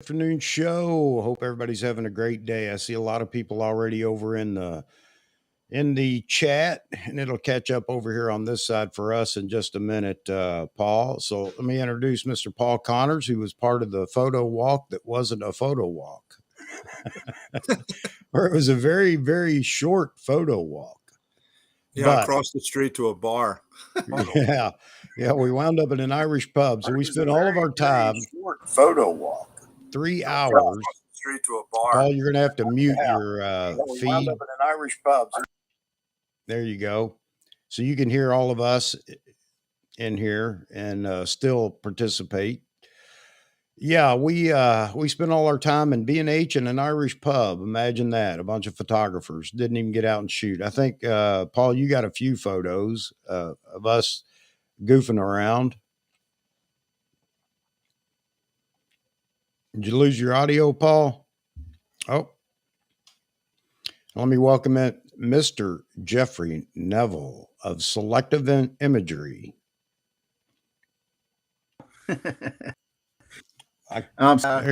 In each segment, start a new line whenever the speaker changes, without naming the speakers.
Afternoon show. Hope everybody's having a great day. I see a lot of people already over in the chat, and it'll catch up over here on this side for us in just a minute, Paul. So let me introduce Mr. Paul Connors, who was part of the photo walk that wasn't a photo walk, or it was a very, very short photo walk.
Yeah,
But
across the street to a bar.
yeah, yeah, we wound up in an Irish pub, so we spent all of our time
Short photo walk.
3 hours.
Across the street to a bar.
Paul, you're gonna have to mute your
We
feed.
wound up in an Irish pub.
There you go. So you can hear all of us in here and still participate. Yeah, we spent all our time in B&H in an Irish pub. Imagine that. A bunch of photographers didn't even get out and shoot. I think Paul, you got a few photos of us goofing around. Did you lose your audio, Paul? Oh, let me welcome it, Mr. Jeffrey Neville of Selective Imagery. There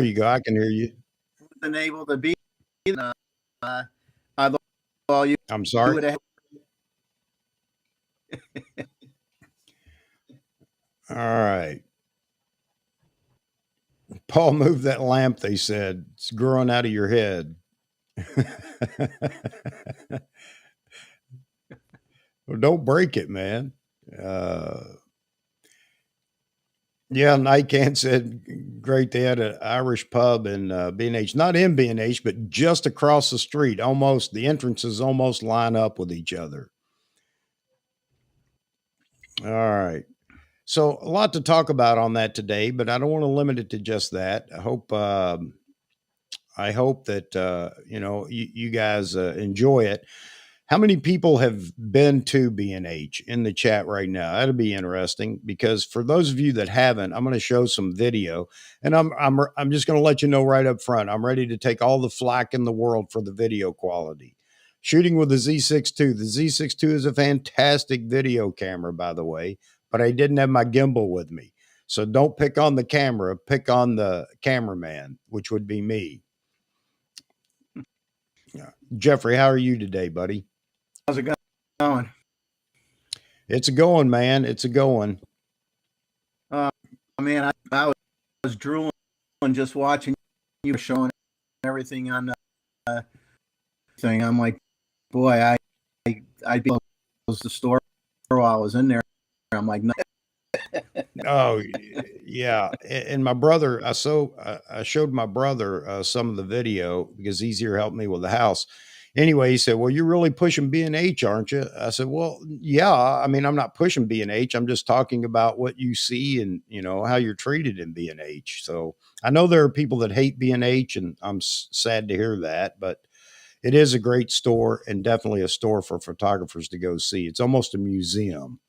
you go. I can hear you.
Been able to be. I all you.
I'm sorry. All right. Paul, move that lamp, they said. It's growing out of your head. Well, don't break it, man. Yeah, Nican said, great. They had an Irish pub in B&H, not in B&H, but just across the street. Almost, the entrances almost line up with each other. All right. So a lot to talk about on that today, but I don't want to limit it to just that. I hope that you guys enjoy it. How many people have been to B&H in the chat right now? That'll be interesting because for those of you that haven't, I'm going to show some video, and I'm just going to let you know right up front. I'm ready to take all the flack in the world for the video quality. Shooting with the Z6 II. The Z6 II is a fantastic video camera, by the way, but I didn't have my gimbal with me. So don't pick on the camera, pick on the cameraman, which would be me. Jeffrey, how are you today, buddy?
How's it going?
It's a going, man. It's a going.
Man, I was drooling just watching you showing everything on the thing. I'm like, boy, I'd be close the store while I was in there. I'm like, no.
Oh, yeah. And my brother, I showed my brother some of the video because he's here helping me with the house. Anyway, he said, well, you're really pushing B&H, aren't you? I said, well, yeah. I mean, I'm not pushing B&H. I'm just talking about what you see and, how you're treated in B&H. So I know there are people that hate B&H, and I'm sad to hear that, but it is a great store and definitely a store for photographers to go see. It's almost a museum.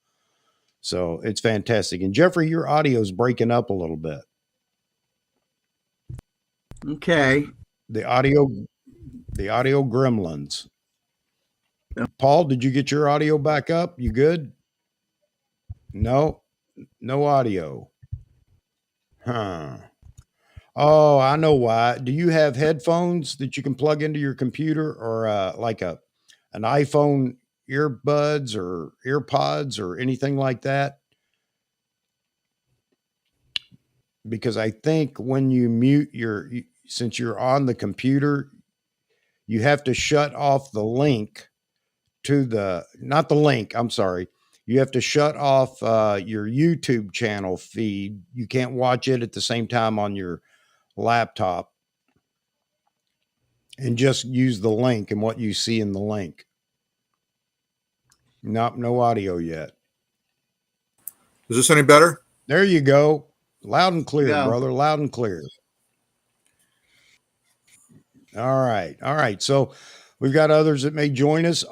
So it's fantastic. And Jeffrey, your audio is breaking up a little bit.
Okay.
The audio gremlins. Paul, did you get your audio back up? You good? No audio. Huh. Oh, I know why. Do you have headphones that you can plug into your computer, or like an iPhone earbuds or earpods or anything like that? Because I think when you mute since you're on the computer, you have to shut off the link to not the link. I'm sorry. You have to shut off your YouTube channel feed. You can't watch it at the same time on your laptop, and just use the link and what you see in the link. No audio yet.
Is this any better?
There you go. Loud and clear, brother. Loud and clear. All right. So we've got others that may join us.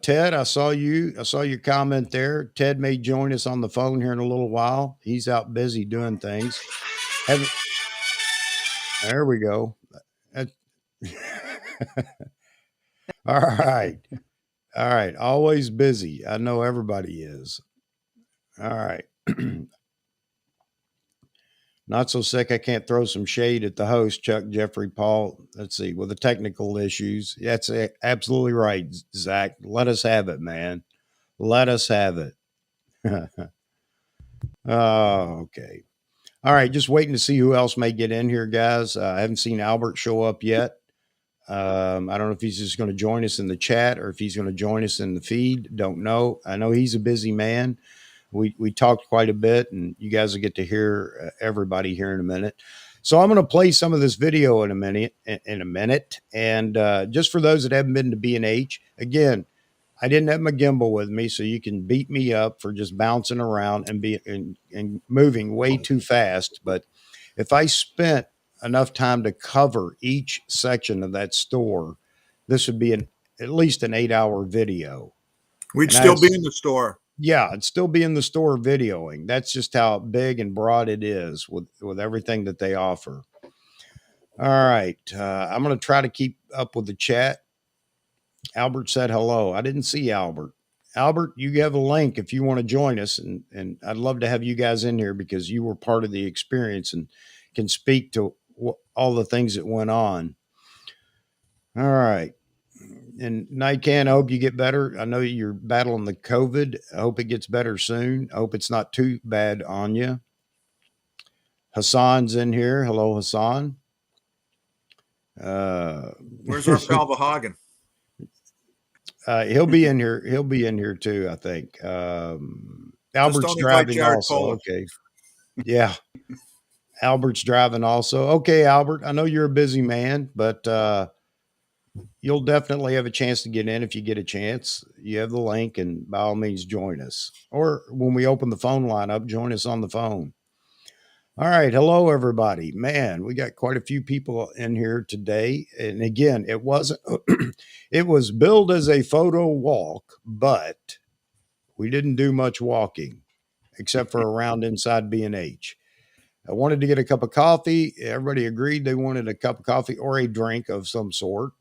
Ted, I saw your comment there. Ted may join us on the phone here in a little while. He's out busy doing things. There we go. All right. Always busy. I know everybody is. All right. Not so sick I can't throw some shade at the host, Chuck, Jeffrey, Paul. Let's see, with the technical issues. That's absolutely right, Zach. Let us have it, man. Let us have it. Oh, okay. All right, just waiting to see who else may get in here, guys. I haven't seen Albert show up yet. I don't know if he's just going to join us in the chat or if he's going to join us in the feed. Don't know. I know he's a busy man. We talked quite a bit, and you guys will get to hear everybody here in a minute. So I'm going to play some of this video in a minute. And just for those that haven't been to B&H, again, I didn't have my gimbal with me, so you can beat me up for just bouncing around and moving way too fast. But if I spent enough time to cover each section of that store, this would be at least an 8-hour video.
We'd
And
still be in the store.
Yeah, I'd still be in the store videoing. That's just how big and broad it is with everything that they offer. All right, I'm going to try to keep up with the chat. Albert said hello. I didn't see Albert. Albert, you have a link if you want to join us, and I'd love to have you guys in here because you were part of the experience and can speak to all the things that went on. All right. And Nikan, I hope you get better. I know you're battling the COVID. I hope it gets better soon. I hope it's not too bad on you. Hassan's in here. Hello, Hassan.
Where's our pal Vahagan?
He'll be in here. He'll be in here too, I think. Albert's driving also. Pollard. Okay. Yeah. Albert's driving also. Okay, Albert, I know you're a busy man, but you'll definitely have a chance to get in if you get a chance. You have the link, and by all means, join us. Or when we open the phone line up, join us on the phone. All right. Hello, everybody. Man, we got quite a few people in here today. And again, it wasn't, it was billed as a photo walk, but we didn't do much walking except for around inside B&H. I wanted to get a cup of coffee. Everybody agreed they wanted a cup of coffee or a drink of some sort.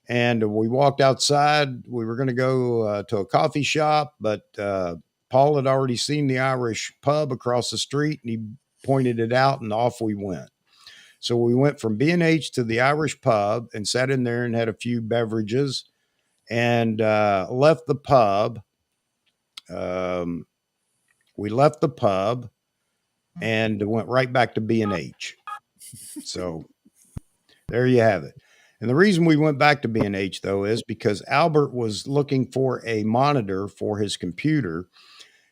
And we walked outside. We were going to go to a coffee shop, but Paul had already seen the Irish pub across the street, and he pointed it out, and off we went. So we went from B&H to the Irish pub and sat in there and had a few beverages and left the pub. We left the pub and went right back to B&H. So there you have it. And the reason we went back to B&H, though, is because Albert was looking for a monitor for his computer.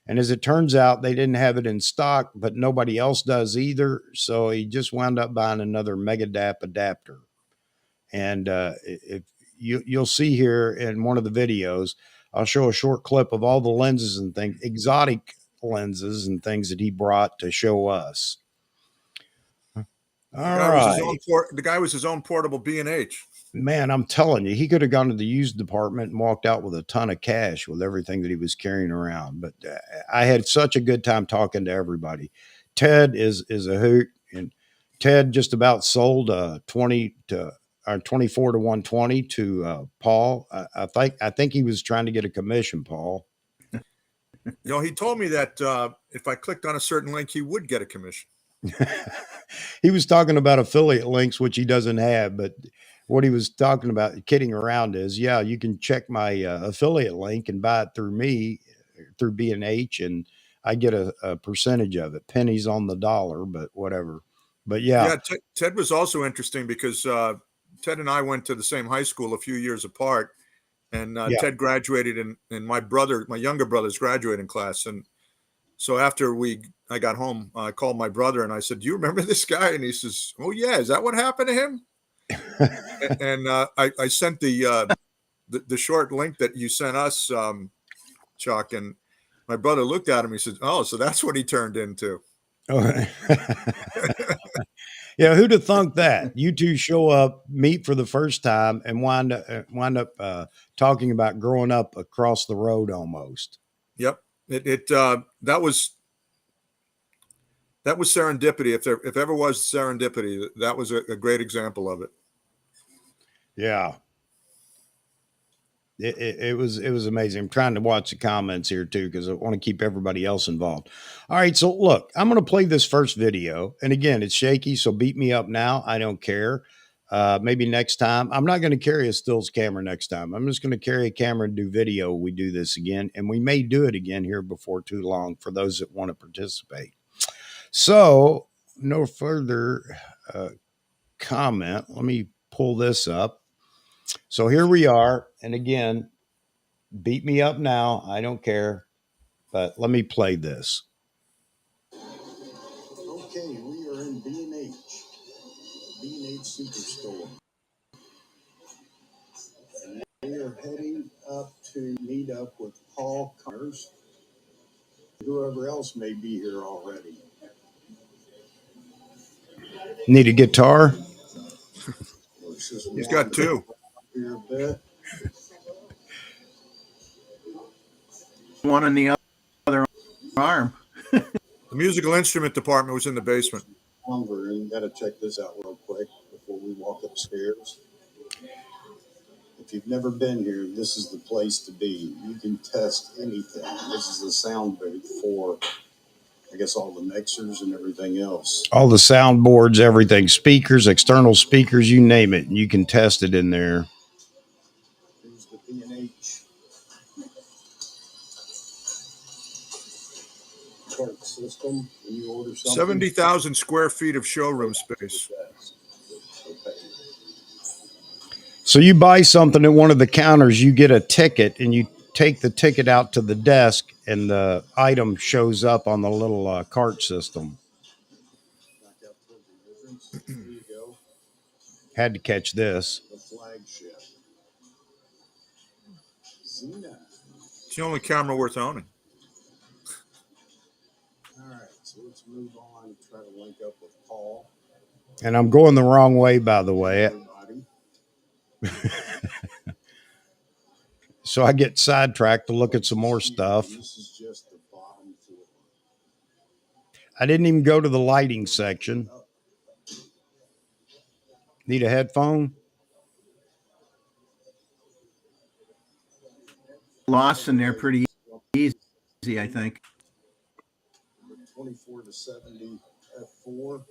And as it turns out, they didn't have it in stock, but nobody else does either. So he just wound up buying another Megadap adapter. And if you'll see here in one of the videos, I'll show a short clip of all the lenses and things, exotic lenses and things that he brought to show us.
The guy was his own portable B&H.
Man, I'm telling you, he could have gone to the used department and walked out with a ton of cash with everything that he was carrying around. But I had such a good time talking to everybody. Ted is a hoot, and Ted just about sold 24 to 120 to Paul. I think he was trying to get a commission, Paul.
You know, he told me that if I clicked on a certain link, he would get a commission.
He was talking about affiliate links, which he doesn't have, but what he was talking about, kidding around, is, yeah, you can check my affiliate link and buy it through me, through B&H, and I get a percentage of it, pennies on the dollar, but whatever. But yeah.
Ted was also interesting because Ted and I went to the same high school a few years apart, and Ted graduated in my younger brother's graduating class. And so after I got home, I called my brother and I said, "Do you remember this guy?" And he says, "Oh yeah, is that what happened to him?" And I sent the short link that you sent us, Chuck, and my brother looked at him. He said, "Oh, so that's what he turned into."
Oh. Yeah, who'd have thunk that? You two show up, meet for the first time, and wind up talking about growing up across the road almost.
Yep, that was serendipity. If ever was serendipity, that was a great example of it.
Yeah. It was amazing. I'm trying to watch the comments here too because I want to keep everybody else involved. All right, so look, I'm going to play this first video, and again, it's shaky, so beat me up now. I don't care. Maybe next time. I'm not going to carry a stills camera next time. I'm just going to carry a camera and do video. We do this again, and we may do it again here before too long for those that want to participate. So, no further comment. Let me pull this up. So here we are, and again, beat me up now. I don't care. But let me play this.
Okay, we are in B&H Superstore. And we are heading up to meet up with Paul Connors, whoever else may be here already.
Need a guitar?
He's got two.
Here a bit.
One on the other arm.
The musical instrument department was in the basement.
Longer, and you got to check this out real quick before we walk upstairs. If you've never been here, this is the place to be. You can test anything. This is the sound booth for, I guess, all the mixers and everything else.
All the soundboards, everything, speakers, external speakers, you name it. You can test it in there.
Here's the B&H cart system. When you order something,
70,000 square feet of showroom space.
Okay.
So you buy something at one of the counters, you get a ticket, and you take the ticket out to the desk, and the item shows up on the little cart system.
Back up toward the entrance. There you go.
Had to catch this.
The flagship. Xena.
It's the only camera worth owning.
All right, so let's move on. Try to link up with Paul.
And I'm going the wrong way, by the way.
Everybody.
So I get sidetracked to look at some more stuff.
This is just the bottom floor.
I didn't even go to the lighting section. Need a headphone?
Lost in there pretty easy, I think.
24 to 70 f4.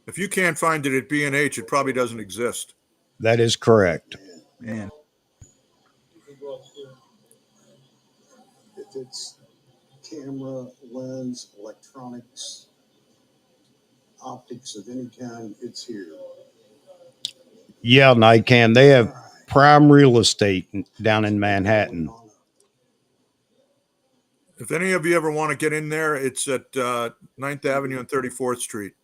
If you can't find it at B&H, it probably doesn't exist.
That is correct.
Man.
If it's camera, lens, electronics, optics of any kind, it's here.
Yeah, Nikon. They have prime real estate down in Manhattan.
If any of you ever want to get in there, it's at 9th Avenue and 34th Street.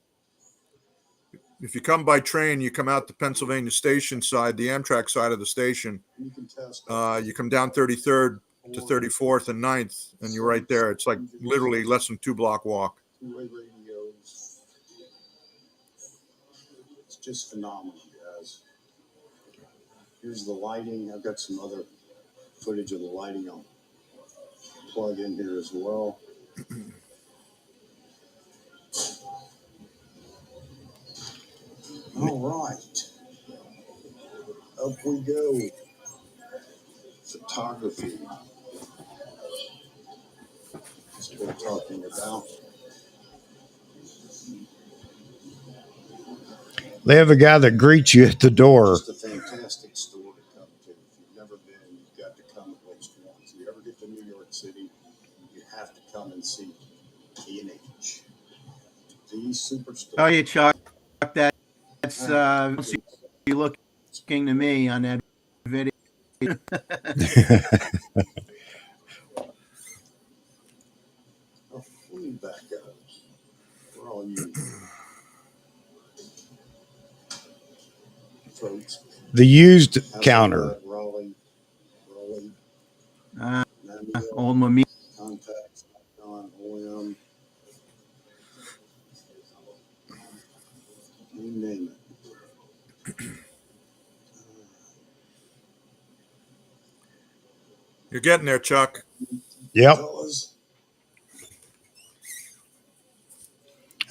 If you come by train, you come out the Pennsylvania Station side, the Amtrak side of the station.
You can test.
You come down 33rd to 34th and 9th, and you're right there. It's like literally less than 2-block walk.
Two-way radios. It's just phenomenal, guys. Here's the lighting. I've got some other footage of the lighting I'll plug in here as well. All right. Up we go. Photography. That's what we're talking about.
They have a guy that greets you at the door.
It's a fantastic store to come to. If you've never been, you've got to come at least once. If you ever get to New York City, you have to come and see B&H. The Superstore.
Oh, you Chuck, that's you looking to me on that video.
Oh, let me back up. We're all you. Folks.
The used counter.
Raleigh,
Old Mami.
Contacts, Nikon, OM. You name it.
You're getting there, Chuck.
Yep.
Fellas,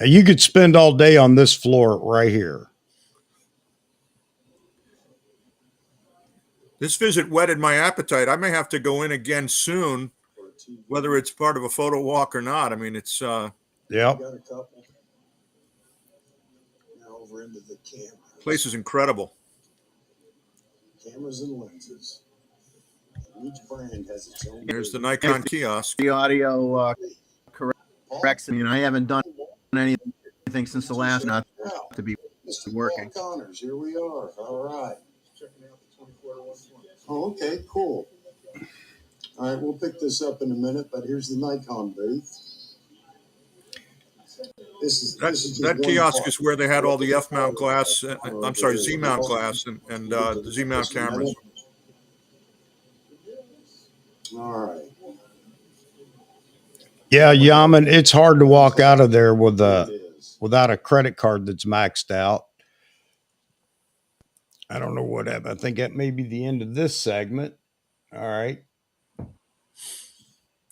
You could spend all day on this floor right here.
This visit whetted my appetite. I may have to go in again soon, whether it's part of a photo walk or not. I mean, it's
Yep.
Got a couple. Now over into the camera.
place is incredible.
Cameras and lenses. Each brand has its own.
There's the Nikon kiosk.
The audio corrects. I mean, I haven't done anything since the last not to be
Mr.
working.
Paul Connors, here we are. All right. Checking out the 24-120. Oh, okay, cool. All right, we'll pick this up in a minute, but here's the Nikon booth. This is just
That
one
kiosk
part.
is where they had all the F-mount glass. I'm sorry, Z-mount glass and the Z-mount cameras.
All right.
Yeah, Yaman, it's hard to walk out of there with
It is.
without a credit card that's maxed out. I don't know what happened. I think that may be the end of this segment. All right.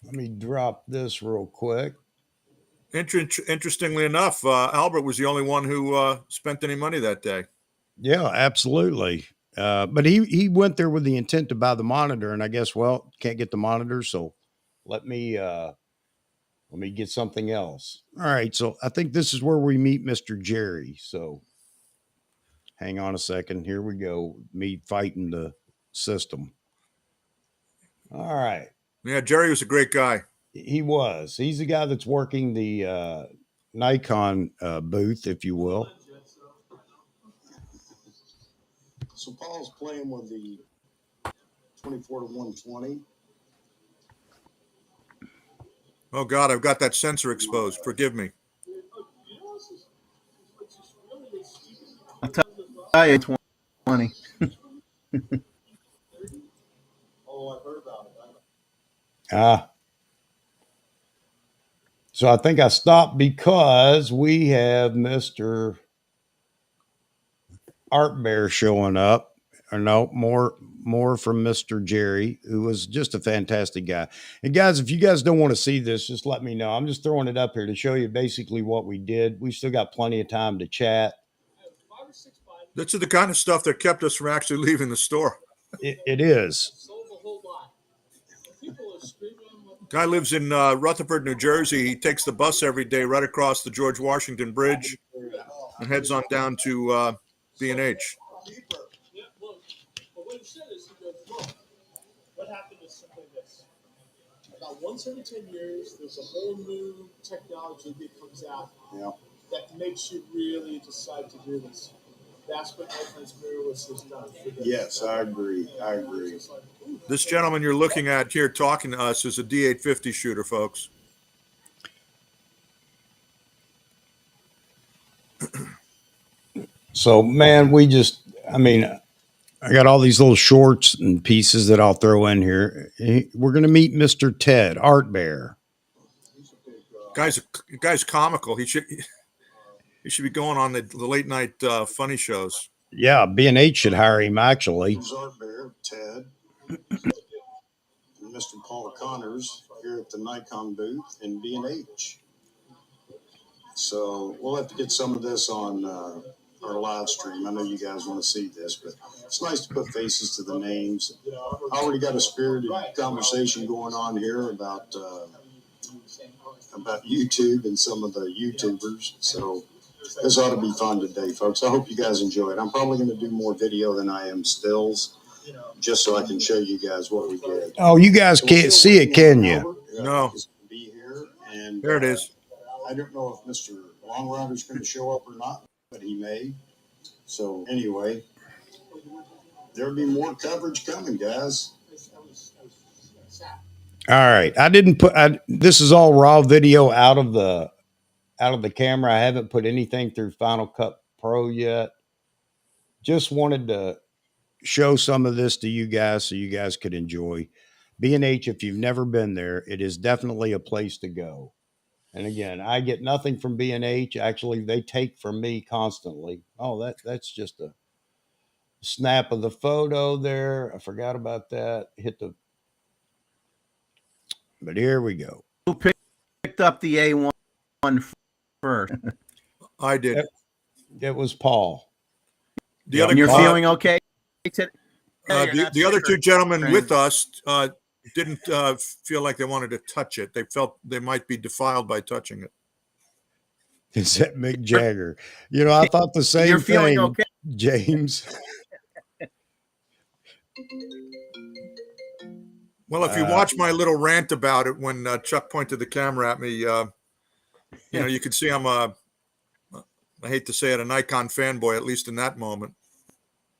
Let me drop this real quick.
Interestingly enough, Albert was the only one who spent any money that day.
Yeah, absolutely. But he went there with the intent to buy the monitor, and I guess, well, can't get the monitor, so let me get something else. All right, so I think this is where we meet Mr. Jerry. So hang on a second. Here we go. Me fighting the system. All right.
Yeah, Jerry was a great guy.
He was. He's the guy that's working the Nikon booth, if you will.
So Paul's playing with the 24-120.
Oh God, I've got that sensor exposed. Forgive me.
I 20.
Oh, I've heard about it.
So I think I stopped because we have Mr. Art Bear showing up. Or no, more from Mr. Jerry, who was just a fantastic guy. And guys, if you guys don't want to see this, just let me know. I'm just throwing it up here to show you basically what we did. We still got plenty of time to chat.
This is the kind of stuff that kept us from actually leaving the store.
It is.
Guy lives in Rutherford, New Jersey. He takes the bus every day right across the George Washington Bridge and heads on down to B&H.
Yeah, well, but what he said is, he goes, look, what happened is simply this. About once every 10 years, there's a whole new technology that comes out that makes you really decide to do this. That's what Nikon's mirrorless has done.
Yes, I agree. I agree.
This gentleman you're looking at here talking to us is a D850 shooter, folks.
So, man, I got all these little shorts and pieces that I'll throw in here. We're going to meet Mr. Ted, Art Bear.
Guy's comical. He should be going on the late night funny shows.
Yeah, B&H should hire him, actually.
Here's Art Bear, Ted, and Mr. Paul Connors here at the Nikon booth in B&H. So we'll have to get some of this on our live stream. I know you guys want to see this, but it's nice to put faces to the names. I already got a spirited conversation going on here about YouTube and some of the YouTubers. So this ought to be fun today, folks. I hope you guys enjoy it. I'm probably going to do more video than I am stills, just so I can show you guys what we did.
Oh, you guys can't see it, can you?
No.
Be here, and
There it is.
I don't know if Mr. Long Rider's going to show up or not, but he may. So anyway, there'll be more coverage coming, guys.
All right. This is all raw video out of the camera. I haven't put anything through Final Cut Pro yet. Just wanted to show some of this to you guys so you guys could enjoy B&H. If you've never been there, it is definitely a place to go. And again, I get nothing from B&H. Actually, they take from me constantly. Oh, that's just a snap of the photo there. I forgot about that. But here we go.
Who picked up the A1 first?
I did.
It was Paul.
The other
And you're
guy-
feeling okay? you're not
The other
sick or
two gentlemen with
anything.
us didn't feel like they wanted to touch it. They felt they might be defiled by touching it.
Is that Mick Jagger? You know, I thought the
You're
same
feeling
thing,
okay?
James.
Well, if you watch my little rant about it when Chuck pointed the camera at me, you know, you could see I'm a, I hate to say it, a Nikon fanboy, at least in that moment.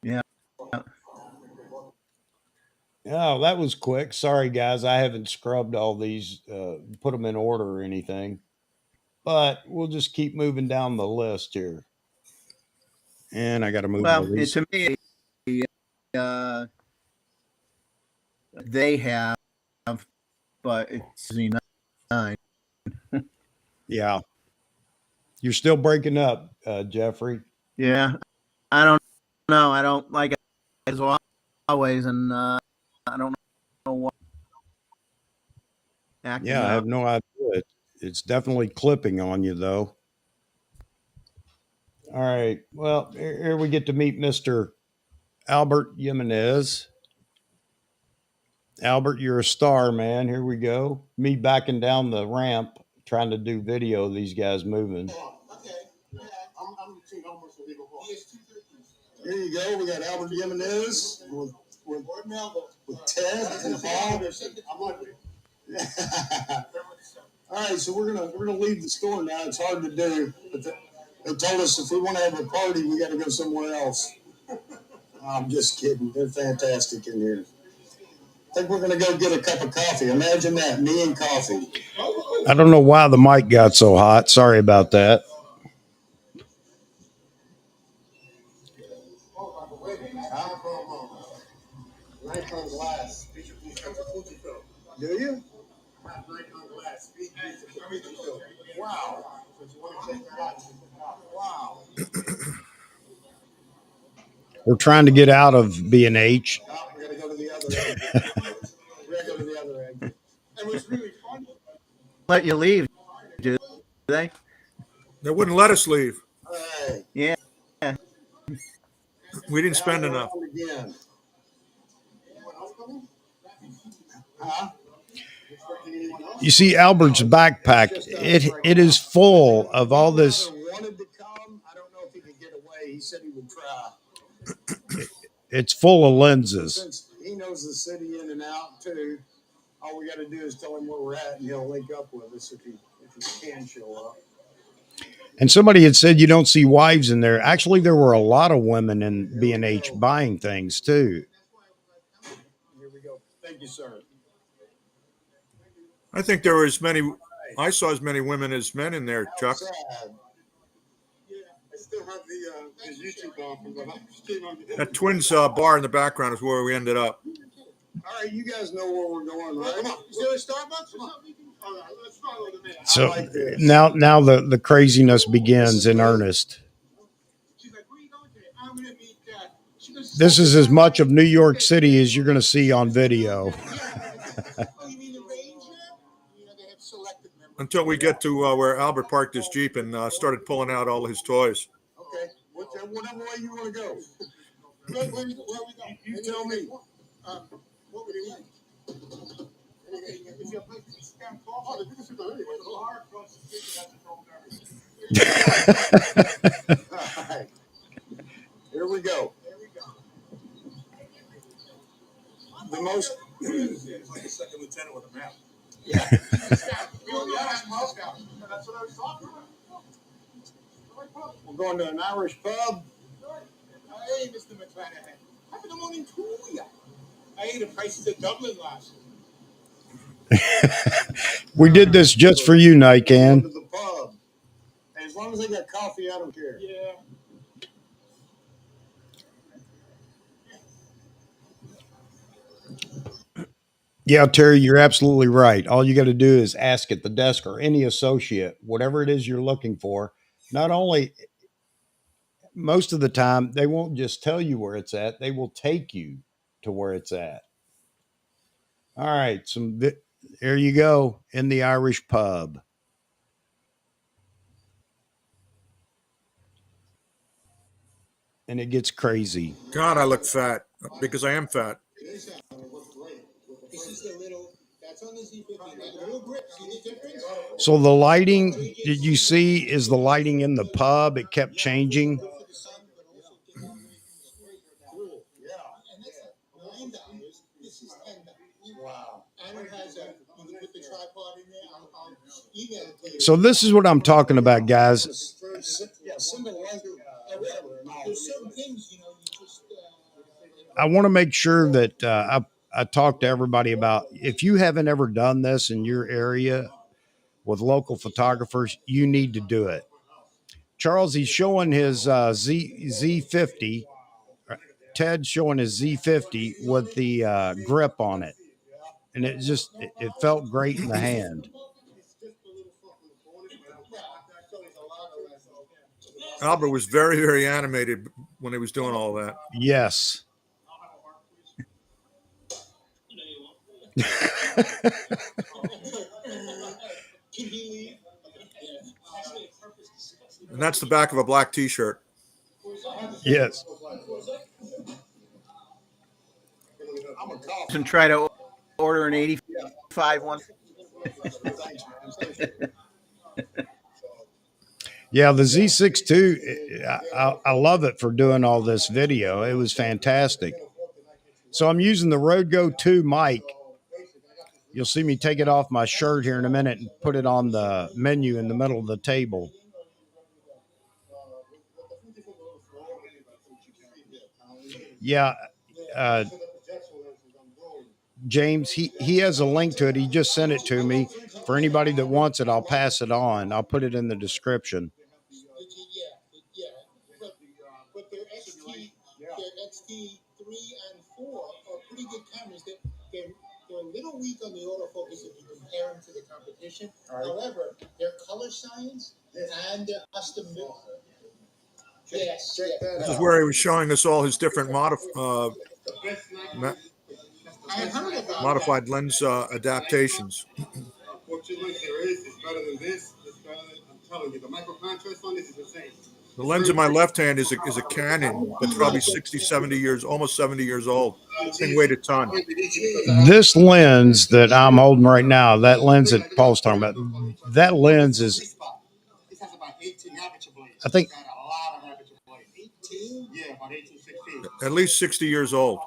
Yeah.
Oh, that was quick. Sorry, guys. I haven't scrubbed all these, put them in order or anything. But we'll just keep moving down the list here. And I got to move
Well,
these.
to me, they have, but it's 9.
Yeah. You're still breaking up, Jeffrey.
Yeah, I don't know. I don't like it as always, and I don't know what.
Yeah, I have no idea. It's definitely clipping on you, though. All right. Well, here we get to meet Mr. Albert Jimenez. Albert, you're a star, man. Here we go. Me backing down the ramp, trying to do video of these guys moving.
Here you go. We got Albert Jimenez with Ted and Paul. All right, so we're gonna leave the store now. It's hard to do, but they told us if we want to have a party, we got to go somewhere else. I'm just kidding. They're fantastic in here. I think we're gonna go get a cup of coffee. Imagine that, me and coffee.
I don't know why the mic got so hot. Sorry about that.
Nikon glass. Do you? Wow. Wow.
We're trying to get out of B&H.
Oh, we gotta go to the other end. We gotta go to the other end. It was really fun.
Let you leave, do they?
They wouldn't let us leave.
All right.
Yeah.
We didn't spend enough.
Again. Huh?
You see Albert's backpack. It is full of all this.
Wanted to come. I don't know if he could get away. He said he would try.
It's full of lenses.
Since he knows the city in and out too, all we got to do is tell him where we're at, and he'll link up with us if he can show up.
And somebody had said you don't see wives in there. Actually, there were a lot of women in B&H buying things too.
Here we go. Thank you, sir.
I think there were as many, I saw as many women as men in there, Chuck.
Yeah, I still have the YouTube on from the
That Twins bar in the background is where we ended up.
All right, you guys know where we're going, right? Come on. Is there a Starbucks or something? All right, let's follow the man.
So
like
now the craziness begins in earnest.
She's like, where are you going today? I'm going to meet
This is as much of New York City as you're going to see on video.
Oh, you mean the Ranger? You know, they have selected members.
Until we get to where Albert parked his Jeep and started pulling out all his toys.
Okay, whatever way you want to go. Where we go? You tell me. What would you like? If you have like scam calls, oh, this is anyway. The bar across the street has to go. All right. Here we go. The most. It's like a second lieutenant with a map. Yeah. That's what I was talking about. We're going to an Irish pub. Hey, Mr. McClanahan. Happy good morning to you. I ate a prices at Dublin last year.
We did this just for you, Nikon.
To the pub. As long as they got coffee, I don't care. Yeah.
Yeah, Terry, you're absolutely right. All you got to do is ask at the desk or any associate, whatever it is you're looking for. Not only, most of the time, they won't just tell you where it's at, they will take you to where it's at. All right, there you go, in the Irish pub. and it gets crazy.
God, I look fat because I am fat.
This is the little, that's on the Z50, the little grip, see the difference?
So the lighting, did you see, is the lighting in the pub? It kept changing.
And that's $9. This is $10. Wow. And it has a, you can put the tripod in there, I'll email it to you.
So this is what I'm talking about, guys.
Yeah, similar, there's certain things, you just,
I want to make sure that I talk to everybody about, if you haven't ever done this in your area with local photographers, you need to do it. Charles, he's showing his Z50. Ted's showing his Z50 with the grip on it. And it felt great in the hand.
Albert was very, very animated when he was doing all that.
Yes.
And that's the back of a black T-shirt.
Yes.
And try to order an 85 one.
Yeah, the Z6 II, I love it for doing all this video. It was fantastic. So I'm using the Rode Go 2 mic. You'll see me take it off my shirt here in a minute and put it on the menu in the middle of the table. Yeah, James, he has a link to it. He just sent it to me. For anybody that wants it, I'll pass it on. I'll put it in the description.
But their XT3 and 4 are pretty good cameras. They're a little weak on the autofocus if you compare them to the competition. Right. However, their color science and their custom build. Yes.
This is where he was showing us all his different modified lens adaptations.
Unfortunately, there is. It's better than this. It's better than, I'm telling you, the micro contrast on this is insane.
The lens in my left hand is a Canon that's probably 60, 70 years, almost 70 years old. Thing weighed a ton.
This lens that I'm holding right now, that lens that Paul's talking about, that lens is, I think,
about 18, 16.
At least 60 years old.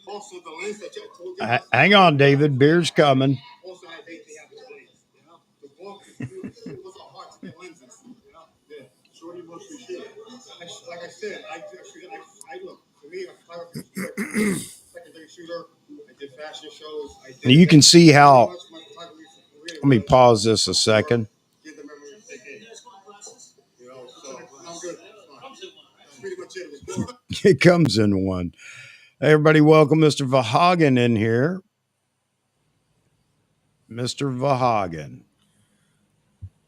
Also, the lens that I told you.
Hang on, David. Beer's coming.
Also has 18 aperture blades. The book, it was hard to get lenses. Yeah, shorty mostly shit. Like I said, I look, for me, I'm a secondary shooter. I did fashion shows.
You can see how, let me pause this a second.
Give them everything they gave. So I'm good. That's pretty much it.
It comes in one. Hey, everybody, welcome Mr. Verhagen in here. Mr. Verhagen.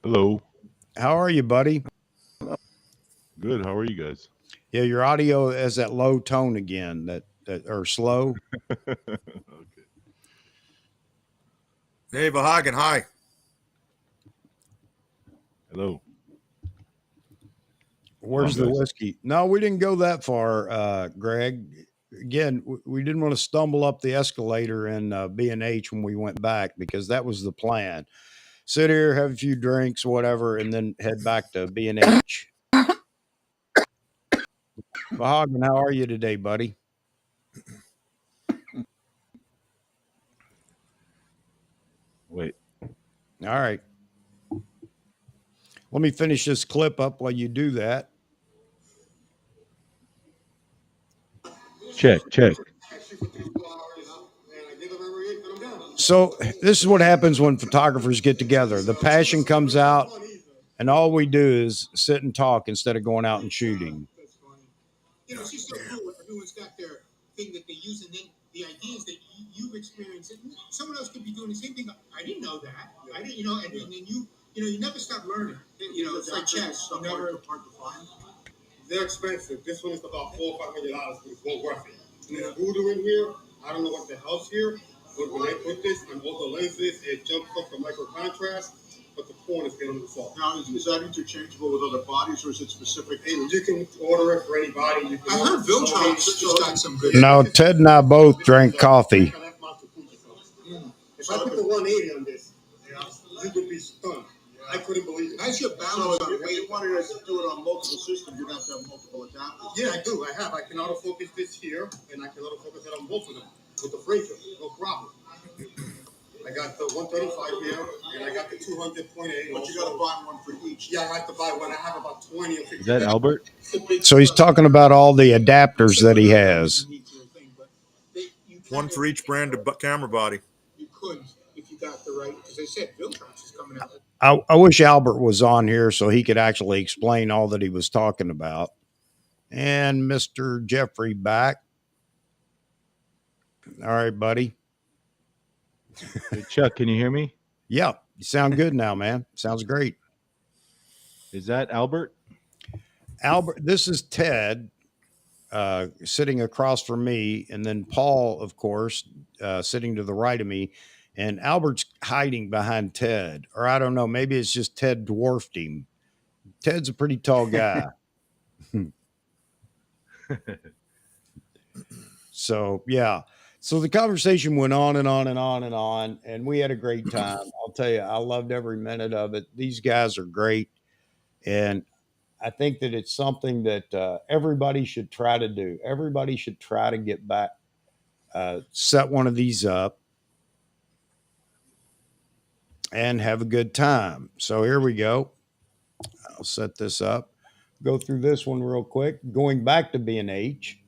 Hello.
How are you, buddy?
Good. How are you guys?
Yeah, your audio has that low tone again, that or slow.
Okay.
Hey, Verhagen, hi.
Hello.
Where's the whiskey? No, we didn't go that far, Greg. Again, we didn't want to stumble up the escalator in B&H when we went back, because that was the plan. Sit here, have a few drinks, whatever, and then head back to B&H. Verhagen, how are you today, buddy?
Wait.
All right. Let me finish this clip up while you do that.
Check.
So this is what happens when photographers get together. The passion comes out, and all we do is sit and talk instead of going out and shooting.
It's just so cool. Everyone's got their thing that they use, and then the ideas that you've experienced. Someone else could be doing the same thing. I didn't know that. I didn't, and then you never stop learning. It's like chess. You never hard to find.
They're expensive. This one is about $400 or $500, but it's well worth it. And the voodoo in here, I don't know what the hell's here, but when they put this on all the lenses, it jumps up the micro contrast. but the corners get a little soft. Now, is that interchangeable with other bodies, or is it specific? Hey, you can order it for any body. You can I heard Viltron's just got some good.
Now, Ted and I both drank coffee.
If I put the 180 on this, you would be stunned. I couldn't believe it. How's your balance on weight? If you wanted to do it on multiple systems, you'd have to have multiple adapters. Yeah, I do. I have. I can autofocus this here, and I can autofocus it on both of them with the Fraser. No problem. I got the 135 here, and I got the 200.8. But you got to buy one for each. Yeah, I have to buy one. I have about 20 or 50.
Is that Albert?
So he's talking about all the adapters that he has.
One for each brand of camera body.
You could, if you got the right, because they said Viltron's is coming out.
I wish Albert was on here so he could actually explain all that he was talking about. And Mr. Jeffrey back. All right, buddy.
Hey, Chuck, can you hear me?
Yeah, you sound good now, man. Sounds great.
Is that Albert?
Albert, this is Ted sitting across from me, and then Paul, of course, sitting to the right of me. And Albert's hiding behind Ted. Or I don't know, maybe it's just Ted dwarfed him. Ted's a pretty tall guy. So, yeah. So the conversation went on and on and on and on, and we had a great time. I'll tell you, I loved every minute of it. These guys are great. And I think that it's something that everybody should try to do. Everybody should try to get back, set one of these up, and have a good time. So here we go. I'll set this up. Go through this one real quick. Going back to B&H.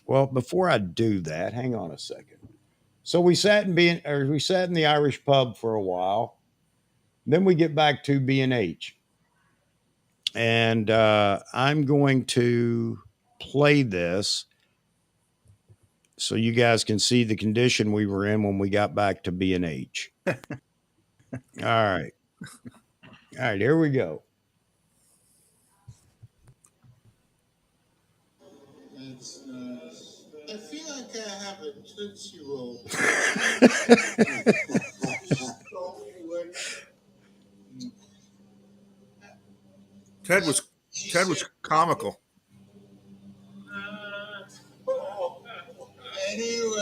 Well, before I do that, hang on a second. So we sat in the Irish pub for a while. Then we get back to B&H. And I'm going to play this so you guys can see the condition we were in when we got back to B&H. All right. All right, here we go.
I feel like I have a Tootsie Roll.
Ted was comical.
Anyway,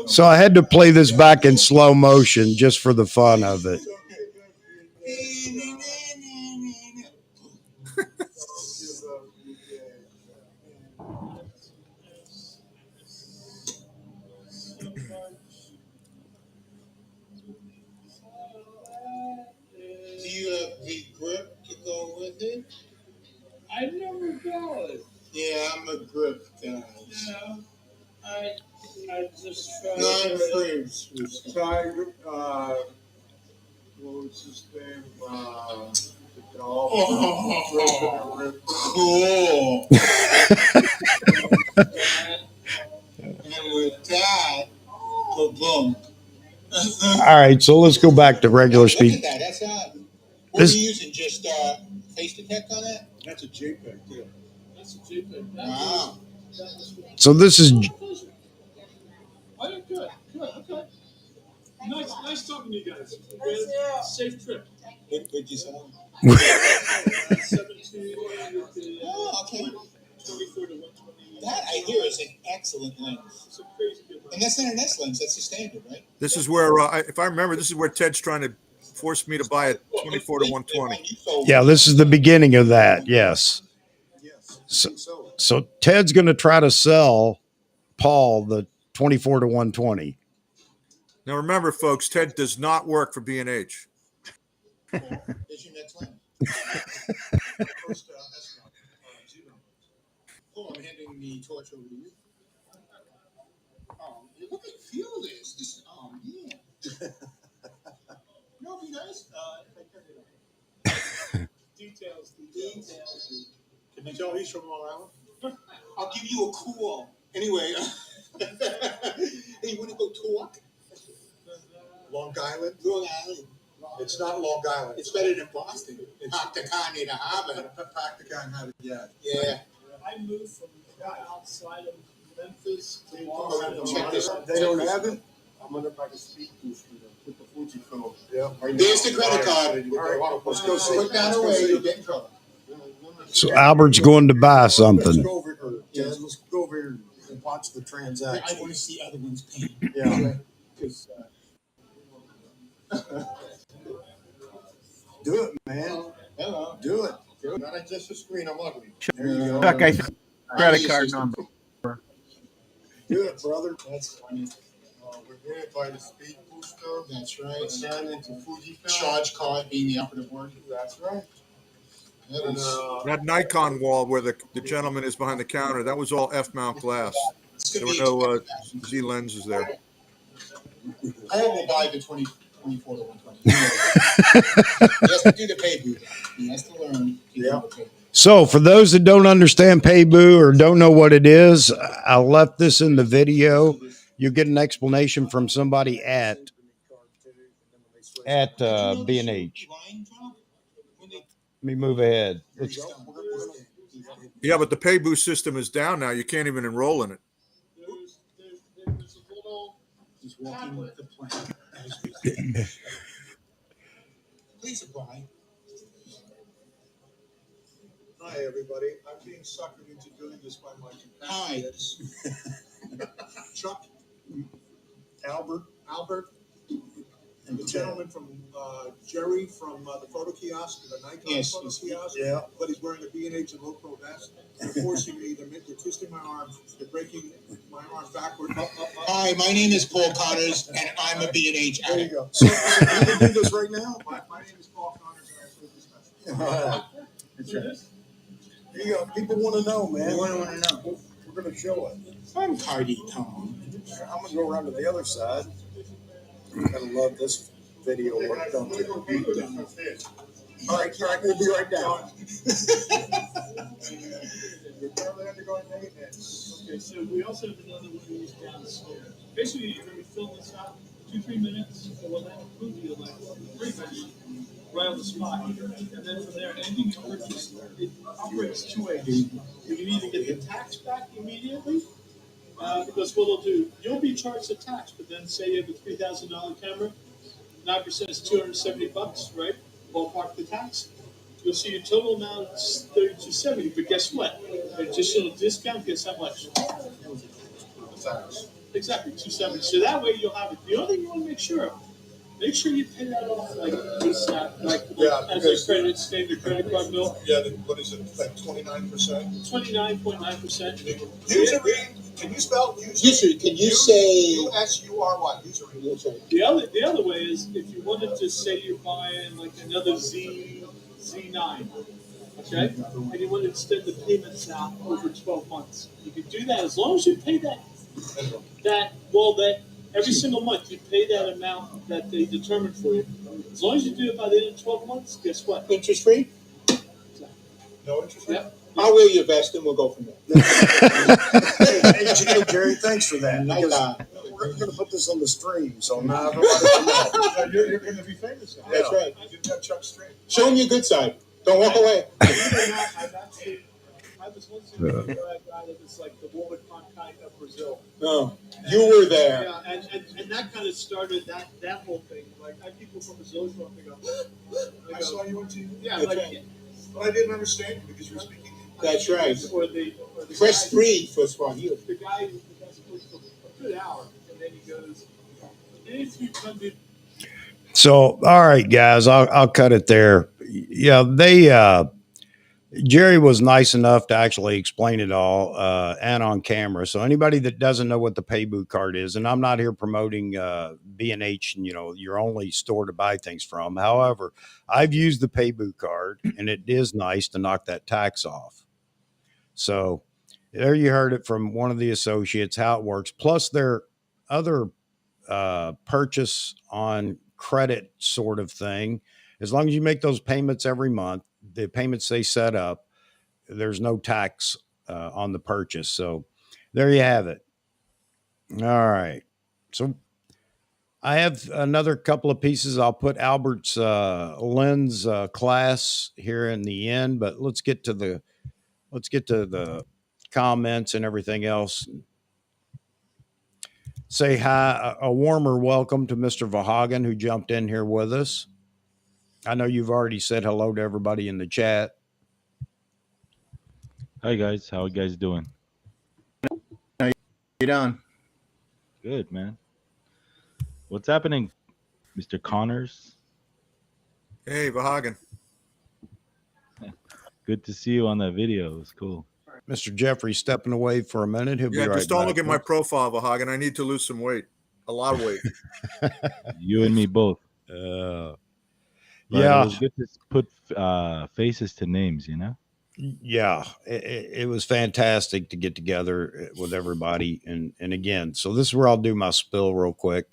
So I had to play this back in slow motion just for the fun of it.
do you have the grip to go with it? I never got it. Yeah, I'm a grip guy. Yeah, I just non-frames. Tiger, what was his name? The dog. Oh, cool. And with that, boom.
All right, so let's go back to regular speed.
Look at that. That's what are you using? Just face detect on that? That's a JPEG, yeah. That's a JPEG. Wow.
So this is
Oh, yeah, good, okay. Nice talking to you guys. Safe trip.
What'd you say?
17.
Oh, okay.
24 to 120.
That I hear is an excellent lens.
It's a crazy good one.
And that's not an S lens. That's the standard, right?
This is where, if I remember, this is where Ted's trying to force me to buy a 24 to 120.
yeah, this is the beginning of that. Yes. So Ted's going to try to sell Paul the 24 to 120.
Now remember, folks, Ted does not work for B&H.
There's your next lens. First, Paul, I'm handing the torch over to you. Look at feel this. Oh man. No, be nice. If I turn it on.
Details.
Can you tell he's from Long Island? I'll give you a cool. Anyway, hey, you want to go talk? Long Island? Long Island. It's not Long Island. It's better than Boston. It's Pactacan near the harbor. Pactacan had it, yeah. Yeah.
I moved from outside of Memphis to Boston.
Check this.
They don't have it?
I'm gonna buy the speed booster with the Fuji film.
Yeah.
There's the credit card.
All right, let's go see.
Put that away, you'll get in trouble.
So Albert's going to buy
Let's
something.
go over here. Yeah, let's go over here and watch the
I
transaction.
want to see other ones paid.
Yeah.
'Cause,
Do it, man.
hello.
Do it.
Not just a screen, I'm ugly.
There you go.
Chuck, I think credit card number.
Do it, brother.
That's funny. We're here by the speed booster. That's right. Sign into Fuji film. Charge card being the operative word. That's right.
And, that Nikon wall where the gentleman is behind the counter, that was all F-mount glass. There were no Z lenses there.
Paul will buy the 2024 to 120. He has to do the pay booth. He has to learn.
Yeah.
So for those that don't understand Payboo or don't know what it is, I left this in the video. You get an explanation from somebody at B&H. Let me move ahead.
Yeah, but the pay boost system is down now. You can't even enroll in it.
There's a little
He's walking with the plan. Please apply.
Hi, everybody. I'm being suckered into doing this by my
Hi.
compatriots. Chuck, Albert, and the gentleman from Jerry from the photo kiosk, the Nikon
Yes,
photo
yes.
kiosk.
Yeah.
But he's wearing a B&H and low pro vest. They're forcing me. They're twisting my arms. They're breaking my arm backward.
Hi, my name is Paul Connors, and I'm a B&H
There you
addict.
go. So you can do this right now?
My name is Paul Connors, and I serve this message.
That's right. There you go. People want to know, man.
You want to know?
We're going to show it.
I'm Cardi Tom.
I'm going to go around to the other side. Gotta love this video work, don't you? All right, we'll be right down.
You're currently undergoing maintenance.
Okay, so we also have another one of these downstairs. Basically, you're going to fill this out 2-3 minutes, and we'll have a movie like 3 minutes, right on the spot. And then from there, anything you purchase, it operates 2 ways. You can either get the tax back immediately, because what they'll do, you'll be charged the tax, but then say you have a $3,000 camera, 9% is $270, right? Ballpark the tax. You'll see your total amount is $32.70, but guess what? Additional discount, guess how much? Exactly, $270. So that way you'll have it. The other thing you want to make sure you pay that off like ASAP, as a credit, standard credit card bill.
Yeah, what is it, like 29%?
29.9%.
Usury, can you spell usury?
Usury, can you say?
USURY, usury.
The other way is if you wanted to say you're buying like another Z9, okay, and you want to extend the payments out over 12 months, you can do that as long as you pay that every single month you pay that amount that they determine for you. As long as you do it by the end of 12 months, guess what?
Interest free?
No interest rate?
Yep.
I'll will your best and we'll go from there.
Hey, Jerry, thanks for that. Because we're going to put this on the stream, so now everybody will know.
So you're going to be famous now.
That's right.
Give that Chuck straight.
Show them your good side. Don't walk away.
I was once in a guy that was like the World of Brazil.
No, you were there.
Yeah, and that kind of started that whole thing. Like I had people from Brazil show up and go,
I saw you on TV.
yeah,
That's
like
right.
But I didn't understand you because you were speaking.
That's right.
or the
Press
guy,
3 for Swahili.
The guy who was for a good hour, and then he goes, if you come to
So, all right, guys, I'll cut it there. Yeah, Jerry was nice enough to actually explain it all and on camera. So anybody that doesn't know what the Payboo card is, and I'm not here promoting B&H, your only store to buy things from. However, I've used the Payboo card, and it is nice to knock that tax off. So there you heard it from one of the associates, how it works. Plus their other purchase on credit sort of thing. As long as you make those payments every month, the payments they set up, there's no tax on the purchase. So there you have it. All right. So I have another couple of pieces. I'll put Albert's lens class here in the end, but let's get to the comments and everything else. say hi, a warmer welcome to Mr. Vahagan, who jumped in here with us. I know you've already said hello to everybody in the chat.
Hi guys, how you guys doing?
How you doing?
Good, man. What's happening, Mr. Connors?
Hey, Vahagan.
Good to see you on that video. It was cool.
Mr. Jeffrey stepping away for a minute. He'll be
Yeah,
right
just don't
back.
look at my profile, Vahagan. I need to lose some weight, a lot of weight.
You and me both.
But
It was good to put faces to names, you know?
Yeah, it was fantastic to get together with everybody. And again, so this is where I'll do my spill real quick.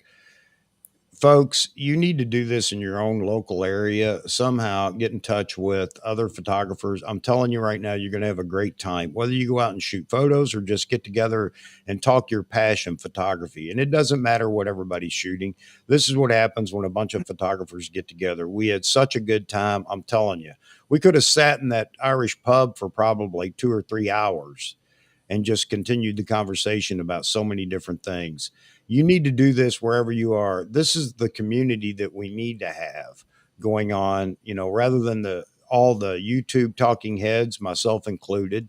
Folks, you need to do this in your own local area. Somehow get in touch with other photographers. I'm telling you right now, you're going to have a great time, whether you go out and shoot photos or just get together and talk your passion photography. And it doesn't matter what everybody's shooting. This is what happens when a bunch of photographers get together. We had such a good time. I'm telling you, we could have sat in that Irish pub for probably 2 or 3 hours and just continued the conversation about so many different things. You need to do this wherever you are. This is the community that we need to have going on, rather than all the YouTube talking heads, myself included,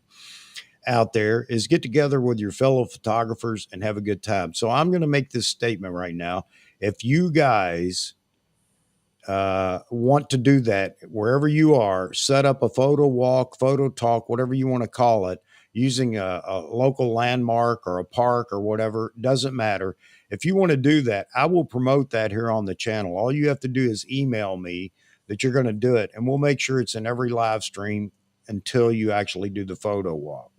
out there. Is get together with your fellow photographers and have a good time. So I'm going to make this statement right now. If you guys want to do that, wherever you are, set up a photo walk, photo talk, whatever you want to call it, using a local landmark or a park or whatever, doesn't matter. If you want to do that, I will promote that here on the channel. All you have to do is email me that you're going to do it, and we'll make sure it's in every live stream until you actually do the photo walk.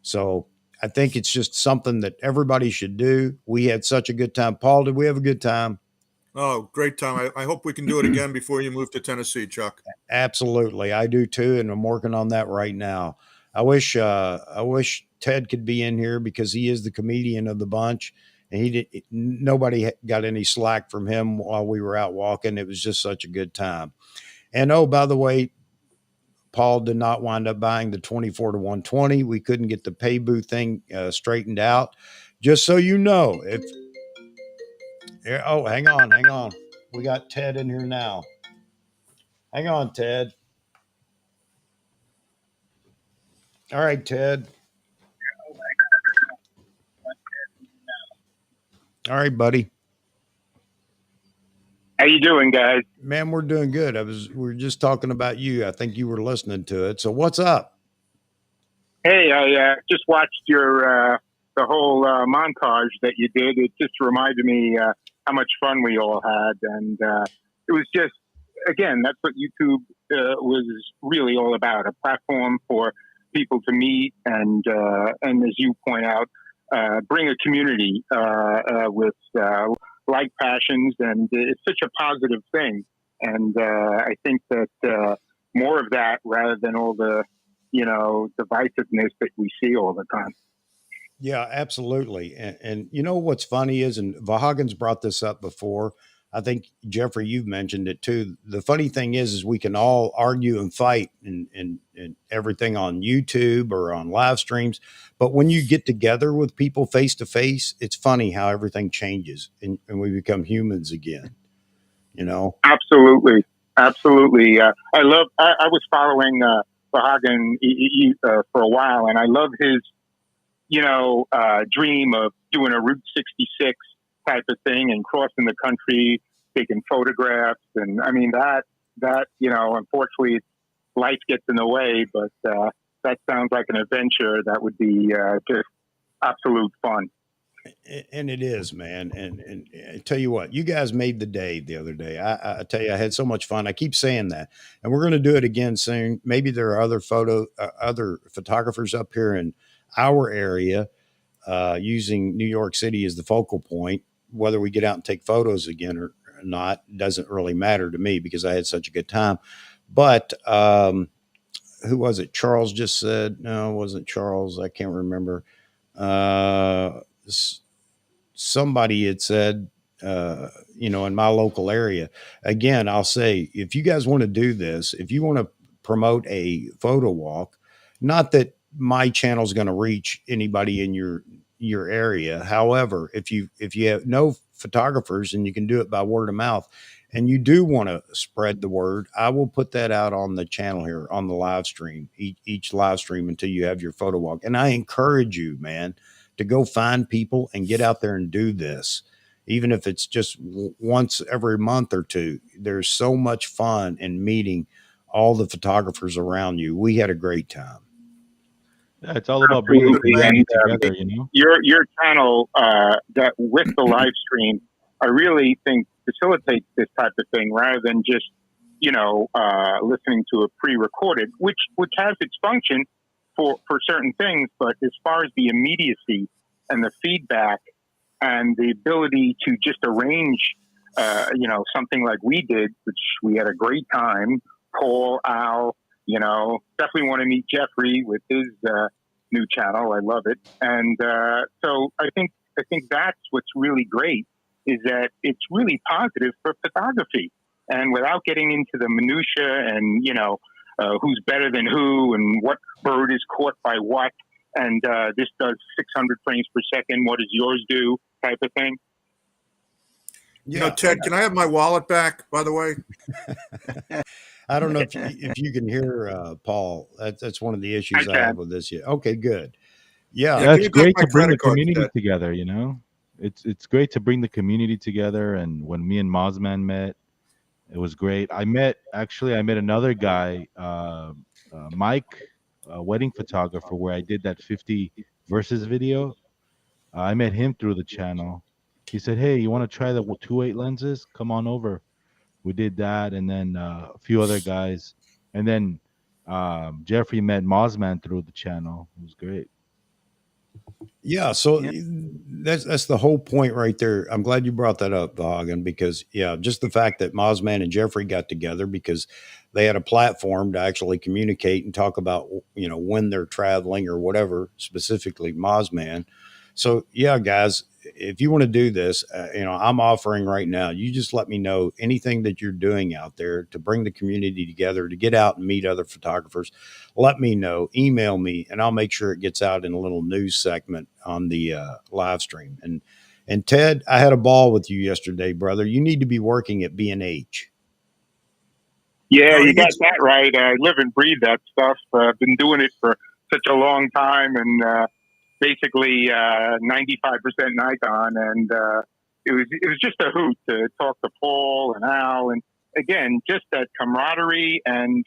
So I think it's just something that everybody should do. We had such a good time. Paul, did we have a good time?
Oh, great time. I hope we can do it again before you move to Tennessee, Chuck.
Absolutely. I do too. And I'm working on that right now. I wish Ted could be in here because he is the comedian of the bunch, and nobody got any slack from him while we were out walking. It was just such a good time. And oh, by the way, Paul did not wind up buying the 24 to 120. We couldn't get the pay booth thing straightened out. Just so you know, hang on. We got Ted in here now. Hang on, Ted. All right, Ted. All right, buddy.
How you doing, guys?
Man, we're doing good. We were just talking about you. I think you were listening to it. So what's up?
Hey, I just watched your the whole montage that you did. It just reminded me how much fun we all had, and it was just, again, that's what YouTube was really all about—a platform for people to meet and as you point out, bring a community with like passions, and it's such a positive thing. And I think that more of that rather than all the divisiveness that we see all the time.
Yeah, absolutely. And you know what's funny is, and Vahagan's brought this up before. I think Jeffrey, you've mentioned it too. The funny thing is we can all argue and fight and everything on YouTube or on live streams, but when you get together with people face to face, it's funny how everything changes and we become humans again.
Absolutely. I was following Vahagan for a while, and I love his dream of doing a Route 66 type of thing and crossing the country, taking photographs. And I mean, that unfortunately life gets in the way, but that sounds like an adventure that would be just absolute fun.
And it is, man. And I tell you what, you guys made the day the other day. I tell you, I had so much fun. I keep saying that, and we're going to do it again soon. Maybe there are other photographers up here in our area using New York City as the focal point. Whether we get out and take photos again or not doesn't really matter to me because I had such a good time. But who was it? Charles just said, no, it wasn't Charles. I can't remember. Somebody had said, in my local area, again, I'll say, if you guys want to do this, if you want to promote a photo walk, not that my channel is going to reach anybody in your, your area. However, if you have no photographers and you can do it by word of mouth, and you do want to spread the word, I will put that out on the channel here on the live stream, each live stream until you have your photo walk. And I encourage you, man, to go find people and get out there and do this. Even if it's just once every month or two, there's so much fun in meeting all the photographers around you. We had a great time.
Yeah, it's all about bringing the
Absolutely.
community together, you know?
Your channel that with the live stream, I really think facilitates this type of thing rather than just listening to a pre-recorded, which has its function for certain things. But as far as the immediacy and the feedback and the ability to just arrange, something like we did, which we had a great time. Paul, Al, definitely want to meet Jeffrey with his new channel. I love it. And so I think that's what's really great is that it's really positive for photography. And without getting into the minutia and, who's better than who and what bird is caught by what, and this does 600 frames per second, what does yours do type of thing.
Yeah. Ted, can I have my wallet back, by the way?
I don't know if you can hear Paul. That's one of the issues I have with this. Yeah. Okay, good. Yeah.
It's great to bring the community together, It's great to bring the community together. And when me and Mozman met, it was great. I met another guy, Mike, a wedding photographer, where I did that 50 versus video. I met him through the channel. He said, "Hey, you want to try the 2.8 lenses? Come on over." We did that, and then a few other guys, and then Jeffrey met Mozman through the channel. It was great.
Yeah, so that's the whole point right there. I'm glad you brought that up, Vahagan, because just the fact that Mozman and Jeffrey got together because they had a platform to actually communicate and talk about when they're traveling or whatever, specifically Mozman. So guys, if you want to do this, I'm offering right now. You just let me know anything that you're doing out there to bring the community together, to get out and meet other photographers. Let me know, email me, and I'll make sure it gets out in a little news segment on the live stream. And Ted, I had a ball with you yesterday, brother. You need to be working at B&H.
Yeah, you got that right. I live and breathe that stuff. I've been doing it for such a long time, and basically 95% Nikon, and it was just a hoot to talk to Paul and Al, and again, just that camaraderie and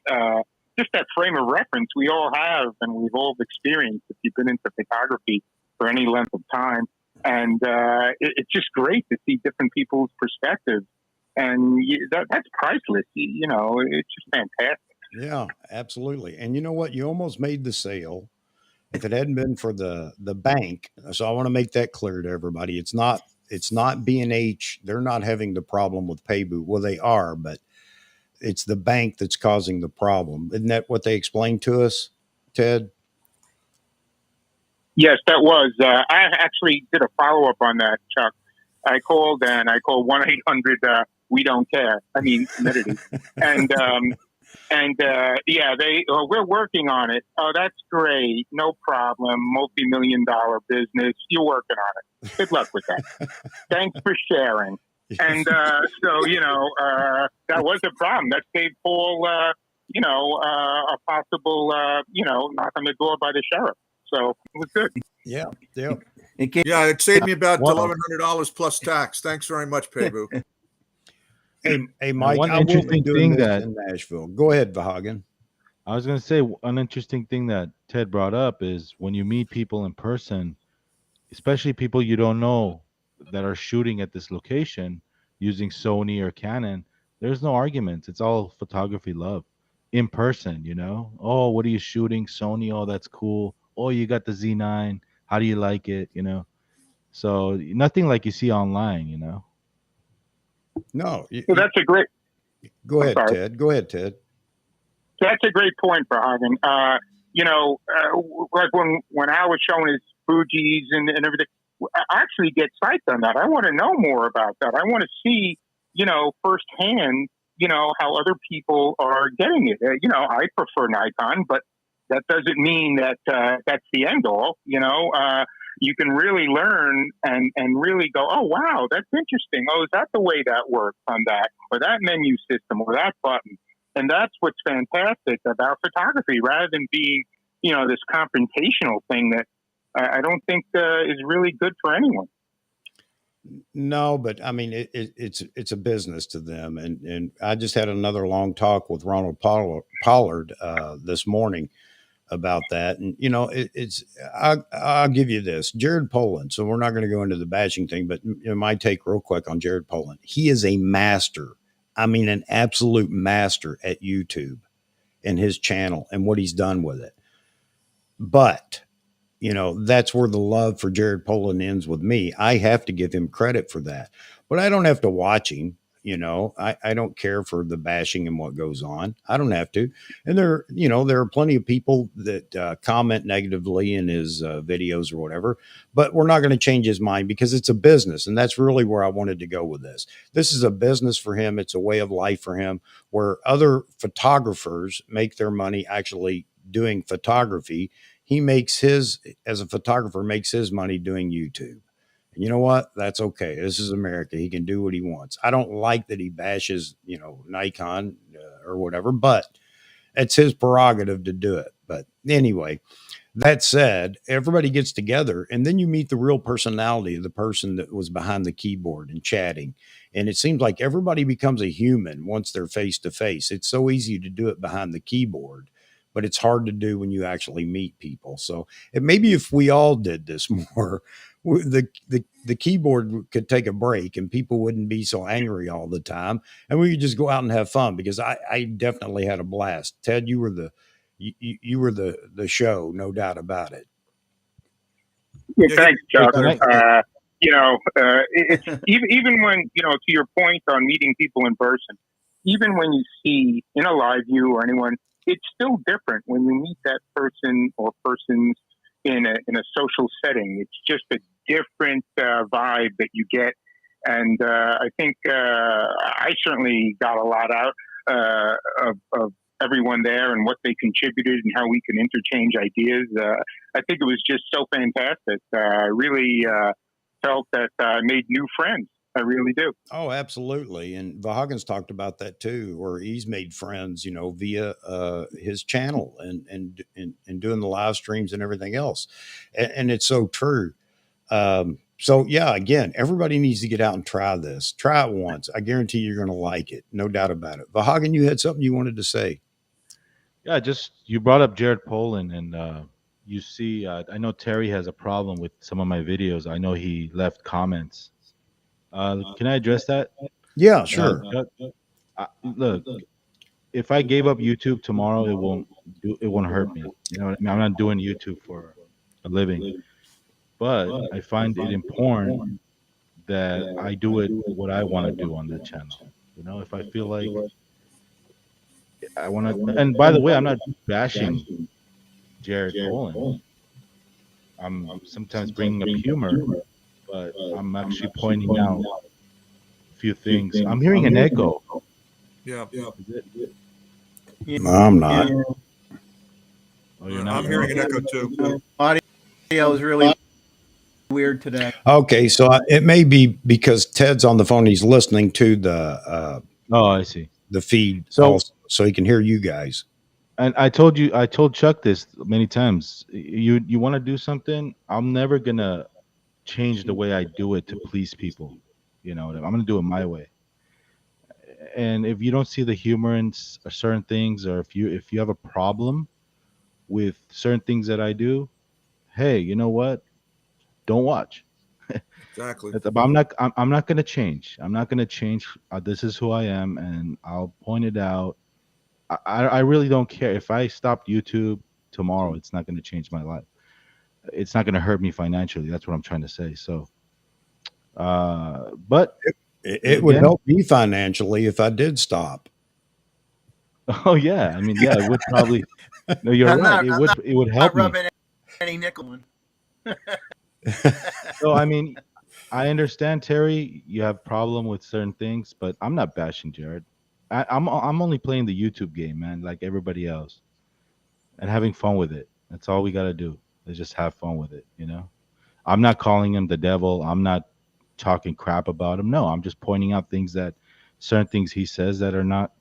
just that frame of reference we all have and we've all experienced if you've been into photography for any length of time, and it's just great to see different people's perspectives, and that's priceless. It's just fantastic.
Yeah, absolutely. And you know what? You almost made the sale. If it hadn't been for the bank, so I want to make that clear to everybody. It's not B&H. They're not having the problem with Payboot. Well, they are, but it's the bank that's causing the problem. Isn't that what they explained to us, Ted?
Yes, that was. I actually did a follow up on that, Chuck. I called 1-800 we don't care. I mean, humidity, and we're working on it. Oh, that's great. No problem. Multi-million-dollar business. You're working on it. Good luck with that. Thanks for sharing. And that was a problem. That saved Paul, a possible, knock on the door by the sheriff. So it was good.
Yeah. Yeah.
It saved me about $1,100 plus tax. Thanks very much, Paybu.
Hey, Mike,
one
I will be
interesting
doing
thing
this
that
in Nashville. Go ahead, Vahagan.
I was going to say one interesting thing that Ted brought up is when you meet people in person, especially people you don't know that are shooting at this location using Sony or Canon, there's no arguments. It's all photography love in person, Oh, what are you shooting? Sony. Oh, that's cool. Oh, you got the Z9. How do you like it? So nothing like you see online,
No.
So that's a great.
Go ahead, Ted. Go ahead, Ted.
That's a great point, Vahagan. Like when Al was showing his Fujis and everything, I actually get psyched on that. I want to know more about that. I want to see, firsthand, how other people are getting it. I prefer Nikon, but That doesn't mean that that's the end all. You can really learn and really go, oh wow, that's interesting. Oh, is that the way that works on that or that menu system or that button? And that's what's fantastic about photography, rather than being this confrontational thing that I don't think is really good for anyone.
No, but I mean, it's a business to them, and I just had another long talk with Ronald Pollard this morning about that, and I'll give you this, Jared Poland. So we're not going to go into the bashing thing, but my take real quick on Jared Poland. He is a master. I mean, an absolute master at YouTube and his channel and what he's done with it. But that's where the love for Jared Poland ends with me. I have to give him credit for that, but I don't have to watch him. I don't care for the bashing and what goes on. I don't have to. And there are plenty of people that comment negatively in his videos or whatever, but we're not going to change his mind because it's a business. And that's really where I wanted to go with this. This is a business for him. It's a way of life for him, where other photographers make their money actually doing photography. He makes as a photographer, makes his money doing YouTube. And you know what? That's okay. This is America. He can do what he wants. I don't like that he bashes, Nikon or whatever, but it's his prerogative to do it. But anyway, that said, everybody gets together and then you meet the real personality of the person that was behind the keyboard and chatting. And it seems like everybody becomes a human once they're face to face. It's so easy to do it behind the keyboard, but it's hard to do when you actually meet people. So maybe if we all did this more, the keyboard could take a break and people wouldn't be so angry all the time, and we could just go out and have fun, because I definitely had a blast. Ted, you were the show, no doubt about it.
Yeah, thanks, Chuck. It's even when, to your point on meeting people in person, even when you see in a live view or anyone, it's still different when you meet that person or persons in a social setting. It's just a different vibe that you get. And I think I certainly got a lot out of everyone there and what they contributed and how we can interchange ideas. I think it was just so fantastic. I really felt that I made new friends. I really do.
Oh, absolutely. And Vahagan's talked about that too, where he's made friends, via his channel and doing the live streams and everything else. And it's so true. So yeah, again, everybody needs to get out and try this. Try it once. I guarantee you're going to like it. No doubt about it. Vahagan, you had something you wanted to say.
Yeah, just you brought up Jared Poland, and you see, I know Terry has a problem with some of my videos. I know he left comments. Can I address that?
Yeah, sure.
Look, if I gave up YouTube tomorrow, it won't hurt me. You know what I mean? I'm not doing YouTube for a living, but I find it important that I do it what I want to do on the channel. If I feel like I want to, and by the way, I'm not bashing Jared Poland. I'm sometimes bringing up humor, but I'm actually pointing out a few things. I'm hearing an echo.
Yeah.
No, I'm not.
Oh, you're not?
I'm hearing an echo too.
Audio is really weird today.
Okay, so it may be because Ted's on the phone. He's listening to the
Oh, I see.
the feed,
So
he can hear you guys.
And I told Chuck this many times. You want to do something? I'm never gonna change the way I do it to please people. I'm gonna do it my way. And if you don't see the humor in certain things, or if you have a problem with certain things that I do, hey, you know what? Don't watch.
Exactly.
But I'm not gonna change. I'm not gonna change. This is who I am, and I'll point it out. I really don't care if I stopped YouTube tomorrow. It's not going to change my life. It's not going to hurt me financially. That's what I'm trying to say. So, but
it would help me financially if I did stop.
Oh yeah, I mean, yeah, it would probably. No, you're right. It would help me.
Rubbing any nickel in.
So I mean, I understand, Terry. You have problem with certain things, but I'm not bashing Jared. I'm only playing the YouTube game, man, like everybody else. and having fun with it. That's all we got to do is just have fun with it, you know? I'm not calling him the devil. I'm not talking crap about him. No, I'm just pointing out things that certain things he says that are not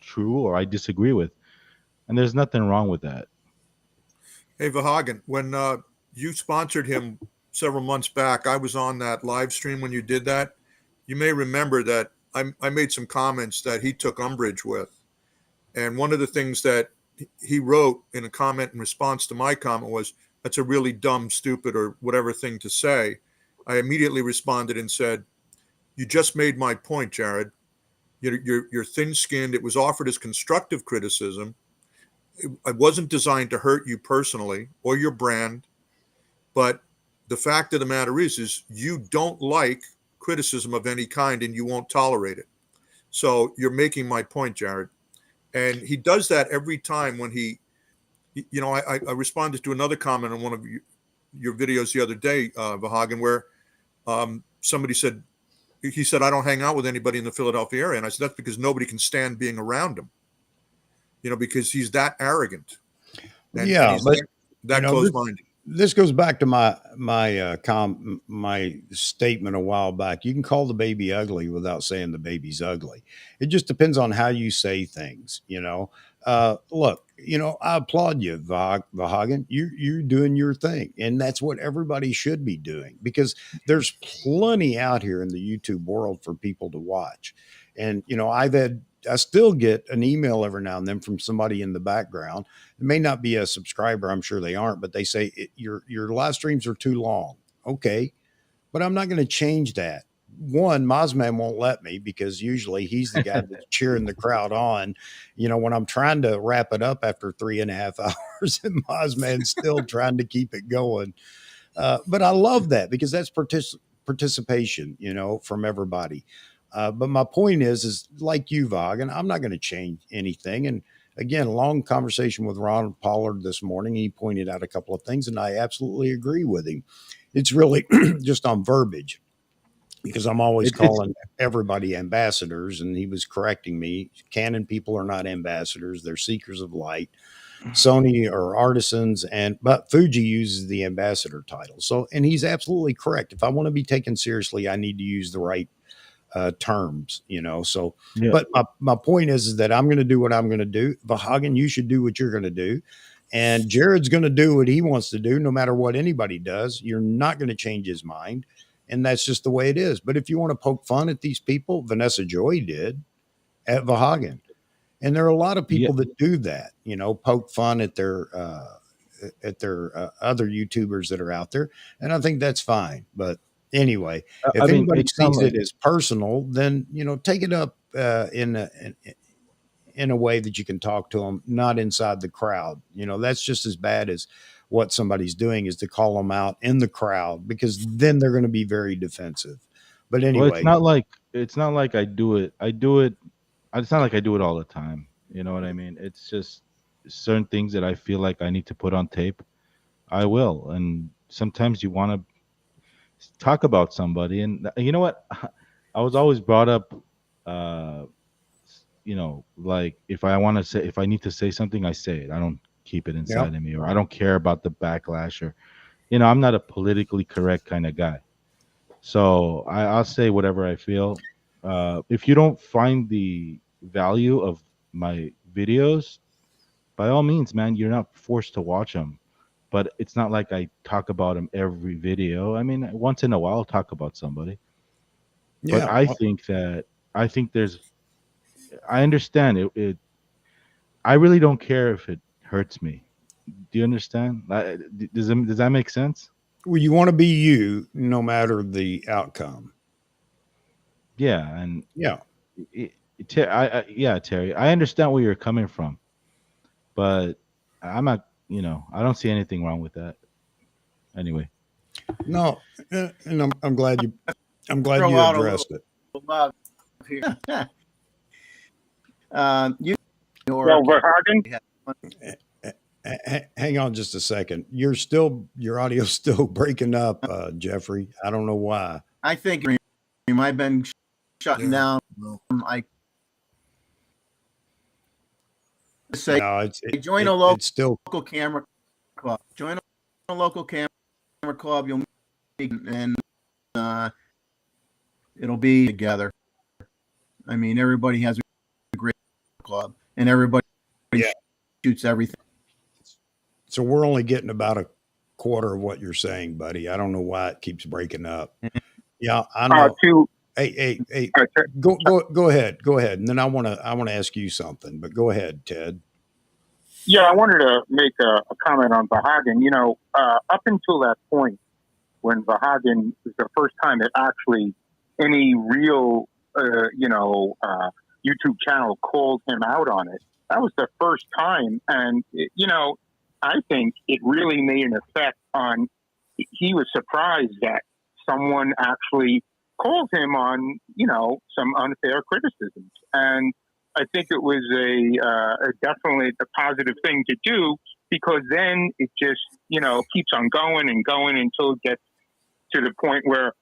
true or I disagree with. And there's nothing wrong with that.
Hey, Vahagan, when you sponsored him several months back, I was on that live stream when you did that. You may remember that I made some comments that he took umbrage with. And one of the things that he wrote in a comment in response to my comment was, "That's a really dumb, stupid, or whatever thing to say." I immediately responded and said, "You just made my point, Jared. You're thin-skinned. It was offered as constructive criticism. It wasn't designed to hurt you personally or your brand. But the fact of the matter is you don't like criticism of any kind and you won't tolerate it. So you're making my point, Jared." And he does that every time when I responded to another comment on one of your videos the other day, Vahagan, where somebody said, he said, "I don't hang out with anybody in the Philadelphia area." And I said, "That's because nobody can stand being around him, because he's that arrogant. And he's
but
that close-minded."
This goes back to my statement a while back. You can call the baby ugly without saying the baby's ugly. It just depends on how you say things. Look, I applaud you, Vahagan. You're doing your thing, and that's what everybody should be doing because there's plenty out here in the YouTube world for people to watch. And I still get an email every now and then from somebody in the background. It may not be a subscriber, I'm sure they aren't, but they say your live streams are too long. Okay, but I'm not going to change that. One, Mozman won't let me because usually he's the guy that's cheering the crowd on. When I'm trying to wrap it up after 3.5 hours, and Mozman's still trying to keep it going. But I love that because that's participation, from everybody. But my point is like you, Vog, and I'm not going to change anything. And again, long conversation with Ronald Pollard this morning. He pointed out a couple of things, and I absolutely agree with him. It's really just on verbiage because I'm always calling everybody ambassadors, and he was correcting me. Canon people are not ambassadors; they're seekers of light. Sony are artisans, but Fuji uses the ambassador title. So, and he's absolutely correct. If I want to be taken seriously, I need to use the right terms, So,
Yeah.
but my point is that I'm going to do what I'm going to do. Vahagan, you should do what you're going to do. And Jared's going to do what he wants to do, no matter what anybody does. You're not going to change his mind. And that's just the way it is. But if you want to poke fun at these people, Vanessa Joy did at Vahagan. And there are a lot of people that do that, poke fun at their other YouTubers that are out there. And I think that's fine. But anyway, if anybody sees it as personal, then, take it up in a way that you can talk to them, not inside the crowd. That's just as bad as what somebody's doing is to call them out in the crowd because then they're going to be very defensive. But anyway,
well, it's not like I do it. It's not like I do it all the time. You know what I mean? It's just certain things that I feel like I need to put on tape. I will. And sometimes you want to talk about somebody. And you know what? I was always brought up, like if I need to say something, I say it. I don't keep it inside of me, or I don't care about the backlash, or, I'm not a politically correct kind of guy. So I'll say whatever I feel. If you don't find the value of my videos, by all means, man, you're not forced to watch them. But it's not like I talk about them every video. I mean, once in a while, I'll talk about somebody. But I think I understand it. I really don't care if it hurts me. Do you understand? Does that make sense?
Well, you want to be you no matter the outcome.
Yeah, and
yeah,
Terry, I understand where you're coming from, but I'm not. I don't see anything wrong with that. Anyway,
no, and I'm glad you addressed it.
Love here.
Hang on just a second. Your audio's still breaking up, Jeffrey. I don't know why.
I think I've been shutting down. say,
No,
join a local
it's still
camera club. Join a local camera club. You'll meet, and it'll be together. I mean, everybody has a great club, and everybody shoots everything.
so we're only getting about a quarter of what you're saying, buddy. I don't know why it keeps breaking up. Yeah, I know.
To
Hey,
uh,
go ahead, and then I want to ask you something. But go ahead, Ted.
yeah, I wanted to make a comment on Vahagan. You know, up until that point, when Vahagan was the first time that actually any real, YouTube channel called him out on it. That was the first time, and I think it really made an effect on. He was surprised that someone actually called him on, some unfair criticisms, and I think it was definitely a positive thing to do because then it just keeps on going and going until it gets to the point where,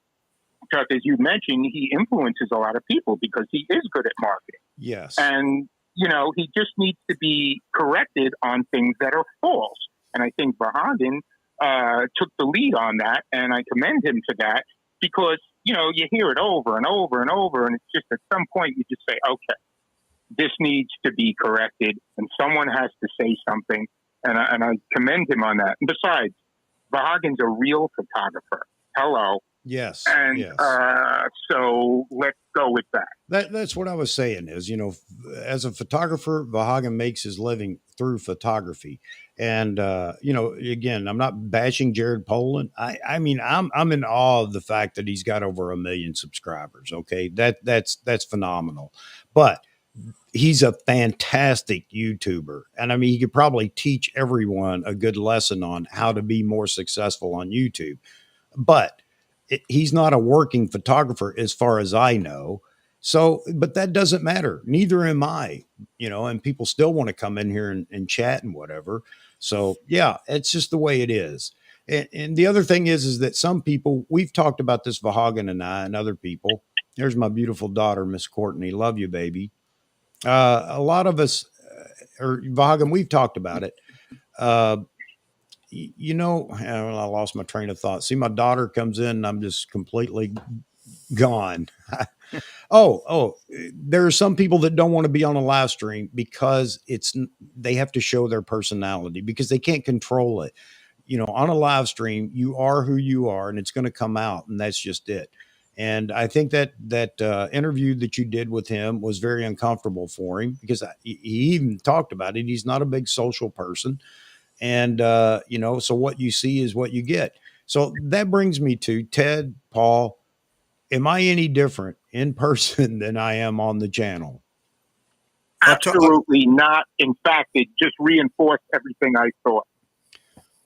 Chuck, as you mentioned, he influences a lot of people because he is good at marketing.
Yes.
And, he just needs to be corrected on things that are false. And I think Vahagan took the lead on that, and I commend him for that because, you hear it over and over and over, and it's just at some point you just say, okay, this needs to be corrected, and someone has to say something, and I commend him on that. And besides, Vahagan's a real photographer. Hello.
Yes.
And
yes.
So let's go with that.
That's what I was saying is, as a photographer, Vahagan makes his living through photography. And, again, I'm not bashing Jared Poland. I mean, I'm in awe of the fact that he's got over 1 million subscribers. Okay. That's phenomenal. But he's a fantastic YouTuber. And I mean, he could probably teach everyone a good lesson on how to be more successful on YouTube. But he's not a working photographer as far as I know. So, but that doesn't matter. Neither am I, and people still want to come in here and chat and whatever. So yeah, it's just the way it is. And the other thing is that some people, we've talked about this, Vahagan and I and other people. There's my beautiful daughter, Miss Courtney. Love you, baby. A lot of us, or Vahagan, we've talked about it. I lost my train of thought. See, my daughter comes in and I'm just completely gone. There are some people that don't want to be on a live stream because they have to show their personality because they can't control it. On a live stream, you are who you are and it's going to come out, and that's just it. And I think that interview that you did with him was very uncomfortable for him because he even talked about it. He's not a big social person. And, so what you see is what you get. So that brings me to Ted, Paul. Am I any different in person than I am on the channel?
Absolutely not. In fact, it just reinforced everything I thought.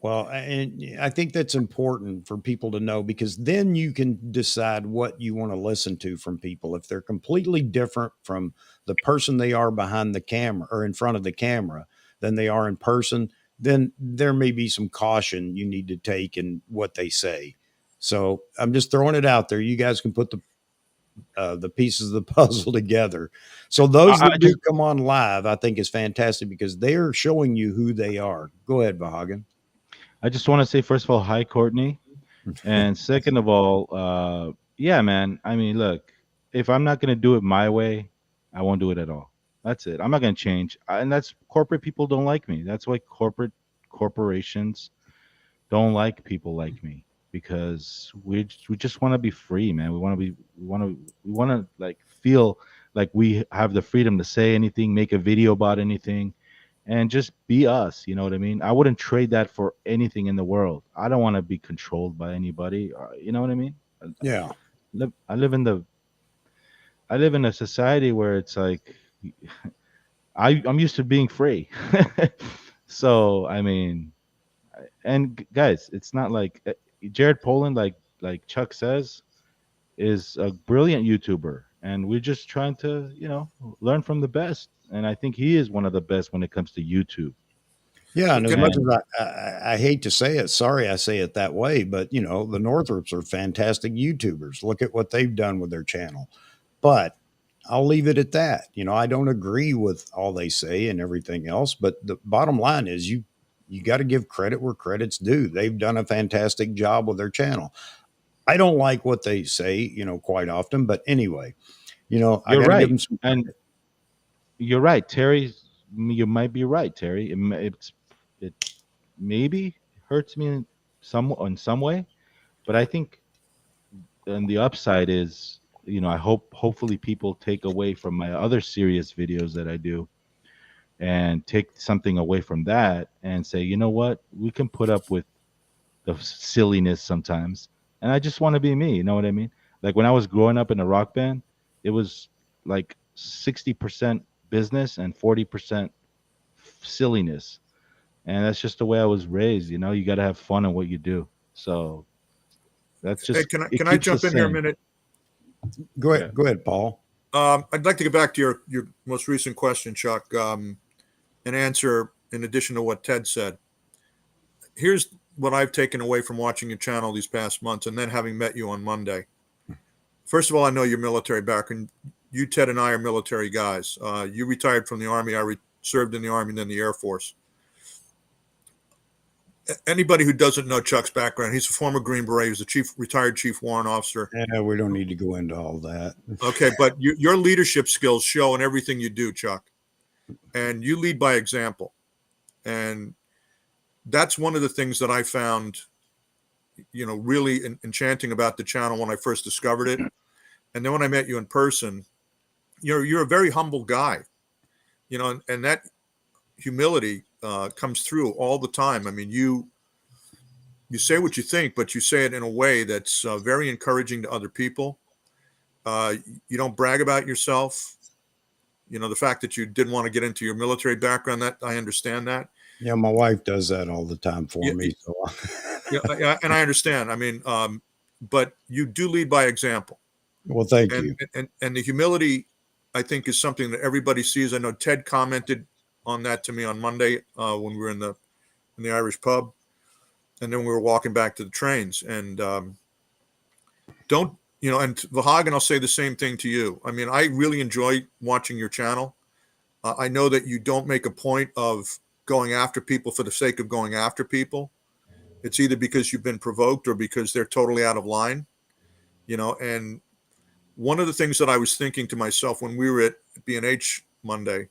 Well, and I think that's important for people to know because then you can decide what you want to listen to from people. If they're completely different from the person they are behind the camera or in front of the camera than they are in person, then there may be some caution you need to take in what they say. So I'm just throwing it out there. You guys can put the pieces of the puzzle together. So those that do come on live, I think is fantastic because they're showing you who they are. Go ahead, Vahagan.
I just want to say, first of all, hi, Courtney. And second of all, yeah, man. I mean, look, if I'm not going to do it my way, I won't do it at all. That's it. I'm not going to change. And that's corporate people don't like me. That's why corporations don't like people like me because we just want to be free, man. We want to like feel like we have the freedom to say anything, make a video about anything, and just be us. You know what I mean? I wouldn't trade that for anything in the world. I don't want to be controlled by anybody. You know what I mean?
Yeah.
I live in a society where it's like I'm used to being free. So I mean, and guys, it's not like Jared Poland, like Chuck says, is a brilliant YouTuber, and we're just trying to learn from the best. And I think he is one of the best when it comes to YouTube.
Yeah, and as much as I hate to say it, sorry I say it that way, but the Northrops are fantastic YouTubers. Look at what they've done with their channel. But I'll leave it at that. I don't agree with all they say and everything else, but the bottom line is you got to give credit where credit's due. They've done a fantastic job with their channel. I don't like what they say, quite often, but anyway, I
You're
got to give
right,
them some
and
credit.
you're right, Terry. You might be right, Terry. It maybe hurts me in some way, but I think, and the upside is, I hopefully people take away from my other serious videos that I do and take something away from that and say, you know what, we can put up with the silliness sometimes, and I just want to be me. You know what I mean? Like when I was growing up in a rock band, it was like 60% business and 40% silliness, and that's just the way I was raised. You got to have fun in what you do. So that's
Hey,
just it
can I
keeps
jump
us
in here a
sane.
minute?
Yeah.
Go ahead, Paul.
I'd like to get back to your most recent question, Chuck, and answer in addition to what Ted said. Here's what I've taken away from watching your channel these past months and then having met you on Monday. First of all, I know your military background. You, Ted, and I are military guys. You retired from the Army. I served in the Army and then the Air Force. Anybody who doesn't know Chuck's background, he's a former Green Beret. He was a retired chief warrant officer.
Yeah, we don't need to go into all that.
Okay, but your leadership skills show in everything you do, Chuck. And you lead by example. And that's one of the things that I found, really enchanting about the channel when I first discovered it. And then when I met you in person, you're a very humble guy, and that humility comes through all the time. I mean, you say what you think, but you say it in a way that's very encouraging to other people. You don't brag about yourself. The fact that you didn't want to get into your military background, that I understand that.
Yeah, my wife does that all the time for
Yeah,
me. So
yeah, and I understand. I mean, but you do lead by example,
well, thank
and
you.
and the humility, I think, is something that everybody sees. I know Ted commented on that to me on Monday when we were in the Irish pub, and then we were walking back to the trains. And don't and Vahagan, I'll say the same thing to you. I mean, I really enjoy watching your channel. I know that you don't make a point of going after people for the sake of going after people. It's either because you've been provoked or because they're totally out of line, and one of the things that I was thinking to myself when we were at B&H Monday,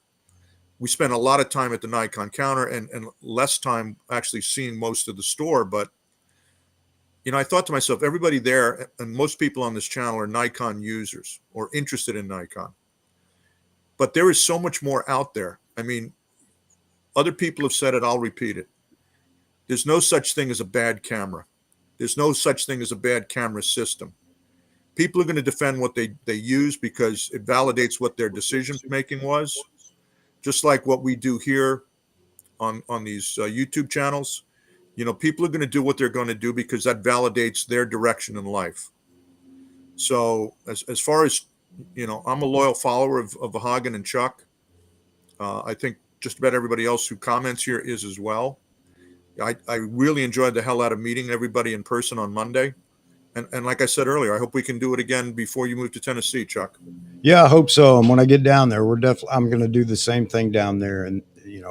we spent a lot of time at the Nikon counter and less time actually seeing most of the store. But, I thought to myself, everybody there and most people on this channel are Nikon users or interested in Nikon. But there is so much more out there. I mean, other people have said it, I'll repeat it. There's no such thing as a bad camera. There's no such thing as a bad camera system. People are going to defend what they use because it validates what their decision making was. Just like what we do here on these YouTube channels, people are going to do what they're going to do because that validates their direction in life. So as far as, I'm a loyal follower of Vahagan and Chuck. I think just about everybody else who comments here is as well. I really enjoyed the hell out of meeting everybody in person on Monday. And like I said earlier, I hope we can do it again before you move to Tennessee, Chuck.
Yeah, I hope so. And when I get down there, I'm going to do the same thing down there, and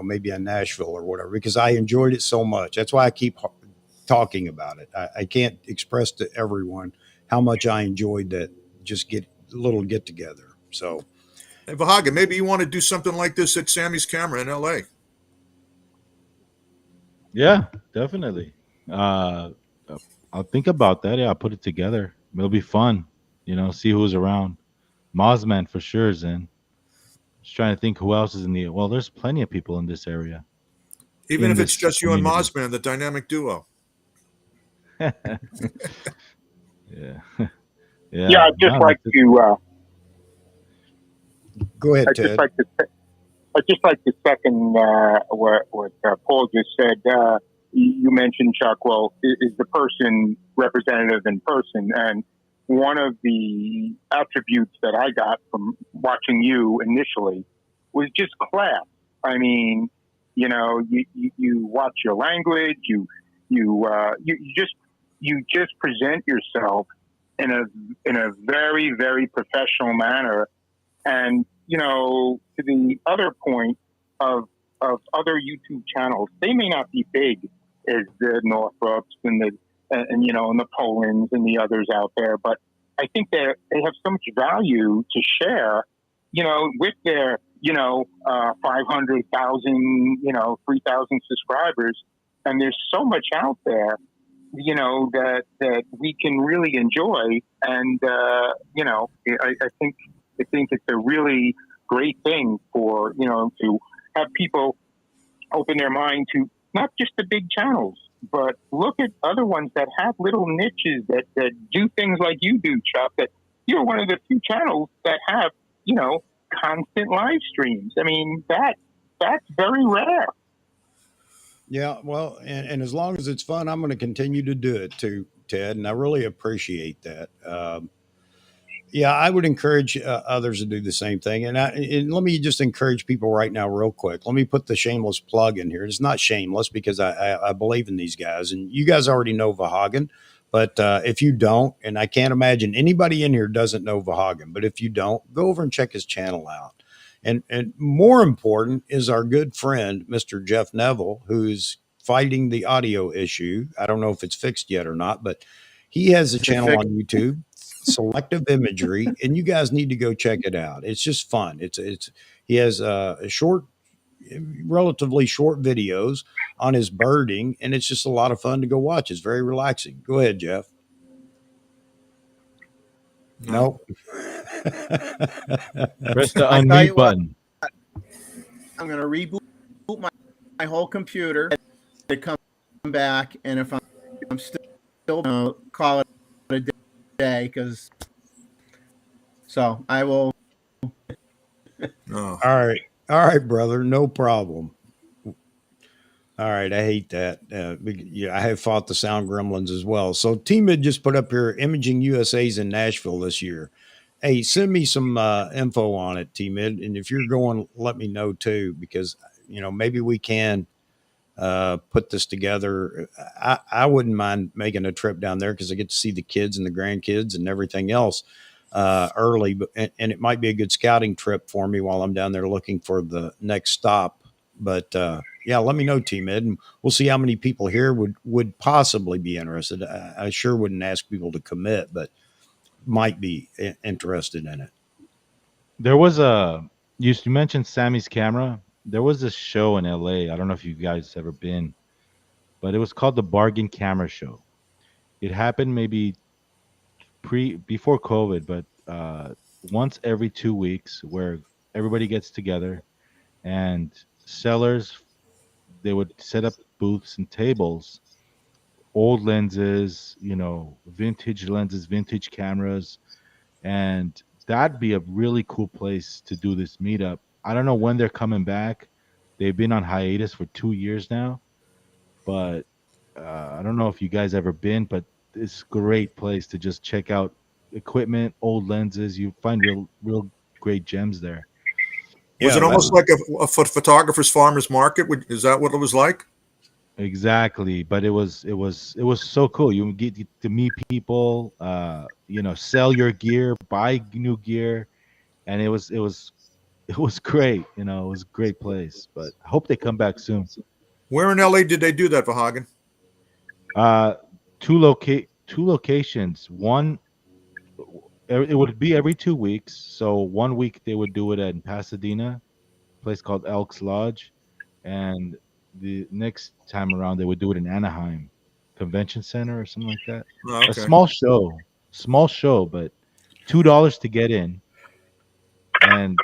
maybe in Nashville or whatever, because I enjoyed it so much. That's why I keep talking about it. I can't express to everyone how much I enjoyed that. Just get little get together. So,
Hey, Vahagan, maybe you want to do something like this at Sammy's Camera in L.A.
Yeah, definitely. Uh, I'll think about that. Yeah, I'll put it together. It'll be fun. See who's around. Mozman for sure is in. Just trying to think who else is in the. Well, there's plenty of people in this area,
Even
in
if it's
this
just you and
community.
Mozman, the dynamic duo.
Yeah.
Yeah,
Yeah. No, that's it.
go ahead,
I'd just
Ted.
like to I'd just like to second what Paul just said. You mentioned, Chuck, well, is the person representative in person? And one of the attributes that I got from watching you initially was just class. I mean, you watch your language, you just present yourself in a very, very professional manner. And, to the other point of other YouTube channels, they may not be big as the Northrops and and the Polans and the others out there, but I think they have so much value to share, with their 500,000, 3,000 subscribers, and there's so much out there, that we can really enjoy, and I think it's a really great thing for to have people open their mind to not just the big channels, but look at other ones that have little niches that do things like you do, Chuck. That you're one of the few channels that have constant live streams. I mean, that's very rare.
Yeah, well, and as long as it's fun, I'm going to continue to do it too, Ted, and I really appreciate that. Yeah, I would encourage others to do the same thing. And let me just encourage people right now, real quick. Let me put the shameless plug in here. It's not shameless because I believe in these guys, and you guys already know Vahagan. But if you don't, and I can't imagine anybody in here doesn't know Vahagan, but if you don't, go over and check his channel out. And more important is our good friend, Mr. Jeff Neville, who's fighting the audio issue. I don't know if it's fixed yet or not, but he has a channel on YouTube, Selective Imagery, and you guys need to go check it out. It's just fun. He has a short, relatively short videos on his birding, and it's just a lot of fun to go watch. It's very relaxing. Go ahead, Jeff.
No.
Nope.
Press the
I tell
unmute
you what,
button.
I'm going to reboot my whole computer to come back, and if I'm still call it a day, because so I will.
Oh.
All right, brother, no problem. All right, I hate that. Yeah, I have fought the sound gremlins as well. So T-Mid just put up here, Imaging USA's in Nashville this year. Hey, send me some info on it, T-Mid, and if you're going, let me know too, because maybe we can put this together. I wouldn't mind making a trip down there because I get to see the kids and the grandkids and everything else early, and it might be a good scouting trip for me while I'm down there looking for the next stop. But yeah, let me know, T-Mid, and we'll see how many people here would possibly be interested. I sure wouldn't ask people to commit, but might be interested in it.
There was you mentioned Sammy's camera. There was this show in LA. I don't know if you guys ever been, but it was called the Bargain Camera Show. It happened maybe before COVID, but once every 2 weeks, where everybody gets together and sellers, they would set up booths and tables, old lenses, vintage lenses, vintage cameras, and that'd be a really cool place to do this meetup. I don't know when they're coming back. They've been on hiatus for 2 years now, but I don't know if you guys ever been, but it's a great place to just check out equipment, old lenses. You find real great gems there.
Was it almost like a photographer's farmer's market? Is that what it was like?
Exactly, but it was so cool. You get to meet people, sell your gear, buy new gear, and it was great. It was a great place. But I hope they come back soon.
Where in LA did they do that, Vahagan?
Two locations. One, it would be every 2 weeks. So 1 week they would do it in Pasadena, a place called Elks Lodge, and the next time around they would do it in Anaheim Convention Center or something like that.
Oh, okay.
A small show, but $2 to get in, and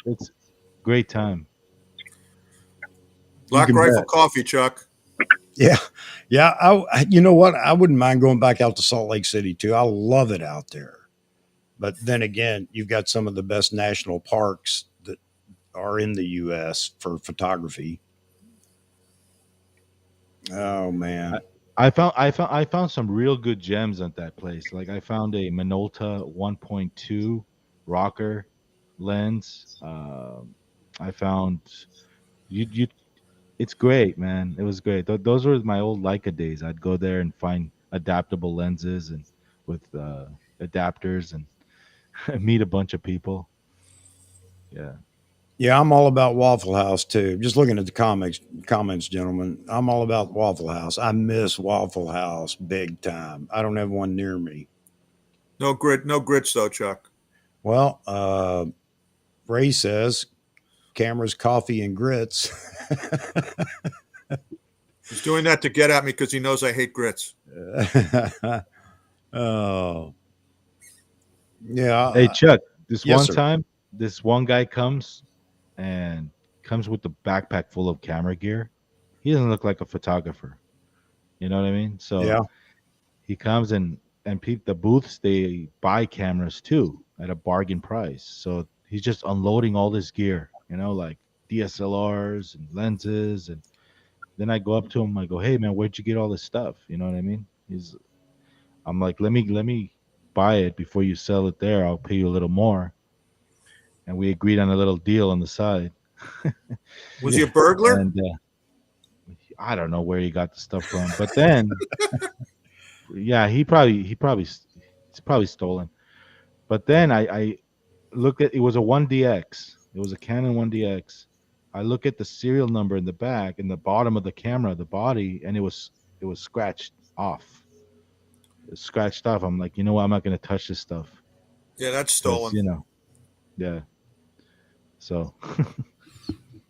it's great time.
Black Rifle Coffee, Chuck.
Yeah. You know what? I wouldn't mind going back out to Salt Lake City too. I love it out there. But then again, you've got some of the best national parks that are in the U.S. for photography. Oh man.
I found some real good gems at that place. Like I found a Minolta 1.2 rocker lens. I found you it's great, man. It was great. Those were my old Leica days. I'd go there and find adaptable lenses and with adapters and meet a bunch of people. Yeah.
Yeah, I'm all about Waffle House too. Just looking at the comments, gentlemen. I'm all about Waffle House. I miss Waffle House big time. I don't have one near me.
No grits though, Chuck.
Well, Ray says cameras, coffee, and grits.
He's doing that to get at me because he knows I hate grits.
Oh, yeah.
Hey Chuck, this
Yes,
one
sir.
time, this one guy comes and comes with a backpack full of camera gear. He doesn't look like a photographer. You know what I mean? So
Yeah.
he comes and the booths, they buy cameras too at a bargain price. So he's just unloading all this gear, like DSLRs and lenses. And then I go up to him, I go, "Hey man, where'd you get all this stuff?" You know what I mean? I'm like, let me buy it before you sell it there. I'll pay you a little more. And we agreed on a little deal on the side.
Was he a burglar?
And I don't know where he got the stuff from, but then yeah, it's probably stolen. But then I looked at, it was a 1DX. It was a Canon 1DX. I look at the serial number in the back, in the bottom of the camera, the body, and it was scratched off. It was scratched off. I'm like, you know what? I'm not gonna touch this stuff
Yeah, that's
because
stolen.
yeah. So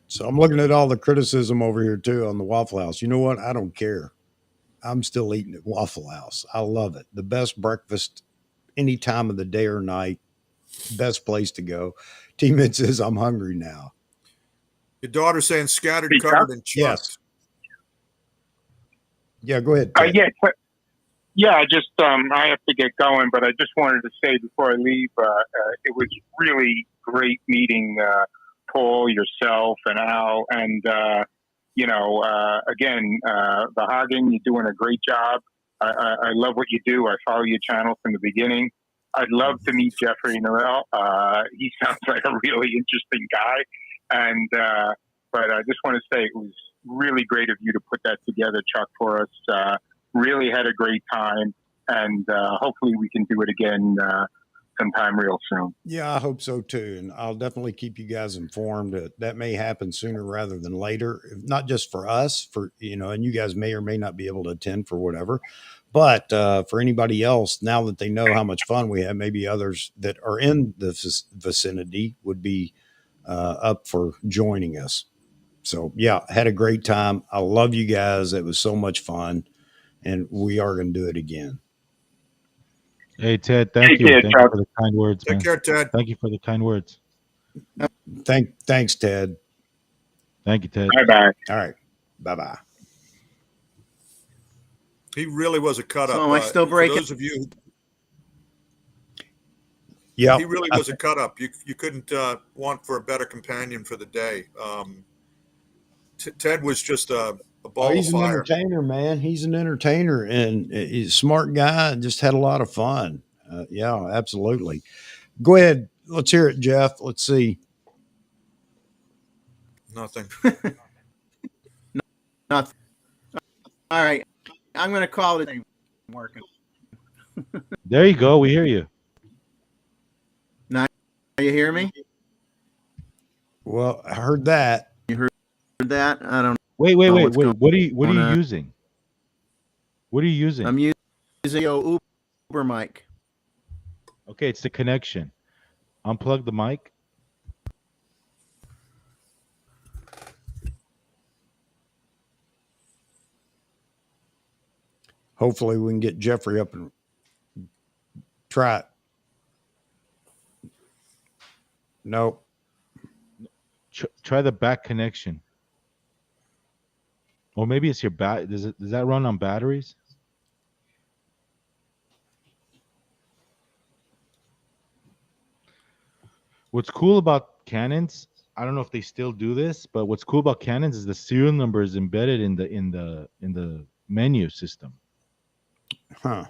So I'm looking at all the criticism over here too on the Waffle House. You know what? I don't care. I'm still eating at Waffle House. I love it. The best breakfast any time of the day or night. Best place to go. T-Mid says I'm hungry now.
Your daughter's saying scattered,
Speak
covered,
up.
and chucked.
Yes. Yeah, go ahead, Ted.
Yeah, I just I have to get going, but I just wanted to say before I leave, it was really great meeting Paul, yourself, and Al, and again, Vahagan, you're doing a great job. I love what you do. I follow your channel from the beginning. I'd love to meet Jeffrey Norell. He sounds like a really interesting guy, and but I just want to say it was really great of you to put that together, Chuck, for us. Really had a great time, and hopefully we can do it again sometime real soon.
Yeah, I hope so too. And I'll definitely keep you guys informed. That may happen sooner rather than later, not just for us, and you guys may or may not be able to attend for whatever, but for anybody else, now that they know how much fun we have, maybe others that are in the vicinity would be up for joining us. So, yeah, had a great time. I love you guys. It was so much fun. And we are going to do it again.
hey Ted, thank you. Thank you for the kind words,
Take
man.
care, Ted.
Thank you for the kind words.
Thanks, Ted.
Thank you, Ted.
Bye-bye.
All right. Bye-bye.
He really was a cut up.
So am I still breaking?
For those of you,
Yeah,
he really was a cut up. You couldn't want for a better companion for the day. Ted was just a ball
he's
of
an
fire.
entertainer, man. He's an entertainer, and he's a smart guy. And just had a lot of fun. Yeah, absolutely. Go ahead. Let's hear it, Jeff. Let's see.
Nothing.
Nothing. All right. I'm going to call it. Working.
There you go. We hear you.
Now, you hear me?
Well, I heard that.
You heard that? I don't know.
Wait.
what's
What are you
on.
using? What are you using?
I'm using your Uber mic.
Okay, it's the connection. Unplug the mic.
Hopefully, we can get Jeffrey up and try it. Nope.
Try the back connection. Or maybe it's your does that run on batteries? What's cool about Canons, I don't know if they still do this, but what's cool about Canons is the serial number is embedded in the menu system.
Huh.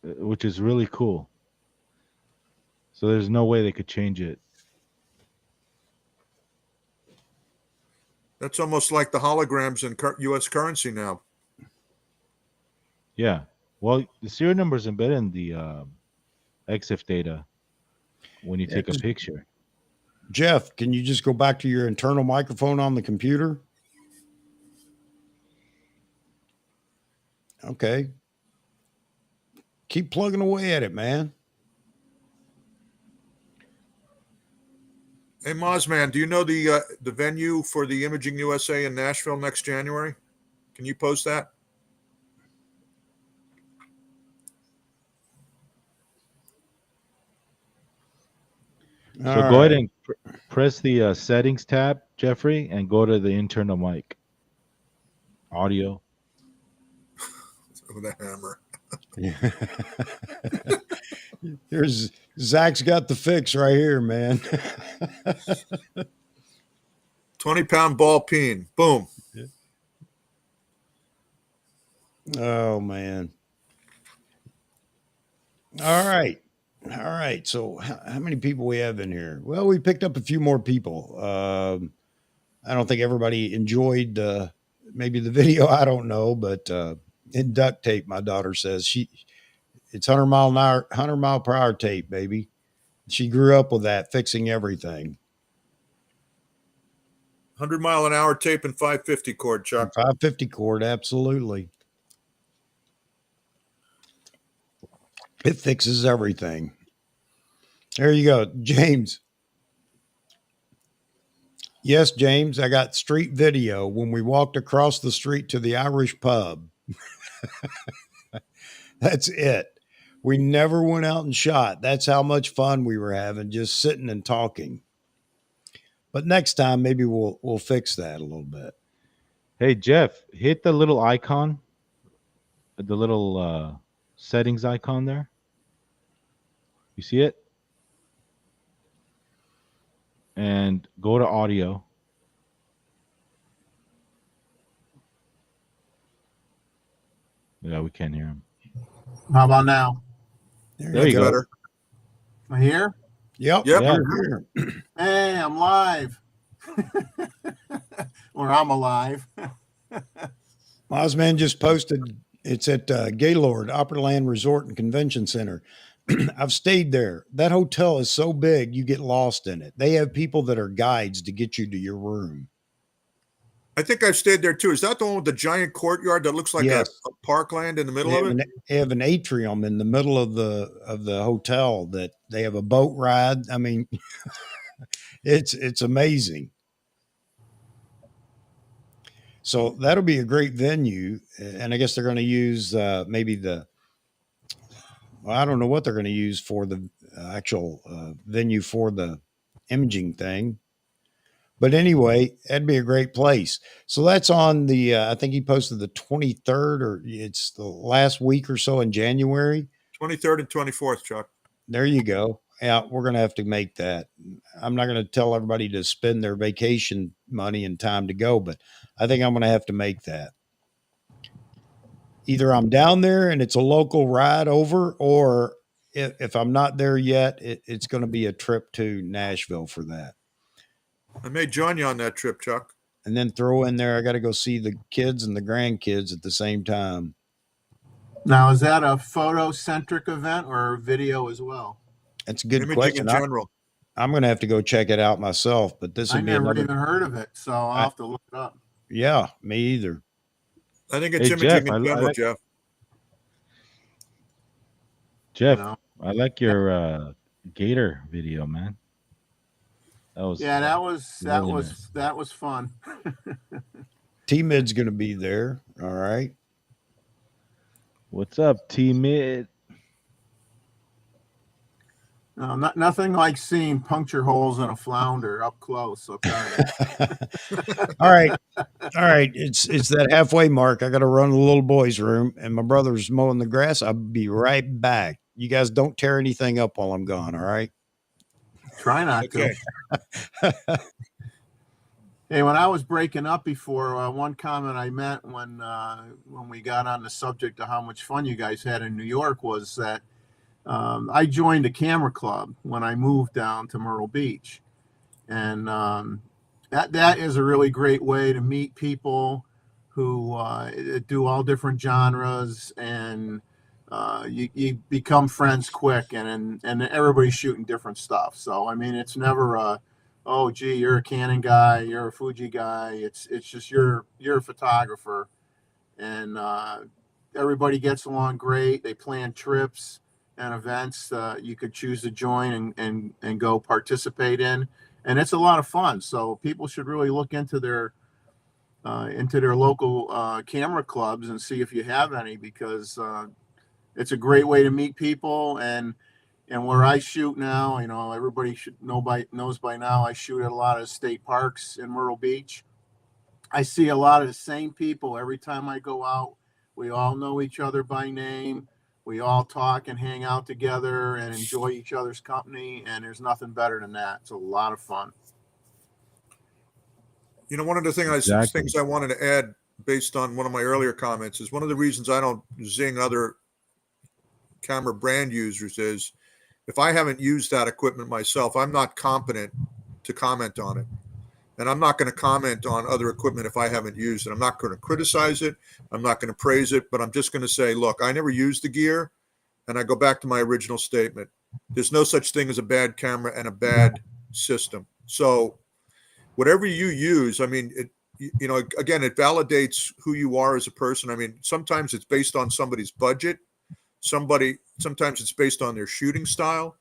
Which is really cool. So there's no way they could change it.
That's almost like the holograms in U.S. currency now.
Yeah. Well, the serial number is embedded in the EXIF data. when you take a picture.
Jeff, can you just go back to your internal microphone on the computer? Okay. Keep plugging away at it, man.
Hey, Mozman, do you know the venue for the Imaging USA in Nashville next January? Can you post that?
So go ahead and press the settings tab, Jeffrey, and go to the internal mic. Audio.
With a hammer.
Here's Zach's got the fix right here, man.
20-pound ball peen. Boom.
Oh, man. All right. All right. So how many people we have in here? Well, we picked up a few more people. I don't think everybody enjoyed maybe the video. I don't know, but in duct tape, my daughter says it's 100 mile per hour tape, baby. She grew up with that, fixing everything.
100-mile-an-hour tape and 550 cord, Chuck.
550 cord, absolutely. It fixes everything. There you go, James. Yes, James, I got street video when we walked across the street to the Irish pub. That's it. We never went out and shot. That's how much fun we were having, just sitting and talking. But next time, maybe we'll fix that a little bit.
Hey, Jeff, hit the little icon, the little settings icon there. You see it? And go to audio. Yeah, we can't hear him.
How about now?
There
you go.
Better.
Am I here?
Yep.
Yep.
Yeah.
You're here.
Hey, I'm live. Or I'm alive.
Ozman just posted. It's at Gaylord Opryland Resort and Convention Center. I've stayed there. That hotel is so big, you get lost in it. They have people that are guides to get you to your room.
I think I've stayed there too. Is that the one with the giant courtyard that looks like
Yes.
a parkland in the middle
They
of
have,
it?
they have an atrium in the middle of the hotel that they have a boat ride. I mean, it's amazing. So that'll be a great venue, and I guess they're going to use maybe I don't know what they're going to use for the actual venue for the imaging thing. But anyway, that'd be a great place. So that's on the, I think he posted the 23rd, or it's the last week or so in January.
23rd and 24th, Chuck.
There you go. Yeah, we're going to have to make that. I'm not going to tell everybody to spend their vacation money and time to go, but I think I'm going to have to make that. Either I'm down there and it's a local ride over, or if I'm not there yet, it's going to be a trip to Nashville for that.
I may join you on that trip, Chuck.
And then throw in there, I got to go see the kids and the grandkids at the same time.
Now, is that a photo-centric event or video as well?
That's a good
Imaging
question.
in general.
I'm going to have to go check it out myself, but this
I
would be
never
another.
even heard of it, so I'll have to look it up.
Yeah, me either.
I think it's
Hey,
imaging
Jeff,
in
I
general,
like-
Jeff.
Jeff,
You know?
I like your gator video, man.
Yeah, that was
really
fun.
T-Mid's going to be there. All right.
What's up, T-Mid?
No, nothing like seeing puncture holes in a flounder up close. Okay.
All right. All right. It's that halfway mark. I got to run to the little boy's room, and my brother's mowing the grass. I'll be right back. You guys don't tear anything up while I'm gone. All right.
Try not to.
Okay.
Hey, when I was breaking up before, one comment I meant when we got on the subject of how much fun you guys had in New York was that I joined a camera club when I moved down to Myrtle Beach, and that is a really great way to meet people who do all different genres and you become friends quick, and everybody's shooting different stuff. So I mean, it's never oh gee, you're a Canon guy, you're a Fuji guy. It's just you're a photographer, and everybody gets along great. They plan trips and events you could choose to join and go participate in, and it's a lot of fun. So people should really look into their local camera clubs and see if you have any, because it's a great way to meet people. And where I shoot now, everybody knows by now, I shoot at a lot of state parks in Myrtle Beach. I see a lot of the same people every time I go out. We all know each other by name. We all talk and hang out together and enjoy each other's company. And there's nothing better than that. It's a lot of fun.
One of the things I wanted to add based on one of my earlier comments is one of the reasons I don't zing other camera brand users is if I haven't used that equipment myself, I'm not competent to comment on it. And I'm not going to comment on other equipment if I haven't used it. I'm not going to criticize it. I'm not going to praise it, but I'm just going to say, look, I never used the gear. And I go back to my original statement. There's no such thing as a bad camera and a bad system. So whatever you use, I mean, again, it validates who you are as a person. I mean, sometimes it's based on somebody's budget. Sometimes it's based on their shooting style.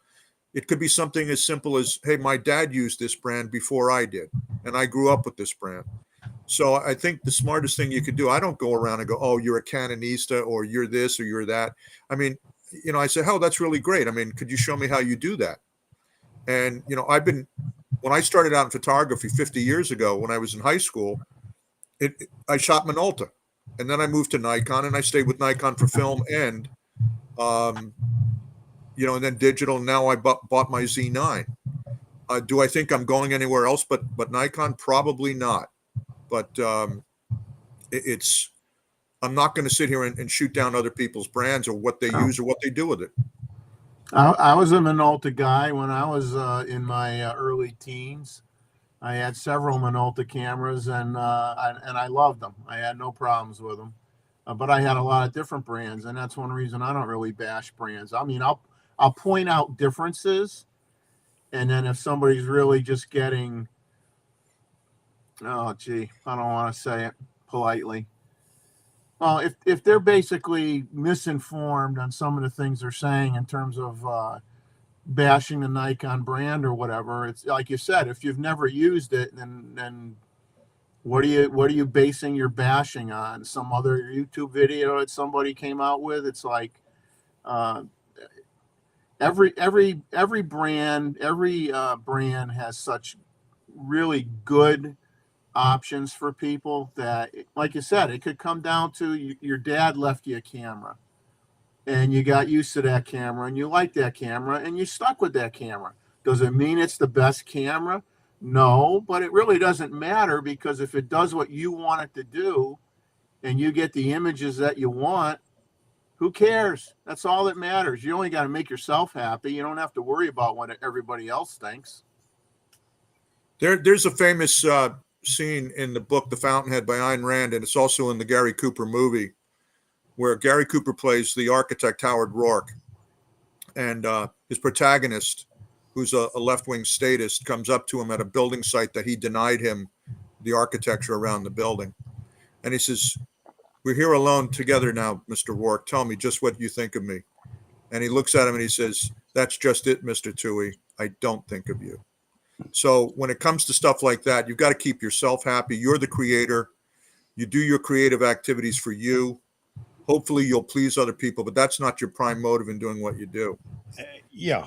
It could be something as simple as, hey, my dad used this brand before I did, and I grew up with this brand. So I think the smartest thing you could do, I don't go around and go, oh, you're a Canonista, or you're this, or you're that. I mean, I say, oh, that's really great. I mean, could you show me how you do that? And, when I started out in photography 50 years ago, when I was in high school, I shot Minolta, and then I moved to Nikon, and I stayed with Nikon for film and, and then digital. Now I bought my Z9. Do I think I'm going anywhere else but Nikon? Probably not. But I'm not going to sit here and shoot down other people's brands or what they use or what they do with it.
I was a Minolta guy when I was in my early teens. I had several Minolta cameras, and I loved them. I had no problems with them. But I had a lot of different brands, and that's one reason I don't really bash brands. I mean, I'll point out differences, and then if somebody's really just getting, oh gee, I don't want to say it politely. Well, if they're basically misinformed on some of the things they're saying in terms of bashing the Nikon brand or whatever, it's like you said, if you've never used it, then what are you basing your bashing on? Some other YouTube video that somebody came out with? It's like every brand has such really good options for people that, like you said, it could come down to your dad left you a camera and you got used to that camera and you like that camera and you stuck with that camera. Does it mean it's the best camera? No, but it really doesn't matter, because if it does what you want it to do and you get the images that you want, who cares? That's all that matters. You only got to make yourself happy. You don't have to worry about what everybody else thinks.
There's a famous scene in the book The Fountainhead by Ayn Rand, and it's also in the Gary Cooper movie, where Gary Cooper plays the architect Howard Rourke, and his protagonist, who's a left-wing statist, comes up to him at a building site that he denied him the architecture around the building. And he says, we're here alone together now, Mr. Rourke. Tell me just what you think of me. And he looks at him and he says, that's just it, Mr. Toohey. I don't think of you. So when it comes to stuff like that, you've got to keep yourself happy. You're the creator. You do your creative activities for you. Hopefully you'll please other people, but that's not your prime motive in doing what you do.
Yeah.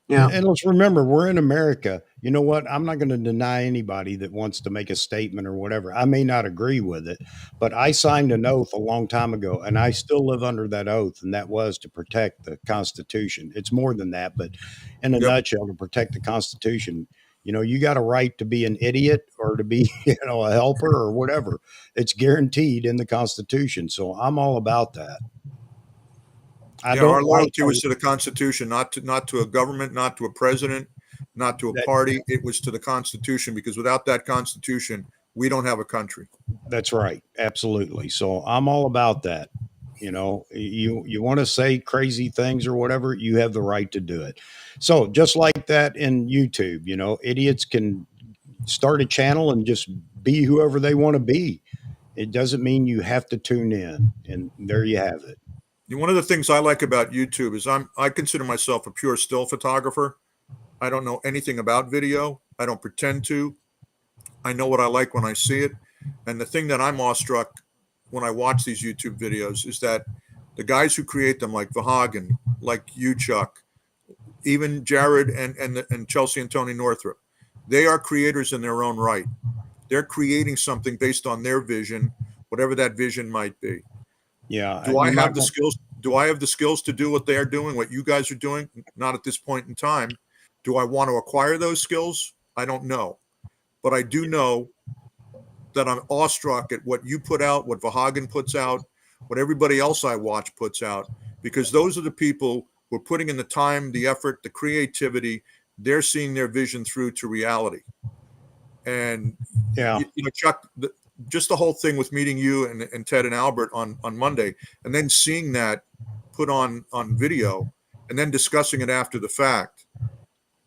Yeah.
And let's remember, we're in America. You know what? I'm not going to deny anybody that wants to make a statement or whatever. I may not agree with it, but I signed an oath a long time ago, and I still live under that oath, and that was to protect the Constitution. It's more than that, but in a nutshell, to protect the Constitution. You got a right to be an idiot or to be, a helper or whatever. It's guaranteed in the Constitution. So I'm all about that.
Our loyalty was to the Constitution, not to a government, not to a president, not to a party. It was to the Constitution, because without that Constitution, we don't have a country.
That's right. Absolutely. So I'm all about that. You know, you want to say crazy things or whatever, you have the right to do it. So just like that in YouTube, you know, idiots can start a channel and just be whoever they want to be. It doesn't mean you have to tune in. And there you have it.
One of the things I like about YouTube is I consider myself a pure still photographer. I don't know anything about video. I don't pretend to. I know what I like when I see it. And the thing that I'm awestruck when I watch these YouTube videos is that the guys who create them, like Vahagan, like you, Chuck, even Jared and Chelsea and Tony Northrup, they are creators in their own right. They're creating something based on their vision, whatever that vision might be.
Yeah.
Do I have the skills? Do I have the skills to do what they're doing, what you guys are doing? Not at this point in time. Do I want to acquire those skills? I don't know. But I do know that I'm awestruck at what you put out, what Vahagan puts out, what everybody else I watch puts out, because those are the people who are putting in the time, the effort, the creativity. They're seeing their vision through to reality. And,
yeah,
you know, Chuck, just the whole thing with meeting you and Ted and Albert on Monday, and then seeing that put on video and then discussing it after the fact,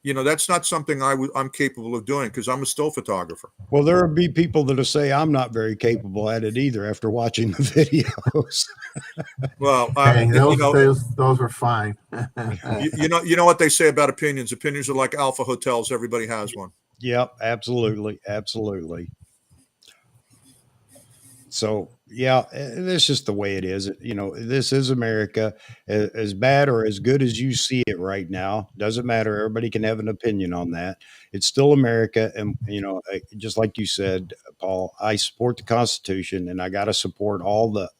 you know, that's not something I'm capable of doing because I'm a still photographer.
Well, there will be people that'll say I'm not very capable at it either after watching the videos.
Well,
Hey,
you know,
those were fine.
you know what they say about opinions. Opinions are like alpha hotels. Everybody has one.
Yep, absolutely, absolutely. So yeah, that's just the way it is. You know, this is America. As bad or as good as you see it right now, doesn't matter. Everybody can have an opinion on that. It's still America, and you know, just like you said, Paul, I support the Constitution, and I got to support all the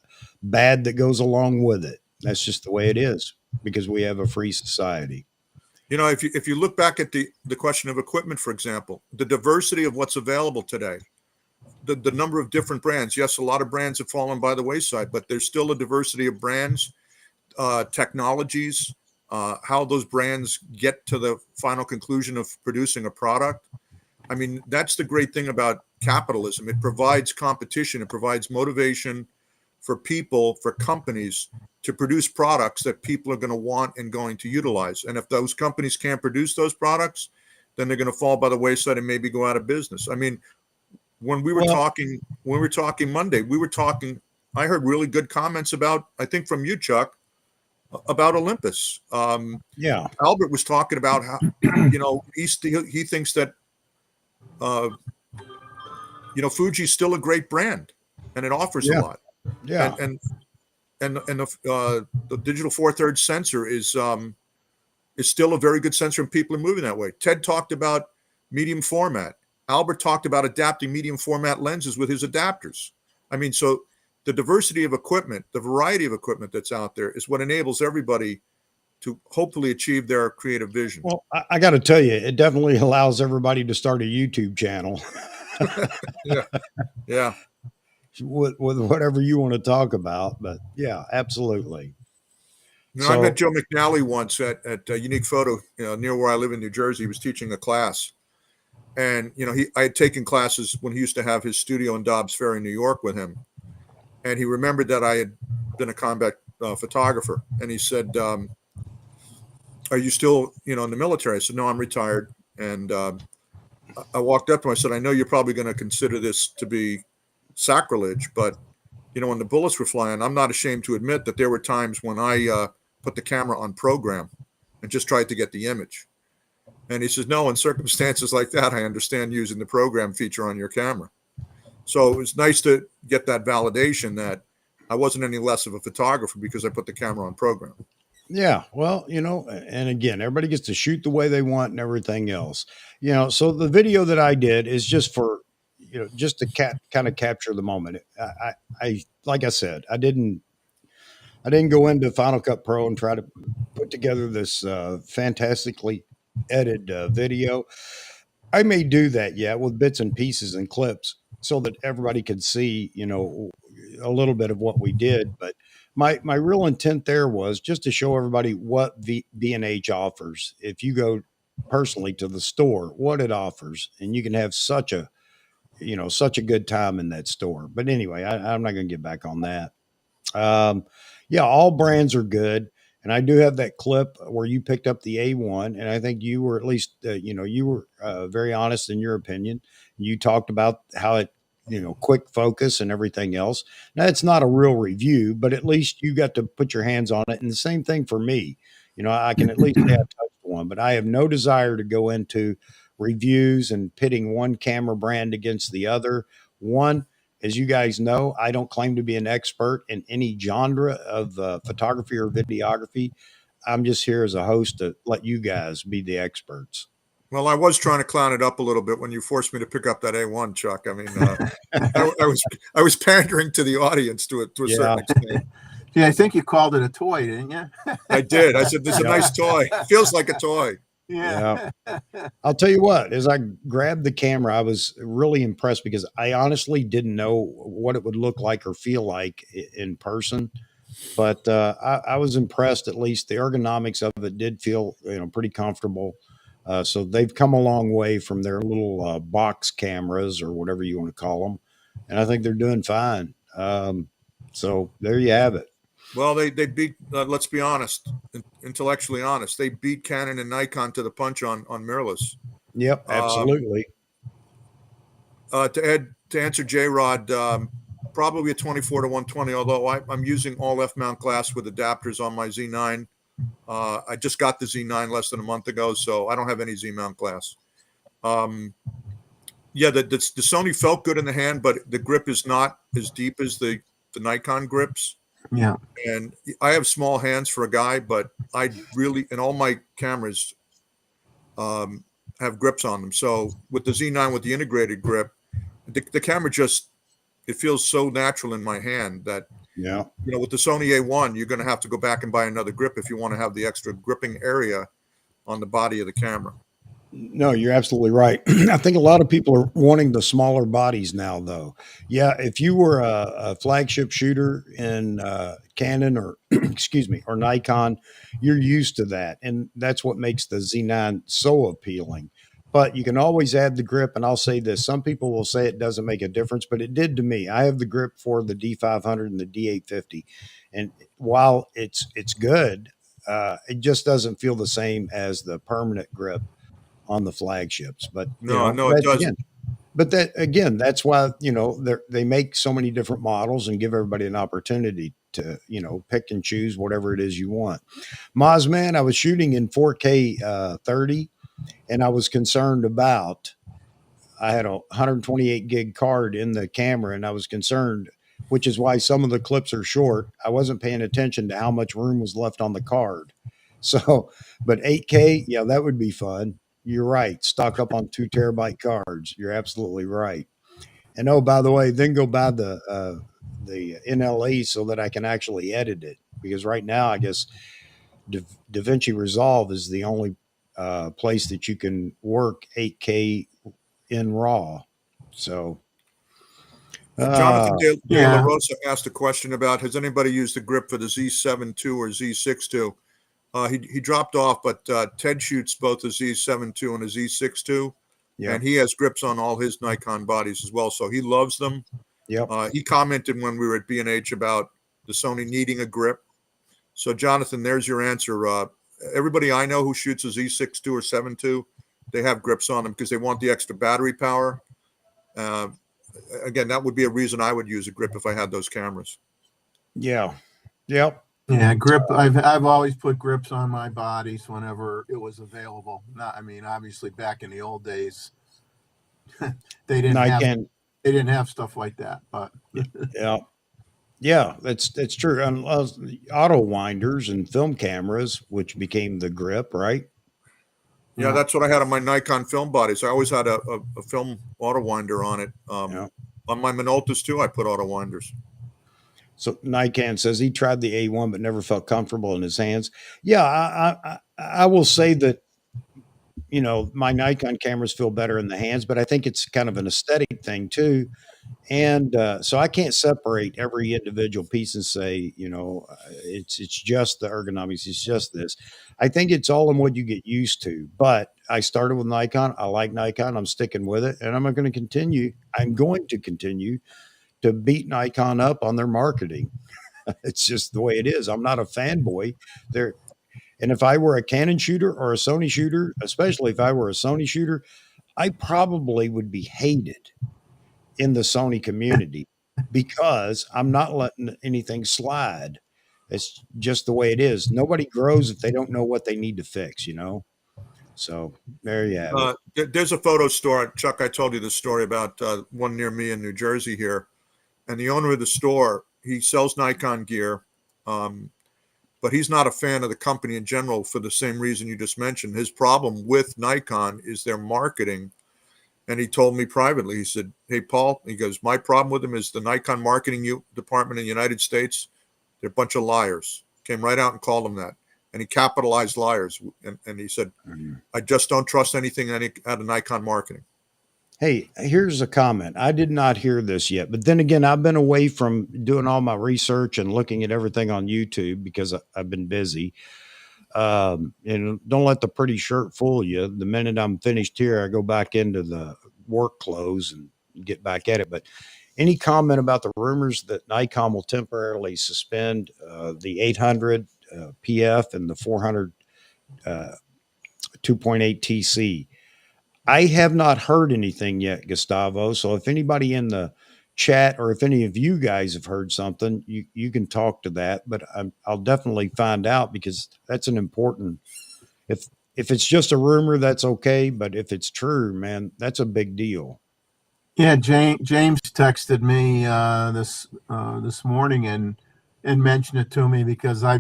bad that goes along with it. That's just the way it is because we have a free society.
You know, if you look back at the question of equipment, for example, the diversity of what's available today, the number of different brands. Yes, a lot of brands have fallen by the wayside, but there's still a diversity of brands, technologies, how those brands get to the final conclusion of producing a product. I mean, that's the great thing about capitalism. It provides competition. It provides motivation for people, for companies to produce products that people are going to want and going to utilize. And if those companies can't produce those products, then they're going to fall by the wayside and maybe go out of business. I mean, when we were talking Monday, I heard really good comments about, I think from you, Chuck, about Olympus.
Yeah.
Albert was talking about how, you know, he thinks that, you know, Fuji's still a great brand and it offers a lot.
Yeah.
And the digital 4/3 sensor is still a very good sensor and people are moving that way. Ted talked about medium format. Albert talked about adapting medium format lenses with his adapters. I mean, so the diversity of equipment, the variety of equipment that's out there is what enables everybody to hopefully achieve their creative vision.
Well, I got to tell you, it definitely allows everybody to start a YouTube channel.
Yeah.
With whatever you want to talk about. But yeah, absolutely.
You know, I met Joe McNally once at Unique Photo, you know, near where I live in New Jersey. He was teaching a class. And, you know, I had taken classes when he used to have his studio in Dobbs Ferry, New York with him. And he remembered that I had been a combat photographer. And he said, are you still, you know, in the military? I said, no, I'm retired. And I walked up to him. I said, I know you're probably going to consider this to be sacrilege, but, you know, when the bullets were flying, I'm not ashamed to admit that there were times when I put the camera on program and just tried to get the image. And he says, no, in circumstances like that, I understand using the program feature on your camera. So it was nice to get that validation that I wasn't any less of a photographer because I put the camera on program.
Yeah. Well, you know, and again, everybody gets to shoot the way they want and everything else, you know, so the video that I did is just for, you know, just to kind of capture the moment. I, like I said, I didn't go into Final Cut Pro and try to put together this fantastically edited video. I may do that, yeah, with bits and pieces and clips so that everybody could see, you know, a little bit of what we did. But my real intent there was just to show everybody what B&H offers. If you go personally to the store, what it offers, and you can have such a good time in that store. But anyway, I'm not going to get back on that. Yeah, all brands are good. And I do have that clip where you picked up the A1, and I think you were at least, you were very honest in your opinion. You talked about how it, quick focus and everything else. Now, it's not a real review, but at least you got to put your hands on it. And the same thing for me. I can at least say I touched one, but I have no desire to go into reviews and pitting one camera brand against the other. One, as you guys know, I don't claim to be an expert in any genre of photography or videography. I'm just here as a host to let you guys be the experts.
Well, I was trying to clown it up a little bit when you forced me to pick up that A1, Chuck. I mean, I was pandering to the audience to a certain extent.
Yeah, I think you called it a toy, didn't you?
I did. I said, "This is a nice toy. Feels like a toy."
Yeah.
I'll tell you what, as I grabbed the camera, I was really impressed because I honestly didn't know what it would look like or feel like in person. But I was impressed. At least the ergonomics of it did feel, pretty comfortable. So they've come a long way from their little box cameras or whatever you want to call them, and I think they're doing fine. So there you have it.
Well, they beat. Let's be honest, intellectually honest. They beat Canon and Nikon to the punch on mirrorless.
Yep, absolutely.
To answer J Rod, probably a 24 to 120. Although I'm using all F mount glass with adapters on my Z9. I just got the Z9 less than a month ago, so I don't have any Z mount glass. Yeah, the Sony felt good in the hand, but the grip is not as deep as the Nikon grips.
Yeah.
And I have small hands for a guy, but I really, and all my cameras have grips on them. So with the Z9 with the integrated grip, the camera just, it feels so natural in my hand that, with the Sony A1, you're going to have to go back and buy another grip if you want to have the extra gripping area on the body of the camera.
No, you're absolutely right. I think a lot of people are wanting the smaller bodies now, though. Yeah, if you were a flagship shooter in Canon or excuse me, or Nikon, you're used to that, and that's what makes the Z9 so appealing. But you can always add the grip, and I'll say this: some people will say it doesn't make a difference, but it did to me. I have the grip for the D500 and the D850, and while it's good, it just doesn't feel the same as the permanent grip on the flagships. But
no, it doesn't.
Again, but that's why they make so many different models and give everybody an opportunity to pick and choose whatever it is you want. Mozman, I was shooting in 4K 30, and I was concerned about. I had a 128 gig card in the camera, and I was concerned, which is why some of the clips are short. I wasn't paying attention to how much room was left on the card. So, but 8K, yeah, that would be fun. You're right. Stock up on 2 terabyte cards. You're absolutely right. And oh, by the way, then go buy the NLE so that I can actually edit it. Because right now, I guess DaVinci Resolve is the only place that you can work 8K in RAW. So,
Jonathan De La Rosa asked a question about: has anybody used the grip for the Z7 II or Z6 II? He dropped off, but Ted shoots both a Z7 II and a Z6 II, and he has grips on all his Nikon bodies as well. So he loves them. He commented when we were at B&H about the Sony needing a grip. So Jonathan, there's your answer. Everybody I know who shoots a Z6 II or 7 II, they have grips on them because they want the extra battery power. Again, that would be a reason I would use a grip if I had those cameras.
Yeah. Yep.
Yeah, grip. I've always put grips on my bodies whenever it was available. Obviously back in the old days, they didn't have stuff like that. But
yeah, that's true. And auto winders and film cameras, which became the grip, right?
Yeah, that's what I had on my Nikon film bodies. I always had a film auto winder on it. On my Minoltas too, I put auto winders.
So Nikon says he tried the A1 but never felt comfortable in his hands. Yeah, I will say that my Nikon cameras feel better in the hands, but I think it's kind of an aesthetic thing too. And so I can't separate every individual piece and say, it's just the ergonomics. It's just this. I think it's all in what you get used to. But I started with Nikon. I like Nikon. I'm sticking with it, and I'm going to continue. I'm going to continue to beat Nikon up on their marketing. It's just the way it is. I'm not a fanboy. There, and if I were a Canon shooter or a Sony shooter, especially if I were a Sony shooter, I probably would be hated in the Sony community because I'm not letting anything slide. It's just the way it is. Nobody grows if they don't know what they need to fix, you know? So there you have it.
There's a photo store, Chuck. I told you the story about one near me in New Jersey here, and the owner of the store, he sells Nikon gear, but he's not a fan of the company in general for the same reason you just mentioned. His problem with Nikon is their marketing. And he told me privately, he said, "Hey, Paul," he goes, "my problem with them is the Nikon marketing department in the United States. They're a bunch of liars." Came right out and called them that. And he capitalized liars. And he said, "I just don't trust anything out of Nikon marketing."
Hey, here's a comment. I did not hear this yet, but then again, I've been away from doing all my research and looking at everything on YouTube because I've been busy. And don't let the pretty shirt fool you. The minute I'm finished here, I go back into the work clothes and get back at it. But any comment about the rumors that Nikon will temporarily suspend the 800 PF and the 400 2.8 TC? I have not heard anything yet, Gustavo. So if anybody in the chat or if any of you guys have heard something, you can talk to that. But I'll definitely find out because that's an important. If it's just a rumor, that's okay. But if it's true, man, that's a big deal.
Yeah, James texted me this morning and mentioned it to me because I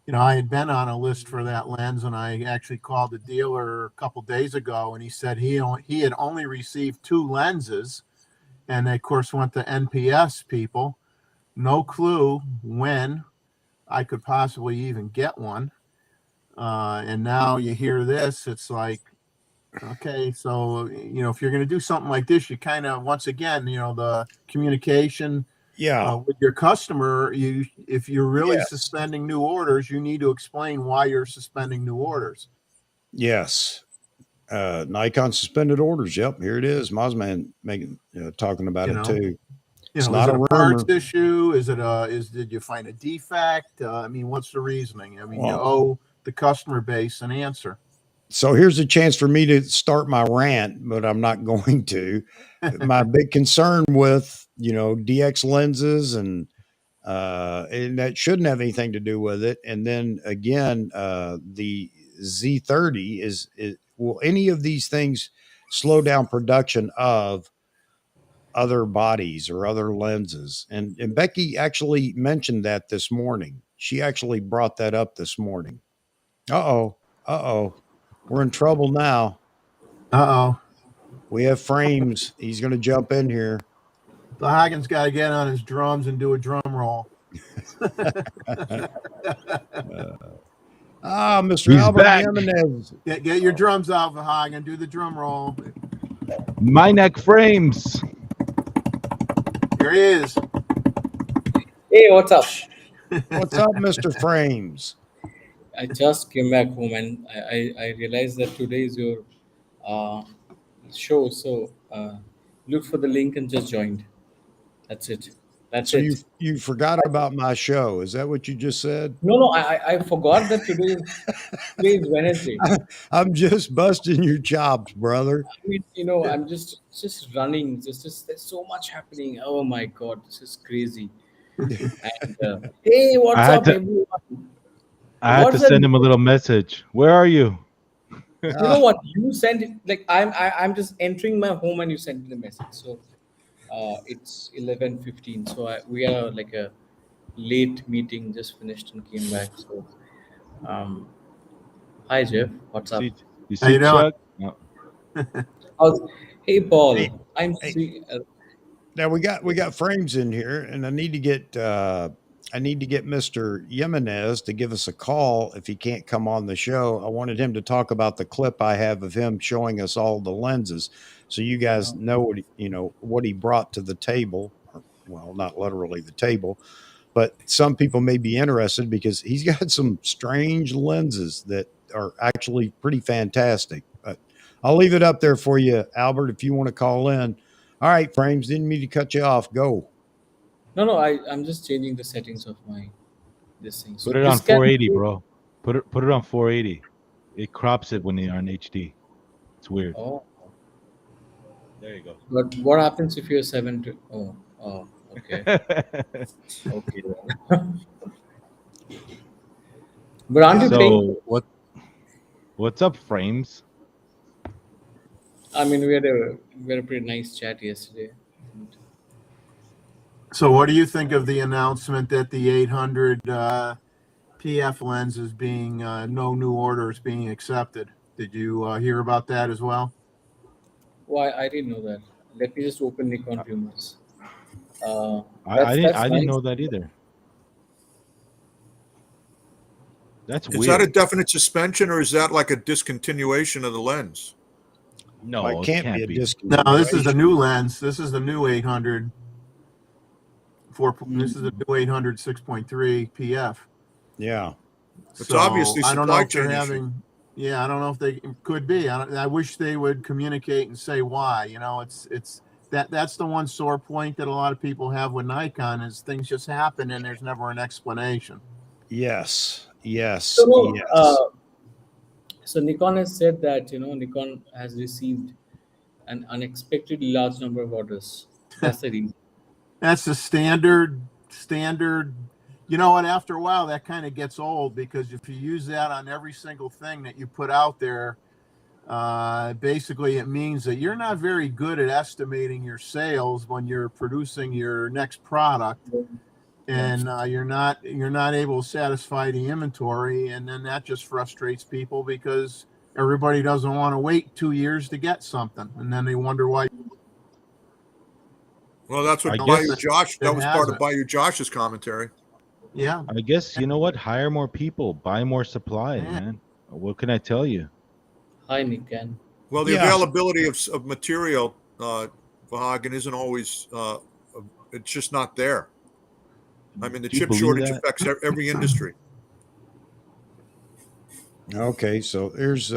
had been on a list for that lens, and I actually called the dealer a couple days ago, and he said he had only received 2 lenses, and they of course went to NPS people. No clue when I could possibly even get one. And now you hear this, it's like, okay, so if you're going to do something like this, you kind of, once again, the communication with your customer, if you're really suspending new orders, you need to explain why you're suspending new orders.
Yes. Nikon suspended orders. Yep, here it is. Mozman talking about it too. It's not a
parts issue. Did you find a defect? I mean, what's the reasoning? I mean, you owe the customer base an answer.
So here's a chance for me to start my rant, but I'm not going to. My big concern with, DX lenses and that shouldn't have anything to do with it. And then again, the Z30 will any of these things slow down production of other bodies or other lenses? And Becky actually mentioned that this morning. She actually brought that up this morning. Uh-oh. We're in trouble now. We have Frames. He's going to jump in here.
The Hagen's got to get on his drums and do a drum roll.
Mr. He's Albert Jimenez.
Get your drums out, Hagen. Do the drum roll.
My neck Frames.
Here he is.
Hey, what's up?
What's up, Mr. Frames?
I just came back home and I realized that today is your show. So look for the link and just joined. That's it.
So you forgot about my show. Is that what you just said?
No, I forgot that today is Wednesday.
I'm just busting your chops, brother.
I mean, I'm just running. There's so much happening. Oh my God, this is crazy. And hey, what's up, everyone?
I had to send him a little message. Where are you?
You know what? You sent it like I'm just entering my home and you sent me the message. So it's 11:15. So we are like a late meeting, just finished and came back. So hi Jeff, what's up?
You see Chuck? No.
Hey Paul,
now we got Frames in here, and I need to get Mr. Jimenez to give us a call if he can't come on the show. I wanted him to talk about the clip I have of him showing us all the lenses, so you guys know what he brought to the table. Well, not literally the table, but some people may be interested because he's got some strange lenses that are actually pretty fantastic. But I'll leave it up there for you, Albert, if you want to call in. All right, Frames, didn't mean to cut you off. Go.
No, I'm just changing the settings of my this thing. So
Put it on
this can
480,
be.
bro. Put it on 480. It crops it when you're on HD. It's weird.
Oh,
There you go.
but what happens if you're seven to? Oh, okay, okay. Then. But aren't
Yeah,
you paying?
So what's up, frames?
I mean, we had a pretty nice chat yesterday.
So, what do you think of the announcement that the 800 PF lens is being no new orders being accepted? Did you hear about that as well?
Why I didn't know that. Let me just open Nikon rumors.
I
That's
didn't
that's
I didn't
nice.
know that either. That's
is that a
weird.
definite suspension or is that like a discontinuation of the lens?
Well, it
No, it
can't be
can't
a
be.
No, this is the
discontinuation.
new lens. This is the new 800. This is the new 800 6.3 PF.
Yeah.
It's
So
obviously
I don't know
supply
if they're
chain issue.
having. Yeah, I don't know if they could be. I wish they would communicate and say why. You know, it's that's the one sore point that a lot of people have with Nikon is things just happen and there's never an explanation.
Yes.
So
Yes.
no,
Yes.
so Nikon has said that Nikon has received an unexpectedly large number of orders. That's the reason.
That's the standard. You know what? After a while, that kind of gets old because if you use that on every single thing that you put out there, basically it means that you're not very good at estimating your sales when you're producing your next product,
Yeah.
and you're not able to satisfy the inventory, and then that just frustrates people because everybody doesn't want to wait 2 years to get something, and then they wonder why
Well, that's
I
what Bayou
guess
Josh, that
it
was part of
hasn't.
Bayou Josh's commentary.
Yeah,
I guess you know what? Hire more people, buy more supply,
yeah.
man. What can I tell you?
Hi, Nikan.
Well, the
Yeah.
availability of material, Vahagan, isn't always, it's just not there. I mean, the
Do you
chip
believe
shortage
that?
affects every industry.
Okay. So there's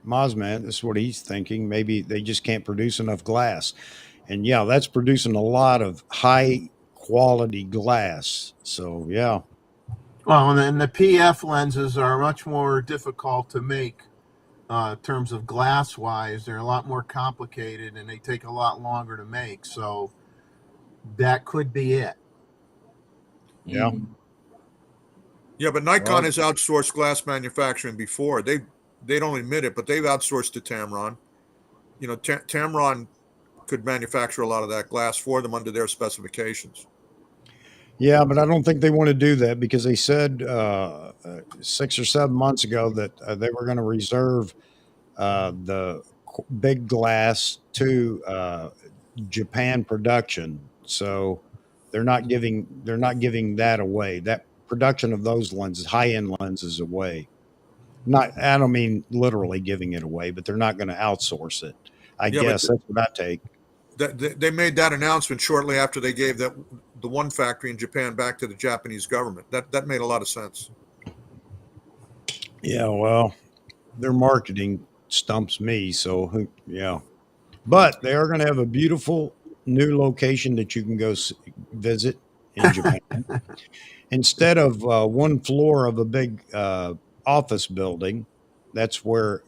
Mozman. This is what he's thinking. Maybe they just can't produce enough glass. And yeah, that's producing a lot of high quality glass. So yeah.
Well, and then the PF lenses are much more difficult to make in terms of glass wise. They're a lot more complicated and they take a lot longer to make. So that could be it.
Yeah.
Mm.
Yeah, but Nikon
Well,
has outsourced glass manufacturing before. They don't admit it, but they've outsourced to Tamron. Tamron could manufacture a lot of that glass for them under their specifications.
Yeah, but I don't think they want to do that because they said 6 or 7 months ago that they were going to reserve the big glass to Japan production. So they're not giving that away. That production of those lenses, high end lenses, away. Not, I don't mean literally giving it away, but they're not going to outsource it. I
Yeah, but
guess that's what I take.
they made that announcement shortly after they gave the one factory in Japan back to the Japanese government. That made a lot of sense.
Yeah, well, their marketing stumps me. So yeah. But they are going to have a beautiful new location that you can go visit in Japan. Instead of one floor of a big office building, that's where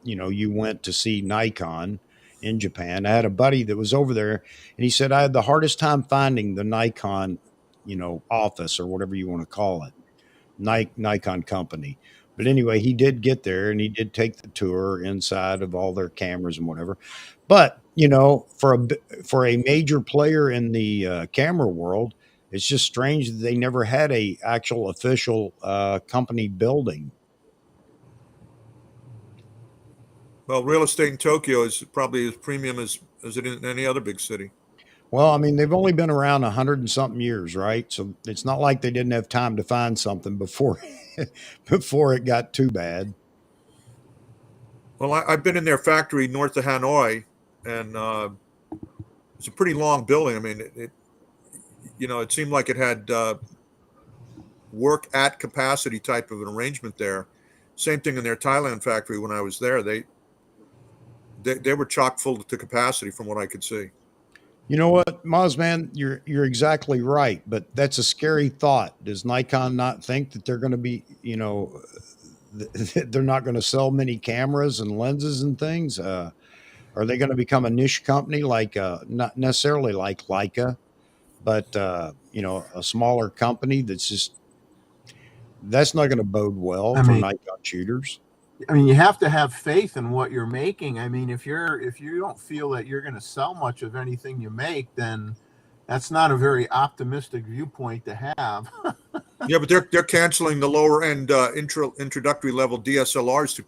you went to see Nikon in Japan. I had a buddy that was over there, and he said I had the hardest time finding the Nikon, office or whatever you want to call it, Nikon company. But anyway, he did get there and he did take the tour inside of all their cameras and whatever. But for a major player in the camera world, it's just strange that they never had a actual official company building.
Well, real estate in Tokyo is probably as premium as it is in any other big city.
Well, I mean, they've only been around 100 and something years, right? So it's not like they didn't have time to find something before before it got too bad.
Well, I've been in their factory north of Hanoi, and it's a pretty long building. I mean, it seemed like it had work at capacity type of an arrangement there. Same thing in their Thailand factory when I was there. They were chock full to capacity from what I could see.
You know what, Mozman, you're exactly right, but that's a scary thought. Does Nikon not think that they're going to be, they're not going to sell many cameras and lenses and things? Are they going to become a niche company like, not necessarily like Leica, but a smaller company that's not going to bode well
I
for
mean,
Nikon shooters.
you have to have faith in what you're making. I mean, if you don't feel that you're going to sell much of anything you make, then that's not a very optimistic viewpoint to have.
Yeah, but they're canceling the lower end introductory level DSLRs to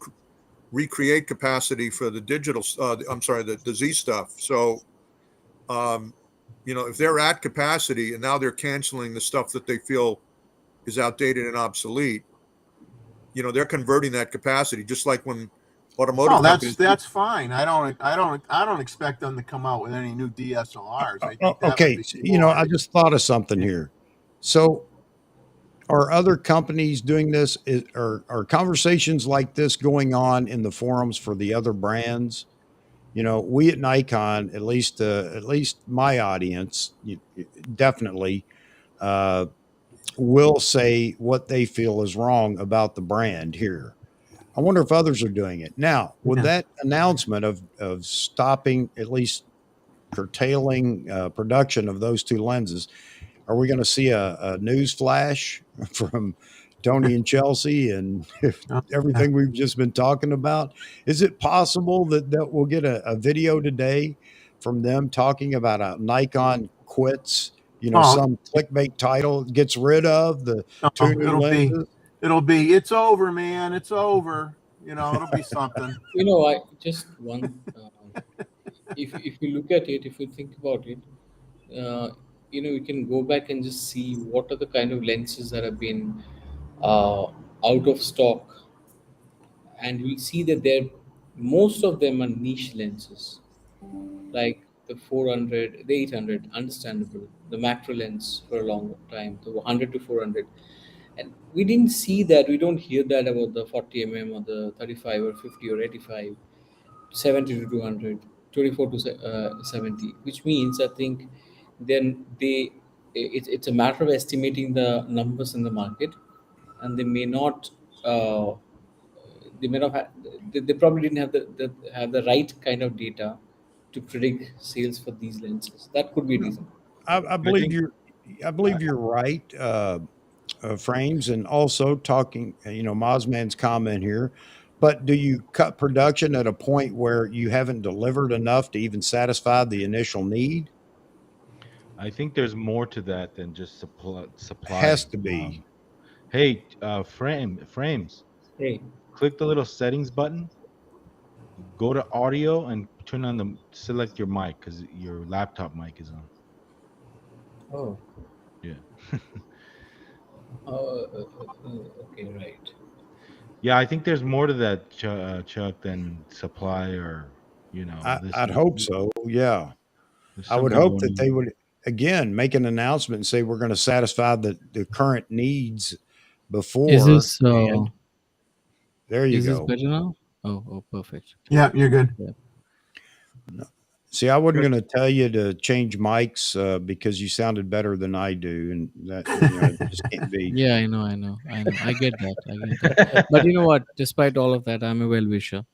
recreate capacity for the digital. I'm sorry, the Z stuff. So, if they're at capacity and now they're canceling the stuff that they feel is outdated and obsolete, they're converting that capacity, just like when automotive companies.
That's fine. I don't expect them to come out with any new DSLRs. I think that would
Okay,
be
so,
foolish.
I just thought of something here. So, are other companies doing this? Are conversations like this going on in the forums for the other brands? We at Nikon, at least my audience, definitely uh, will say what they feel is wrong about the brand here. I wonder if others are doing it now. With
Yeah.
that announcement of stopping, at least curtailing production of those two lenses, are we going to see a news flash from Tony and Chelsea and everything we've just been talking about? Is it possible that we'll get a video today from them talking about a Nikon quits,
Oh,
some clickbait title, gets rid of the two
no,
new lenses?
it's over, man. It's over. It'll be something.
I just one. If you look at it, if you think about it, uh, you can go back and just see what are the kind of lenses that have been uh, out of stock, and you'll see that most of them are niche lenses, like the 400, the 800, understandable, the macro lens for a long time, the 100 to 400. And we didn't see that, we don't hear that about the 40 or the 35 or 50 or 85, 70 to 200, 24 to 70, which means I think then it's a matter of estimating the numbers in the market, and uh, they may not have, they probably didn't have the right kind of data to predict sales for these lenses. That could be a reason.
I
I
believe
think
you're right, Frames, and also talking, Mozman's comment here. But do you cut production at a point where you haven't delivered enough to even satisfy the initial need?
I think there's more to that than just
Has
supply.
to be.
Hey, frames,
Hey.
click the little settings button, go to audio, and turn on select your mic because your laptop mic is on.
Oh.
Yeah.
Okay, right.
Yeah, I think there's more to that, Chuck, than supply or
I'd hope so. Yeah.
there's
I would
something
hope
going
that
on.
they would, again, make an announcement and say we're going to satisfy the current needs
Is
before.
this
And there you
is this
go.
better now? Oh, perfect.
Yeah, you're good.
Yeah.
See, I wasn't going to tell you to change mics because you sounded better than I do, and that it just can't be.
Yeah, I know. I get that. I get that. But you know what? Despite all of that, I'm a well wisher.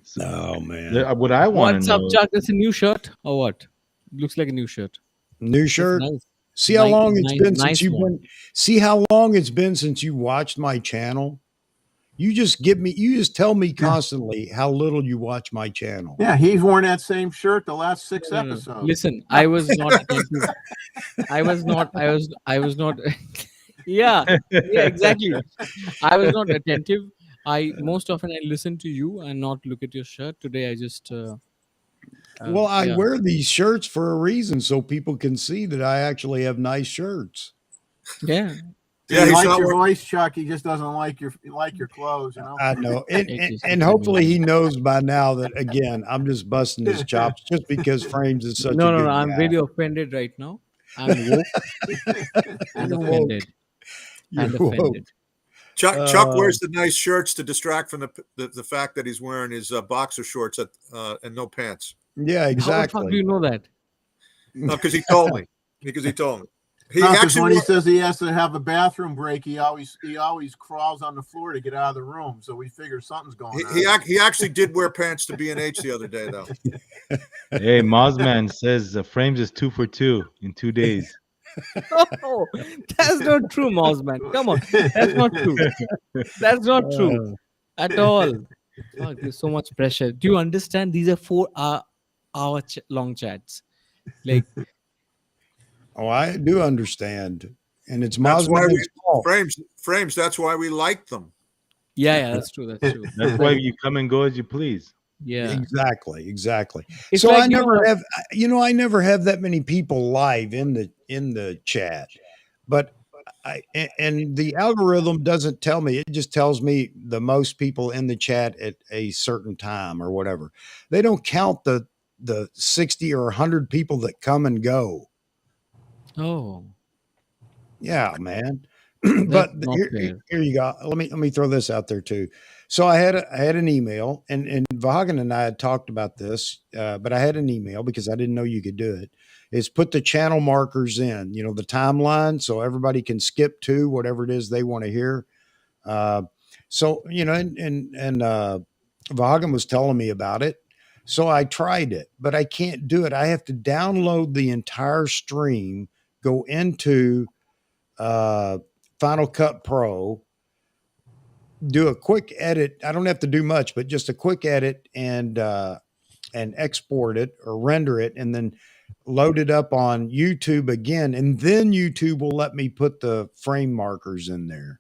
So,
Oh man,
what I want to
What's up,
know,
Chuck? That's a new shirt or what? Looks like a new shirt.
new
That's
shirt.
nice.
See how long it's been since
Nice
you've
one.
been. See how long it's been since you watched my channel. You just tell me
Yeah.
constantly how little you watch my channel.
Yeah, he's worn that same shirt the last 6
No, no, no.
episodes.
Listen, I was not attentive. I was not. I was not. Yeah, yeah, exactly. I was not attentive. I most often I listen to you and not look at your shirt. Today I just
Well, I
yeah.
wear these shirts for a reason so people can see that I actually have nice shirts.
Yeah,
Yeah,
He
he's
likes
not
your
wearing.
voice, Chuck. He just doesn't like your clothes,
I know. And,
it
and,
is.
and
It's
hopefully he
amazing.
knows by now that, again, I'm just busting his chops just because Frames is such a
No, no, no.
good
I'm
guy.
very offended right now. I'm woke and
You're woke.
offended
You're
and
woke.
offended.
Chuck wears the nice shirts to distract from the fact that he's wearing his boxer shorts and no pants.
Yeah,
How the fuck do
exactly.
you know that?
No, because he told me. Because he told me. He
Because
actually
when he says he has to have a bathroom break, he always crawls on the floor to get out of the room. So we figure something's going on.
he actually did wear pants to B&H the other day, though.
Hey, Mozman says Frames is 2 for 2 in 2 days.
Oh, that's not true, Mozman. Come on, that's not true. That's not true at all. Fuck, there's so much pressure. Do you understand? These are 4 hour long chats. Like,
Oh, I do understand, and it's
That's why
Mosman's fault.
frames. That's why we like them.
yeah, that's true. That's true.
That's why you come and go as you please.
Yeah,
Exactly.
it's
So
like
I never have, I never have that many people live in the chat, but and the algorithm doesn't tell me. It just tells me the most people in the chat at a certain time or whatever. They don't count the 60 or 100 people that come and go.
Oh,
Yeah, man.
that's
But
not fair.
here you go. Let me throw this out there too. So I had an email, and Vagan and I had talked about this, but I had an email because I didn't know you could do it. Is put the channel markers in, the timeline, so everybody can skip to whatever it is they want to hear. Uh, so and Vagan was telling me about it. So I tried it, but I can't do it. I have to download the entire stream, go into uh, Final Cut Pro, do a quick edit. I don't have to do much, but just a quick edit and export it or render it, and then load it up on YouTube again, and then YouTube will let me put the frame markers in there.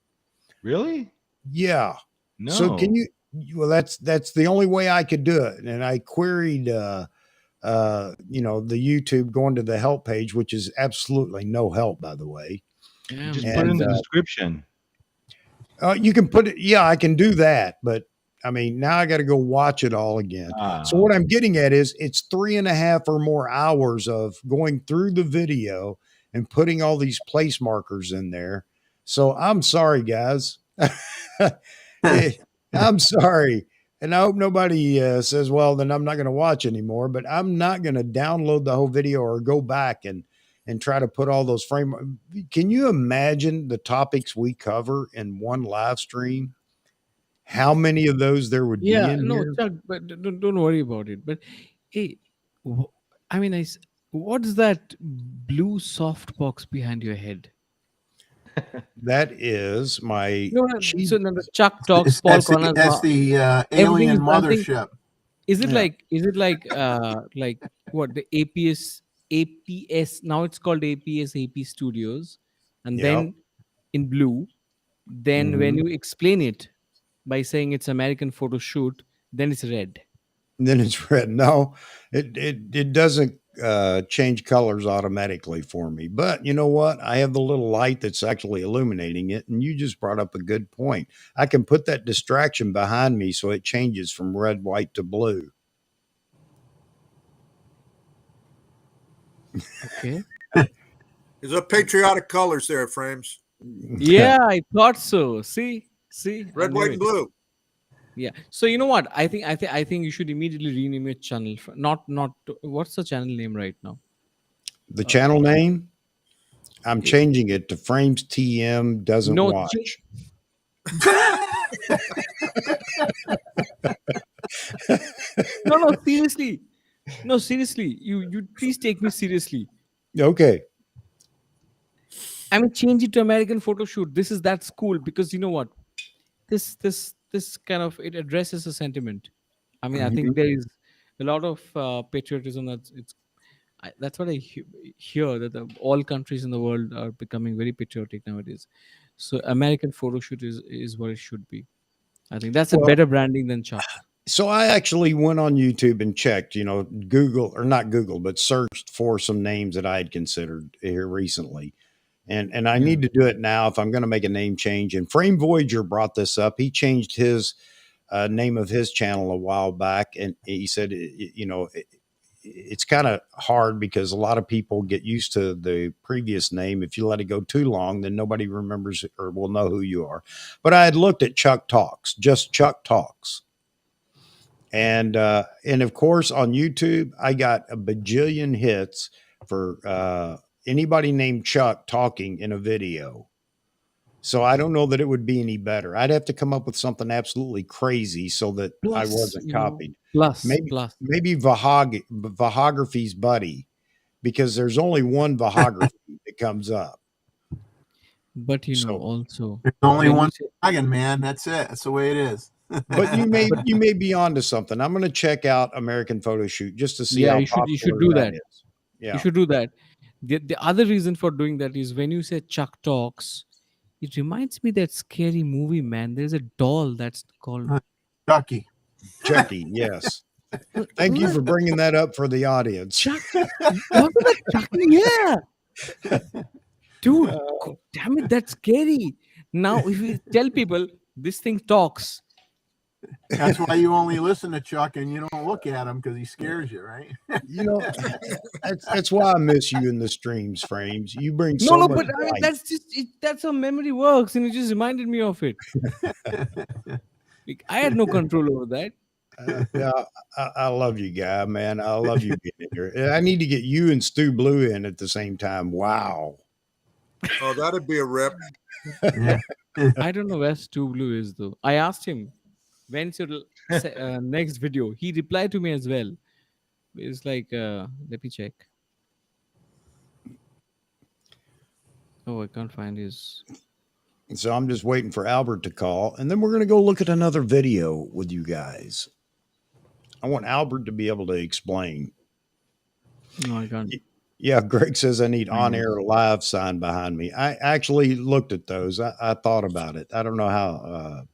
Really?
Yeah.
No.
So can you? Well, that's the only way I could do it, and I queried. The YouTube, going to the help page, which is absolutely no help, by the way.
Yeah,
Just
man.
put it in the description.
You can put it. Yeah, I can do that, but I mean, now I got to go watch it all again. So what I'm getting at is it's 3.5 or more hours of going through the video and putting all these place markers in there. So I'm sorry, guys. I'm sorry. And I hope nobody says, well, then I'm not going to watch anymore, but I'm not going to download the whole video or go back and try to put all those frame. Can you imagine the topics we cover in one live stream? How many of those there would be in here?
Chuck, but don't worry about it. But hey, I mean, what's that blue soft box behind your head?
That is my
So then the Chuck talks. Paul Connors.
That's the alien mothership.
Is it like what the APS? Now it's called APS AP Studios, and then in blue. Then when you explain it by saying it's American photo shoot, then it's red.
Then it's red. No, it doesn't change colors automatically for me. But you know what? I have the little light that's actually illuminating it, and you just brought up a good point. I can put that distraction behind me so it changes from red, white to blue.
Okay.
There's a patriotic colors there, frames.
Yeah, I thought so. See,
red, white, and blue.
Yeah. So you know what? I think you should immediately rename your channel. Not. What's the channel name right now?
The channel name? I'm changing it to Frames TM Doesn't Watch.
No, seriously. No, seriously. You please take me seriously.
Okay.
I mean, change it to American photo shoot. That's cool because you know what? This kind of, it addresses a sentiment. I mean, I think there is a lot of patriotism. That's what I hear, that all countries in the world are becoming very patriotic nowadays. So American photo shoot is what it should be. I think that's a better branding than Chuck.
So I actually went on YouTube and checked, Google, or not Google, but searched for some names that I had considered here recently. And I need to do it now if I'm going to make a name change. And Frame Voyager brought this up. He changed his name of his channel a while back, and he said, it's kind of hard because a lot of people get used to the previous name. If you let it go too long, then nobody remembers it or will know who you are. But I had looked at Chuck Talks, just Chuck Talks. And of course on YouTube, I got a bajillion hits for anybody named Chuck talking in a video. So I don't know that it would be any better. I'd have to come up with something absolutely crazy so that I wasn't copied. Maybe Vahography's buddy, because there's only one Vahography that comes up.
But also
there's only one wagon, man. That's it. That's the way it is.
But you may be onto something. I'm going to check out American Photo Shoot just to see how popular
you should do that.
is. Yeah,
you should do that. The other reason for doing that is when you say Chuck Talks, it reminds me that scary movie, man. There's a doll that's called
Chucky.
Chucky, yes. Thank you for bringing that up for the audience.
Chucky, yeah. Dude, damn it, that's scary. Now, if you tell people this thing talks,
that's why you only listen to Chuck and you don't look at him, because he scares you, right?
That's why I miss you in the streams, Frames. You bring so much
but I mean, that's just that's how memory works, and it just reminded me of it. I had no control over that.
Yeah, I love you, guy, man. I love you being in here. I need to get you and Stu Blue in at the same time. Wow.
Oh, that'd be a rip.
I don't know where Stu Blue is, though. I asked him, when's your next video? He replied to me as well. It's like, let me check. Oh, I can't find his.
So I'm just waiting for Albert to call, and then we're going to go look at another video with you guys. I want Albert to be able to explain.
No, I can't.
Yeah, Greg says I need on-air live sign behind me. I actually looked at those. I thought about it. I don't know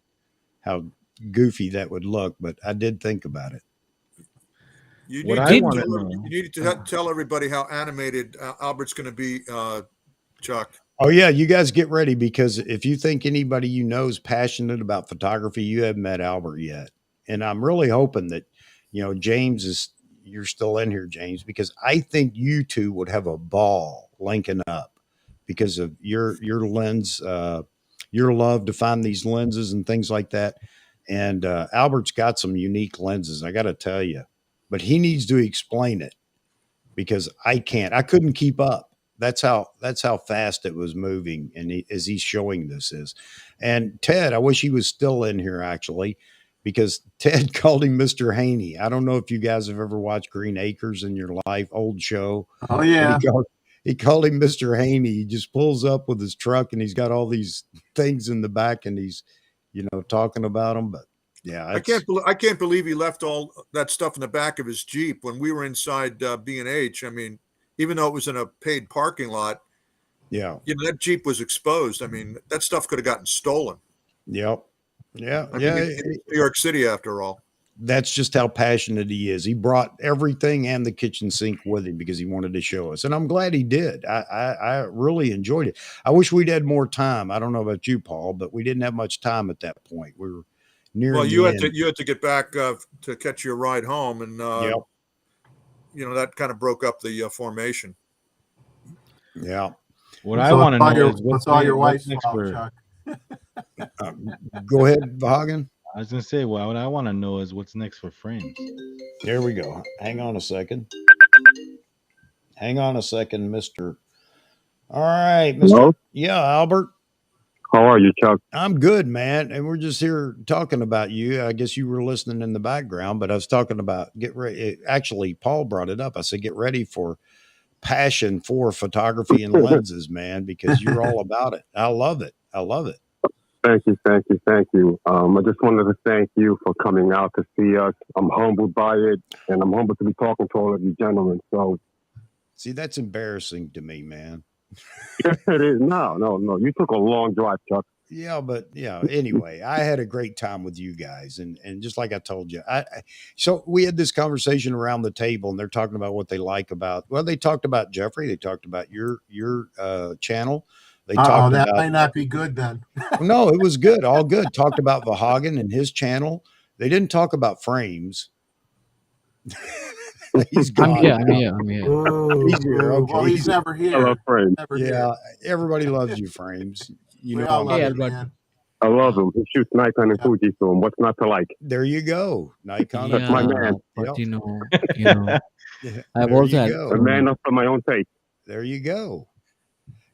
how goofy that would look, but I did think about it.
You need to tell everybody how animated Albert's going to be, Chuck.
Oh yeah, you guys get ready, because if you think anybody you know is passionate about photography, you haven't met Albert yet. And I'm really hoping that, you're still in here, James, because I think you two would have a ball linking up because of your lens, your love to find these lenses and things like that. And Albert's got some unique lenses, I got to tell you, but he needs to explain it because I couldn't keep up. That's how fast it was moving. And as he's showing this is, and Ted, I wish he was still in here actually, because Ted called him Mr. Haney. I don't know if you guys have ever watched Green Acres in your life, old show.
Oh yeah.
He called him Mr. Haney. He just pulls up with his truck and he's got all these things in the back and he's, talking about them. But yeah,
I can't believe he left all that stuff in the back of his Jeep when we were inside B&H. I mean, even though it was in a paid parking lot,
yeah,
that Jeep was exposed. I mean, that stuff could have gotten stolen.
Yep. Yeah.
New York City, after all.
That's just how passionate he is. He brought everything and the kitchen sink with him because he wanted to show us. And I'm glad he did. I really enjoyed it. I wish we'd had more time. I don't know about you, Paul, but we didn't have much time at that point. We were near.
Well, you had to get back to catch your ride home. And, that kind of broke up the formation.
Yeah.
What I want to know is
what's all your wife's fault, Chuck?
Go ahead, Vaughan.
I was going to say, what I want to know is what's next for Frames.
There we go. Hang on a second. Mr. All right, Mr.
Hello?
Yeah, Albert.
How are you, Chuck?
I'm good, man. And we're just here talking about you. I guess you were listening in the background, but I was talking about get ready. Actually, Paul brought it up. I said, get ready for passion for photography and lenses, man, because you're all about it. I love it.
Thank you. I just wanted to thank you for coming out to see us. I'm humbled by it, and I'm humbled to be talking to all of you gentlemen. So,
see, that's embarrassing to me, man.
It is. No. You took a long drive, Chuck.
Yeah, but anyway, I had a great time with you guys. And just like I told you, so we had this conversation around the table and they're talking about what they like about, well, they talked about Jeffrey. They talked about your channel. They talked
that
about,
might not be good then.
No, it was good. All good. Talked about Vaughan and his channel. They didn't talk about Frames. He's gone.
I'm here.
He's here. Okay.
Well, he's never here.
Hello, friends.
Never
Yeah,
here.
everybody loves you, Frames. You
We
know
all
I'm
love
Yeah,
you,
but
man.
I love him. He shoots Nikon and
Yeah.
Fujifilm. What's not to like?
There you go. Nikon.
That's my man.
but
Yep.
you know,
Yeah,
I've
there
also
you
had
go.
A man after my own taste.
There you go.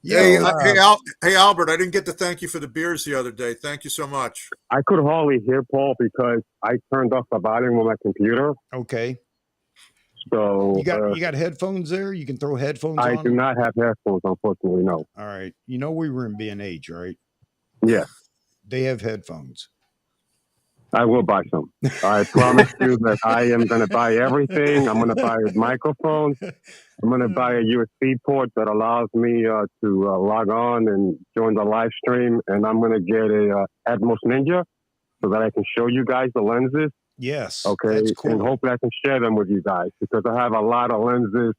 Hey,
Yeah.
hey, Albert, I didn't get to thank you for the beers the other day. Thank you so much.
I could hardly hear Paul because I turned off the volume on my computer.
Okay.
So
You got headphones there? You can throw headphones
I
on?
do not have headphones, unfortunately. No.
All right. You know we were in B&H, right?
Yes,
They have headphones.
I will buy some. I promise you that I am going to buy everything. I'm going to buy a microphone. I'm going to buy a USB port that allows me to log on and join the live stream. And I'm going to get a Atmos Ninja so that I can show you guys the lenses.
Yes.
Okay.
That's cool.
And hopefully I can share them with you guys because I have a lot of lenses.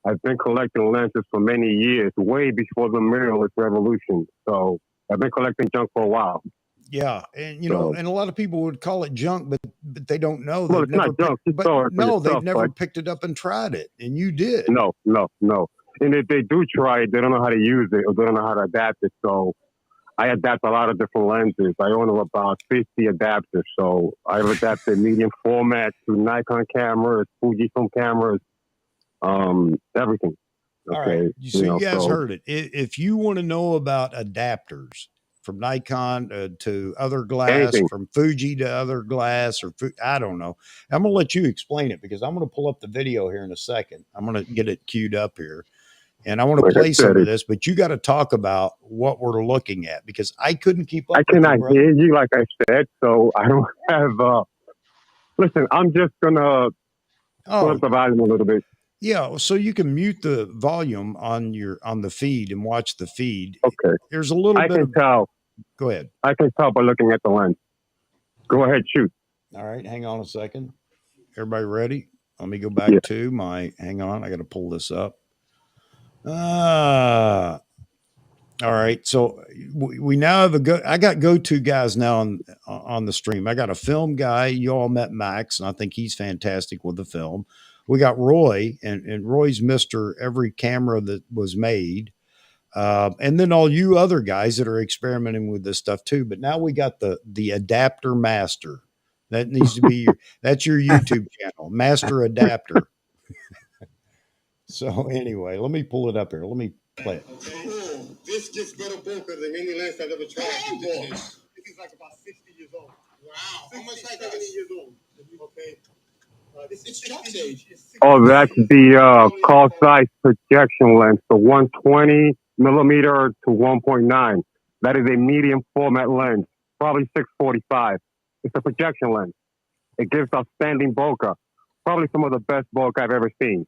I've been collecting lenses for many years, way before the mirrorless revolution. So I've been collecting junk for a while.
Yeah, and you know, and a lot of people would call it junk, but they don't know.
Well,
They've
it's
never
not junk.
picked,
You saw it for
no, they've
yourself,
never
but
picked it up and tried it, and you did.
no. And if they do try it, they don't know how to use it or they don't know how to adapt it. So I adapt a lot of different lenses. I own about 50 adapters. So I've adapted medium format to Nikon cameras, Fujifilm cameras, everything. Okay.
All right. So you guys heard it. If you want to know about adapters from Nikon to other glass,
anything.
from Fuji to other glass, or I don't know, I'm going to let you explain it because I'm going to pull up the video here in a second. I'm going to get it queued up here. And I want to play some of this, but you got to talk about what we're looking at because I couldn't keep up.
I cannot hear you, like I said, so I don't have. Listen, I'm just gonna put up the volume a little bit.
Yeah, so you can mute the volume on the feed and watch the feed.
Okay.
There's a little bit.
I can tell.
Go ahead.
I can tell by looking at the lens. Go ahead, shoot.
All right, hang on a second. Everybody ready? Let me go back to my. Hang on, I got to pull this up. All right, so we now have I got go-to guys now on the stream. I got a film guy. You all met Max, and I think he's fantastic with the film. We got Roy, and Roy's Mr. Every camera that was made. And then all you other guys that are experimenting with this stuff too. But now we got the adapter master. That needs to be that's your YouTube channel, Master Adapter. So anyway, let me pull it up here. Let me play it.
Okay. This gets better bokeh than any lens I've ever tried before. This is like about 60 years old. Wow. How much like 70 years old? Okay. This is 60 age.
Oh, that's the call size projection lens, the 120 millimeter to 1.9. That is a medium format lens, probably 645. It's a projection lens. It gives outstanding bokeh, probably some of the best bokeh I've ever seen.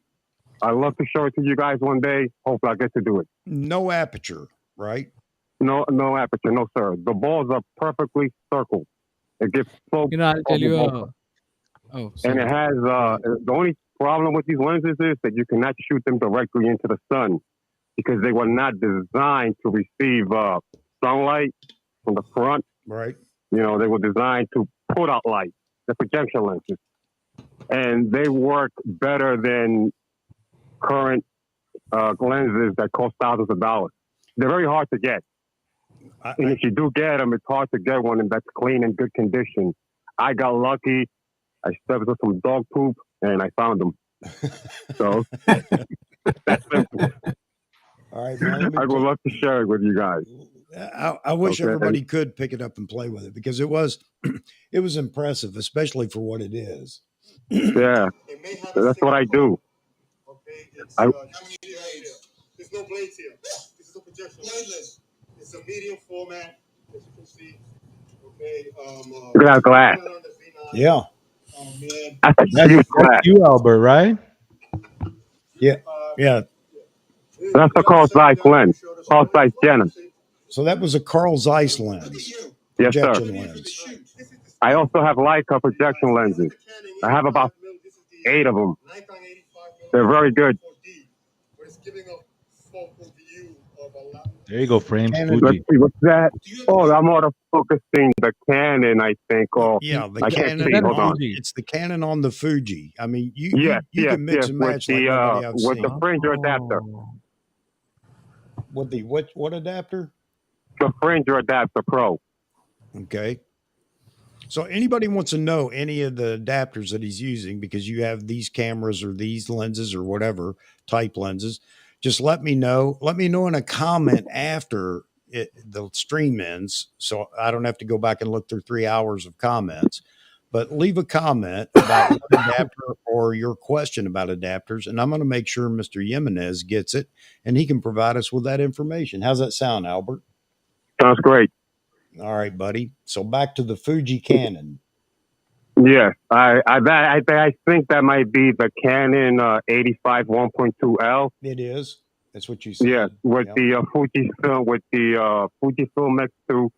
I'd love to show it to you guys one day. Hopefully, I'll get to do it.
No aperture, right?
No aperture, no sir. The balls are perfectly circled. It gives slope.
I'll tell you.
And it has the only problem with these lenses is that you cannot shoot them directly into the sun because they were not designed to receive sunlight from the front.
Right.
You know, they were designed to put out light. The projection lenses, and they work better than current lenses that cost thousands of dollars. They're very hard to get. And if you do get them, it's hard to get one that's clean and good condition. I got lucky. I stepped with some dog poop and I found them. So that's simple.
All right, man,
I would love to share it with you guys.
I wish everybody could pick it up and play with it because it was impressive, especially for what it is.
Yeah, that's what I do.
Okay, how many blades? There's no blades here. This is a projection. Bladeless. It's a medium format, as you can see. Okay.
Look at that glass.
Yeah.
That's you, Albert, right?
Yeah. Yeah.
That's the Carl Zeiss lens. Carl Zeiss Denim.
So that was a Carl Zeiss lens.
Yes, sir.
Lens.
I also have Leica projection lenses. I have about 8 of them. They're very good.
But it's giving a focal view of a lot.
There you go, frames.
Canon.
Let's
Fuji.
see, what's that? Oh, I'm autofocusing the Canon, I think. Oh,
Yeah, the
I can't
Canon.
see. Hold on.
It's the Canon on the Fuji. I mean,
Yes,
you
yes,
can mix
yes.
and
With
match like nobody I've
with the
seen.
fringe adapter.
With the what adapter?
The fringe adapter Pro.
Okay. So anybody wants to know any of the adapters that he's using because you have these cameras or these lenses or whatever type lenses, just let me know. Let me know in a comment after the stream ends, so I don't have to go back and look through 3 hours of comments. But leave a comment about what adapter or your question about adapters, and I'm going to make sure Mr. Jimenez gets it, and he can provide us with that information. How's that sound, Albert?
Sounds great.
All right, buddy. So back to the Fuji Canon.
Yes, I think that might be the Canon 85 1.2L.
It is. That's what you said.
Yes, with
Yep.
the Fujifilm, with the Fujifilm X2.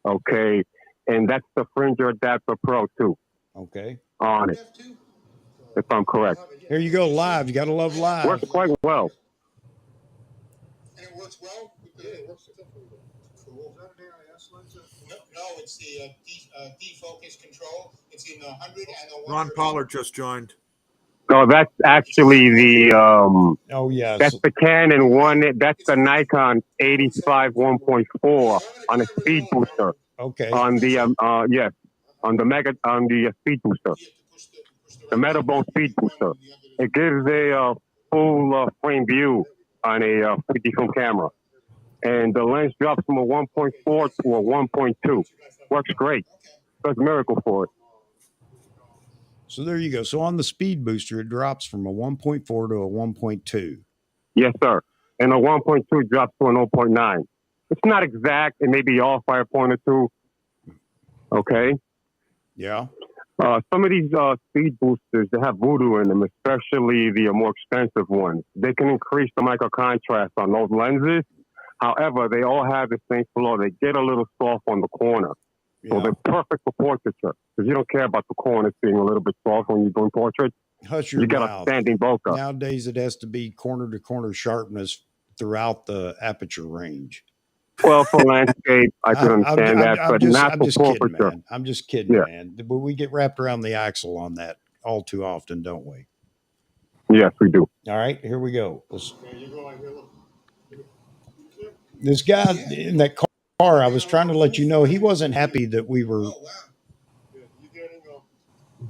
Okay, and that's the fringe adapter Pro too.
Okay.
On it, if I'm correct.
Here you go, live. You got to love live.
Works quite well.
And it works well? Yeah, it works successfully. Cool. Is that an AIS lens? No, it's the defocus control. It's in the 100 and the 100.
Ron Pollard just joined.
No, that's actually the
Oh yes.
that's the Canon one. That's the Nikon 85 1.4 on a speed booster.
Okay.
On the yes, on the speed booster, the Metabone speed booster. It gives a full frame view on a Fujifilm camera, and the lens drops from a 1.4 to a 1.2. Works great. Does a miracle for it.
So there you go. So on the speed booster, it drops from a 1.4 to a 1.2.
Yes, sir. And a 1.2 drops to a 0.9. It's not exact. It may be off by a point or two. Okay.
Yeah.
Some of these speed boosters, they have voodoo in them, especially the more expensive ones. They can increase the micro contrast on those lenses. However, they all have the same flaw. They get a little soft on the corner.
Yeah.
So they're perfect for portraiture because you don't care about the corners being a little bit soft when you're doing portraits.
Hush your
You got
mouth.
a standing bokeh.
Nowadays, it has to be corner to corner sharpness throughout the aperture range.
Well, for landscape, I can understand that, but not
I'm
for
just kidding,
portraiture.
man. I'm just kidding,
Yeah.
man. But we get wrapped around the axle on that all too often, don't we?
Yes, we do.
All right, here we go.
There you go. Here, look.
This guy in that car, I was trying to let you know, he wasn't happy that we were.
Oh, wow. Yeah, you getting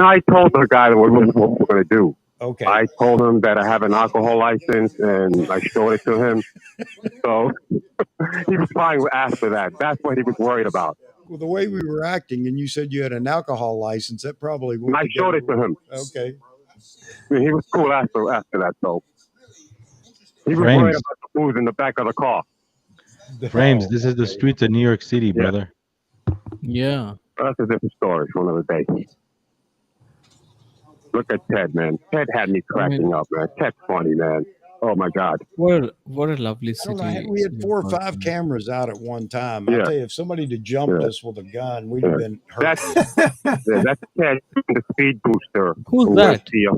I told the guy what we're going to do.
Okay.
I told him that I have an alcohol license, and I showed it to him. So he was fine after that. That's what he was worried about.
Well, the way we were acting, and you said you had an alcohol license, that probably
And
went
I showed it to him.
Okay.
I mean, he was cool after that, though. He was
Frames.
worried about the booze in the back of the car.
Frames. This is the streets of New York City,
Yeah.
brother.
Yeah.
That's a different story for another day. Look at Ted, man. Ted had me cracking up, man. Ted's funny, man. Oh my God.
What a lovely
I don't
city.
know. We had 4 or 5 cameras out at one time. I'll
Yeah.
tell you, if somebody had jumped us with a gun, we'd have been hurt.
That's Ted, the speed booster.
Who's
with
that?
The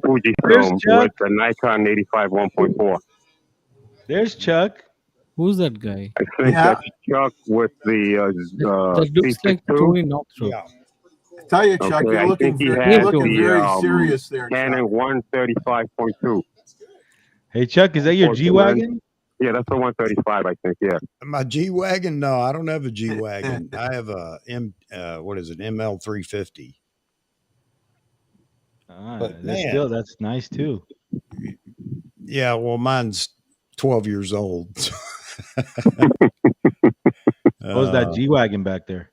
There's
Fujifilm
Chuck.
with the Nikon 85 1.4.
There's Chuck.
Who's that guy?
I think
Yeah.
that's Chuck with the
That looks like
C62.
Tony Knoxville.
Yeah.
Tell you, Chuck,
Okay,
you're
I
looking,
think he
you're
had
looking
the
very serious there,
Canon
Chuck.
135.2.
Hey, Chuck, is that your G Wagon?
Yeah, that's the 135, I think. Yeah.
My G Wagon? No, I don't have a G Wagon. I have a ML 350. But man,
That's nice too.
yeah, well, mine's 12 years old.
How's that G Wagon back there?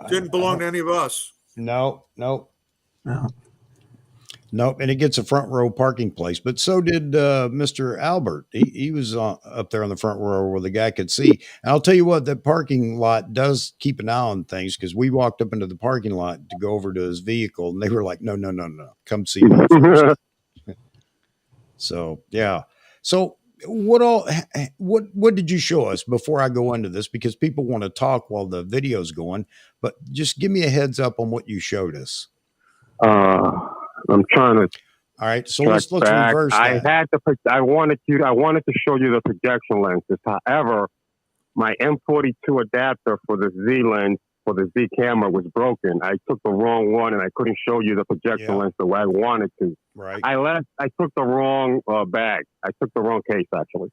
Didn't belong to any of us.
No.
No.
Nope, and it gets a front row parking place. But so did Mr. Albert. He was up there on the front row where the guy could see. And I'll tell you what, that parking lot does keep an eye on things because we walked up into the parking lot to go over to his vehicle, and they were like, no, come see me first. So, yeah. So what did you show us before I go into this? Because people want to talk while the video's going, but just give me a heads up on what you showed us.
I'm trying to
All right, so
Check
let's
back.
reverse that.
I wanted to show you the projection lenses. However, my M42 adapter for the Z lens for the Z camera was broken. I took the wrong one, and I couldn't show you the projection lens the way I wanted to.
Right.
I took the wrong bag. I took the wrong case, actually.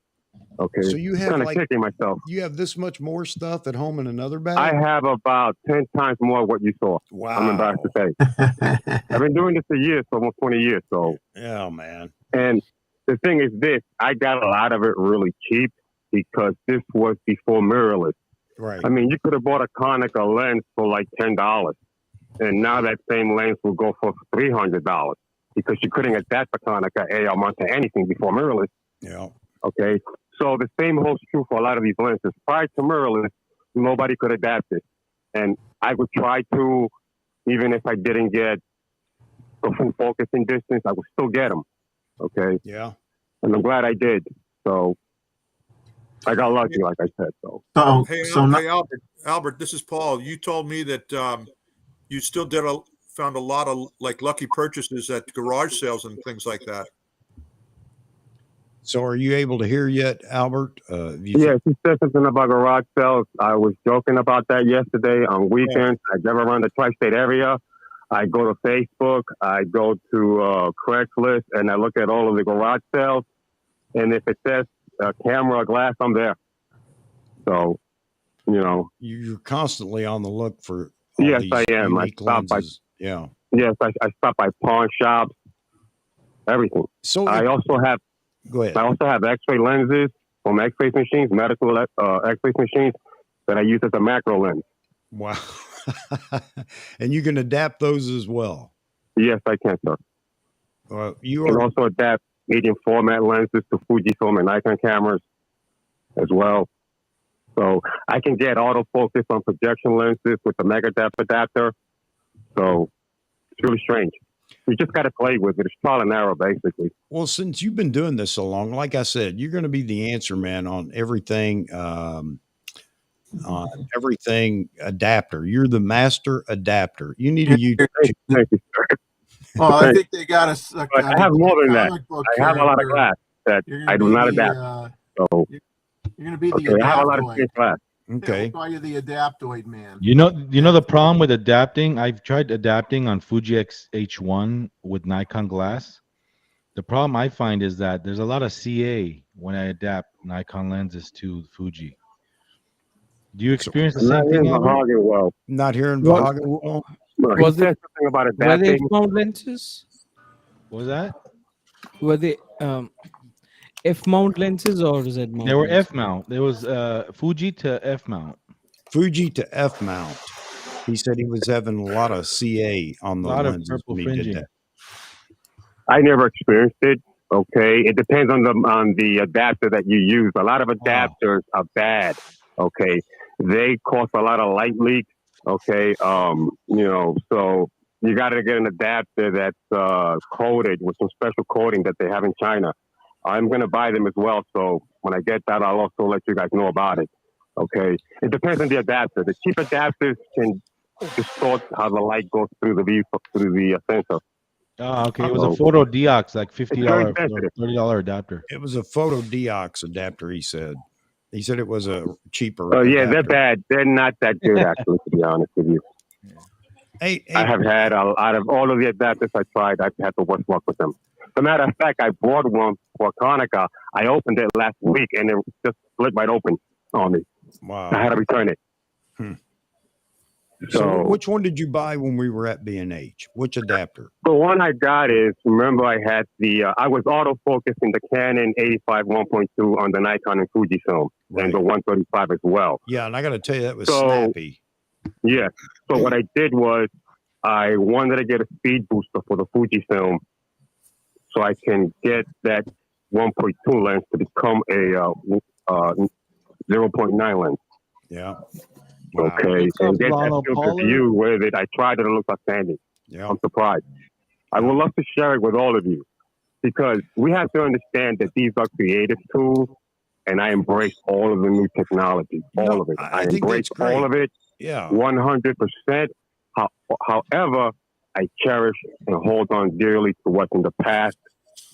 Okay.
So you have
kind of kicking myself.
You have this much more stuff at home in another bag?
I have about 10 times more what you saw.
Wow.
I'm embarrassed to say. I've been doing this for years, for almost 20 years. So.
Oh, man.
And the thing is this, I got a lot of it really cheap because this was before mirrorless.
Right.
I mean, you could have bought a Konica lens for like $10. And now that same lens will go for $300 because you couldn't adapt the Konica AR mount to anything before mirrorless.
Yeah.
Okay. So the same holds true for a lot of these lenses. Prior to mirrorless, nobody could adapt it. And I would try to, even if I didn't get the full focus and distance, I would still get them. Okay.
Yeah.
And I'm glad I did. So I got lucky, like I said. So,
Hey, Albert, this is Paul. You told me that you still found a lot of like lucky purchases at garage sales and things like that.
So are you able to hear yet, Albert?
Yes, he said something about garage sales. I was joking about that yesterday. On weekends, I drive around the tri-state area. I go to Facebook. I go to Craigslist, and I look at all of the garage sales. And if it says camera or glass, I'm there. So, you know.
You're constantly on the look for
yes, I am. I stop by,
yeah.
Yes, I stop by pawn shops, everything.
So
I also have.
Go ahead.
I also have X-ray lenses from X-ray machines, medical X-ray machines that I use as a macro lens.
Wow. And you can adapt those as well.
Yes, I can, sir.
Well,
you can also adapt medium format lenses to Fujifilm and Nikon cameras as well. So I can get autofocus on projection lenses with the mega depth adapter. So it's really strange. You just got to play with it. It's trial and error, basically.
Well, since you've been doing this so long, like I said, you're going to be the answer man on everything adapter. You're the master adapter. You need a YouTube.
Thank you, sir.
Well, I think they got us.
I have more than that. I have a lot of glass that I do not adapt. So
you're going to be the
I have a lot of glass.
Okay.
We'll call you the adaptoid man.
You know the problem with adapting. I've tried adapting on Fuji X-H1 with Nikon glass. The problem I find is that there's a lot of CA when I adapt Nikon lenses to Fuji. Do you experience the same thing?
Not here in Vahagan.
Was
it something about adapting?
Were they F-mount lenses?
What was that?
Were they F-mount lenses or Z mount?
They were F-mount. There was Fuji to F-mount.
Fuji to F-mount. He said he was having a lot of CA on the lenses when he did that.
I never experienced it. Okay, it depends on the adapter that you use. A lot of adapters are bad. Okay, they cause a lot of light leaks. Okay, you know, so you got to get an adapter that's coated with some special coating that they have in China. I'm going to buy them as well. So when I get that, I'll also let you guys know about it. Okay. It depends on the adapter. The cheap adapters can distort how the light goes through the sensor.
Oh, okay. It was a Photo Diox, like $50, $30 adapter.
It was a Photo Diox adapter, he said. He said it was a cheaper.
Oh, yeah, they're bad. They're not that good, actually, to be honest with you.
Hey,
I have had, out of all of the adapters I tried, I've had the worst luck with them. As a matter of fact, I bought one for Konica. I opened it last week, and it just split right open on me.
Wow.
I had to return it.
So which one did you buy when we were at B&H? Which adapter?
The one I got is, remember I had I was autofocusing the Canon 85 1.2 on the Nikon and Fujifilm, and the 135 as well.
Yeah, and I got to tell you, that was snappy.
Yeah. So what I did was I wanted to get a speed booster for the Fujifilm so I can get that 1.2 lens to become a 0.9 lens.
Yeah.
Wow. Okay. And get that field of view with it. I tried it. It looks outstanding.
Yeah.
I'm surprised. I would love to share it with all of you because we have to understand that these are creative tools, and I embrace all of the new technology, all of it. I embrace all of it.
Yeah.
100%. However, I cherish and hold on dearly to what's in the past.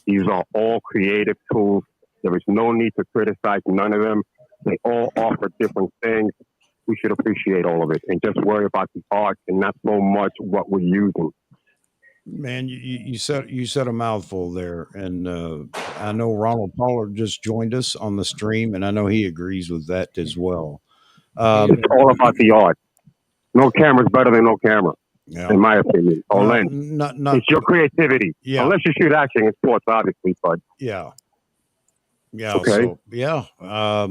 These are all creative tools. There is no need to criticize none of them. They all offer different things. We should appreciate all of it and just worry about the art and not so much what we're using.
Man, you said a mouthful there, and I know Ronald Pollard just joined us on the stream, and I know he agrees with that as well.
It's all about the art. No camera's better than no camera,
Yeah.
in my opinion. Or
Well,
lens.
not
It's your creativity.
Yeah.
Unless you shoot action in sports, obviously, but
yeah. Yeah.
Okay.
So yeah.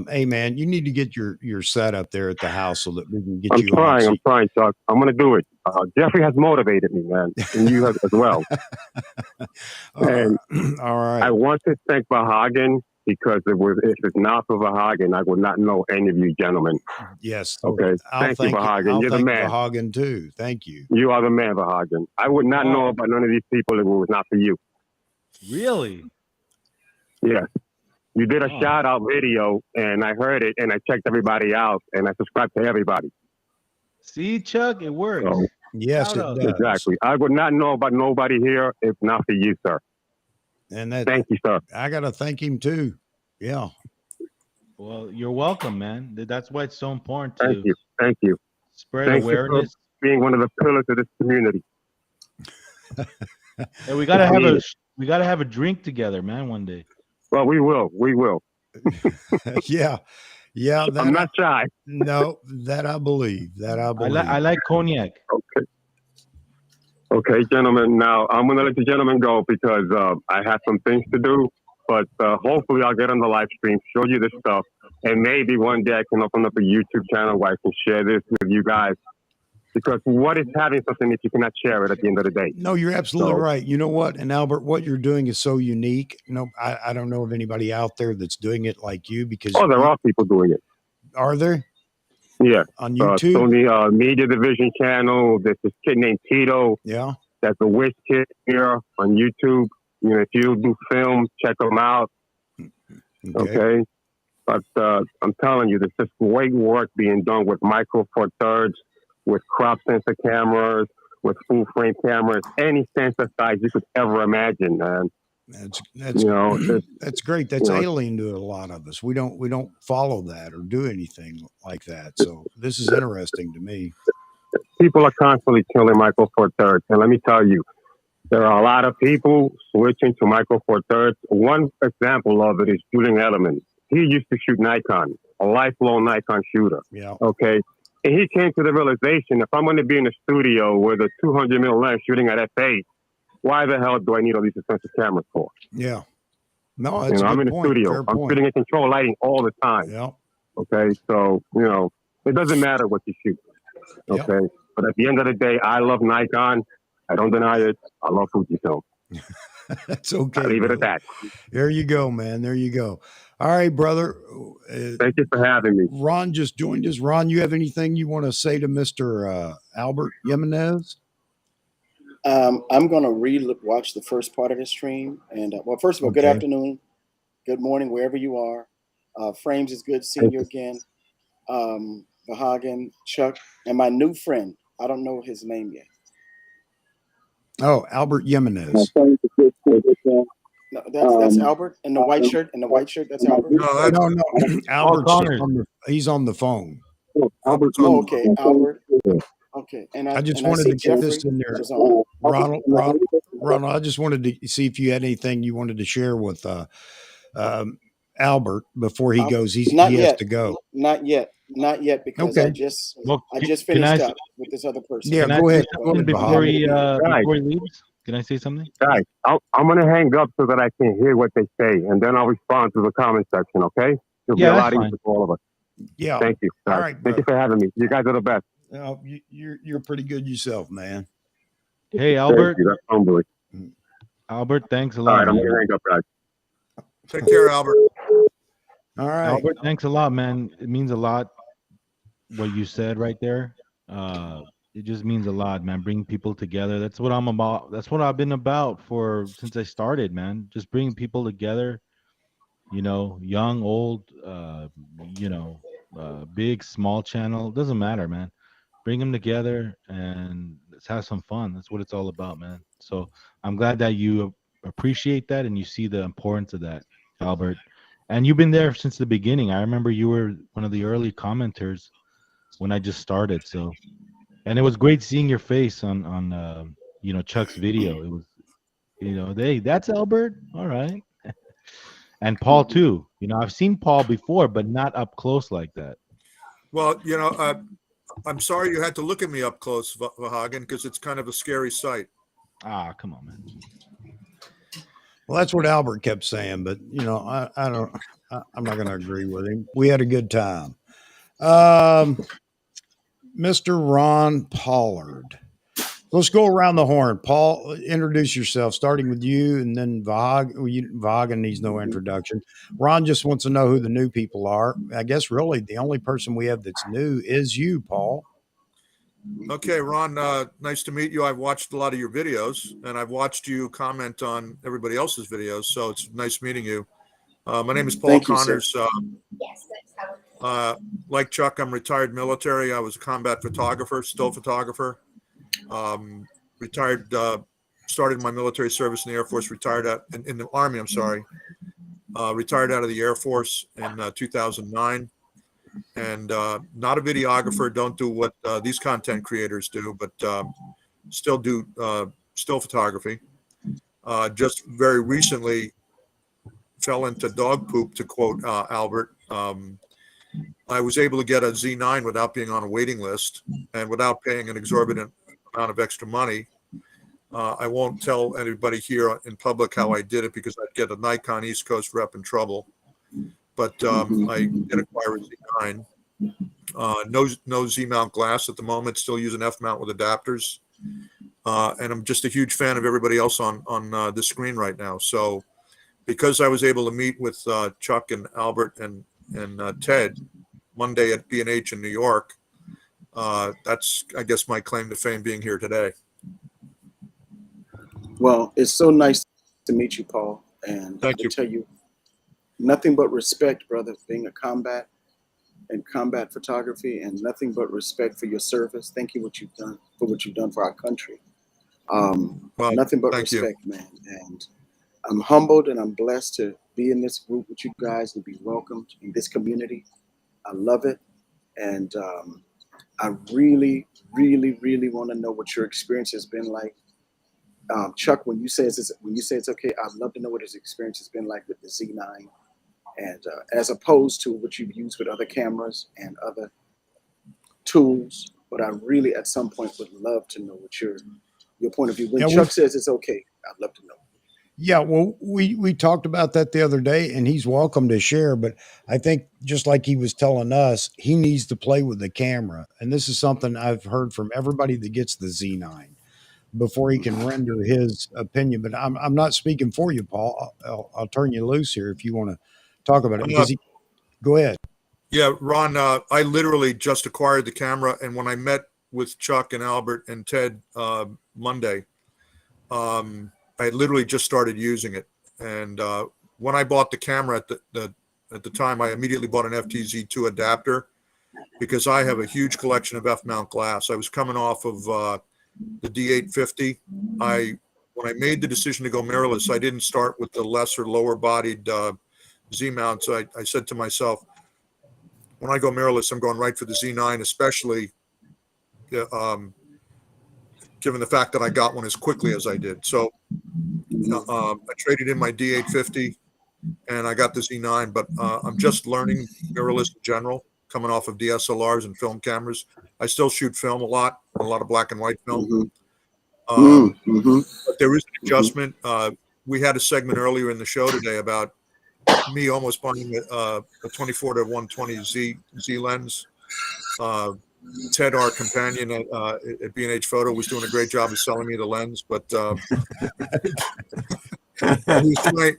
Hey man, you need to get your set up there at the house so that we can get
I'm
you on.
trying. I'm trying, Chuck. I'm going to do it. Jeffrey has motivated me, man, and you have as well. And
All right.
I want to thank Vahagan because if it's not for Vahagan, I would not know any of you gentlemen.
Yes.
Okay.
I'll
Thank you, Vahagan.
I'll
You're the
thank
man.
Vahagan too. Thank you.
You are the man, Vahagan. I would not know about none of these people if it was not for you.
Really?
Yes. You did a
Oh.
shout out video and I heard it and I checked everybody out and I subscribed to everybody.
See, Chuck, it works.
So,
Yes,
Shout
it
out.
does.
exactly. I would not know about nobody here if not for you, sir.
And that
Thank you, sir.
I gotta thank him too. Yeah.
Well, you're welcome, man. That's why it's so important
Thank
to
you. Thank you.
spread
Thank you for
awareness.
being one of the pillars of this community.
And we gotta have a drink together, man, one day.
Well, we will. We will.
Yeah. Yeah.
I'm not shy.
No, that I believe. That I believe.
I like cognac.
Okay. Okay, gentlemen. Now I'm going to let the gentlemen go because I have some things to do. But hopefully I'll get on the live stream, show you this stuff, and maybe one day I can open up a YouTube channel where I can share this with you guys. Because what is having something if you cannot share it at the end of the day?
No, you're absolutely
So-
right. You know what? And Albert, what you're doing is so unique. No, I don't know of anybody out there that's doing it like you because
Oh, there are people doing it.
Are there?
Yeah.
On YouTube?
Sony Media Division channel. There's this kid named Tito.
Yeah.
That's a Wish kid here on YouTube. You know, if you do film, check them out. Okay. But I'm telling you, there's just great work being done with Micro Four Thirds, with crop sensor cameras, with full frame cameras, any sensor size you could ever imagine, man.
That's
You know,
that's great. That's
you know,
alien to a lot of us. We don't follow that or do anything like that. So this is interesting to me.
people are constantly killing Micro Four Thirds, and let me tell you, there are a lot of people switching to Micro Four Thirds. One example of it is Julian Edelman. He used to shoot Nikon, a lifelong Nikon shooter.
Yeah.
Okay. And he came to the realization, if I'm going to be in a studio with a 200 mm lens shooting at f8, why the hell do I need all these expensive cameras for?
Yeah. No,
You
that's
know,
a
I'm
good
in a
point.
studio.
Fair
I'm
point.
shooting in control lighting all the time.
Yeah.
Okay. So, you know, it doesn't matter what you shoot. Okay. But at the end of the day, I love Nikon. I don't deny it. I love Fujifilm.
That's okay.
I'll leave it at
brother.
that.
There you go, man. There you go. All right, brother.
Thank you for having me.
Ron just joined us. Ron, you have anything you want to say to Mr. Albert Jimenez?
I'm going to watch the first part of the stream. And well, first of all, good
Okay.
afternoon, good morning, wherever you are. Frames, is good seeing you again. Vahagan, Chuck, and my new friend. I don't know his name yet.
Oh, Albert Jimenez.
No, that's Albert in the white shirt. In the white shirt, that's Albert.
No. Albert's
Connors.
he's on the phone.
Albert.
Oh, okay, Albert. Okay, and
I just
and
wanted
see
to get
Jeffrey
this in there.
is on.
Ronald, I just wanted to see if you had anything you wanted to share with Albert before he goes. He
Not
has
yet.
to go.
Not yet, because
Okay.
I just
Well,
finished
can I-
up with this other person.
Yeah,
Can I
go
say
ahead.
something before he leaves? Can I say something?
Guys, I'm going to hang up so that I can hear what they say, and then I'll respond to the comment section, okay? It'll be
Yeah,
a
that's
lot
fine.
easier for all of us.
Yeah.
Thank you.
All
guys.
right,
Thank you for having me. You guys are the best.
You're pretty good yourself, man.
Hey, Albert.
Thank you. That's humbling.
Albert, thanks a
All
lot.
right, I'm
man.
going to hang up, guys.
Take care, Albert.
All right.
Albert, thanks a lot, man. It means a lot what you said right there. It just means a lot, man. Bring people together. That's what I'm about. That's what I've been about since I started, man. Just bringing people together. You know, young, old, big, small channel. Doesn't matter, man. Bring them together, and Let's have some fun. That's what it's all about, man. So I'm glad that you appreciate that and you see the importance of that, Albert. And you've been there since the beginning. I remember you were one of the early commenters when I just started. So, and it was great seeing your face on Chuck's video. It was, hey, that's Albert. All right. And Paul too. I've seen Paul before, but not up close like that.
Well, I'm sorry you had to look at me up close, Vahagan, because it's kind of a scary sight.
Ah, come on, man.
Well, that's what Albert kept saying, but I'm not going to agree with him. We had a good time. Mr. Ron Pollard. Let's go around the horn. Paul, introduce yourself, starting with you, and then Vahagan needs no introduction. Ron just wants to know who the new people are. I guess really the only person we have that's new is you, Paul.
Okay, Ron, nice to meet you. I've watched a lot of your videos, and I've watched you comment on everybody else's videos, so it's nice meeting you. My name is Paul
Thank you,
Connors. Like Chuck, I'm retired military. I was a combat photographer, still photographer. Retired, started my military service in the Air Force, retired in the Army, I'm sorry. Retired out of the Air Force in 2009. And not a videographer, don't do what these content creators do, but still do still photography. Just very recently fell into dog poop, to quote Albert. I was able to get a Z9 without being on a waiting list and without paying an exorbitant amount of extra money. I won't tell anybody here in public how I did it because I'd get a Nikon East Coast rep in trouble. But I did acquire a Z9. No Z mount glass at the moment, still using F mount with adapters. And I'm just a huge fan of everybody else on this screen right now. So because I was able to meet with Chuck and Albert and Ted Monday at B&H in New York, that's, I guess, my claim to fame being here today.
Well, it's so nice to meet you, Paul. And
Thank you.
tell you, nothing but respect, brother, being a combat photography, and nothing but respect for your service. Thank you for what you've done for our country. Nothing but respect, man. And I'm humbled and I'm blessed to be in this group with you guys and be welcomed in this community. I love it. And I really, really, really want to know what your experience has been like. Chuck, when you say it's okay, I'd love to know what his experience has been like with the Z9, and as opposed to what you've used with other cameras and other tools. But I really, at some point, would love to know what your point of view. When Chuck says it's okay, I'd love to know.
Yeah, well, we talked about that the other day, and he's welcome to share. But I think just like he was telling us, he needs to play with the camera, and this is something I've heard from everybody that gets the Z9 before he can render his opinion. But I'm not speaking for you, Paul. I'll turn you loose here if you want to talk about it. Because go ahead.
Yeah, Ron, I literally just acquired the camera, and when I met with Chuck and Albert and Ted Monday, I literally just started using it. And when I bought the camera at the time, I immediately bought an FTZ2 adapter because I have a huge collection of F-mount glass. I was coming off of the D850. When I made the decision to go mirrorless, I didn't start with the lesser, lower-bodied Z mounts. I said to myself, when I go mirrorless, I'm going right for the Z9, especially given the fact that I got one as quickly as I did. So I traded in my D850 and I got the Z9, but I'm just learning mirrorless in general, coming off of DSLRs and film cameras. I still shoot film a lot of black and white film. But there is an adjustment. We had a segment earlier in the show today about me almost buying a 24-120 Z lens. Ted, our companion at B&H Photo, was doing a great job of selling me the lens, but he was trying,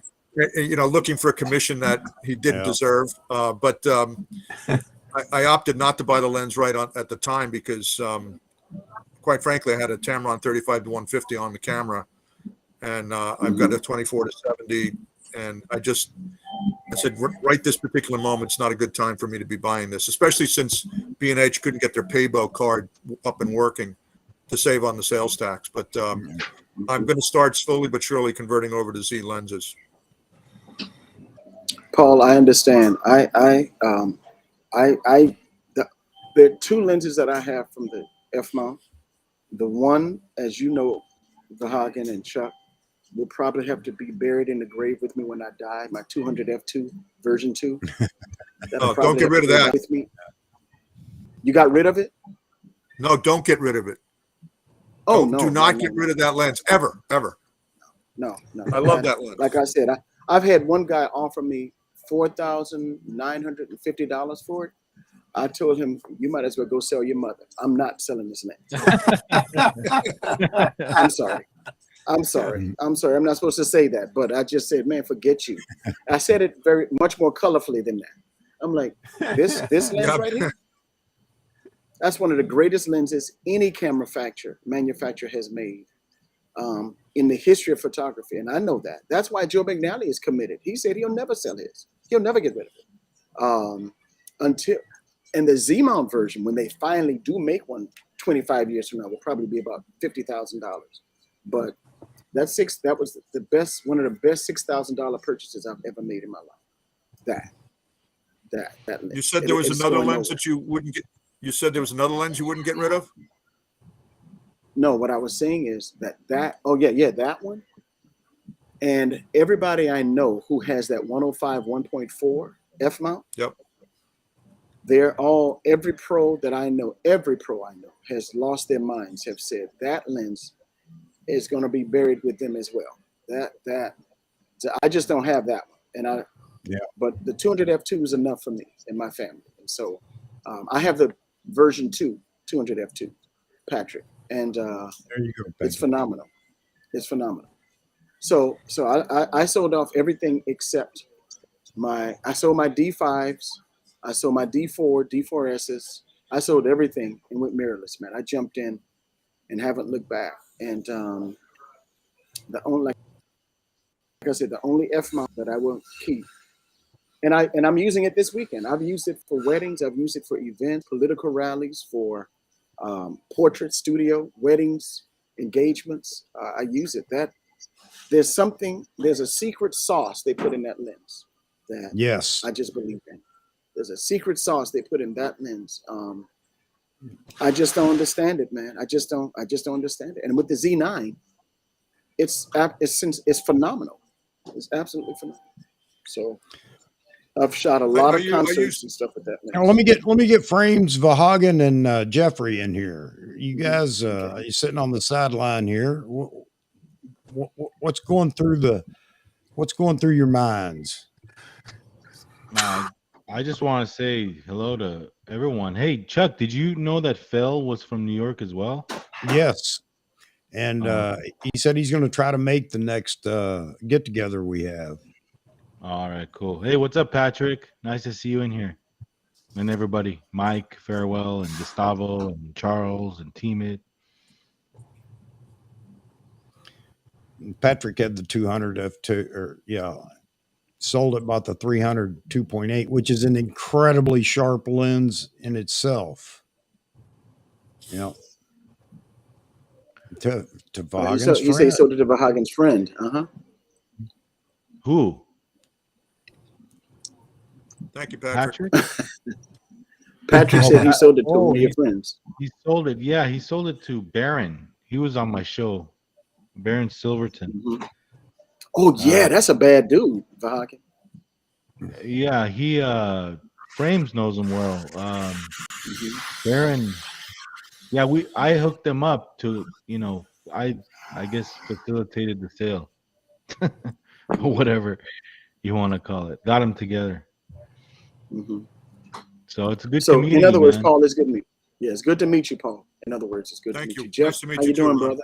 looking for a commission that he didn't deserve. But I opted not to buy the lens at the time because, quite frankly, I had a Tamron 35-150 on the camera, and I've got a 24-70, and I said, right this particular moment, it's not a good time for me to be buying this, especially since B&H couldn't get their Paybo card up and working. to save on the sales tax. But I'm going to start slowly but surely converting over to Z lenses.
Paul, I understand. There are two lenses that I have from the F mount. The one, as you know, Vahagan and Chuck, will probably have to be buried in the grave with me when I die. My 200 F2 version 2.
No, don't get rid of that.
With me. You got rid of it?
No, don't get rid of it.
Oh, no.
Do not get rid of that lens ever.
No.
I love that lens.
Like I said, I've had one guy offer me $4,950 for it. I told him, you might as well go sell your mother. I'm not selling this lens. I'm sorry. I'm not supposed to say that, but I just said, man, forget you. I said it very much more colorfully than that. I'm like, this lens right here? That's one of the greatest lenses any camera manufacturer has made in the history of photography. And I know that. That's why Joe McNally is committed. He said he'll never sell his. He'll never get rid of it. And the Z-mount version, when they finally do make one 25 years from now, will probably be about $50,000. But that was one of the best $6,000 purchases I've ever made in my life. That lens.
You said there was another lens that you wouldn't get. You said there was another lens you wouldn't get rid of?
No, what I was saying is that that one. And everybody I know who has that 105 1.4 F mount.
Yep.
Every pro I know has lost their minds, have said that lens is going to be buried with them as well. So I just don't have that one. But the 200 F2 is enough for me and my family. And so I have the version 2 200 F2, Patrick, and there you go, it's phenomenal. So I sold off everything except I sold my D5s, I sold my D4, D4Ss, I sold everything and went mirrorless, man. I jumped in and haven't looked back. And the only F mount that I will keep, and I'm using it this weekend. I've used it for weddings, I've used it for events, political rallies, for portrait studio, weddings, engagements. I use it. There's a secret sauce they put in that lens that I just believe in. There's a secret sauce they put in that lens. I just don't understand it, man. I just don't understand it. And with the Z9, it's phenomenal. It's absolutely phenomenal. So I've shot a lot of concerts and stuff with that lens.
Now, let me get Frames, Vahagan, and Jeffrey in here. You guys, you're sitting on the sideline here. What's going through your minds?
I just want to say hello to everyone. Hey, Chuck, did you know that Phil was from New York as well?
Yes. And he said he's going to try to make the next get together we have.
All right, cool. Hey, what's up, Patrick? Nice to see you in here. And everybody, Mike, Farewell, and Gustavo, and Charles, and Timid.
Patrick had the 200 F2, sold it, bought the 300 2.8, which is an incredibly sharp lens in itself. To Vahagan's
you say he sold it to Vahagan's friend.
Who?
Thank you, Patrick.
Patrick said he sold it to one of your friends.
He sold it. Yeah, he sold it to Baron. He was on my show, Baron Silverton.
Mm-hmm. Oh yeah, that's a bad dude, Vahagan.
Yeah, he Frames knows him well. Baron. Yeah, I hooked them up to, I guess facilitated the sale. Or whatever you want to call it. Got them together.
Mm-hmm.
So it's a good
community. So in other words,
man.
Paul, it's good to meet you. Yeah, it's good to meet you, Paul. In other words, it's good to meet you. Jeff,
nice to meet
how you doing, brother?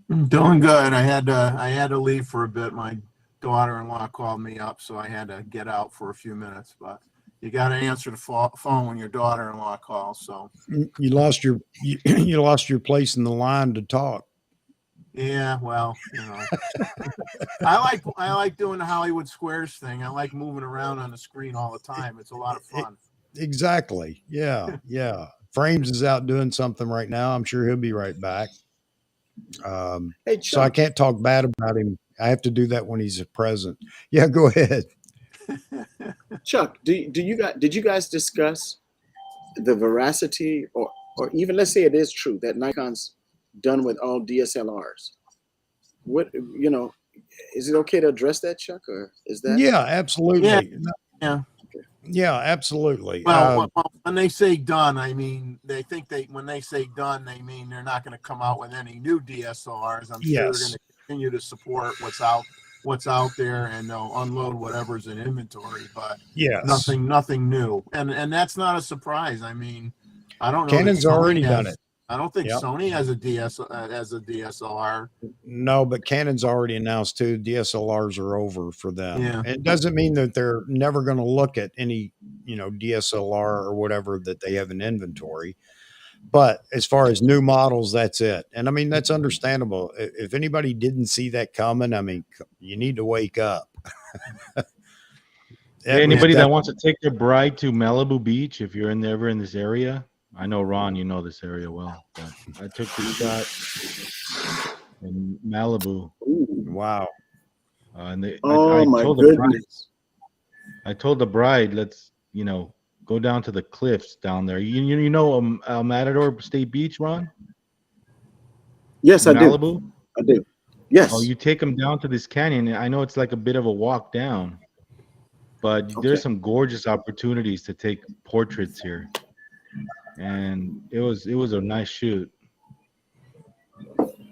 I'm doing good. I had to leave for a bit. My daughter-in-law called me up, so I had to get out for a few minutes. But you got to answer the phone when your daughter-in-law calls. So
you lost your place in the line to talk.
Yeah, well, I like doing the Hollywood Squares thing. I like moving around on the screen all the time. It's a lot of fun.
Exactly. Yeah. Frames is out doing something right now. I'm sure he'll be right back.
Hey,
so I can't talk bad about him. I have to do that when he's present. Yeah, go ahead.
Chuck, did you guys discuss the veracity, or even let's say it is true that Nikon's done with all DSLRs? What, is it okay to address that, Chuck, or is that?
Yeah, absolutely.
Yeah.
Yeah, absolutely.
Well, when they say done, I mean, when they say done, they mean they're not going to come out with any new DSLRs. I'm sure they're going to continue to support what's out there, and they'll unload whatever's in inventory, but nothing new. And that's not a surprise. I mean, I don't know.
Canon's already done it.
I don't think Sony has a DSLR.
No, but Canon's already announced too. DSLRs are over for them.
Yeah.
It doesn't mean that they're never going to look at any, DSLR or whatever that they have in inventory. But as far as new models, that's it. And I mean, that's understandable. If anybody didn't see that coming, I mean, you need to wake up.
Anybody that wants to take their bride to Malibu Beach, if you're ever in this area, I know, Ron, you know this area well. But I took the shot in Malibu.
Wow.
And my goodness.
I told the bride, let's, go down to the cliffs down there. You know Matador State Beach, Ron?
Yes, I do.
Malibu?
I do. Yes.
Oh, you take them down to this canyon. I know it's like a bit of a walk down, but there's some gorgeous opportunities to take portraits here. And it was a nice shoot.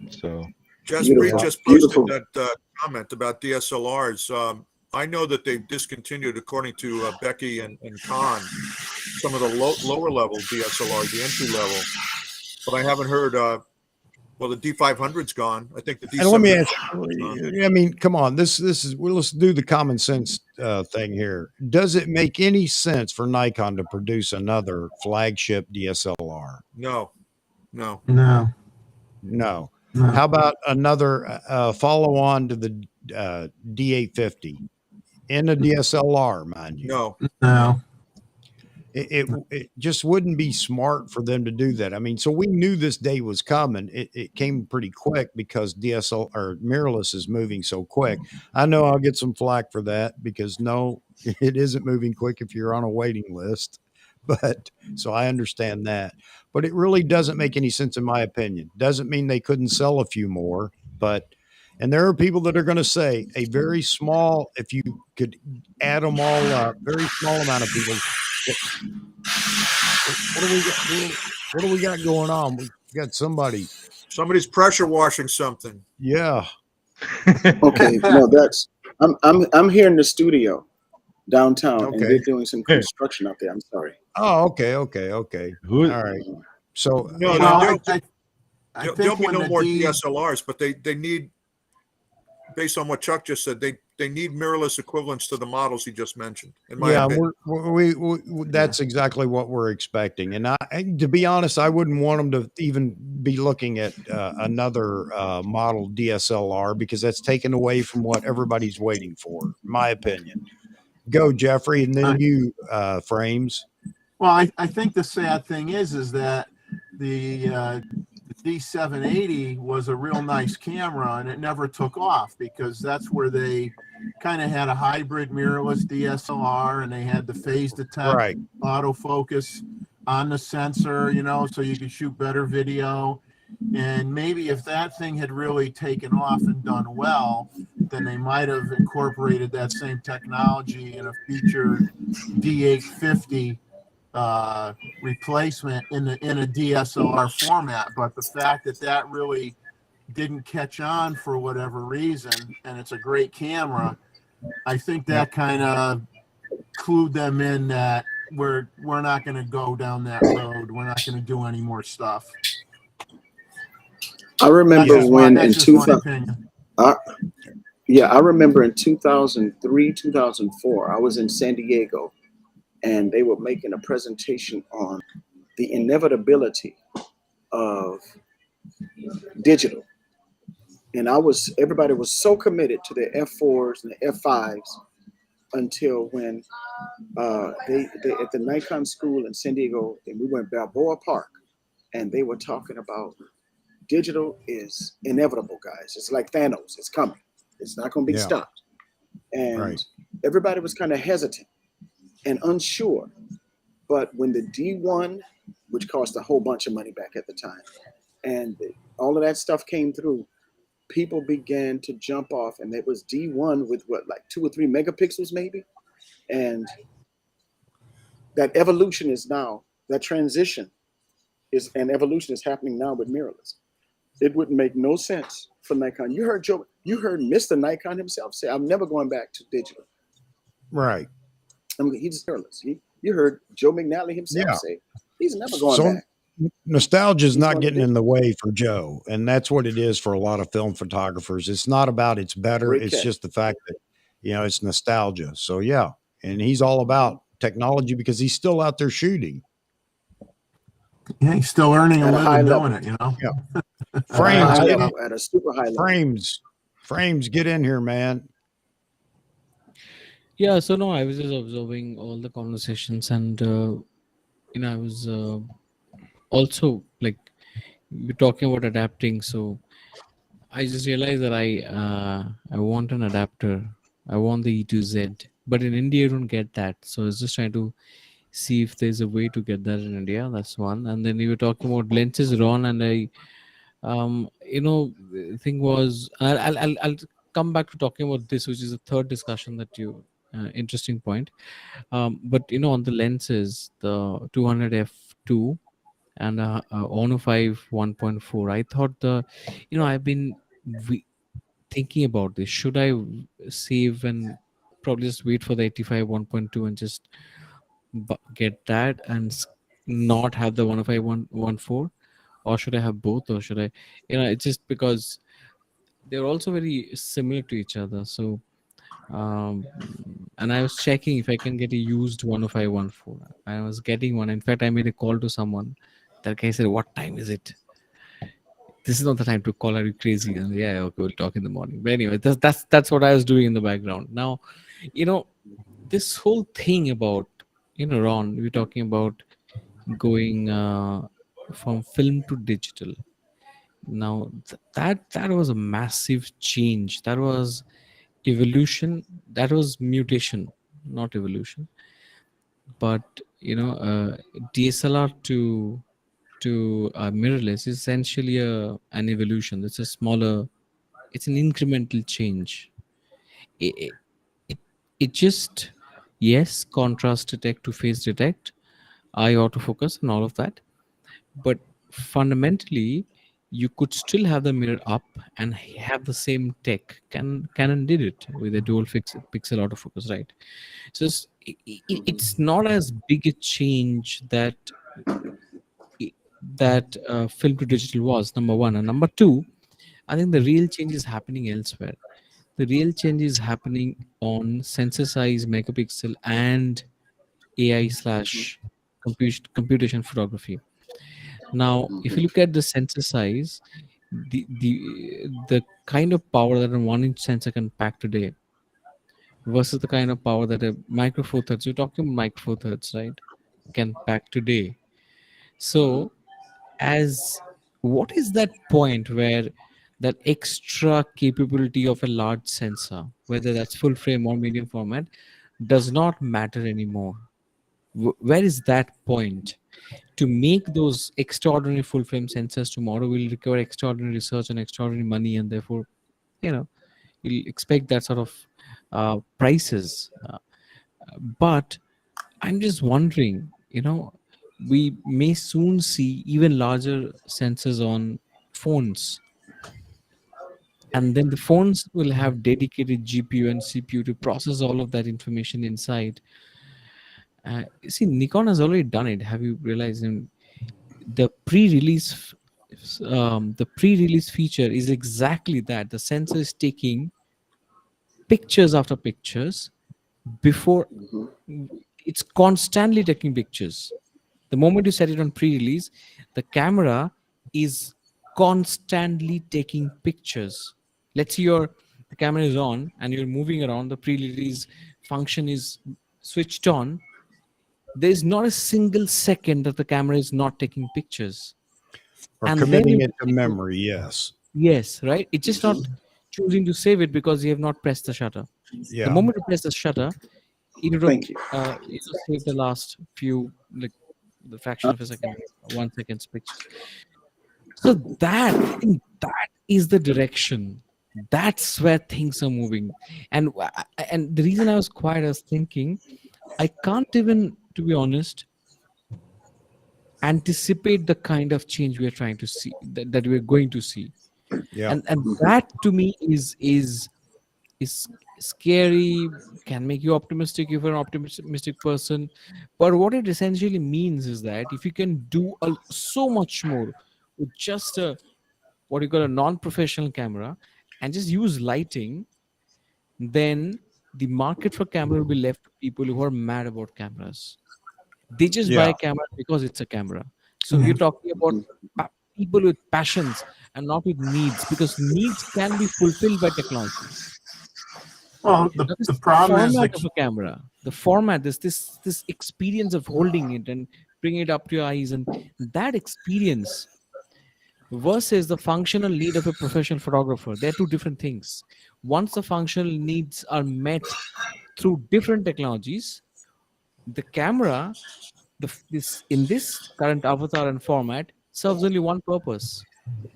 So
Jaspreet just posted that comment about DSLRs. I know that they've discontinued, according to Becky and Khan, some of the lower level DSLRs, the entry level. But I haven't heard. Well, the D500's gone. I think the D700.
And let me ask you, I mean, come on, this is let's do the common sense thing here. Does it make any sense for Nikon to produce another flagship DSLR?
No.
How about another follow on to the D850 in a DSLR, mind you?
No.
It just wouldn't be smart for them to do that. I mean, so we knew this day was coming. It came pretty quick because DSL or mirrorless is moving so quick. I know I'll get some flack for that because no, it isn't moving quick if you're on a waiting list. But so I understand that, but it really doesn't make any sense in my opinion. Doesn't mean they couldn't sell a few more, and there are people that are going to say a very small, if you could add them all up, very small amount of people. What do we got going on? We got somebody's
pressure washing something.
Yeah.
Okay. No, I'm here in the studio downtown, and they're doing some construction out there. I'm sorry.
Oh, okay. All right. So
there'll be no more DSLRs, but they need, based on what Chuck just said, they need mirrorless equivalents to the models he just mentioned. In my opinion.
we that's exactly what we're expecting. And to be honest, I wouldn't want them to even be looking at another model DSLR because that's taken away from what everybody's waiting for, in my opinion. Go, Jeffrey, and then you, Frames.
Well, I think the sad thing is that the D780 was a real nice camera, and it never took off because that's where they kind of had a hybrid mirrorless DSLR, and they had the phase detect autofocus on the sensor, so you could shoot better video. And maybe if that thing had really taken off and done well, then they might have incorporated that same technology in a featured D850 replacement in a DSLR format. But the fact that really didn't catch on for whatever reason, and it's a great camera, I think that kind of clued them in that we're not going to go down that road. We're not going to do any more stuff.
I remember when in 2000. I remember in 2003, 2004, I was in San Diego, and they were making a presentation on the inevitability of digital. And everybody was so committed to the F4s and the F5s until when they at the Nikon school in San Diego, and we went Balboa Park, and they were talking about digital is inevitable, guys. It's like Thanos. It's coming. It's not going to be stopped. And everybody was kind of hesitant and unsure. But when the D1, which cost a whole bunch of money back at the time, and all of that stuff came through, people began to jump off, and it was D1 with what, like 2 or 3 megapixels maybe? And that evolution is now, that transition is, and evolution is happening now with mirrorless. It wouldn't make no sense for Nikon. You heard Mr. Nikon himself say, I'm never going back to digital.
Right.
I mean, he's fearless. You heard Joe McNally himself say, he's never going back.
Nostalgia is not getting in the way for Joe. And that's what it is for a lot of film photographers. It's not about it's better. It's just the fact that, it's nostalgia. So yeah. And he's all about technology because he's still out there shooting.
Yeah, he's still earning a living doing it,
Yeah.
Frames at a super high level.
Frames, get in here, man.
Yeah, so no, I was just observing all the conversations, and I was also like, we're talking about adapting. So I just realized that I want an adapter. I want the E to Z, but in India you don't get that. So I was just trying to see if there's a way to get that in India. That's one. And then you were talking about lenses, Ron, and I, the thing was, I'll come back to talking about this, which is the third discussion that you. Interesting point. But on the lenses, the 200 f2 and Ono 5 1.4, I thought I've been thinking about this. Should I save and probably just wait for the 85 1.2 and just get that and not have the 105 1.4, or should I have both, or should I, it's just because they're also very similar to each other. So and I was checking if I can get a used 105 1.4. I was getting one. In fact, I made a call to someone. That guy said, "What time is it? This is not the time to call. Are you crazy?" And yeah, okay, we'll talk in the morning. But anyway, that's what I was doing in the background. Now, this whole thing about Ron, we're talking about going from film to digital. Now that was a massive change. That was evolution. That was mutation, not evolution. But DSLR to mirrorless is essentially an evolution. It's a smaller, it's an incremental change. It just, yes, contrast detect to phase detect, eye autofocus and all of that, but fundamentally you could still have the mirror up and have the same tech. Canon did it with a dual pixel autofocus, right? So it's not as big a change that film to digital was, number one. And number two, I think the real change is happening elsewhere. The real change is happening on sensor size, megapixel, and AI / computation photography. Now, if you look at the sensor size, the kind of power that a 1-inch sensor can pack today versus the kind of power that a micro four thirds, you're talking micro four thirds, right, can pack today. So, as what is that point where that extra capability of a large sensor, whether that's full frame or medium format, does not matter anymore? Where is that point? To make those extraordinary full frame sensors tomorrow will require extraordinary research and extraordinary money, and therefore, you'll expect that sort of prices. But I'm just wondering, we may soon see even larger sensors on phones. And then the phones will have dedicated GPU and CPU to process all of that information inside. See, Nikon has already done it. Have you realized? The pre-release feature is exactly that. The sensor is taking pictures after pictures before. It's constantly taking pictures. The moment you set it on pre-release, the camera is constantly taking pictures. Let's say the camera is on and you're moving around, the pre-release function is switched on, there's not a single second that the camera is not taking pictures.
Or
And then
committing
you
it to memory, yes.
yes, right? It's just not choosing to save it because you have not pressed the shutter. The
Yeah.
moment you press the shutter, it would
Thank you.
save the last few, like the fraction of a second, 1 second's pictures. So that, I think that is the direction. That's where things are moving. And the reason I was quiet, I was thinking, I can't even, to be honest, anticipate the kind of change we are trying to see, that we're going to see.
Yeah.
And that to me is scary, can make you optimistic if you're an optimistic person. But what it essentially means is that if you can do so much more with just a what you call a non-professional camera and just use lighting, then the market for camera will be left to people who are mad about cameras. They just buy
Yeah.
a camera because it's a camera. So you're talking about people with passions and not with needs, because needs can be fulfilled by technology.
Well, the problem is
Format of a camera, the format, this experience of holding it and bringing it up to your eyes, and that experience versus the functional need of a professional photographer, they're two different things. Once the functional needs are met through different technologies, the camera, this in this current avatar and format, serves only one purpose: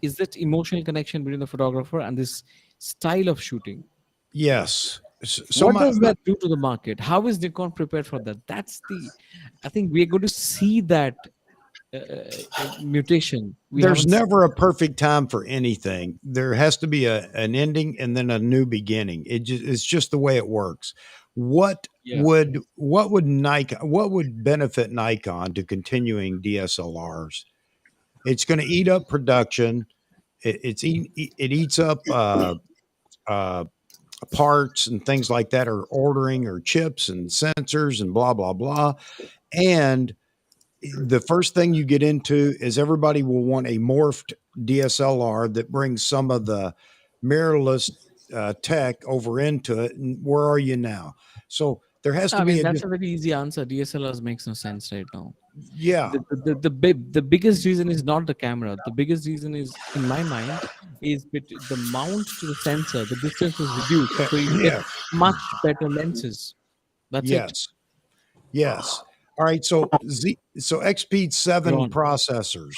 is that emotional connection between the photographer and this style of shooting.
Yes. So
What does that do to the market? How is Nikon prepared for that? That's the, I think we're going to see that mutation. We
there's
haven't seen.
never a perfect time for anything. There has to be an ending and then a new beginning. It's just the way it works. What would benefit Nikon to continuing DSLRs? It's going to eat up production. It eats up parts and things like that, or ordering, or chips and sensors and blah blah blah. And the first thing you get into is everybody will want a morphed DSLR that brings some of the mirrorless tech over into it. And where are you now? So there has to
I
be
mean, that's a very easy answer. DSLRs makes no sense right now.
Yeah.
The biggest reason is not the camera. The biggest reason is, in my mind, is the mount to the sensor. The distance is reduced, so you get much better lenses. That's it.
Yes. All right. So XP7 processors.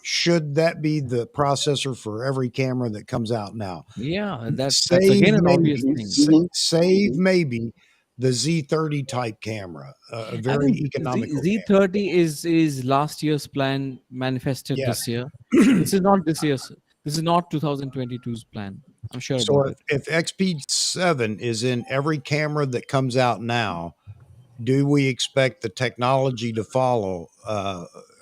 Should that be the processor for every camera that comes out now?
Yeah, that's again an obvious thing.
Save maybe the Z30 type camera, a very economical
Z30 is last year's plan manifested this year. This is not this year's. This is not 2022's plan. I'm sure about it.
If XP7 is in every camera that comes out now, do we expect the technology to follow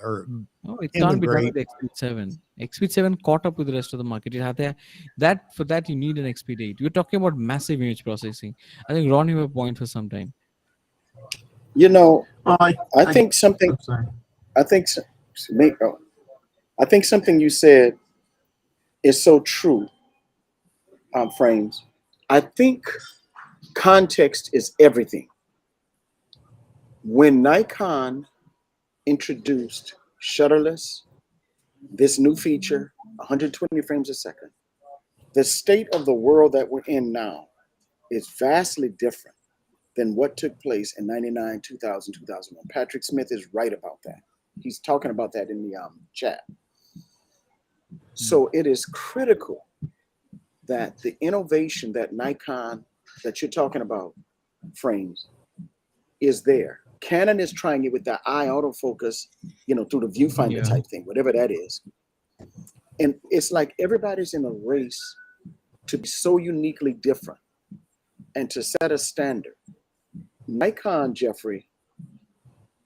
or
no, it can't be done with XP7. XP7 caught up with the rest of the market. It had that for that you need an XP8. You're talking about massive image processing. I think Ron, you have a point for some time.
You know, I think something. I think something you said is so true. Frames. I think context is everything. When Nikon introduced shutterless, this new feature, 120 frames a second, the state of the world that we're in now is vastly different than what took place in 99, 2000, 2001. Patrick Smith is right about that. He's talking about that in the chat. So it is critical that the innovation that Nikon, that you're talking about, frames, is there. Canon is trying it with the eye autofocus, through the viewfinder type thing, whatever that is. And it's like everybody's in a race to be so uniquely different and to set a standard. Nikon, Jeffrey,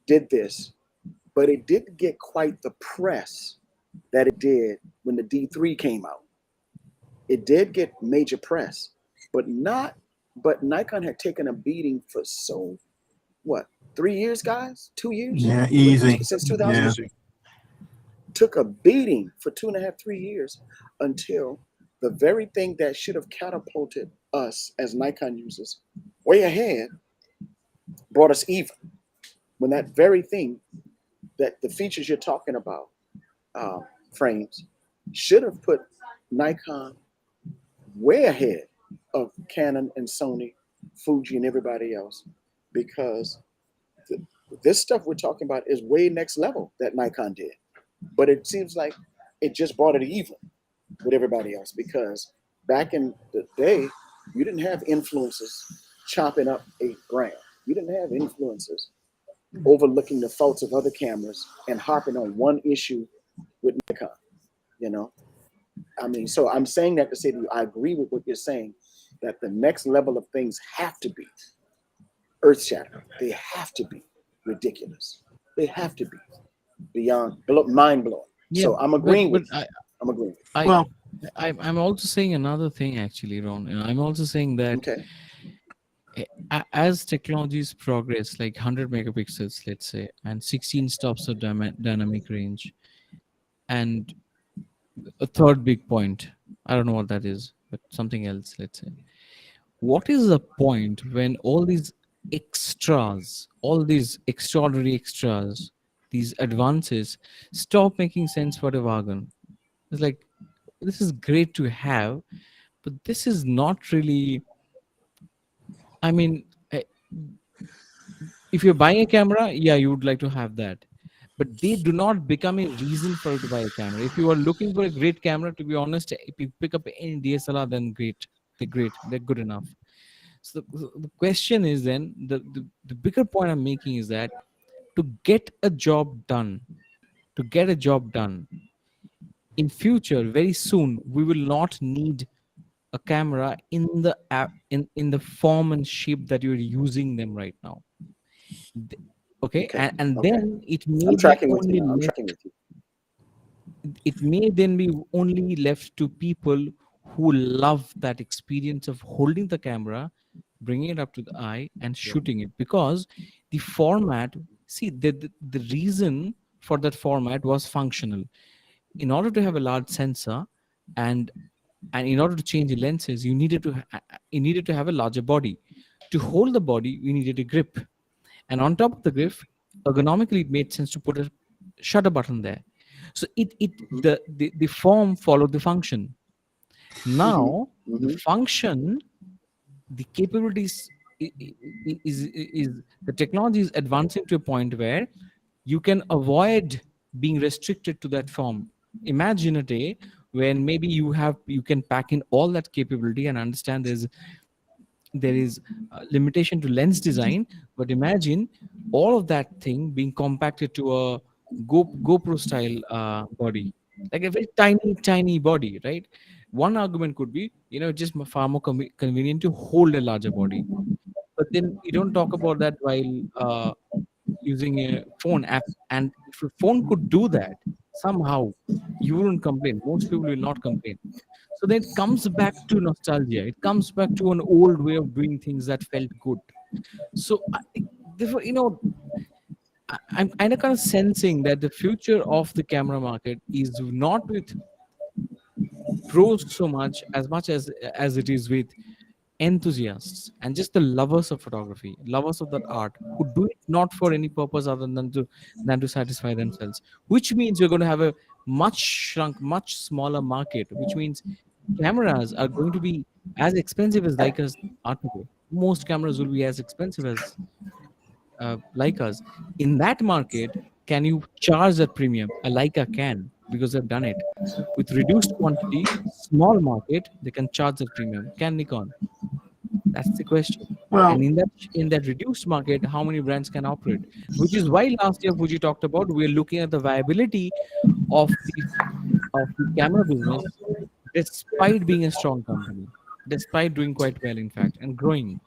did this, but it didn't get quite the press that it did when the D3 came out. It did get major press, but Nikon had taken a beating for 3 years, guys? 2 years?
Yeah, easy.
Since 2000. Yeah. Took a beating for 2.5, 3 years until the very thing that should have catapulted us as Nikon users way ahead brought us even. When that very thing, that the features you're talking about, frames, should have put Nikon way ahead of Canon and Sony, Fuji, and everybody else, because this stuff we're talking about is way next level that Nikon did. But it seems like it just brought it even with everybody else, because back in the day, you didn't have influencers chopping up a brand. You didn't have influencers overlooking the faults of other cameras and harping on one issue with Nikon, you know? I mean, so I'm saying that to say to you, I agree with what you're saying, that the next level of things have to be earth-shattering. They have to be ridiculous. They have to be beyond mind-blowing.
Yeah,
so I'm agreeing
but
with you. I'm agreeing with
I,
you.
Well,
I'm also saying another thing, actually, Ron. I'm also saying that
Okay.
as technologies progress, like 100 megapixels, let's say, and 16 stops of dynamic range, and a third big point, I don't know what that is, but something else, let's say. What is the point when all these extras, all these extraordinary extras, these advances stop making sense for the wagon? It's like, this is great to have, but this is not really, I mean, if you're buying a camera, yeah, you would like to have that, but they do not become a reason for you to buy a camera. If you are looking for a great camera, to be honest, if you pick up any DSLR, then great, they're good enough. So the question is then, the bigger point I'm making is that to get a job done, in future, very soon, we will not need a camera in the app, in the form and shape that you're using them right now. Okay, and then it may
I'm
be
tracking with
only
you now. I'm
left,
tracking with you.
it may then be only left to people who love that experience of holding the camera, bringing it up to the eye and shooting it, because the format, see, the reason for that format was functional. In order to have a large sensor, and in order to change the lenses, you needed to have a larger body. To hold the body, you needed a grip, and on top of the grip, ergonomically, it made sense to put a shutter button there. So the form followed the function. Now the function, the capabilities is the technology is advancing to a point where you can avoid being restricted to that form. Imagine a day when maybe you can pack in all that capability, and understand there is a limitation to lens design, but imagine all of that thing being compacted to a GoPro style body, like a very tiny body, right? One argument could be, just far more convenient to hold a larger body, but then you don't talk about that while using a phone app. And if a phone could do that somehow, you wouldn't complain. Most people will not complain. So then it comes back to nostalgia. It comes back to an old way of doing things that felt good. So therefore, I'm kind of sensing that the future of the camera market is not with pros so much as it is with enthusiasts and just the lovers of photography, lovers of that art, who do it not for any purpose other than to satisfy themselves. Which means you're going to have a much smaller market. Which means cameras are going to be as expensive as Leicas are today. Most cameras will be as expensive as Leicas. In that market, can you charge that premium? A Leica can, because they've done it. With reduced quantity, small market, they can charge that premium. Can Nikon? That's the question.
Well,
And in that reduced market, how many brands can operate? Which is why last year Fuji talked about, we're looking at the viability of the camera business, despite being a strong company, despite doing quite well, in fact, and growing.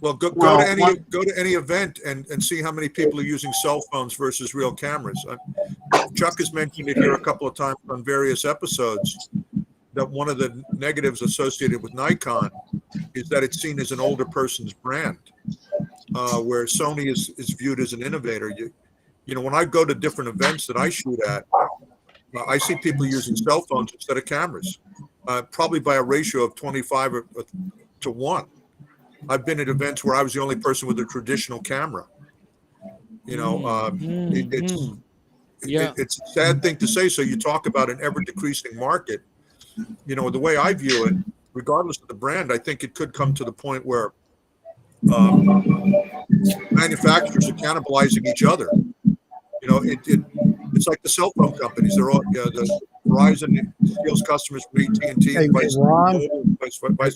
Well, go to any event and see how many people are using cell phones versus real cameras. Chuck has mentioned it here a couple of times on various episodes, that one of the negatives associated with Nikon is that it's seen as an older person's brand, where Sony is viewed as an innovator. When I go to different events that I shoot at, I see people using cell phones instead of cameras. probably by a ratio of 25 to 1. I've been at events where I was the only person with a traditional camera. It's a sad thing to say. So you talk about an ever decreasing market. The way I view it, regardless of the brand, I think it could come to the point where manufacturers are cannibalizing each other. It's like the cell phone companies. They're all the Verizon steals customers from AT&T and vice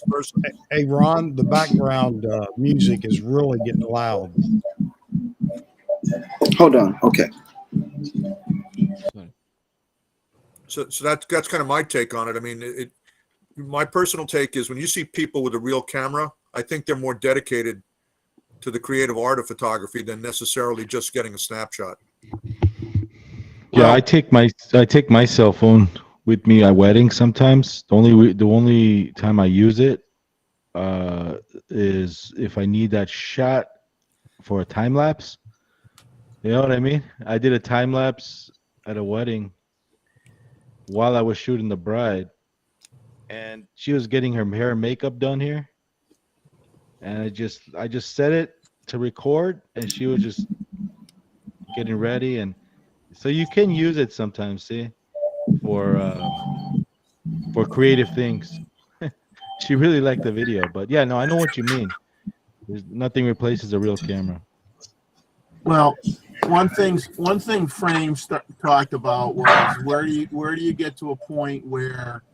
versa.
Hey, Ron, the background music is really getting loud.
Hold on. Okay.
So that's kind of my take on it. I mean, my personal take is when you see people with a real camera, I think they're more dedicated to the creative art of photography than necessarily just getting a snapshot.
Yeah, I take my cell phone with me at weddings sometimes. The only time I use it is if I need that shot for a time lapse. You know what I mean? I did a time lapse at a wedding while I was shooting the bride, and she was getting her hair and makeup done here, and I just set it to record, and she was just getting ready, and so you can use it sometimes, see, for creative things. She really liked the video, but yeah, no, I know what you mean. There's nothing replaces a real camera.
Well, one thing Frames talked about was where do you get to a point where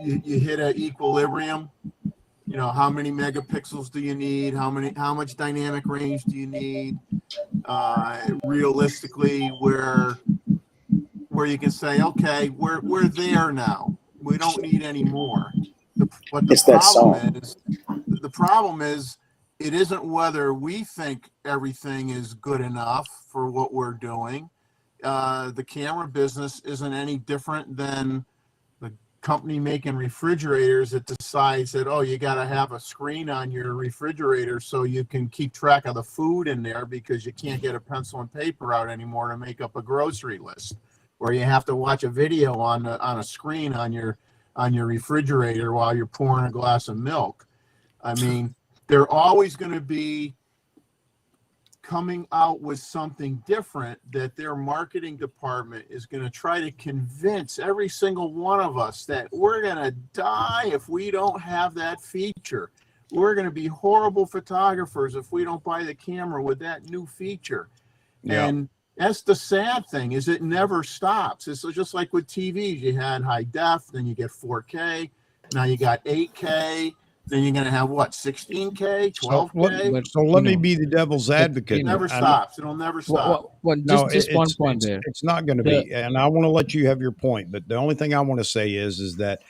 you hit an equilibrium? How many megapixels do you need? How much dynamic range do you need? Realistically, where you can say, okay, we're there now. We don't need any more. But the problem is, it isn't whether we think everything is good enough for what we're doing. The camera business isn't any different than the company making refrigerators that decides that, oh, you got to have a screen on your refrigerator so you can keep track of the food in there because you can't get a pencil and paper out anymore to make up a grocery list, or you have to watch a video on a screen on your refrigerator while you're pouring a glass of milk. I mean, they're always going to be coming out with something different that their marketing department is going to try to convince every single one of us that we're going to die if we don't have that feature. We're going to be horrible photographers if we don't buy the camera with that new feature. Yeah. And that's the sad thing, is it never stops. It's just like with TVs. You had high def, then you get 4K, now you got 8K. Then you're going to have what, 16K, 12K?
So let me be the devil's advocate.
It never stops. It'll never stop.
Just one point there.
It's not going to be, and I want to let you have your point. But the only thing I want to say is that,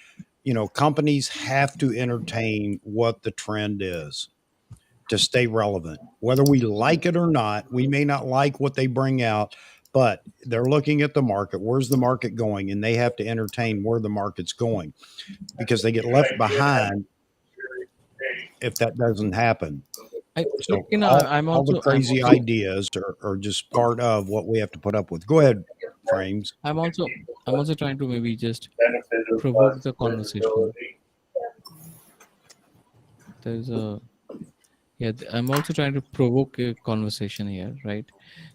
companies have to entertain what the trend is to stay relevant, whether we like it or not. We may not like what they bring out, but they're looking at the market. Where's the market going? And they have to entertain where the market's going, because they get left behind if that doesn't happen.
I'm
all the crazy ideas are just part of what we have to put up with. Go ahead, Frames.
I'm also trying to maybe just provoke the conversation. I'm also trying to provoke a conversation here, right?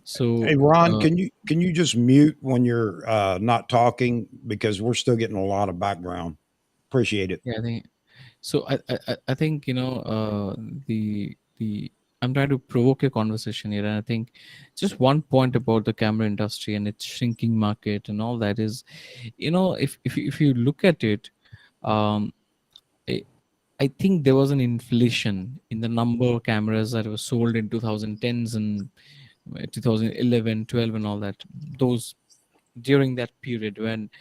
So,
hey, Ron, can you just mute when you're not talking, because we're still getting a lot of background. Appreciate it.
Yeah, I think so. I think I'm trying to provoke a conversation here, and I think just one point about the camera industry and its shrinking market and all that is, if you look at it, I think there was an inflation in the number of cameras that were sold in 2010s and 2011, 12, and all that. Those during that period when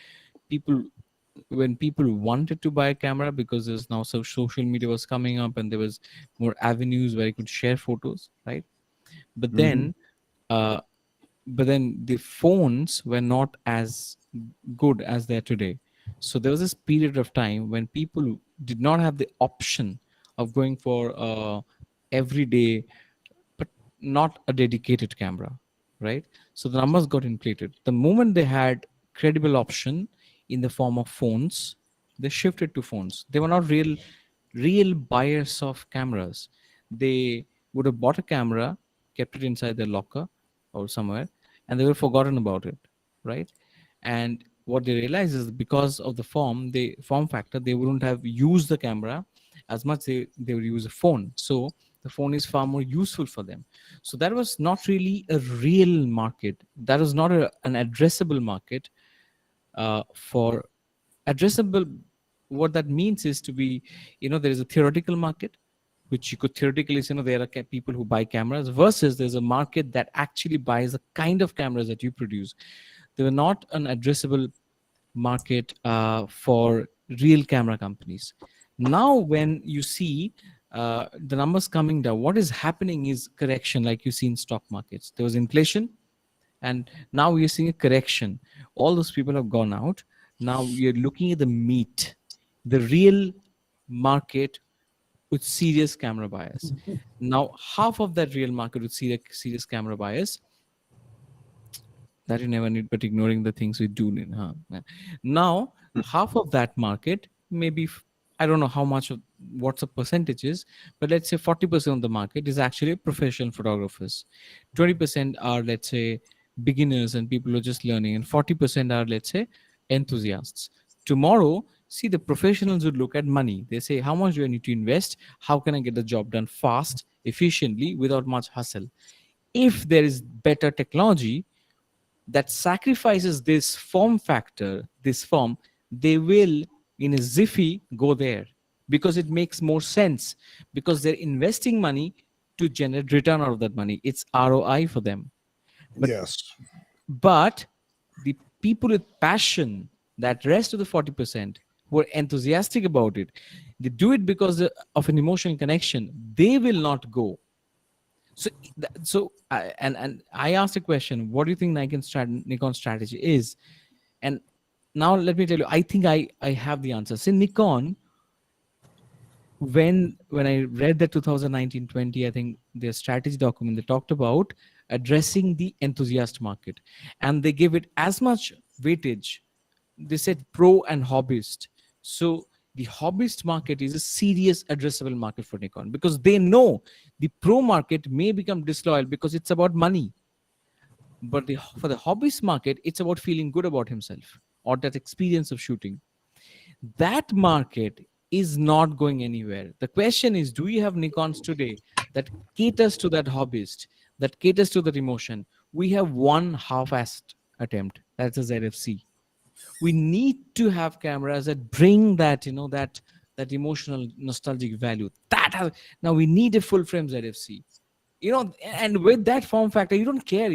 people wanted to buy a camera, because there's now social media was coming up and there was more avenues where you could share photos, right? But then the phones were not as good as they're today. So there was this period of time when people did not have the option of going for everyday, but not a dedicated camera, right? So the numbers got inflated. The moment they had credible option in the form of phones, They shifted to phones. They were not real buyers of cameras. They would have bought a camera, kept it inside their locker or somewhere, and they were forgotten about it, right? And what they realized is because of the form factor, they wouldn't have used the camera as much. They would use a phone. So the phone is far more useful for them. So that was not really a real market. That was not an addressable market for addressable. What that means is to be, there is a theoretical market, which you could theoretically say, there are people who buy cameras, versus there's a market that actually buys the kind of cameras that you produce. They were not an addressable market for real camera companies. Now, when you see the numbers coming down, what is happening is correction, like you see in stock markets. There was inflation, and now we're seeing a correction. All those people have gone out. Now we're looking at the meat, the real market with serious camera buyers. Now, half of that real market with serious camera buyers that you never need, but ignoring the things we do need. Huh? Now, half of that market, maybe I don't know how much of what's the percentage is, but let's say 40% of the market is actually professional photographers. 20% are, let's say, beginners and people who are just learning, and 40% are, let's say, enthusiasts. Tomorrow, see, the professionals would look at money. They say, how much do I need to invest? How can I get the job done fast, efficiently, without much hustle? If there is better technology that sacrifices this form factor, this form, they will, in a jiffy, go there, because it makes more sense, because they're investing money to generate return out of that money. It's ROI for them. But,
yes.
But the people with passion, that rest of the 40% who are enthusiastic about it, they do it because of an emotional connection. They will not go. And I asked a question: what do you think Nikon strategy is? And now let me tell you, I think I have the answer. See, Nikon, when I read the 2019-20, I think their strategy document, they talked about addressing the enthusiast market, and they gave it as much weightage. They said pro and hobbyist. So the hobbyist market is a serious addressable market for Nikon, because they know the pro market may become disloyal because it's about money. But for the hobbyist market, it's about feeling good about himself or that experience of shooting. That market is not going anywhere. The question is, do you have Nikons today that caters to that hobbyist, that caters to that emotion? We have one half-assed attempt. That's a ZFC. We need to have cameras that bring that, that emotional nostalgic value. Now we need a full frame ZFC. And with that form factor, you don't care.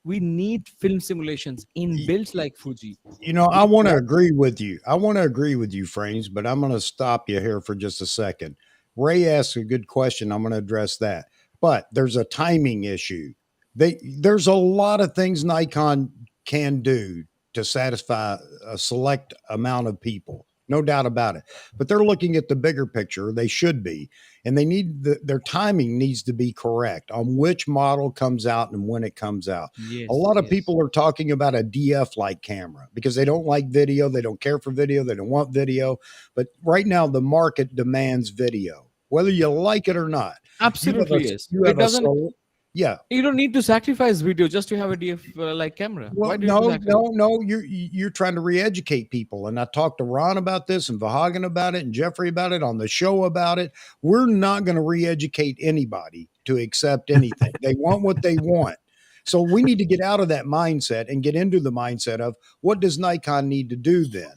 We need film simulations in builds like Fuji.
I want to agree with you. I want to agree with you, Frames, but I'm going to stop you here for just a second. Ray asked a good question. I'm going to address that. But there's a timing issue. There's a lot of things Nikon can do to satisfy a select amount of people. No doubt about it. But they're looking at the bigger picture. They should be. And they need their timing needs to be correct on which model comes out and when it comes out.
Yes,
a lot of people are talking about a DF-like camera because they don't like video. They don't care for video. They don't want video. But right now, the market demands video, whether you like it or not.
Absolutely, yes.
It doesn't. Yeah.
You don't need to sacrifice video just to have a DF-like camera.
Well,
Why do you
no. You're trying to re-educate people. And I talked to Ron about this and Vahagan about it and Jeffrey about it on the show about it. We're not going to re-educate anybody to accept anything. They want what they want. So we need to get out of that mindset and get into the mindset of what does Nikon need to do then?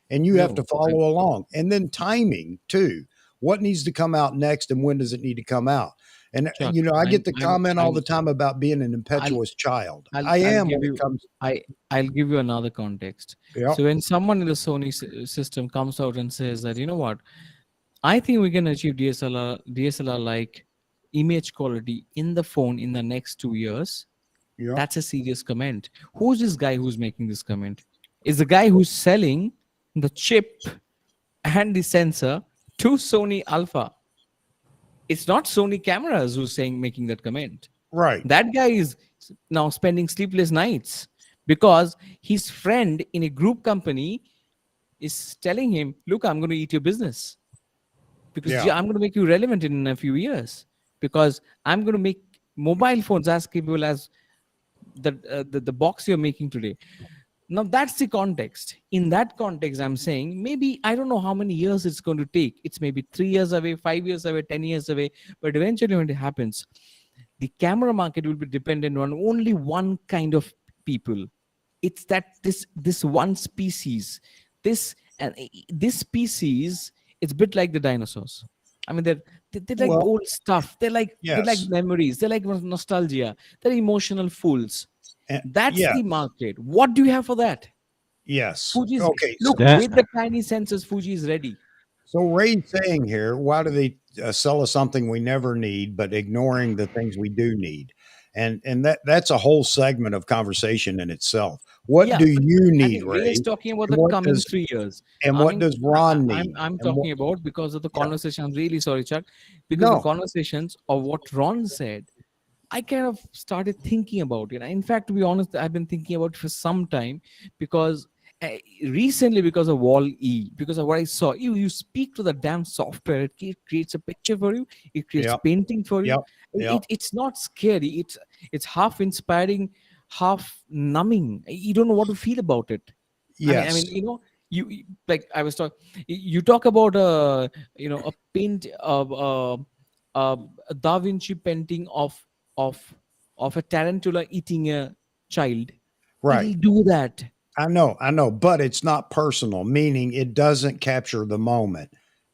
And you have to follow along. And then timing too. What needs to come out next and when does it need to come out? And
Chuck,
I get the comment all the time about being an impetuous child. I'll
give you another context.
Yep.
So when someone in the Sony system comes out and says that, you know what, I think we can achieve DSLR like image quality in the phone in the next 2 years.
Yep.
That's a serious comment. Who's this guy who's making this comment? Is the guy who's selling the chip and the sensor to Sony Alpha. It's not Sony Cameras who's making that comment.
Right.
That guy is now spending sleepless nights because his friend in a group company is telling him, look, I'm going to eat your business because
Yeah.
I'm going to make you relevant in a few years, because I'm going to make mobile phones as capable as the box you're making today. Now that's the context. In that context, I'm saying maybe I don't know how many years it's going to take. It's maybe 3 years away, 5 years away, 10 years away, but eventually when it happens, the camera market will be dependent on only one kind of people. It's that this one species, this species, it's a bit like the dinosaurs. I mean, they're like
Well,
old stuff. They're like
yes.
memories. They're like nostalgia. They're emotional fools. That's
Yeah.
the market. What do you have for that?
Yes.
Fuji's,
Okay.
look,
That
with the tiny sensors, Fuji is ready.
So Ray's saying here, why do they sell us something we never need, but ignoring the things we do need? And that's a whole segment of conversation in itself. What
Yeah,
do
but
you
I
need,
think Ray is
Ray?
talking about
And
the
what
coming
does
3 years.
and
I
what
mean,
does Ron
I'm
need?
I'm
And what?
talking about, because of the
Yeah.
conversation. I'm really sorry, Chuck, because the
No.
conversations of what Ron said, I kind of started thinking about it. In fact, to be honest, I've been thinking about it for some time, because recently, because of Wall E, because of what I saw, you speak to the damn software, it creates a picture for you, it creates
Yep.
painting for you.
Yep. Yep.
It's not scary. It's half inspiring, half numbing. You don't know what to feel about it. I mean,
Yes.
like I was talking, you talk about a paint a Da Vinci painting of of a tarantula eating a child.
Right.
It'll do that.
I know, but it's not personal, meaning it doesn't capture the moment.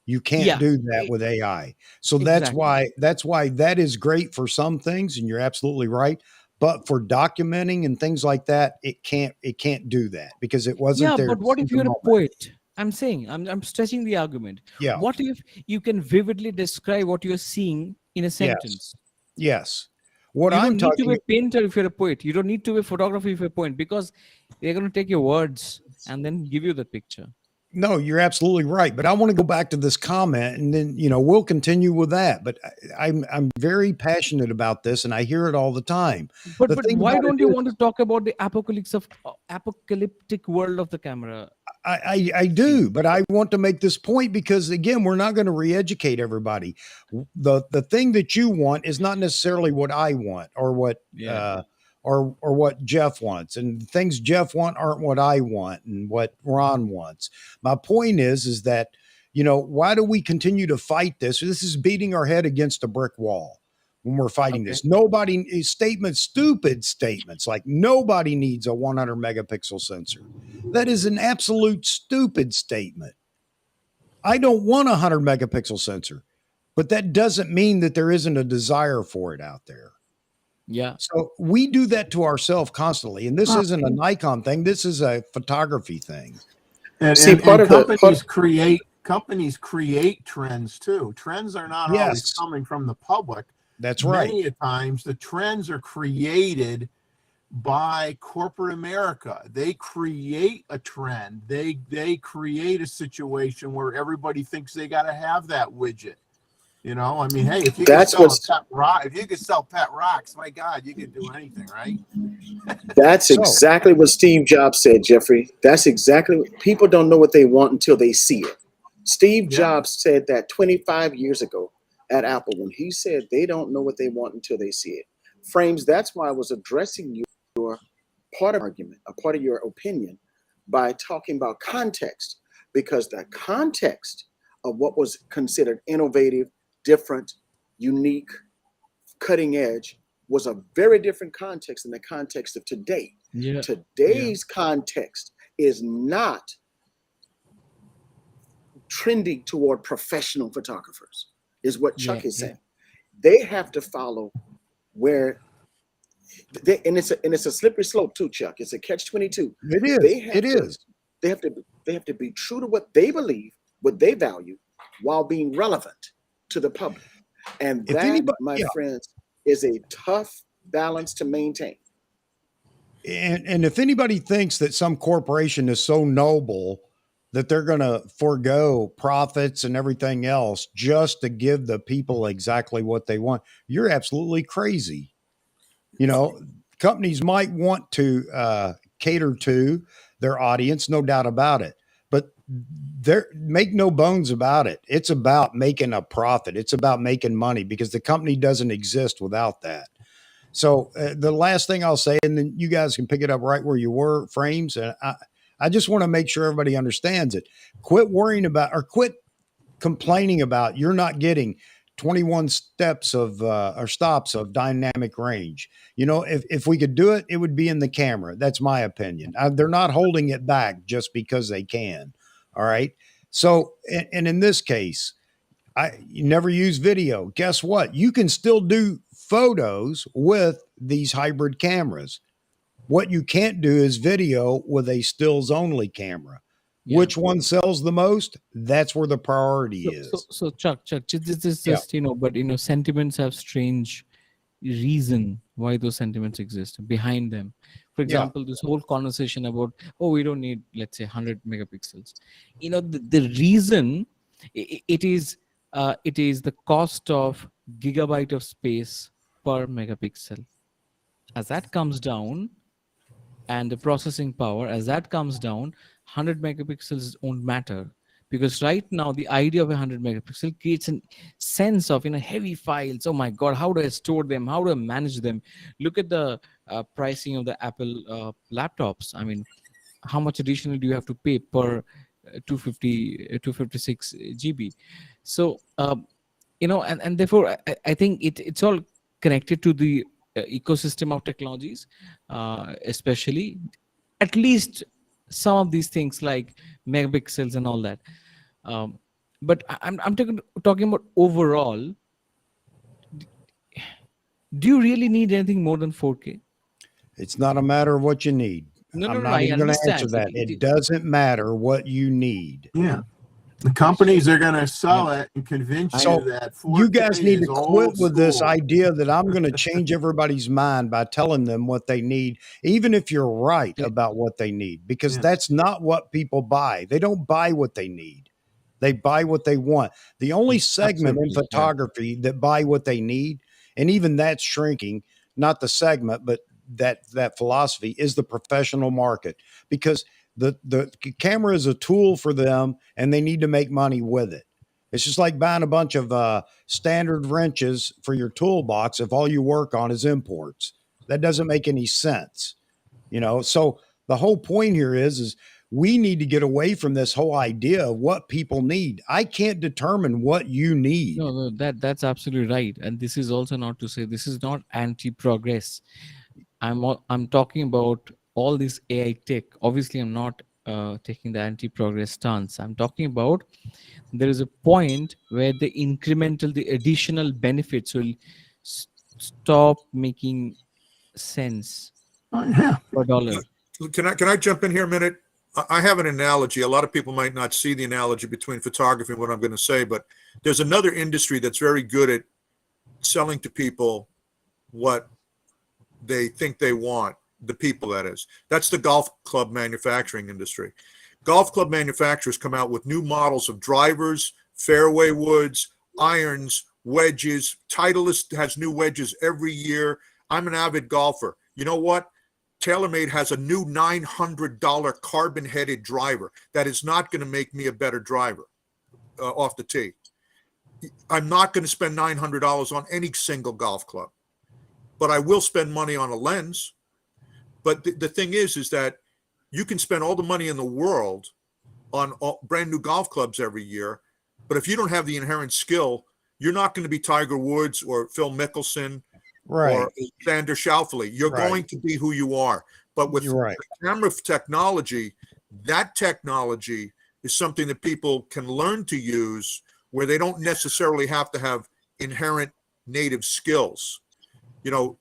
You can't
Yeah,
do that with AI. So
exactly.
that's why that is great for some things, and you're absolutely right. But for documenting and things like that, it can't do that because it wasn't
Yeah,
there
but
to
what
see
if
the
you're a
moment.
poet? I'm saying, I'm stretching the argument.
Yeah.
What if you can vividly describe what you're seeing in a
Yes.
sentence?
Yes. What
You
I'm
don't need to be
talking
a painter if you're a poet. You don't need to be a photographer if you're a poet, because they're going to take your words and then give you the picture.
No, you're absolutely right. But I want to go back to this comment, and then we'll continue with that. But I'm very passionate about this, and I hear it all the time.
But
The
but
thing
why
about it
don't you
is,
want to talk about the apocalyptic world of the camera?
I do, but I want to make this point because again, we're not going to re-educate everybody. The thing that you want is not necessarily what I want
Yeah.
or what Jeff wants, and things Jeff want aren't what I want and what Ron wants. My point is that why do we continue to fight this? This is beating our head against a brick wall when we're fighting
Okay.
this. Nobody stupid statements like nobody needs a 100 megapixel sensor. That is an absolute stupid statement. I don't want a 100 megapixel sensor, but that doesn't mean that there isn't a desire for it out there.
Yeah.
So we do that to ourselves constantly. And this isn't a Nikon thing. This is a photography thing.
And,
See,
and,
part
and
of the
companies create trends too. Trends are not always
Yes,
coming from the public.
that's right.
Many a times the trends are created by corporate America. They create a trend. They create a situation where everybody thinks they got to have that widget. I mean, hey, if you could
that's
sell a
what's
pet rock, if you could sell pet rocks, my God, you could do anything, right?
that's
So,
exactly what Steve Jobs said, Jeffrey. That's exactly what people don't know what they want until they see it. Steve
Yeah.
Jobs said that 25 years ago at Apple when he said they don't know what they want until they see it. Frames, that's why I was addressing your part of argument, a part of your opinion by talking about context, because the context of what was considered innovative, different, unique, cutting edge was a very different context than the context of today.
Yeah.
Today's context is not trending toward professional photographers, is what Chuck is saying. They have to follow where and it's a slippery slope too, Chuck. It's a catch-22.
it is.
They have
It
to
is.
they have to be true to what they believe, what they value, while being relevant to the public. And
If
that,
anybody,
my
yeah,
friends, is a tough balance to maintain.
and if anybody thinks that some corporation is so noble that they're going to forego profits and everything else just to give the people exactly what they want, you're absolutely crazy. Companies might want to cater to their audience, no doubt about it, but there, make no bones about it. It's about making a profit. It's about making money, because the company doesn't exist without that. So the last thing I'll say, and then you guys can pick it up right where you were, Frames. And I just want to make sure everybody understands it. Quit worrying about, or quit complaining about, you're not getting 21 steps of or stops of dynamic range. You know, if we could do it, it would be in the camera. That's my opinion. They're not holding it back just because they can. All right. So, and in this case, you never use video. Guess what? You can still do photos with these hybrid cameras. What you can't do is video with a stills only camera. Yeah. Which one sells the most? That's where the priority is.
So Chuck, this is just, but sentiments have strange reason why those sentiments exist behind them. For example, this whole conversation about, we don't need, let's say, 100 megapixels. The reason it is the cost of gigabyte of space per megapixel. As that comes down, and the processing power, as that comes down, 100 megapixels won't matter. Because right now, the idea of 100 megapixel creates a sense of heavy files. Oh my God, how do I store them? How do I manage them? Look at the pricing of the Apple laptops. I mean, how much additional do you have to pay per 256 GB? So, and therefore, I think it's all connected to the ecosystem of technologies, especially at least some of these things like megapixels and all that. But I'm talking about overall. Do you really need anything more than 4K?
It's not a matter of what you need. I'm not even going to answer that. It doesn't matter what you need.
Yeah. The companies are going to sell it and convince you that 4K
you guys need to quit with this
school.
idea that I'm going to change everybody's mind by telling them what they need, even if you're right about what they need, because that's not what people buy. They don't buy what they need. They buy what they want. The only segment in photography that buy what they need, and even that's shrinking, not the segment, but that philosophy, is the professional market, because the camera is a tool for them and they need to make money with it. It's just like buying a bunch of standard wrenches for your toolbox if all you work on is imports. That doesn't make any sense. So the whole point here is we need to get away from this whole idea of what people need. I can't determine what you need.
No, that's absolutely right. And this is also not to say this is not anti-progress. I'm talking about all this AI tech. Obviously, I'm not taking the anti-progress stance. I'm talking about there is a point where the additional benefits will stop making sense per dollar.
Can I jump in here a minute? I have an analogy. A lot of people might not see the analogy between photography and what I'm going to say, but there's another industry that's very good at selling to people what they think they want, the people, that is. That's the golf club manufacturing industry. Golf club manufacturers come out with new models of drivers, fairway woods, irons, wedges. Titleist has new wedges every year. I'm an avid golfer. You know what? TaylorMade has a new $900 carbon-headed driver that is not going to make me a better driver off the tee. I'm not going to spend $900 on any single golf club, but I will spend money on a lens. But the thing is that you can spend all the money in the world on brand new golf clubs every year, but if you don't have the inherent skill, you're not going to be Tiger Woods or Phil Mickelson or Xander Schauffele. You're going to be who you are. But with the camera technology, that technology is something that people can learn to use where they don't necessarily have to have inherent native skills.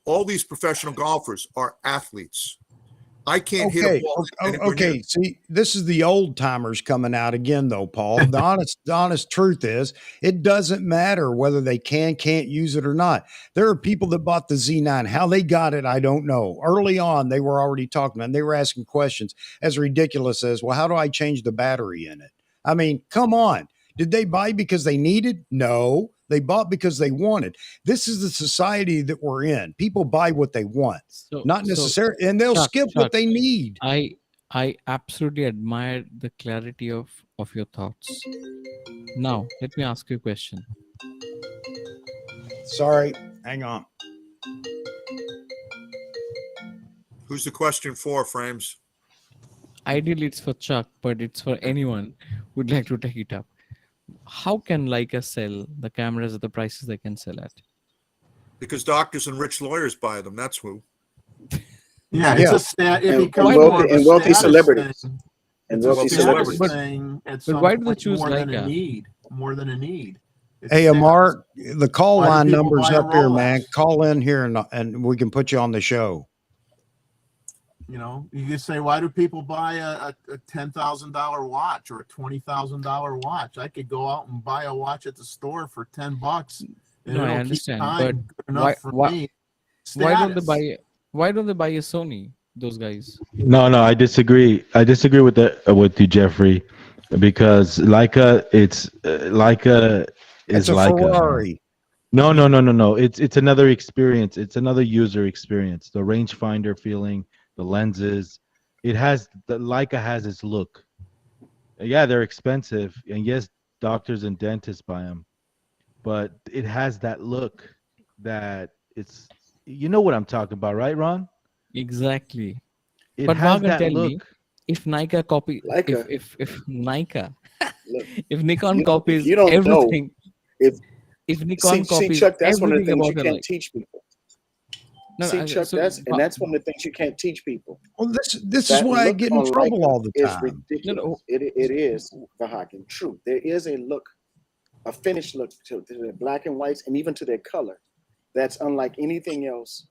All these professional golfers are athletes. I can't hit a ball.
Okay. See, this is the old timers coming out again, though, Paul. The honest truth is, it doesn't matter whether they can't use it or not. There are people that bought the Z9. How they got it, I don't know. Early on, they were already talking, and they were asking questions as ridiculous as, well, how do I change the battery in it? I mean, come on. Did they buy because they needed? No. They bought because they wanted. This is the society that we're in. People buy what they want, not necessarily, and they'll skip what they need.
I I absolutely admire the clarity of your thoughts. Now, let me ask you a question.
Sorry, hang on.
Who's the question for, Frames?
Ideally, it's for Chuck, but it's for anyone who'd like to take it up. How can Leica sell the cameras at the prices they can sell at?
Because doctors and rich lawyers buy them. That's who.
Yeah, it's
Yeah.
a stat. It
And
becomes more
wealthy
of a
and wealthy
status
celebrities.
thing.
And
It's a
wealthy
status
celebrities.
thing at
But
some
why do they
point
choose
more than a
Leica?
need. More than a need. It's
Hey,
status.
Amar, the call
Why do
line
people
number's
buy a
up here,
Rolex?
man. Call in here and we can put you on the show.
You know, you can say, why do people buy a $10,000 watch or a $20,000 watch? I could go out and buy a watch at the store for $10, and
No, I
it'll keep
understand,
time
but
good enough for me.
why don't they
Status.
buy? Why don't they buy a Sony? Those guys.
No, I disagree. I disagree with you, Jeffrey, because Leica, Leica
It's
is
a
Leica, man.
Ferrari.
No. It's another experience. It's another user experience. The rangefinder feeling, the lenses. Leica has its look. Yeah, they're expensive, and yes, doctors and dentists buy them, but it has that look that it's. You know what I'm talking about, right, Ron?
Exactly.
It
But
has
Vagan,
that
tell me,
look.
if Nikon copy,
Leica.
if Nikon,
Look,
if Nikon
if
copies
you don't know,
everything, if Nikon
see,
copies
Chuck, that's one of the
everything
things
about
you
a
can't
like,
teach people.
no,
See, Chuck,
so
that's one of the things you can't teach people.
Well, this is
That
why I
look
get in
on
trouble
Leica
all the
is
time.
ridiculous. It is, Vahagan, true. There is a look, a finished look to their black and whites and even to their color that's unlike anything else.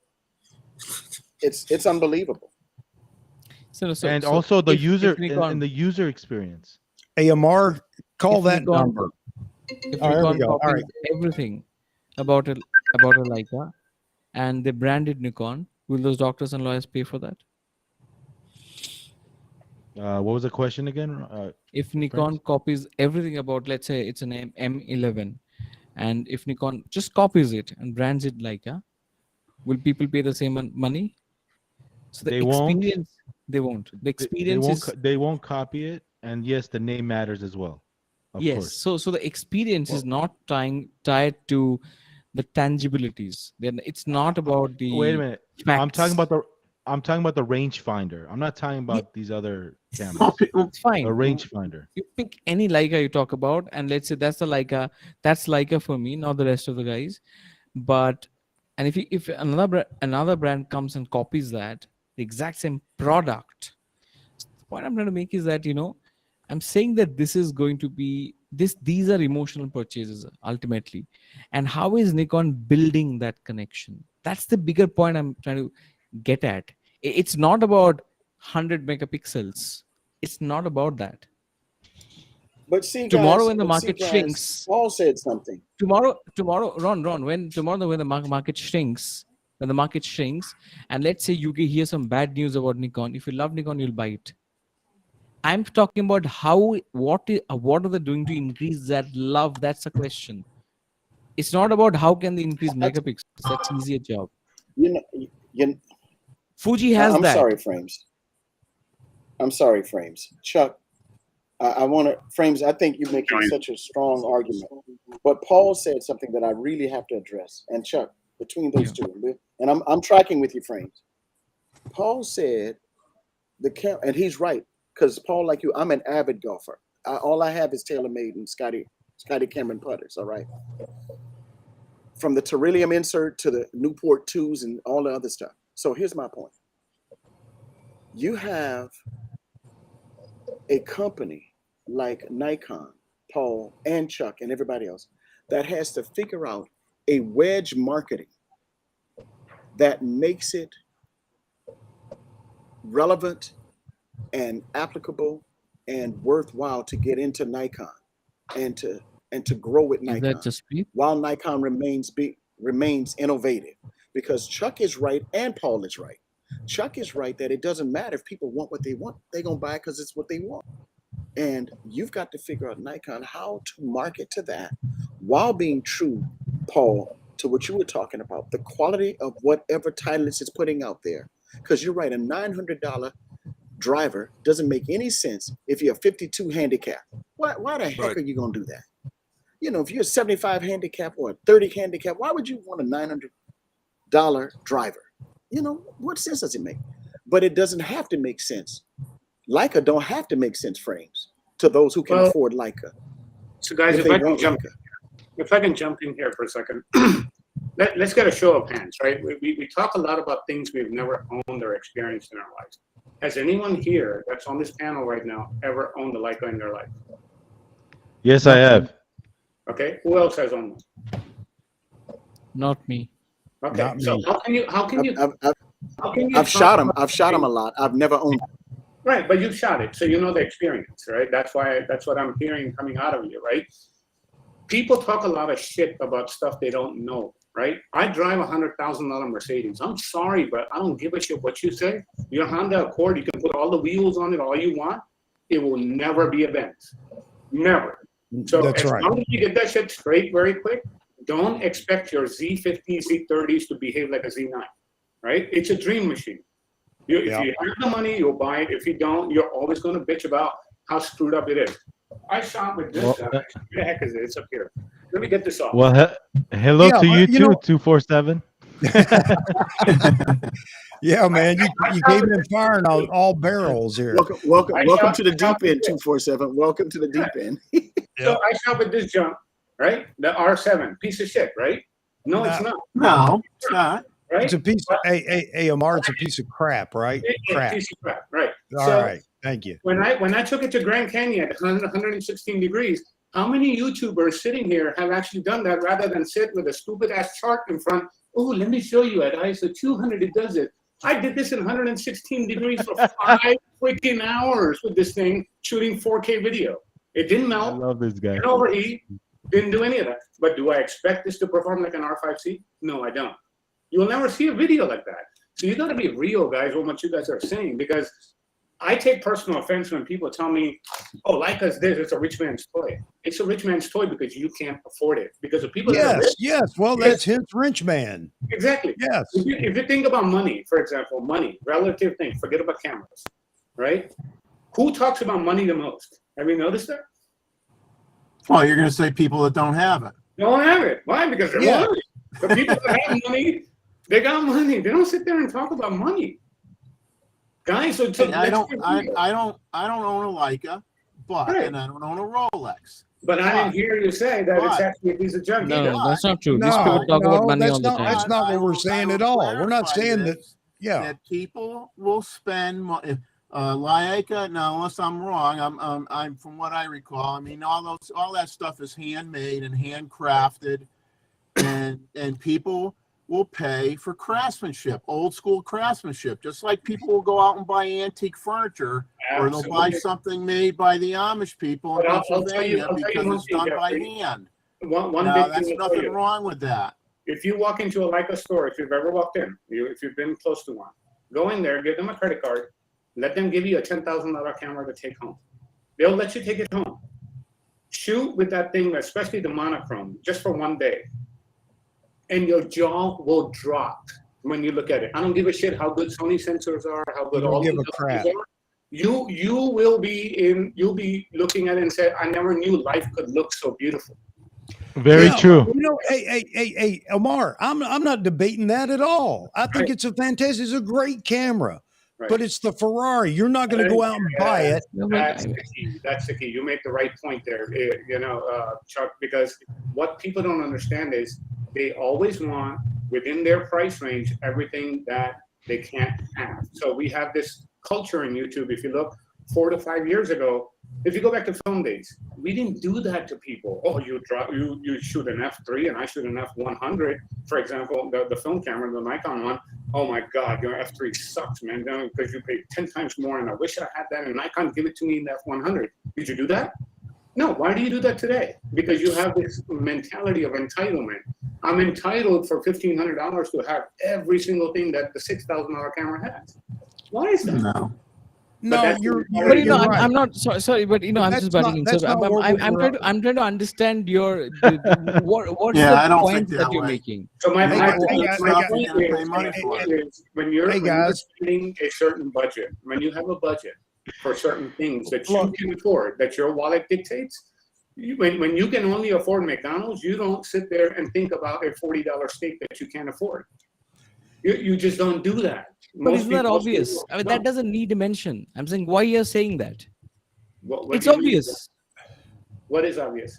It's unbelievable.
And also the user
Nikon,
and the user experience.
Hey, Amar, call
if
that
Nikon,
number.
if
Oh, there we
Nikon
go. All
copies
right.
everything about a Leica and they branded Nikon, will those doctors and lawyers pay for that?
What was the question again?
If Nikon copies everything about, let's say it's an M11, and if Nikon just copies it and brands it Leica, will people pay the same money? So the
They won't.
experience, they won't. The experience is,
They won't copy it, and yes, the name matters as well. Of
yes.
course.
So the experience is not tied to the tangibilities. Then it's not about the
Wait a minute.
facts.
I'm talking about the rangefinder. I'm not talking about these other cameras.
It's fine.
A rangefinder.
You pick any Leica you talk about, and let's say that's the Leica. That's Leica for me, not the rest of the guys. But and if another brand comes and copies that the exact same product, the point I'm trying to make is that I'm saying that this is going to be this. These are emotional purchases ultimately, and how is Nikon building that connection? That's the bigger point I'm trying to get at. It's not about 100 megapixels. It's not about that.
But see,
Tomorrow
guys,
when the market shrinks,
Paul said something.
Ron, when the market shrinks, and let's say you hear some bad news about Nikon, if you love Nikon, you'll buy it. I'm talking about what are they doing to increase that love? That's the question. It's not about how can they increase megapixels. That's easier job. Fuji has
I'm
that.
sorry, Frames. Chuck, I want to, Frames, I think you're making such a strong argument. But Paul said something that I really have to address. And Chuck, between those two, and I'm tracking with you, Frames. Paul said and he's right, because Paul, like you, I'm an avid golfer. All I have is TaylorMade and Scotty Cameron putters, all right? From the Terillium insert to the Newport 2s and all the other stuff. So here's my point. You have a company like Nikon, Paul, and Chuck, and everybody else that has to figure out a wedge marketing that makes it relevant and applicable and worthwhile to get into Nikon and to grow with Nikon.
Is that just me?
While Nikon remains innovative, because Chuck is right and Paul is right. Chuck is right that it doesn't matter if people want what they want; they're gonna buy it because it's what they want. And you've got to figure out, Nikon, how to market to that while being true, Paul, to what you were talking about, the quality of whatever Titleist is putting out there. Because you're right, a $900 driver doesn't make any sense if you're a 52 handicap. Why the heck are you going to do that? You know, if you're a 75 handicap or a 30 handicap, why would you want a $900 driver? You know, what sense does it make? But it doesn't have to make sense. Leica don't have to make sense frames to those who can afford Leica.
So guys, if I can jump in here for a second, let's get a show of hands, right? We talk a lot about things we've never owned or experienced in our lives. Has anyone here that's on this panel right now ever owned a Leica in their life?
Yes, I have.
Okay, who else has owned one?
Not me.
Okay,
Not
so
me.
how can you?
I've shot them. I've shot them a lot. I've never owned.
Right, but you've shot it, so you know the experience, right? That's what I'm hearing coming out of you, right? People talk a lot of shit about stuff they don't know, right? I drive a $100,000 Mercedes. I'm sorry, but I don't give a shit what you say. Your Honda Accord, you can put all the wheels on it all you want. It will never be a Benz. Never. So
That's
as
right.
long as you get that shit straight very quick, don't expect your Z50s, Z30s to behave like a Z9, right? It's a dream machine. If you have the money, you'll buy it. If you don't, you're always going to bitch about how screwed up it is. I shot with this. Where the heck is it? It's up here. Let me get this off.
Well, hello to you too, 247.
Yeah, man, you came in firing on all barrels here.
Welcome to the deep end, 247. Welcome to the deep end.
So I shot with this junk, right? The R7, piece of shit, right? No, it's not.
No, it's not.
Right?
It's a piece of Omar, it's a piece of crap, right?
Crap. Piece of crap, right?
All right, thank you.
When I took it to Grand Canyon at 116 degrees, how many YouTubers sitting here have actually done that rather than sit with a stupid ass chart in front? Oh, let me show you at ISO 200 it does it. I did this in 116 degrees for 5 freaking hours with this thing shooting 4K video. It didn't melt.
I love this guy.
Didn't overheat. Didn't do any of that. But do I expect this to perform like an R5C? No, I don't. You'll never see a video like that. So you got to be real, guys, with what you guys are saying, because I take personal offense when people tell me, oh, Leica's this, it's a rich man's toy. It's a rich man's toy because you can't afford it. Because the people that are rich,
yes. Well, that's hence rich man.
Exactly.
Yes.
If you think about money, for example, money, relative thing, forget about cameras, right? Who talks about money the most? Have you noticed that?
Well, you're going to say people that don't have it.
Don't have it. Why? Because they're money. The people that have money, they got money. They don't sit there and talk about money. Guys, so
I don't own a Leica, but and I don't own a Rolex.
But I didn't hear you say that it's actually a piece of junk.
No, that's not true. These people talk about money all the time.
That's not what we're saying at all. We're not saying that. Yeah,
that people will spend money. Leica. Now, unless I'm wrong, I'm from what I recall. I mean, all that stuff is handmade and handcrafted, and people will pay for craftsmanship, old school craftsmanship, just like people will go out and buy antique furniture. Absolutely. Or they'll buy something made by the Amish people in Pennsylvania because it's done by hand. That's nothing wrong with that.
If you walk into a Leica store, if you've ever walked in, if you've been close to one, go in there, give them a credit card, let them give you a $10,000 camera to take home. They'll let you take it home. Shoot with that thing, especially the monochrome, just for one day. And your jaw will drop when you look at it. I don't give a shit how good Sony sensors are, how good all these are. You'll be looking at it and say, I never knew life could look so beautiful.
Very true.
You know, hey, Omar, I'm not debating that at all. I think it's a great camera. Right. But it's the Ferrari. You're not going to go out and buy it.
That's the key. That's the key. You make the right point there, Chuck, because what people don't understand is they always want, within their price range, everything that they can't have. So we have this culture in YouTube. If you look 4 to 5 years ago, if you go back to film days, we didn't do that to people. Oh, you shoot an F3 and I shoot an F100, for example, the film camera, the Nikon one. Oh my God, your F3 sucks, man, because you paid 10 times more, and I wish I had that, and Nikon give it to me in the F100. Did you do that? No. Why do you do that today? Because you have this mentality of entitlement. I'm entitled for $1,500 to have every single thing that the $6,000 camera has. Why is that?
No.
No, you're
But you know,
right.
I'm not sorry, but you know, I'm just butting in. So I'm trying to understand your what's
Yeah, I
the
don't think
point that
that
you're
way.
making.
So my
You want
point
good stuff,
is,
you're gonna pay money for it.
when you're
guys.
spending a certain budget, when you have a budget for certain things that you
Look.
can afford, that your wallet dictates, when you can only afford McDonald's, you don't sit there and think about a $40 steak that you can't afford. You just don't do that.
But isn't that obvious? I mean, that doesn't need a mention. I'm saying why you're saying that.
What
It's
do you mean?
obvious.
What is obvious?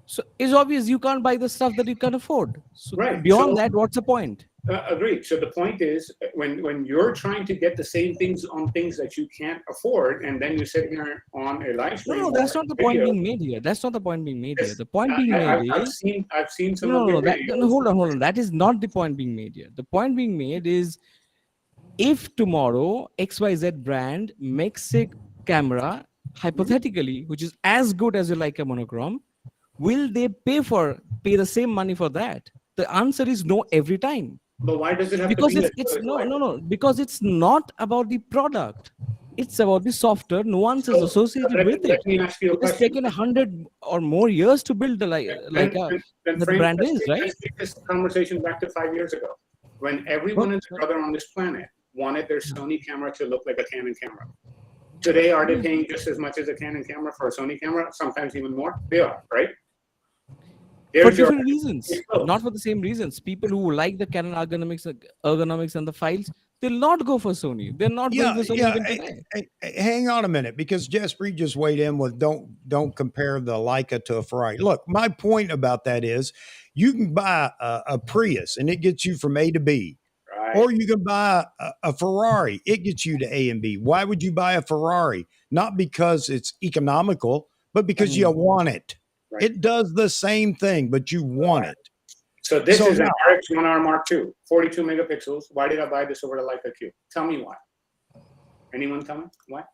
So it's obvious you can't buy the stuff that you can afford. So
Right.
beyond
So-
that, what's the point?
Agreed. So the point is, when you're trying to get the same things on things that you can't afford, and then you sit here on a live stream.
No, that's not the point being made here. That's not the point being made here. The point being made is
I've seen some
no,
of your
that,
videos.
no, hold on. That is not the point being made here. The point being made is if tomorrow XYZ brand makes a camera, hypothetically, which is as good as a Leica monochrome, will they pay the same money for that? The answer is no every time.
But why does it have
Because
to be?
it's no, because it's not about the product. It's about the software nuances associated with it.
Let me ask you a
It's
question.
taken 100 or more years to build the the brand is, right?
Let's take this conversation back to 5 years ago, when everyone and their brother on this planet wanted their Sony camera to look like a Canon camera. Today, are they paying just as much as a Canon camera for a Sony camera? Sometimes even more. They are, right?
For different reasons, not for the same reasons. People who like the Canon ergonomics and the files, they'll not go for Sony. They're not going for Sony even today.
Hang on a minute, because Jaspreet just weighed in with don't compare the Leica to a Ferrari. Look, my point about that is you can buy a Prius and it gets you from A to B.
Right.
Or you can buy a Ferrari. It gets you to A and B. Why would you buy a Ferrari? Not because it's economical, but because you want it.
Right.
It does the same thing, but you want it.
So this is
now,
an RX1R Mark II, 42 megapixels. Why did I buy this over the Leica Q? Tell me why. Anyone tell me why?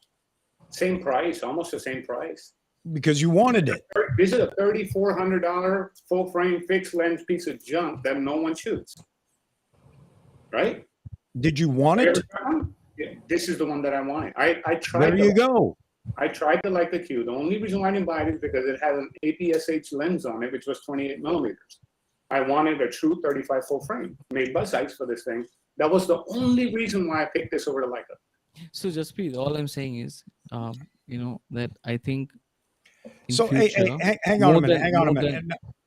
Same price, almost the same price.
Because you wanted it.
This is a $3,400 full frame fixed lens piece of junk that no one shoots. Right?
Did you want it?
Yeah, this is the one that I wanted. I tried.
There you go.
I tried the Leica Q. The only reason why I didn't buy it is because it had an APS-H lens on it, which was 28 millimeters. I wanted a true 35 full frame. Made Buzz Sights for this thing. That was the only reason why I picked this over the Leica.
So Jaspreet, all I'm saying is, that I think.
So hang on a minute.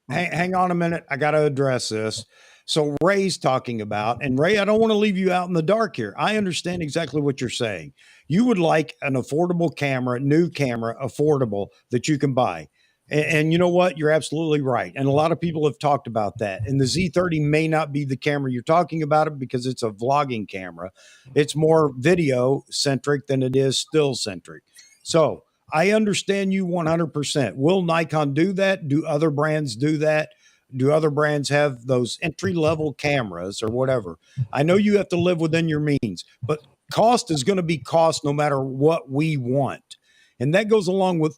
Hang on a minute. I got to address this. So Ray's talking about, and Ray, I don't want to leave you out in the dark here. I understand exactly what you're saying. You would like an affordable camera, new camera, affordable that you can buy. And you know what? You're absolutely right. And a lot of people have talked about that. And the Z30 may not be the camera you're talking about it because it's a vlogging camera. It's more video centric than it is still centric. So I understand you 100%. Will Nikon do that? Do other brands do that? Do other brands have those entry-level cameras or whatever? I know you have to live within your means, but cost is going to be cost no matter what we want. And that goes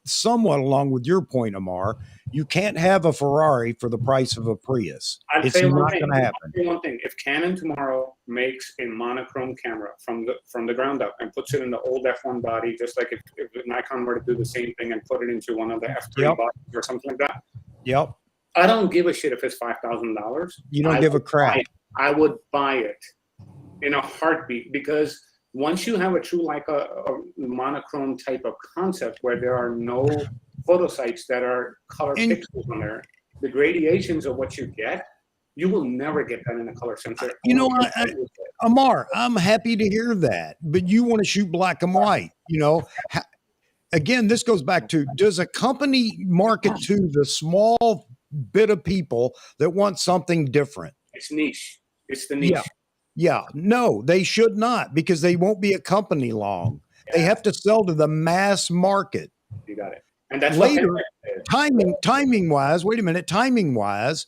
somewhat along with your point, Amar. You can't have a Ferrari for the price of a Prius. It's not going to happen.
I'll say one thing. If Canon tomorrow makes a monochrome camera from the ground up and puts it in the old F1 body, just like if Nikon were to do the same thing and put it into one of the F3 bodies or something like that.
Yep.
I don't give a shit if it's $5,000.
You don't give a crap.
I would buy it in a heartbeat, because once you have a true like a monochrome type of concept where there are no photo sites that are color pixels on there, the gradations of what you get, you will never get that in a color sensor.
You know, Amar, I'm happy to hear that, but you want to shoot black and white. Again, this goes back to, does a company market to the small bit of people that want something different?
It's niche. It's the niche.
Yeah. No, they should not, because they won't be a company long. They have to sell to the mass market.
You got it. And that's
later, timing wise,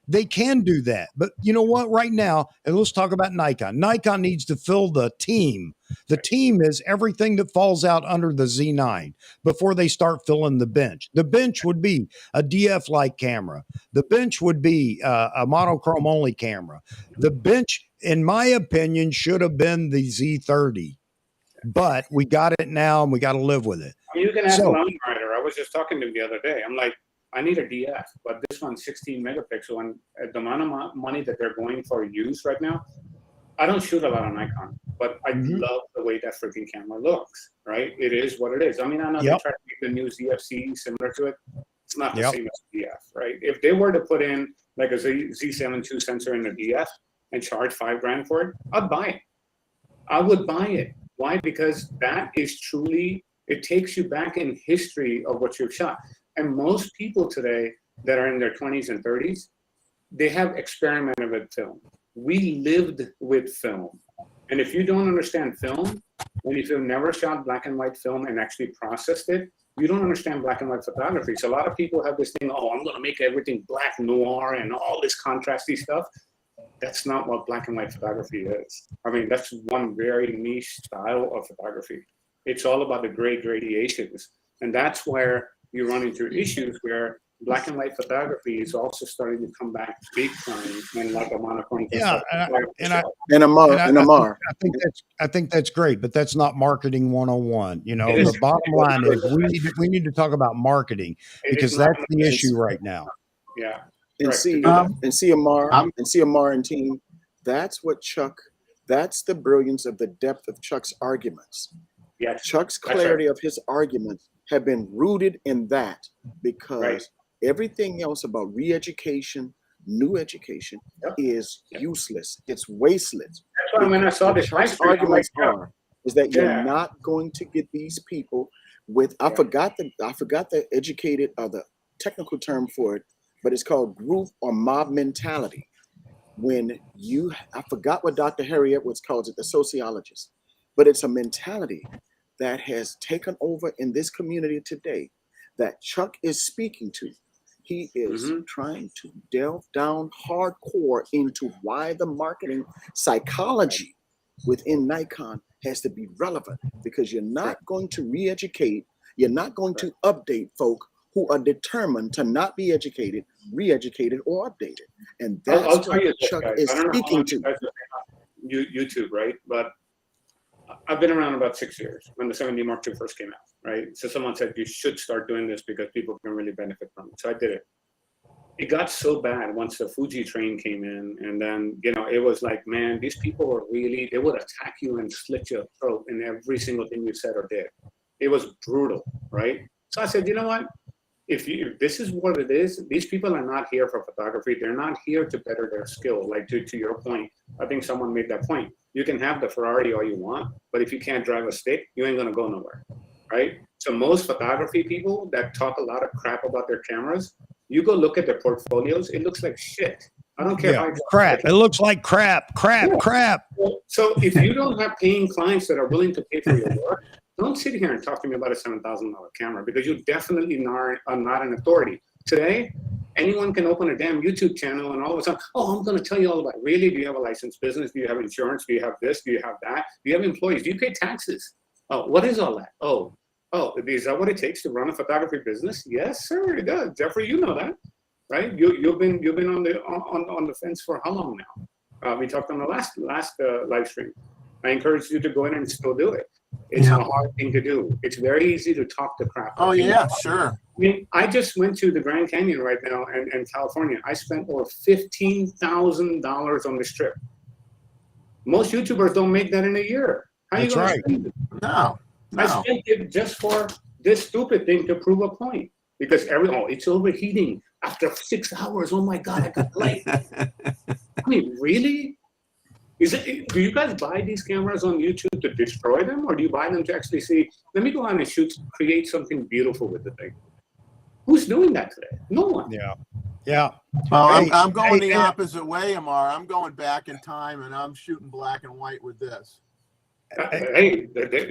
they can do that. But you know what? Right now, and let's talk about Nikon. Nikon needs to fill the team. The team is everything that falls out under the Z9 before they start filling the bench. The bench would be a DF-like camera. The bench would be a monochrome only camera. The bench, in my opinion, should have been the Z30. but we got it now and we got to live with it.
I mean, you can ask
So-
Line Rider. I was just talking to him the other day. I'm like, I need a DF, but this one's 16 megapixel, and the amount of money that they're going for use right now, I don't shoot a lot on Nikon, but I love the way that freaking camera looks, right? It is what it is. I mean, I know they try to make the new ZFC similar to it. It's not the same as DF, right? If they were to put in like a Z7 II sensor in the DF and charge $5,000 for it, I'd buy it. I would buy it. Why? Because that is truly, it takes you back in history of what you've shot. And most people today that are in their 20s and 30s, they have experimented with film. We lived with film. And if you don't understand film, and if you've never shot black and white film and actually processed it, you don't understand black and white photography. So a lot of people have this thing, oh, I'm going to make everything black noir and all this contrasty stuff. That's not what black and white photography is. I mean, that's one very niche style of photography. It's all about the gray gradations. And that's where you run into issues where black and white photography is also starting to come back big time and like a monochrome.
Yeah, I think that's great, but that's not marketing 101. You know, the bottom line is we need to talk about marketing because that's the issue right now.
Yeah.
And see Amar and team, that's what Chuck, that's the brilliance of the depth of Chuck's arguments.
Yeah.
Chuck's clarity of his arguments have been rooted in that because everything else about re-education, new education is useless. It's wasteless.
That's why when I saw this
Chuck's arguments is that you're not going to get these people with I forgot the educated or the technical term for it, but it's called group or mob mentality. When I forgot what Dr. Harry Edwards calls it, the sociologist, but it's a mentality that has taken over in this community today that Chuck is speaking to. He is trying to delve down hardcore into why the marketing psychology within Nikon has to be relevant, because you're not going to re-educate, you're not going to update folk who are determined to not be educated, re-educated, or updated. And that's what Chuck is speaking to.
YouTube, right? But I've been around about 6 years when the 7D Mark II first came out, right? So someone said, you should start doing this because people can really benefit from it. So I did it. It got so bad once the Fuji train came in, and then, you know, it was like, man, these people were really, they would attack you and slit your throat in every single thing you said or did. It was brutal, right? So I said, you know what? If this is what it is, these people are not here for photography. They're not here to better their skill. Like to your point, I think someone made that point. You can have the Ferrari all you want, but if you can't drive a stick, you ain't gonna go nowhere, right? So most photography people that talk a lot of crap about their cameras, you go look at their portfolios, it looks like shit. I don't care how
crap. It looks like crap.
So if you don't have paying clients that are willing to pay for your work, don't sit here and talk to me about a $7,000 camera, because you definitely are not an authority. Today, anyone can open a damn YouTube channel and all of a sudden, oh, I'm going to tell you all about it. Really? Do you have a licensed business? Do you have insurance? Do you have this? Do you have that? Do you have employees? Do you pay taxes? Oh, what is all that? Oh, is that what it takes to run a photography business? Yes, sir, it does. Jeffrey, you know that, right? You've been on the fence for how long now? We talked on the last live stream. I encourage you to go in and still do it. It's a hard thing to do. It's very easy to talk the crap.
Oh yeah, sure.
I mean, I just went to the Grand Canyon right now in California. I spent over $15,000 on this trip. Most YouTubers don't make that in a year. How are you going to spend it?
No.
I spent it just for this stupid thing to prove a point. Because it's overheating after 6 hours. Oh my God, I got light. I mean, really? Do you guys buy these cameras on YouTube to destroy them, or do you buy them to actually see, let me go on and create something beautiful with the thing? Who's doing that today? No one.
Yeah.
Well, I'm going the opposite way, Amar. I'm going back in time, and I'm shooting black and white with this.
Hey,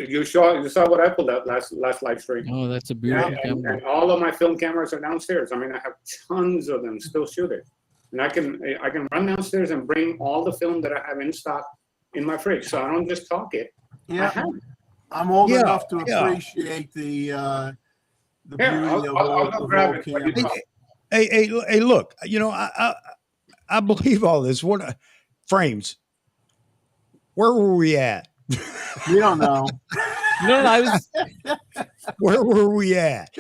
you saw what I pulled out last live stream.
Oh, that's a beautiful camera.
And all of my film cameras are downstairs. I mean, I have tons of them still shooting. And I can run downstairs and bring all the film that I have in stock in my fridge. So I don't just talk it.
Yeah, I'm old enough to appreciate the beauty of the whole camera.
Hey, look, you know, I believe all this. What frames? Where were we at
You don't know.
No, I was.
Where were we at?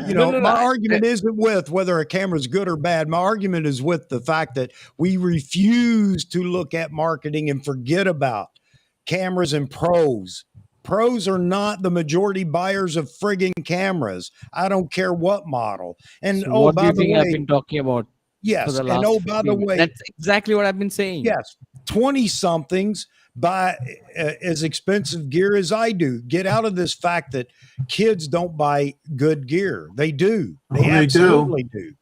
You know, my argument isn't with whether a camera is good or bad. My argument is with the fact that we refuse to look at marketing and forget about cameras and pros. Pros are not the majority buyers of frigging cameras. I don't care what model. And
So what do
by
you
the
think I've
way,
been talking about for
yes,
the
and
last
by the
15
way,
that's exactly what I've been saying.
yes, 20 somethings buy as expensive gear as I do. Get out of this fact that kids don't buy good gear. They do. They absolutely do.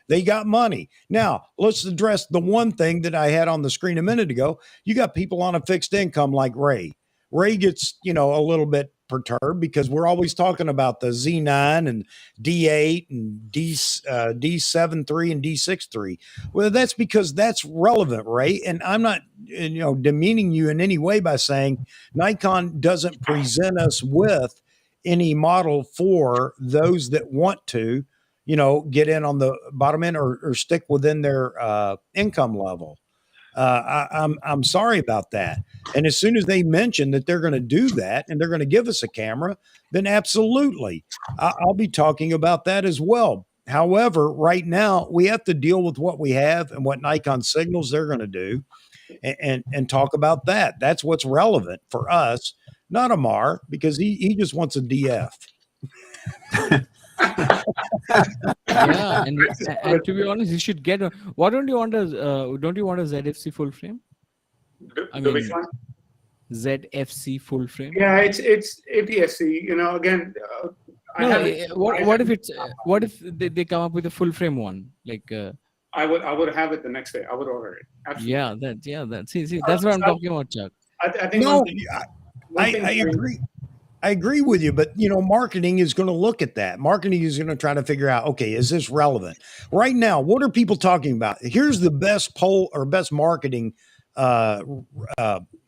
They got money. Now, let's address the one thing that I had on the screen a minute ago. You got people on a fixed income like Ray. Ray gets, a little bit perturbed because we're always talking about the Z9 and D8 and D7 III and D6 III. Well, that's because that's relevant, Ray. And I'm not, demeaning you in any way by saying Nikon doesn't present us with any model for those that want to, get in on the bottom end or stick within their income level. I'm sorry about that. And as soon as they mention that they're going to do that and they're going to give us a camera, then absolutely, I'll be talking about that as well. However, right now we have to deal with what we have and what Nikon signals they're going to do, and talk about that. That's what's relevant for us, not Amar, because he just wants a DF.
Yeah, and to be honest, you should get a. Why don't you want a? Don't you want a ZFC full frame?
Which one?
ZFC full frame.
Yeah, it's APS-C. Again,
what if they come up with a full frame one? Like
I would have it the next day. I would order it. Absolutely.
See, that's what I'm talking about, Chuck.
I think
I agree. I agree with you, but marketing is going to look at that. Marketing is going to try to figure out, okay, is this relevant? Right now, what are people talking about? Here's the best poll or best marketing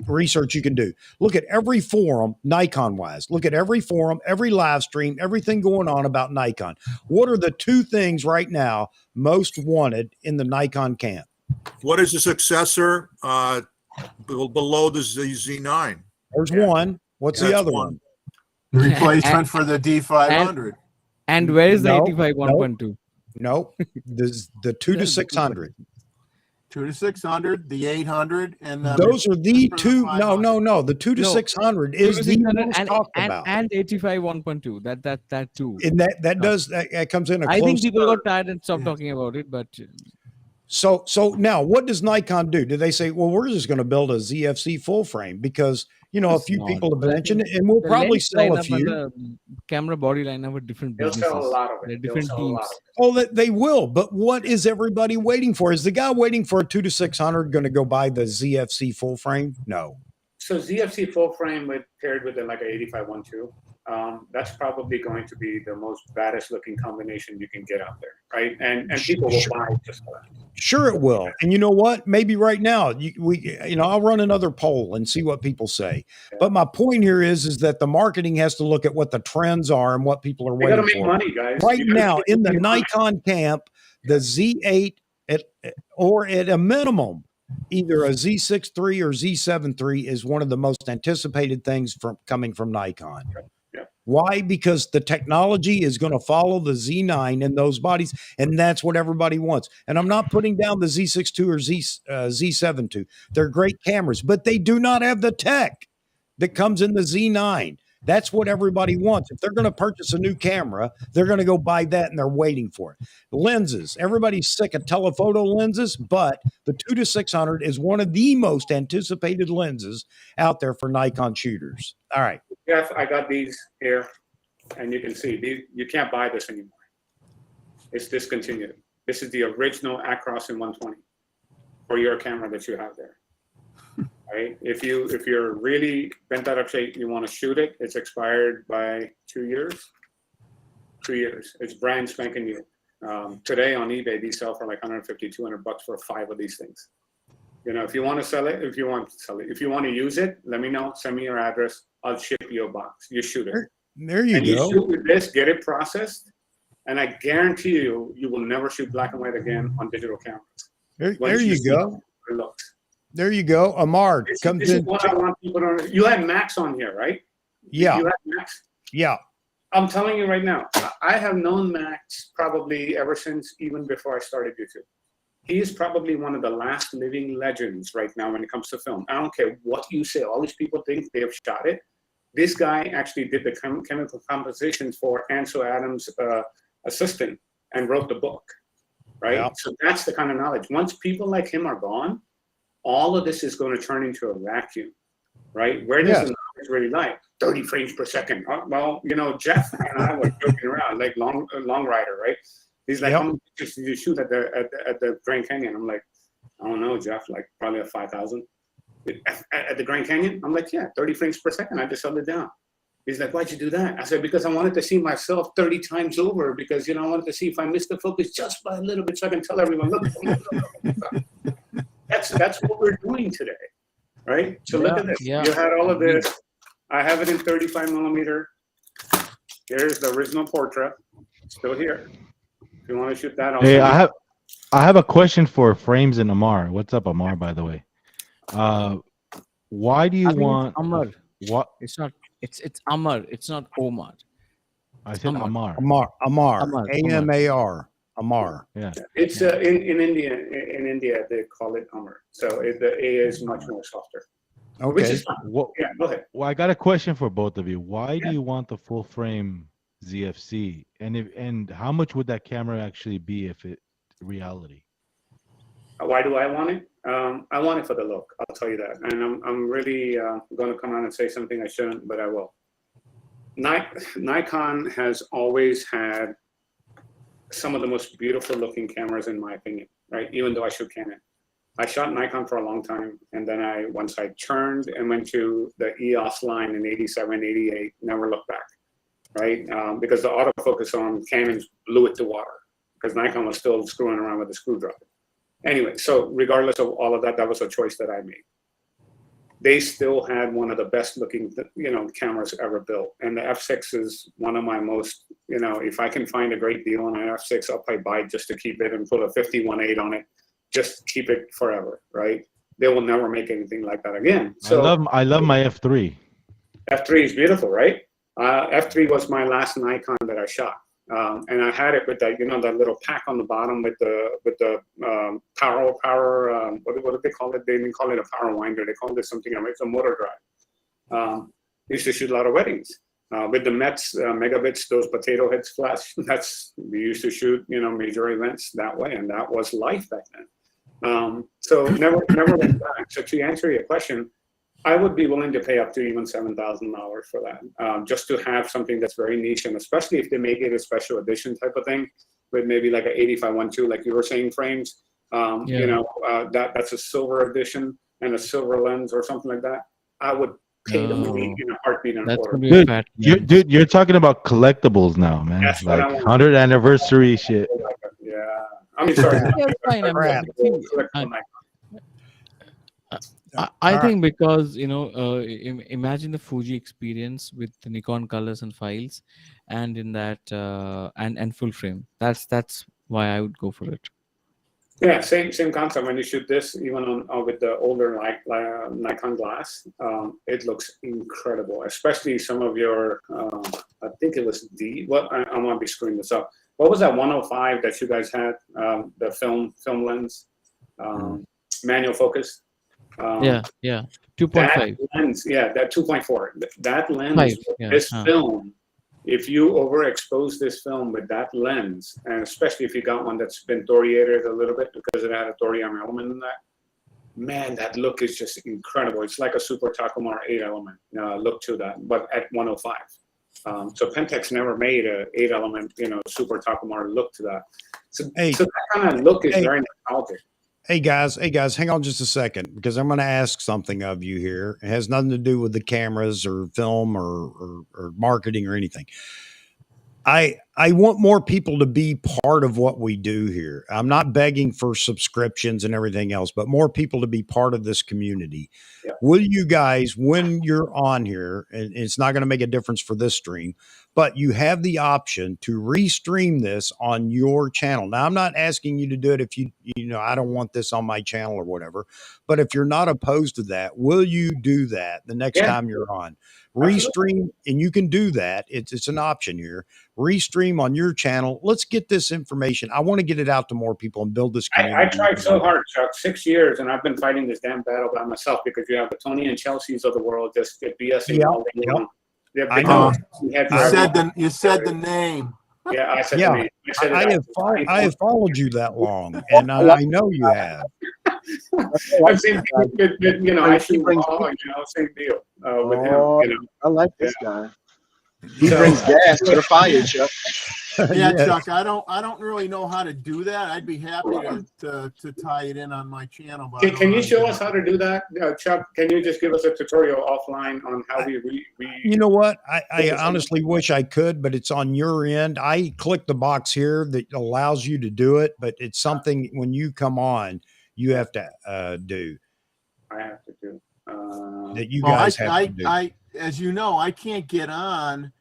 research you can do. Look at every forum, Nikon wise. Look at every forum, every live stream, everything going on about Nikon. What are the two things right now most wanted in the Nikon camp?
What is the successor below the Z9?
There's one. What's the other one?
Replacement for the D500.
And where is the 85 1.2?
Nope. There's the 2 to 600.
2 to 600, the 800, and
those are the two. No. The 2 to 600 is the most talked about.
And 85 1.2. That too.
And that comes in a close.
I think people got tired and stopped talking about it, but.
So now what does Nikon do? Do they say, well, we're just going to build a ZFC full frame? Because, a few people have mentioned it, and we'll probably sell a few.
The camera body line have a different businesses.
They'll sell a lot of it.
They're different teams.
Oh, they will. But what is everybody waiting for? Is the guy waiting for a 2 to 600 going to go buy the ZFC full frame? No.
So ZFC full frame paired with like an 85 1.2. That's probably going to be the most baddest looking combination you can get out there, right? And people will buy just for that.
Sure it will. And you know what? Maybe right now I'll run another poll and see what people say. Yeah. But my point here is that the marketing has to look at what the trends are and what people are waiting for.
You gotta make money, guys.
Right now in the Nikon camp, the Z8 or at a minimum, either a Z6 III or Z7 III is one of the most anticipated things coming from Nikon.
Yeah.
Why? Because the technology is going to follow the Z9 in those bodies, and that's what everybody wants. And I'm not putting down the Z6 II or Z7 II. They're great cameras, but they do not have the tech that comes in the Z9. That's what everybody wants. If they're going to purchase a new camera, they're going to go buy that, and they're waiting for it. Lenses. Everybody's sick of telephoto lenses, but the 2 to 600 is one of the most anticipated lenses out there for Nikon shooters. All right.
Yes, I got these here, and you can see you can't buy this anymore. It's discontinued. This is the original Acros in 120 for your camera that you have there. Right? If you're really bent out of shape, you want to shoot it. It's expired by 2 years. 2 years. It's brand spanking new. Today on eBay, these sell for like $150, $200 for 5 of these things. If you want to sell it, if you want to use it, let me know. Send me your address. I'll ship you a box. You shoot it.
There you go.
You shoot with this, get it processed, and I guarantee you will never shoot black and white again on digital cameras.
There you go.
It looks.
There you go. Amar comes
this is
in.
what I want people to. You had Max on here, right?
Yeah.
You had Max.
Yeah.
I'm telling you right now, I have known Max probably ever since even before I started YouTube. He is probably one of the last living legends right now when it comes to film. I don't care what you say. All these people think they have shot it. This guy actually did the chemical compositions for Ansel Adams' assistant and wrote the book, right?
Yeah.
So that's the kind of knowledge. Once people like him are gone, all of this is going to turn into a vacuum, right? Where does the knowledge really lie? 30 frames per second. Well, you know, Jeff and I were joking around, like long rider, right? He's like, how many pictures did you shoot at the Grand Canyon? I'm like, I don't know, Jeff, like probably 5,000. At the Grand Canyon? I'm like, yeah, 30 frames per second. I just held it down. He's like, why'd you do that? I said, because I wanted to see myself 30 times over because, you know, I wanted to see if I missed the focus just by a little bit so I can tell everyone, look. That's what we're doing today, right? So look at this.
Yeah.
You had all of this. I have it in 35 millimeter. Here's the original portrait, still here. If you want to shoot that,
hey, I have a question for Frames and Amar. What's up, Amar? By the way, why do you want
Amar?
What?
It's not. It's Amar. It's not Omar.
I said Amar.
Amar. A-M-A-R. Amar.
Yeah.
It's in India. In India, they call it Amar. So the A is much more softer.
Okay.
Which is fine. Yeah, go ahead.
Well, I got a question for both of you. Why do you want the full frame ZFC? And how much would that camera actually be if it reality?
Why do I want it? I want it for the look. I'll tell you that. And I'm really going to come out and say something I shouldn't, but I will. Nikon has always had some of the most beautiful looking cameras in my opinion, right? Even though I shoot Canon. I shot Nikon for a long time, and then once I turned and went to the EOS line in 87, 88, never looked back, right? Because the autofocus on Canons blew it to water, because Nikon was still screwing around with the screwdriver. Anyway, so regardless of all of that, that was a choice that I made. They still had one of the best looking, cameras ever built. And the F6 is one of my most, if I can find a great deal on an F6, I'll probably buy it just to keep it and put a 51.8 on it. Just keep it forever, right? They will never make anything like that again. So
I love my F3.
F3 is beautiful, right? F3 was my last Nikon that I shot, and I had it with that, that little pack on the bottom with the power. What do they call it? They didn't call it a power winder. They called it something else. It's a motor drive. Used to shoot a lot of weddings with the Mets megabits, those potato heads flash. We used to shoot major events that way, and that was life back then. So never went back. So to answer your question, I would be willing to pay up to even $7,000 for that, just to have something that's very niche, and especially if they make it a special edition type of thing with maybe like an 85-1.2, like you were saying, frames. That's a silver edition and a silver lens or something like that. I would pay the money in a heartbeat and order.
Dude, you're talking about collectibles now, man.
That's
like
what I want.
100th anniversary shit.
Yeah. I mean, sorry.
I think because imagine the Fuji experience with the Nikon colors and files, and in that and full frame. That's why I would go for it.
Yeah, same concept. When you shoot this, even on with the older Nikon glass, it looks incredible. Especially some of your, I think it was D. What I want to be screwing this up. What was that 105 that you guys had? The film lens, manual focus.
Yeah, 2.5
lens. Yeah, that 2.4. That lens, this film. If you overexpose this film with that lens, and especially if you got one that's been thoriated a little bit because it had a thorium element in that, man, that look is just incredible. It's like a Super Takumar 8 element look to that, but at 105. So Pentax never made a 8 element, Super Takumar look to that. So that kind of look is very nostalgic.
Hey guys, hang on just a second, because I'm going to ask something of you here. It has nothing to do with the cameras or film or marketing or anything. I want more people to be part of what we do here. I'm not begging for subscriptions and everything else, but more people to be part of this community. Yeah. Will you guys, when you're on here, and it's not going to make a difference for this stream, but you have the option to restream this on your channel. Now, I'm not asking you to do it if you know, I don't want this on my channel or whatever, but if you're not opposed to that, will you do that the next time you're on? Restream, and you can do that. It's an option here. Restream on your channel. Let's get this information. I want to get it out to more people and build this community.
I tried so hard, Chuck, 6 years, and I've been fighting this damn battle by myself because you have the Tony and Chelseas of the world just BSing all day long.
I know.
You said the name.
Yeah, I said the name.
I have followed you that long, and I know you have.
I've seen you know, I shoot all, you know, same deal with him. You know,
I like this guy. He brings gas to the fire, Chuck.
Yeah, Chuck, I don't really know how to do that. I'd be happy to tie it in on my channel. But
can you show us how to do that, Chuck? Can you just give us a tutorial offline on how we
you know what? I honestly wish I could, but it's on your end. I click the box here that allows you to do it, but it's something when you come on, you have to do.
I have to do.
That you guys have to do.
As you know, I can't get on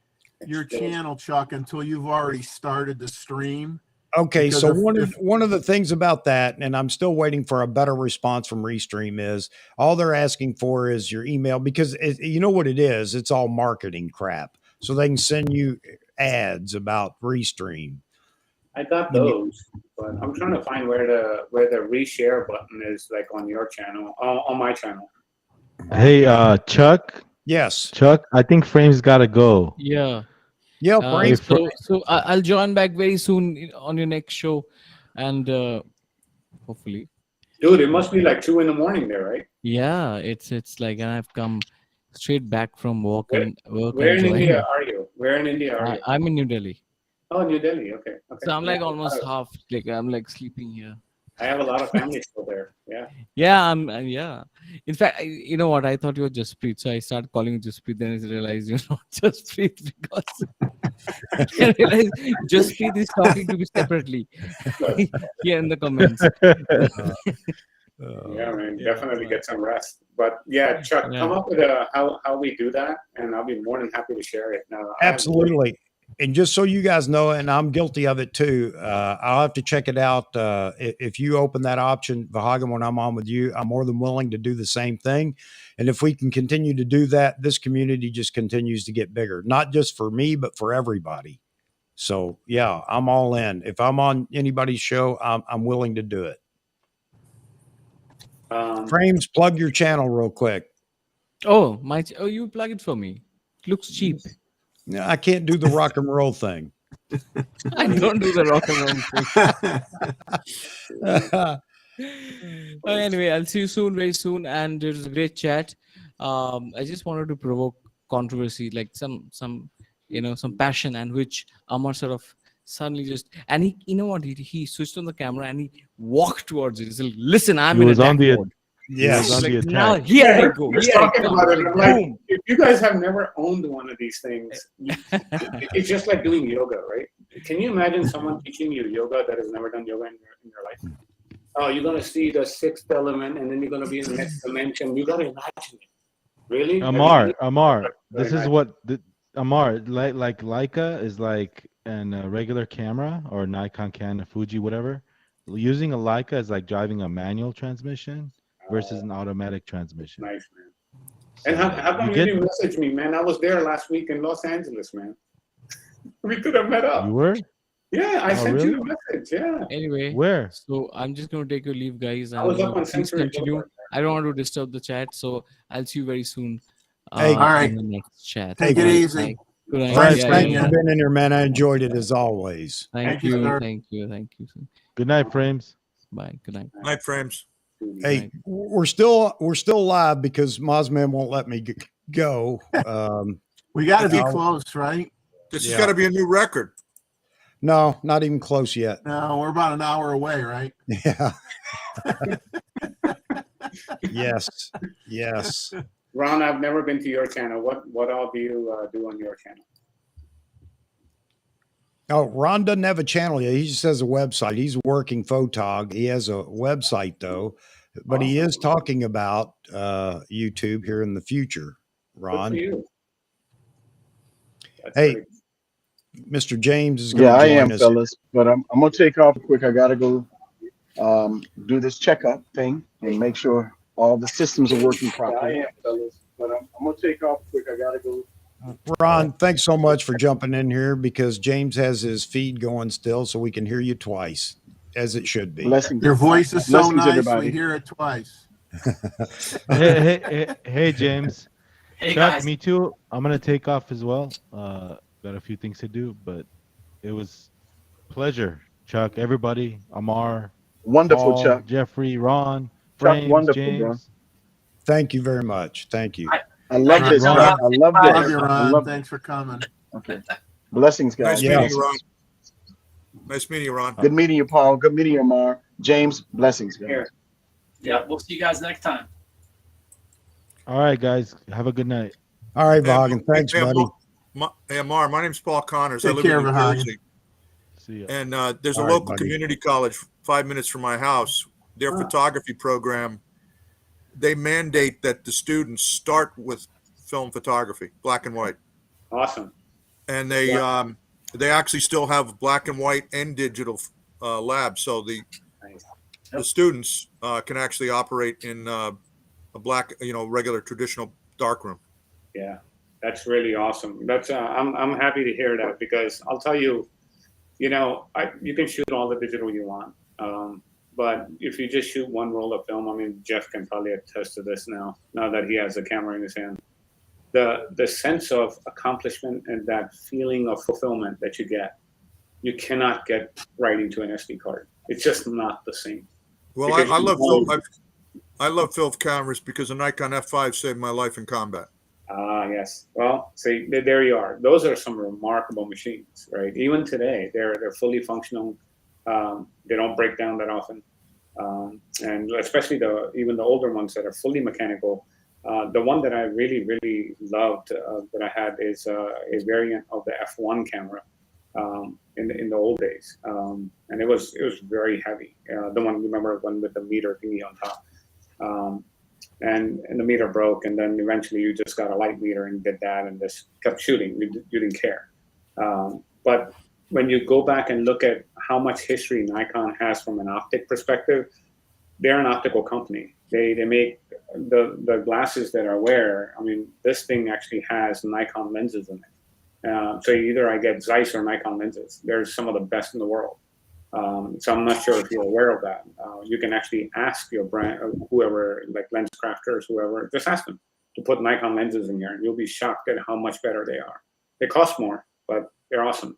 your channel, Chuck, until you've already started the stream.
Okay, so one of the things about that, and I'm still waiting for a better response from Restream, is all they're asking for is your email, because you know what it is? It's all marketing crap. So they can send you ads about Restream.
I got those, but I'm trying to find where the reshare button is, like on your channel, on my channel.
Hey, Chuck.
Yes.
Chuck, I think Frames gotta go.
Yeah.
Yeah, Frames.
So I'll join back very soon on your next show, and hopefully.
Dude, it must be like 2 in the morning there, right?
Yeah, it's like, and I've come straight back from work.
Where in India are you? Where in India are you?
I'm in New Delhi.
Oh, New Delhi. Okay.
So I'm like almost half, like I'm like sleeping here.
I have a lot of family still there. Yeah.
Yeah, yeah. In fact, you know what? I thought you were Jasprit, so I started calling you Jasprit. Then I realized you're not Jasprit, because I realized Jasprit is talking to me separately here in the comments.
Yeah, man, definitely get some rest. But yeah, Chuck, come up with how we do that, and I'll be more than happy to share it. Now,
absolutely. And just so you guys know, and I'm guilty of it too, I'll have to check it out. If you open that option, Vahagan, when I'm on with you, I'm more than willing to do the same thing. And if we can continue to do that, this community just continues to get bigger, not just for me, but for everybody. So yeah, I'm all in. If I'm on anybody's show, I'm willing to do it. Frames, plug your channel real quick.
Oh, you plug it for me. It looks cheap.
No, I can't do the rock and roll thing.
I don't do the rock and roll thing. Anyway, I'll see you soon, very soon. And it was a great chat. I just wanted to provoke controversy, like some passion, and which Amar sort of suddenly just, and he, you know what, he switched on the camera and he walked towards it. He said, listen, I'm in attack mode.
Yes.
Like, now here we go.
Just talking about it, I'm like, if you guys have never owned one of these things, it's just like doing yoga, right? Can you imagine someone teaching you yoga that has never done yoga in your life? Oh, you're gonna see the sixth element, and then you're gonna be in the next dimension. You gotta imagine it. Really?
Amar, this is what Amar, like Leica is like a regular camera, or Nikon, Canon, Fuji, whatever. Using a Leica is like driving a manual transmission versus an automatic transmission.
Nice, man. And how come you didn't message me, man? I was there last week in Los Angeles, man. We could have met up.
You were?
Yeah, I sent you the message. Yeah.
Anyway,
where?
So I'm just going to take your leave, guys.
I was up on
please
Century
continue. I don't want to disturb the chat, so I'll see you very soon.
Hey,
all right.
In the next chat.
Take it easy.
Good night.
Thanks for being in here, man. I enjoyed it as always.
Thank you.
Good night, Frames.
Bye. Good night.
Night, Frames.
Hey, we're still live because Mozman won't let me go.
We got to be close, right?
This has got to be a new record.
No, not even close yet.
No, we're about an hour away, right?
Yeah. Yes.
Ron, I've never been to your channel. What all do you do on your channel?
Oh, Ron doesn't have a channel yet. He just has a website. He's working Photog. He has a website though, but he is talking about YouTube here in the future. Ron.
Good for you.
Hey, Mr. James is going
Yeah,
to
I
join
am,
us.
fellas. But I'm gonna take off quick. I gotta go do this checkup thing and make sure all the systems are working
Yeah, I
properly.
am, fellas. But I'm gonna take off quick. I gotta go.
Ron, thanks so much for jumping in here because James has his feed going still, so we can hear you twice, as it should be.
Blessings.
Your voice is so
Blessings,
nice, we
everybody.
hear it twice.
Hey, James.
Hey,
Chuck,
guys.
me too. I'm gonna take off as well. Got a few things to do, but it was pleasure. Chuck, everybody, Amar,
Wonderful,
Paul,
Chuck.
Jeffrey, Ron,
Chuck,
Frames,
wonderful, bro.
James.
Thank you very much. Thank you.
I love
I
this,
just
Chuck. I love this.
love you,
I
Ron.
love
Thanks for coming.
Okay. Blessings, guys.
Nice meeting
Yes.
you, Ron. Nice meeting you, Ron.
Good meeting you, Paul. Good meeting you, Amar. James, blessings, guys.
Here.
Yeah, we'll see you guys next time.
All right, guys. Have a good night.
All right,
Hey,
Vaughan. Thanks,
hey,
buddy.
Hey, Amar, my name's Paul Connors. I
Take
live
care
in
of
New
it, Hagen.
Jersey.
See ya.
And there's a
All right,
local
buddy.
community college 5 minutes from my house. Their photography program, they mandate that the students start with film photography, black and white.
Awesome.
And they actually still have black and white and digital labs. So the students can actually operate in a black, regular traditional darkroom.
Yeah, that's really awesome. That's I'm happy to hear that because I'll tell you, you can shoot all the digital you want, but if you just shoot one roll of film, I mean, Jeff can probably attest to this now that he has a camera in his hand. The sense of accomplishment and that feeling of fulfillment that you cannot get right into an SD card. It's just not the same.
Well, I love film cameras because a Nikon F5 saved my life in combat.
Yes. Well, see, there you are. Those are some remarkable machines, right? Even today, they're fully functional. They don't break down that often, and especially even the older ones that are fully mechanical. The one that I really, really loved that I had is a variant of the F1 camera in the old days, and it was very heavy. The one, remember, one with the meter thingy on top. And the meter broke, and then eventually you just got a light meter and did that and just kept shooting. You didn't care. But when you go back and look at how much history Nikon has from an optic perspective, they're an optical company. They make the glasses that I wear. I mean, this thing actually has Nikon lenses in it. So either I get Zeiss or Nikon lenses. They're some of the best in the world. So I'm not sure if you're aware of that. You can actually ask your brand, whoever, like lens crafters, whoever, just ask them to put Nikon lenses in here, and you'll be shocked at how much better they are. They cost more, but they're awesome.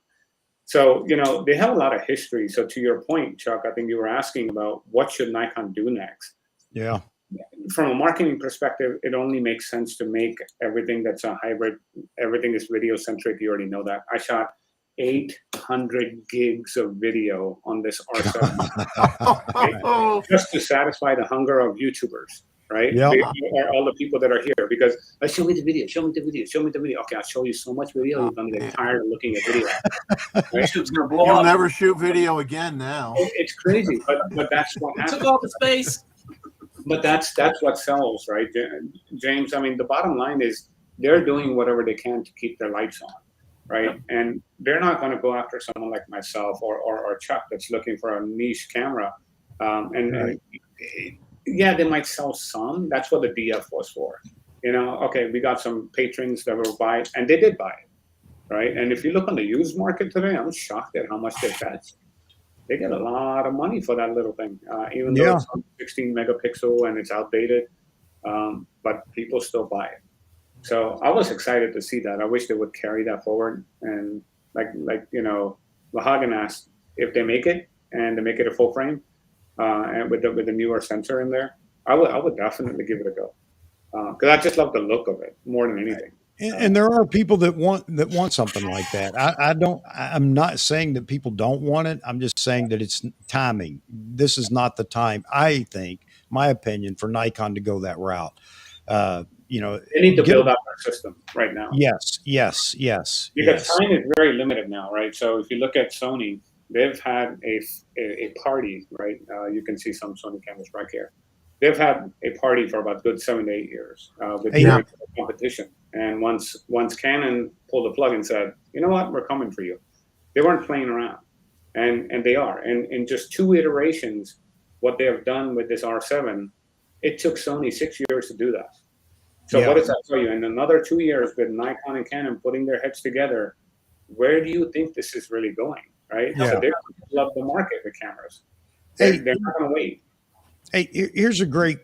So, they have a lot of history. So to your point, Chuck, I think you were asking about what should Nikon do next?
Yeah.
From a marketing perspective, it only makes sense to make everything that's a hybrid. Everything is video centric. You already know that. I shot 800 gigs of video on this R7 just to satisfy the hunger of YouTubers, right?
Yep.
All the people that are here, because show me the video, show me the video, show me the video. Okay, I'll show you so much video, you're going to get tired of looking at video.
YouTube's going to blow
You'll
up.
never shoot video again now.
It's crazy, but that's what happens.
Took all the space.
But that's what sells, right, James? I mean, the bottom line is they're doing whatever they can to keep their lights on, right? And they're not going to go after someone like myself or Chuck that's looking for a niche camera. And yeah, they might sell some. That's what the DF was for. Okay, we got some patrons that will buy it, and they did buy it, right? And if you look on the used market today, I'm shocked at how much they fetch. They get a lot of money for that little thing, even though it's 16 megapixel and it's outdated, but people still buy it. So I was excited to see that. I wish they would carry that forward. And like Vahagan asked, if they make it and they make it a full frame and with the newer sensor in there, I would definitely give it a go because I just love the look of it more than anything.
And there are people that want something like that. I'm not saying that people don't want it. I'm just saying that it's timing. This is not the time, I think, my opinion, for Nikon to go that route. They
need to build out their system right now.
Yes.
Because time is very limited now, right? So if you look at Sony, they've had a party, right? You can see some Sony cameras right here. They've had a party for about good 7 to 8 years with competition. And once Canon pulled the plug and said, you know what, we're coming for you. They weren't playing around, and they are. And in just 2 iterations, what they have done with this R7, it took Sony 6 years to do that. So what does that tell you? In another 2 years, with Nikon and Canon putting their heads together, where do you think this is really going, right?
Yeah.
So they love the market with cameras. They're not going to wait.
Hey, here's a great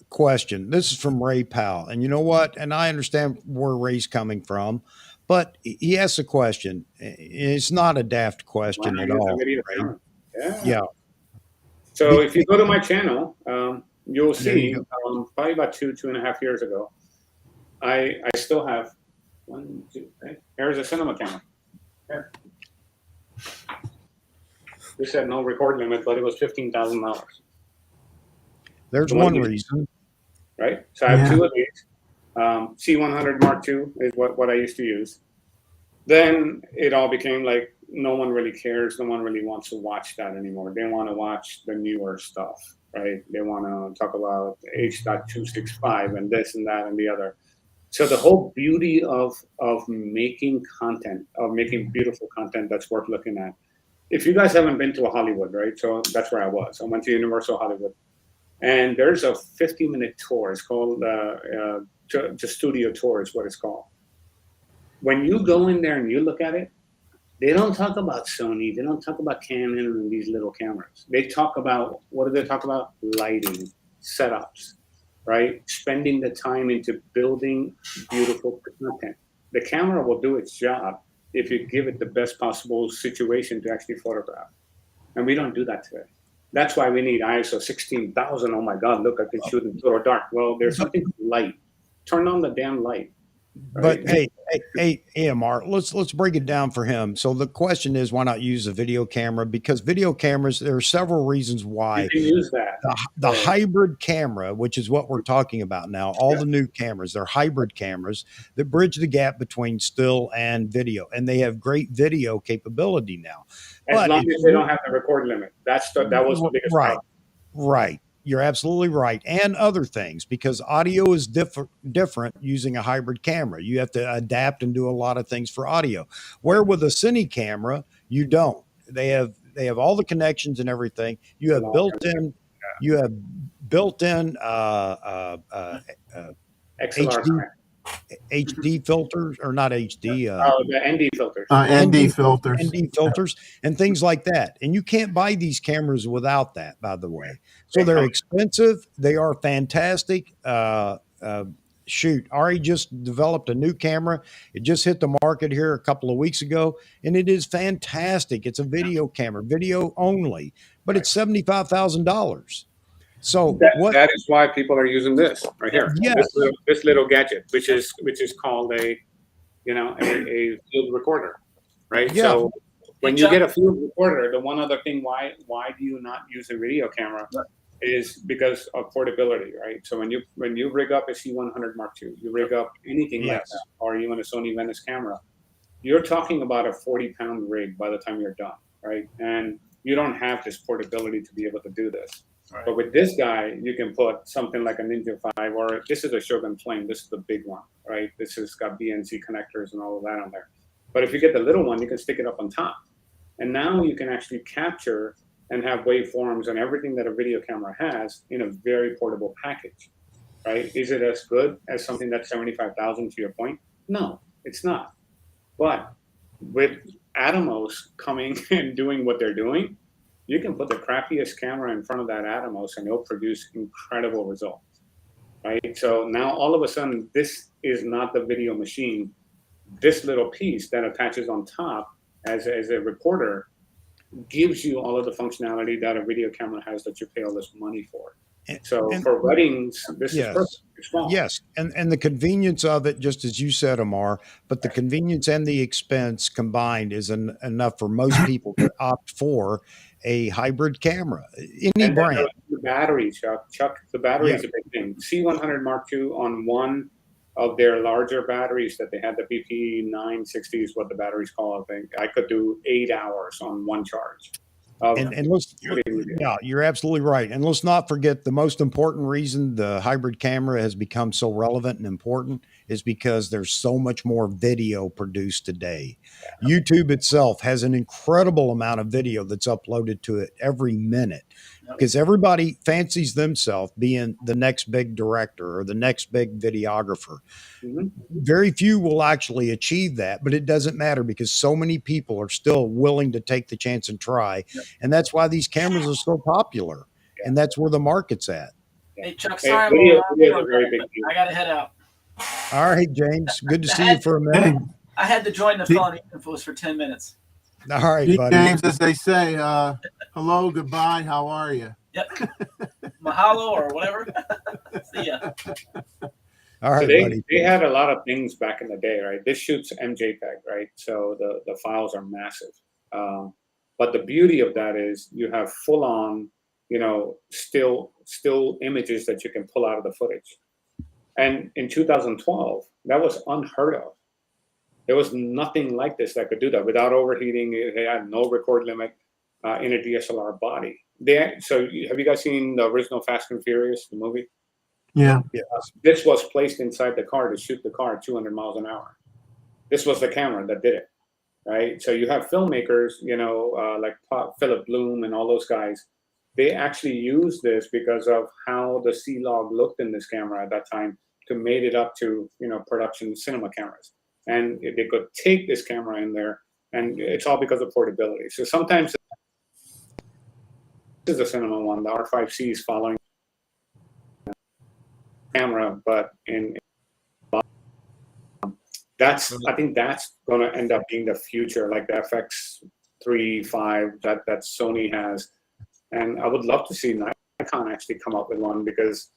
question. This is from Ray Powell. And you know what? And I understand where Ray's coming from, but he asks a question. It's not a daft question at all. Right? Yeah.
So if you go to my channel, you'll
There you
see probably about 2.5 years ago, I still have 1, 2, 3. Here's a cinema camera. Here. This had no record limit, but it was $15,000.
There's one reason.
Right? So I have 2 of these. C100 Mark II is what I used to use. Then it all became like no one really cares. No one really wants to watch that anymore. They want to watch the newer stuff, right? They want to talk about H.265 and this and that and the other. So the whole beauty of making content, of making beautiful content that's worth looking at. If you guys haven't been to a Hollywood, right? So that's where I was. I went to Universal Hollywood. And there's a 50-minute tour. It's called the studio tour is what it's called. When you go in there and you look at it, they don't talk about Sony. They don't talk about Canon and these little cameras. They talk about, what do they talk about? Lighting, setups, right? Spending the time into building beautiful content. The camera will do its job if you give it the best possible situation to actually photograph. And we don't do that today. That's why we need ISO 16,000. Oh my God, look, I can shoot in total dark. Well, there's something light. Turn on the damn light. Right?
But hey, AMR, let's break it down for him. So the question is, why not use a video camera? Because video cameras, there are several reasons why.
You can use that.
The hybrid camera, which is what we're talking about now, all the new cameras, they're hybrid cameras that bridge the gap between still and video, and they have great video capability now.
As long as they don't have the record limit. That was the biggest problem.
Right. You're absolutely right. And other things, because audio is different using a hybrid camera. You have to adapt and do a lot of things for audio. Where with a cine camera, you don't. They have all the connections and everything. You have built-in HD filters, or not HD.
The ND filters.
ND filters.
ND filters and things like that. And you can't buy these cameras without that, by the way. So they're expensive. They are fantastic. Shoot, Ari just developed a new camera. It just hit the market here a couple of weeks ago, and it is fantastic. It's a video camera, video only, but it's $75,000. So
that is why people are using this right here.
Yes.
This little gadget, which is called a field recorder, right?
Yeah.
So when you get a field recorder, the one other thing why do you not use a video camera is because of portability, right? So when you rig up a C100 Mark II, you rig up anything like that, or even a Sony Venice camera, you're talking about a 40-pound rig by the time you're done, right? And you don't have this portability to be able to do this. Right. But with this guy, you can put something like a Ninja 5, or this is a Shogun Flame. This is the big one, right? This has got BNC connectors and all of that on there. But if you get the little one, you can stick it up on top. And now you can actually capture and have waveforms and everything that a video camera has in a very portable package, right? Is it as good as something that's 75,000 to your point? No, it's not. But with Atomos coming and doing what they're doing, you can put the crappiest camera in front of that Atomos and it'll produce incredible results, right? So now all of a sudden, this is not the video machine. This little piece that attaches on top as a recorder gives you all of the functionality that a video camera has that you pay all this money for. So for weddings, this is perfect. It's small.
Yes, and the convenience of it, just as you said, Amar, but the convenience and the expense combined is enough for most people to opt for a hybrid camera. Any brand.
The battery, Chuck, the battery is a big thing. C100 Mark II on one of their larger batteries that they had, the BP 960 is what the battery's called, I think. I could do 8 hours on one charge.
And let's, yeah, you're absolutely right. And let's not forget the most important reason the hybrid camera has become so relevant and important is because there's so much more video produced today. YouTube itself has an incredible amount of video that's uploaded to it every minute because everybody fancies themselves being the next big director or the next big videographer. Very few will actually achieve that, but it doesn't matter because so many people are still willing to take the chance and try. And that's why these cameras are so popular. And that's where the market's at.
Hey, Chuck, sorry, I got to head out.
All right, James. Good to see you for a minute.
I had to join the felony infos for 10 minutes.
All right, buddy.
James, as they say, hello, goodbye, how are you?
Yep. Mahalo or whatever. See ya.
All right,
so
buddy.
They had a lot of things back in the day, right? This shoots MJPEG, right? So the files are massive. But the beauty of that is you have full on, still images that you can pull out of the footage. And in 2012, that was unheard of. There was nothing like this that could do that without overheating. It had no record limit in a DSLR body. So have you guys seen the original Fast and Furious, the movie?
Yeah.
This was placed inside the car to shoot the car at 200 miles an hour. This was the camera that did it, right? So you have filmmakers, like Philip Bloom and all those guys. They actually used this because of how the C-Log looked in this camera at that time to made it up to, production cinema cameras. And they could take this camera in there, and it's all because of portability. So sometimes this is a cinema one, the R5C is following camera, but I think that's going to end up being the future, like the FX3.5 that Sony has. And I would love to see Nikon actually come up with one because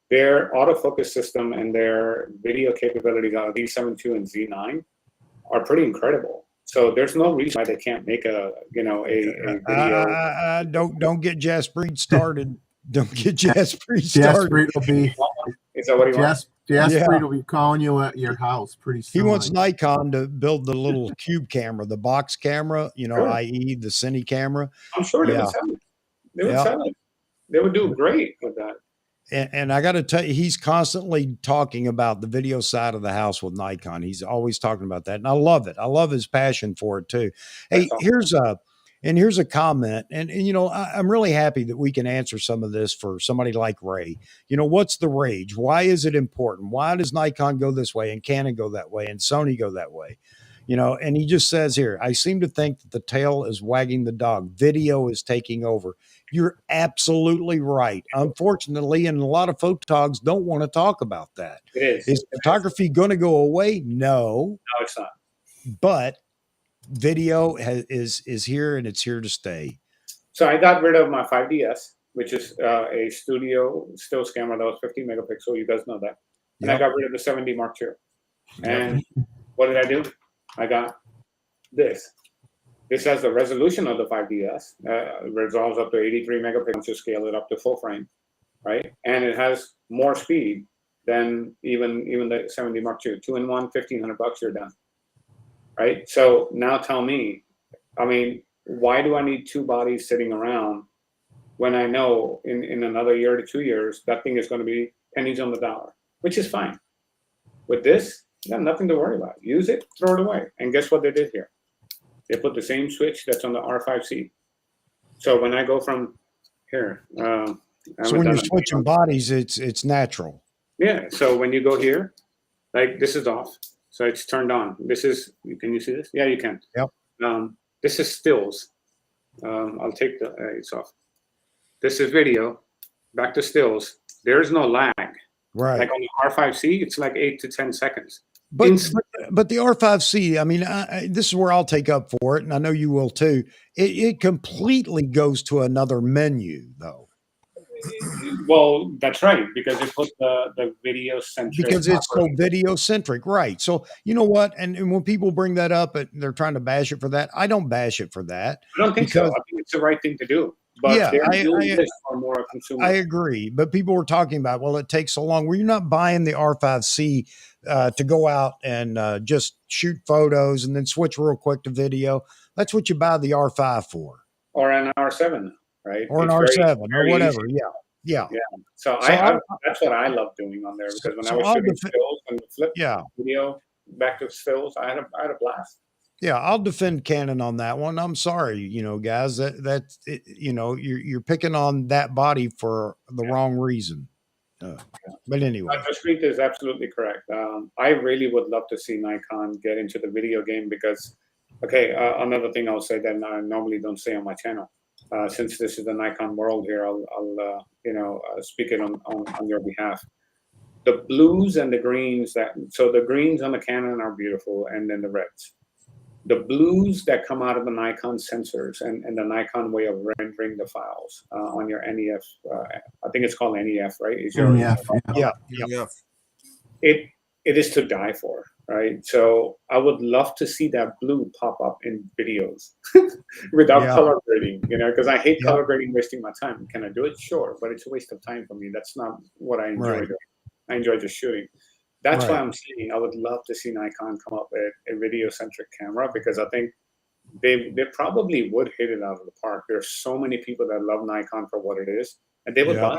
their autofocus system and their video capabilities on Z7 II and Z9 are pretty incredible. So there's no reason why they can't make a video.
Don't get Jaspreet started. Don't get Jaspreet started.
Jaspreet will be.
Is that what he wants?
Jaspreet will be calling you at your house pretty soon.
He wants Nikon to build the little cube camera, the box camera,
Sure.
i.e. the Cine camera.
I'm sure they would sell it. They would sell it. They would do great with that.
And I got to tell you, he's constantly talking about the video side of the house with Nikon. He's always talking about that. And I love it. I love his passion for it too. Hey, here's a comment. And I'm really happy that we can answer some of this for somebody like Ray. What's the rage? Why is it important? Why does Nikon go this way and Canon go that way and Sony go that way? And he just says here, I seem to think that the tail is wagging the dog. Video is taking over. You're absolutely right. Unfortunately, and a lot of photogs don't want to talk about that.
It is.
Is photography going to go away? No.
No, it's not.
But video is here and it's here to stay.
So I got rid of my 5DS, which is a studio stills camera that was 50 megapixel. You guys know that. And I got rid of the 7D Mark II. And what did I do? I got this. This has the resolution of the 5DS. Resolves up to 83 megapixels to scale it up to full frame, right? And it has more speed than even the 7D Mark II. 2-in-1, $1,500, you're done, right? So now tell me, why do I need two bodies sitting around when I know in another year to 2 years, that thing is going to be pennies on the dollar, which is fine. With this, you got nothing to worry about. Use it, throw it away. And guess what they did here? They put the same switch that's on the R5C. So when I go from here,
so when you're switching bodies, it's natural.
Yeah. So when you go here, like this is off, so it's turned on. This is. Can you see this? Yeah, you can.
Yep.
This is stills. I'll take the it's off. This is video. Back to stills. There is no lag.
Right.
Like on the R5C, it's like 8 to 10 seconds.
But the R5C, this is where I'll take up for it, and I know you will too. It completely goes to another menu, though.
Well, that's right, because it put the video centric.
Because it's so video centric, right? So you know what? And when people bring that up, they're trying to bash it for that. I don't bash it for that.
I don't think so. I think it's the right thing to do. But
yeah,
more
I agree. But people were talking about, well, it takes so long. Well, you're not buying the R5C to go out and just shoot photos and then switch real quick to video. That's what you buy the R5 for.
Or an R7, right?
Or an R7 or whatever.
Easy.
Yeah. Yeah.
Yeah. So,
So
that's what I love doing on there, because when I
so
was
I'll
shooting
defend.
stills and flip
Yeah.
video back to stills, I had a blast.
Yeah, I'll defend Canon on that one. I'm sorry, guys, you're picking on that body for the wrong reason. But anyway,
Jaspreet is absolutely correct. I really would love to see Nikon get into the video game because, okay, another thing I'll say that I normally don't say on my channel. Since this is the Nikon world here, I'll speak it on your behalf. The blues and the greens so the greens on the Canon are beautiful, and then the reds. The blues that come out of the Nikon sensors and the Nikon way of rendering the files on your NEF, I think it's called NEF, right? Is your
NEF,
yeah.
It is to die for, right? So I would love to see that blue pop up in videos without color grading, because I hate color grading, wasting my time. Can I do it? Sure, but it's a waste of time for me. That's not what I enjoy doing. I enjoy just shooting. That's why I'm saying I would love to see Nikon come up with a video-centric camera, because I think they probably would hit it out of the park. There's so many people that love Nikon for what it is, and they would buy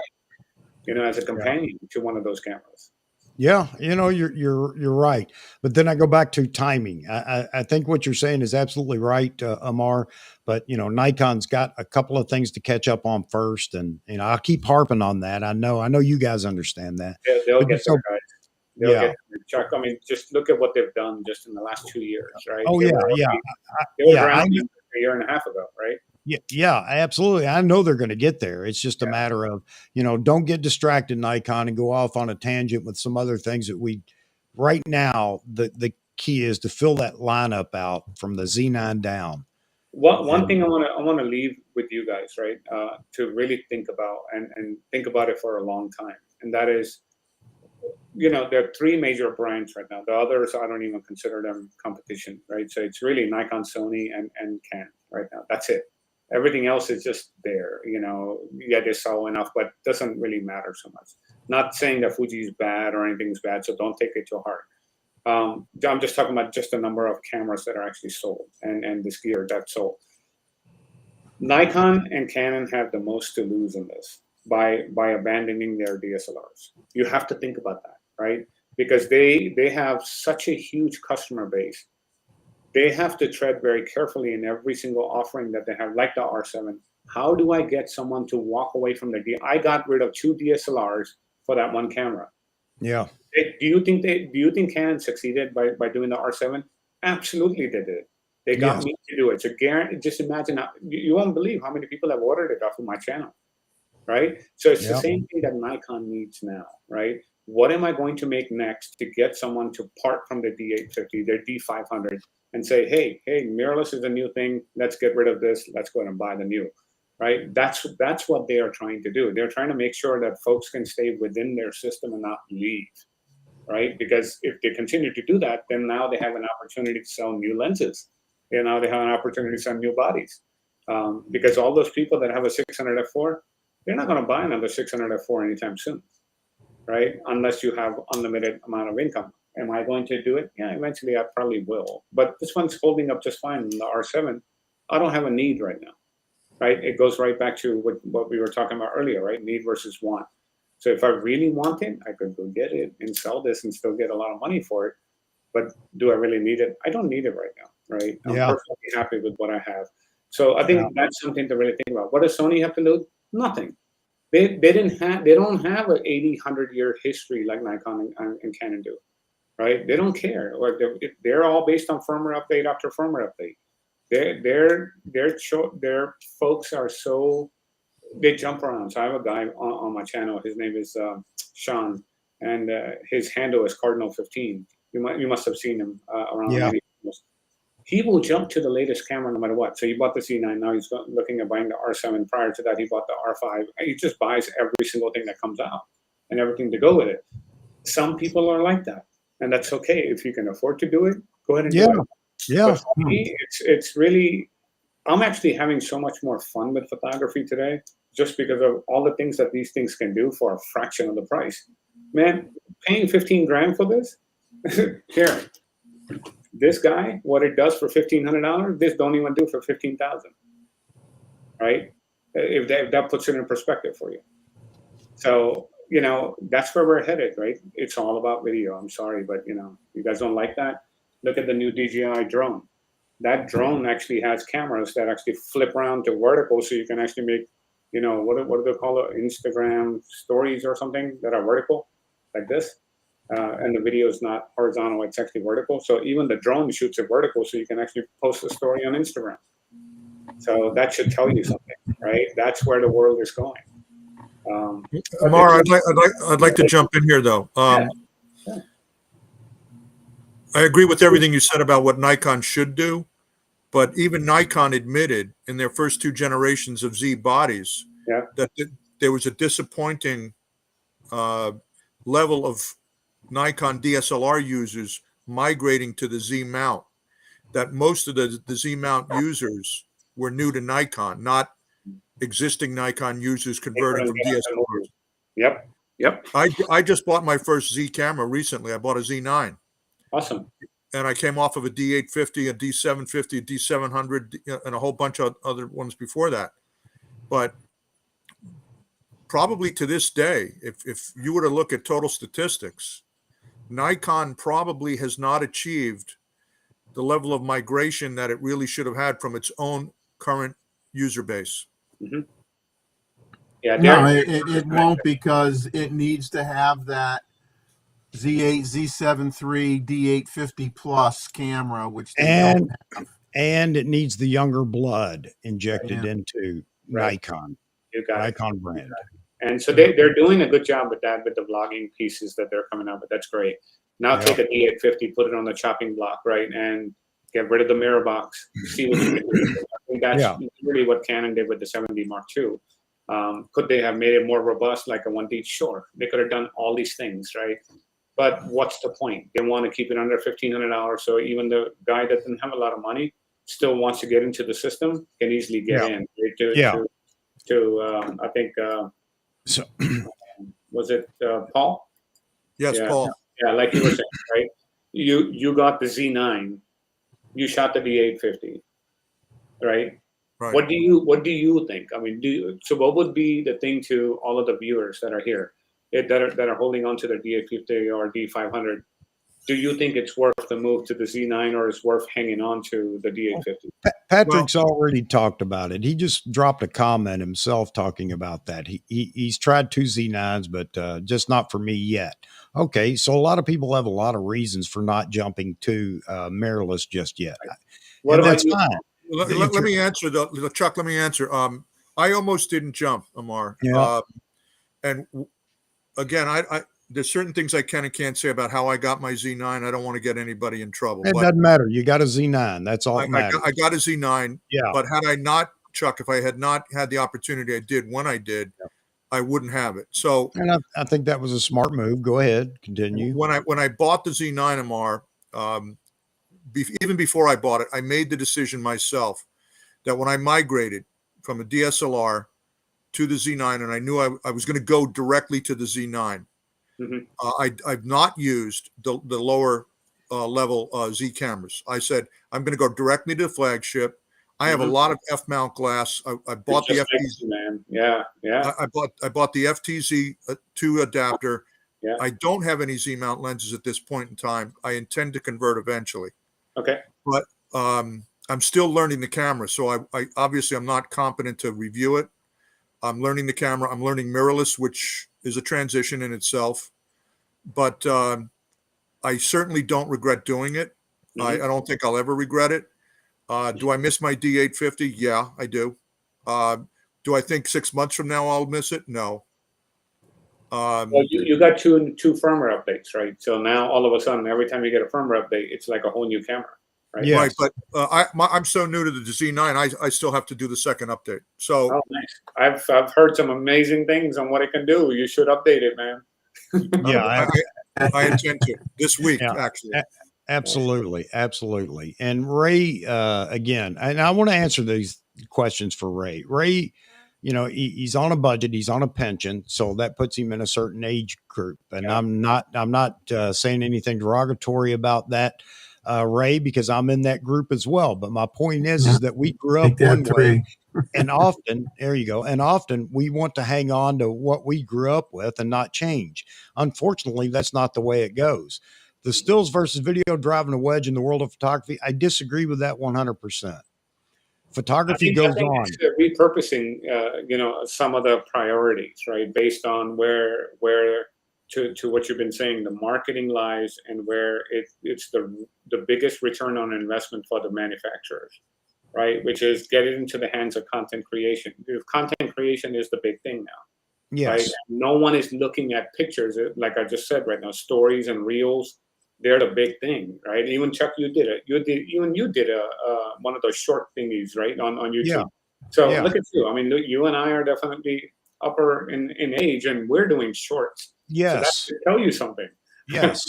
it, as a companion to one of those cameras.
Yeah, you're right. But then I go back to timing. I think what you're saying is absolutely right, Amar. But Nikon's got a couple of things to catch up on first, and I'll keep harping on that. I know you guys understand that.
They'll get there, guys. They'll get there. Chuck, I mean, just look at what they've done just in the last 2 years, right?
Oh,
They were grounded a year and a half ago, right?
Yeah, absolutely. I know they're going to get there. It's just a matter of, don't get distracted, Nikon, and go off on a tangent with some other things that right now, the key is to fill that lineup out from the Z9 down.
One thing I want to leave with you guys, right, to really think about and think about it for a long time. And that is, there are 3 major brands right now. The others, I don't even consider them competition, right? So it's really Nikon, Sony, and Canon right now. That's it. Everything else is just there, they sell enough, but doesn't really matter so much. Not saying that Fuji is bad or anything's bad, so don't take it to heart. I'm just talking about just the number of cameras that are actually sold and this gear that's sold. Nikon and Canon have the most to lose in this by abandoning their DSLRs. You have to think about that, right? Because they have such a huge customer base. They have to tread very carefully in every single offering that they have, like the R7. How do I get someone to walk away from the I got rid of 2 DSLRs for that one camera. Yeah. Do you think Canon succeeded by doing the R7? Absolutely, they did. They got me to do it. So just imagine, you won't believe how many people have ordered it off of my channel, right? So it's the same thing that Nikon needs now, right? What am I going to make next to get someone to part from the D850, their D500, and say, hey, mirrorless is a new thing. Let's get rid of this. Let's go and buy the new, right? That's what they are trying to do. They're trying to make sure that folks can stay within their system and not leave, right? Because if they continue to do that, then now they have an opportunity to sell new lenses. And now they have an opportunity to sell new bodies. Because all those people that have a 600 f4, they're not going to buy another 600 f4 anytime soon, right? Unless you have unlimited amount of income. Am I going to do it? Yeah, eventually I probably will. But this one's holding up just fine. The R7, I don't have a need right now, right? It goes right back to what we were talking about earlier, right? Need versus want. So if I really want it, I could go get it and sell this and still get a lot of money for it. But do I really need it? I don't need it right now, right? I'm perfectly happy with what I have. So I think that's something to really think about. What does Sony have to lose? Nothing. They don't have an 80, 100-year history like Nikon and Canon do, right? They don't care. Or they're all based on firmware update after firmware update. Their folks are so, they jump around. So I have a guy on my channel. His name is Sean, and his handle is Cardinal15. You must have seen him around. Yeah. He will jump to the latest camera no matter what. So he bought the C9. Now he's looking at buying the R7. Prior to that, he bought the R5. He just buys every single thing that comes out and everything to go with it. Some people are like that, and that's okay. If you can afford to do it, go ahead and do it. Yeah. But for me, it's really, I'm actually having so much more fun with photography today just because of all the things that these things can do for a fraction of the price. Man, paying 15 grand for this? Here. This guy, what it does for $1,500, this don't even do for $15,000, right? If that puts it in perspective for you. So, you know, that's where we're headed, right? It's all about video. I'm sorry, but you know, you guys don't like that. Look at the new DJI drone. That drone actually has cameras that actually flip around to vertical, so you can actually make, you know, what do they call it? Instagram stories or something that are vertical, like this. And the video is not horizontal; it's actually vertical. So even the drone shoots it vertical, so you can actually post a story on Instagram. So that should tell you something, right? That's where the world is going.
Amar, I'd like to jump in here though. I agree with everything you said about what Nikon should do, but even Nikon admitted in their first 2 generations of Z bodies that there was a disappointing level of Nikon DSLR users migrating to the Z mount. That most of the Z mount users were new to Nikon, not existing Nikon users converting from DSLRs.
Yep.
I just bought my first Z camera recently. I bought a Z9.
Awesome.
And I came off of a D850, a D750, a D700, and a whole bunch of other ones before that. But probably to this day, if you were to look at total statistics, Nikon probably has not achieved the level of migration that it really should have had from its own current user base.
Mm-hmm. Yeah,
no, it won't, because it needs to have that Z8, Z7 III, D850 plus camera, which they don't have.
And it needs the younger blood injected into Nikon. Nikon brand.
And so they're doing a good job with that, with the vlogging pieces that they're coming out with. That's great. Now take a D850, put it on the chopping block, right, and get rid of the mirror box. See what you can do. I think that's really what Canon did with the 7D Mark II. Could they have made it more robust, like a 1D? Sure, they could have done all these things, right? But what's the point? They want to keep it under $1,500, so even the guy that doesn't have a lot of money still wants to get into the system, can easily get in. I think was it Paul?
Yes, Paul.
Yeah, like you were saying, right? You got the Z9, you shot the D850, right?
Right.
What do you think? I mean, so what would be the thing to all of the viewers that are here that are holding on to their D850 or D500? Do you think it's worth the move to the Z9, or is worth hanging on to the D850?
Patrick's already talked about it. He just dropped a comment himself talking about that. He's tried 2 Z9s, but just not for me yet. Okay, so a lot of people have a lot of reasons for not jumping to mirrorless just yet. And that's fine.
Let me answer, Chuck. Let me answer. I almost didn't jump, Amar.
Yeah.
And again, there's certain things I can and can't say about how I got my Z9. I don't want to get anybody in trouble.
It doesn't matter. You got a Z9. That's all that matters.
I got a Z9.
Yeah.
But had I not, Chuck, if I had not had the opportunity I did when I did, I wouldn't have it. So,
and I think that was a smart move. Go ahead, continue.
When I bought the Z9 Amar, even before I bought it, I made the decision myself that when I migrated from a DSLR to the Z9, and I knew I was going to go directly to the Z9. Mm-hmm. I've not used the lower level Z cameras. I said I'm going to go directly to the flagship. I have a lot of F mount glass. I bought the FTZ.
Man. Yeah.
I bought the FTZ 2 adapter.
Yeah.
I don't have any Z mount lenses at this point in time. I intend to convert eventually.
Okay.
But I'm still learning the camera, so I obviously I'm not competent to review it. I'm learning the camera. I'm learning mirrorless, which is a transition in itself. But I certainly don't regret doing it. Mm-hmm. I don't think I'll ever regret it. Do I miss my D850? Yeah, I do. Do I think 6 months from now I'll miss it? No.
Well, you got two firmware updates, right? So now all of a sudden, every time you get a firmware update, it's like a whole new camera. Right?
Yes. Right, but I'm so new to the Z9, I still have to do the second update. So
nice. I've heard some amazing things on what it can do. You should update it, man.
Yeah,
I intend to this week, actually.
Absolutely. And Ray, again, and I want to answer these questions for Ray. Ray, you know, he's on a budget, he's on a pension, so that puts him in a certain age group. And I'm not saying anything derogatory about that, Ray, because I'm in that group as well. But my point is that we grew up one way. And often, there you go. And often we want to hang on to what we grew up with and not change. Unfortunately, that's not the way it goes. The stills versus video driving a wedge in the world of photography, I disagree with that 100%. Photography
I
goes
think
on.
it's repurposing, some of the priorities, right, based on where to what you've been saying, the marketing lies, and where it's the biggest return on investment for the manufacturers, right, which is get it into the hands of content creation. If content creation is the big thing now, right?
Yes.
No one is looking at pictures, like I just said right now. Stories and reels, they're the big thing, right? Even Chuck, you did one of those short thingies, right, on YouTube.
Yeah.
So
Yeah.
look at you. I mean, you and I are definitely upper in age, and we're doing shorts. So that
Yes.
should tell you something.
Yes.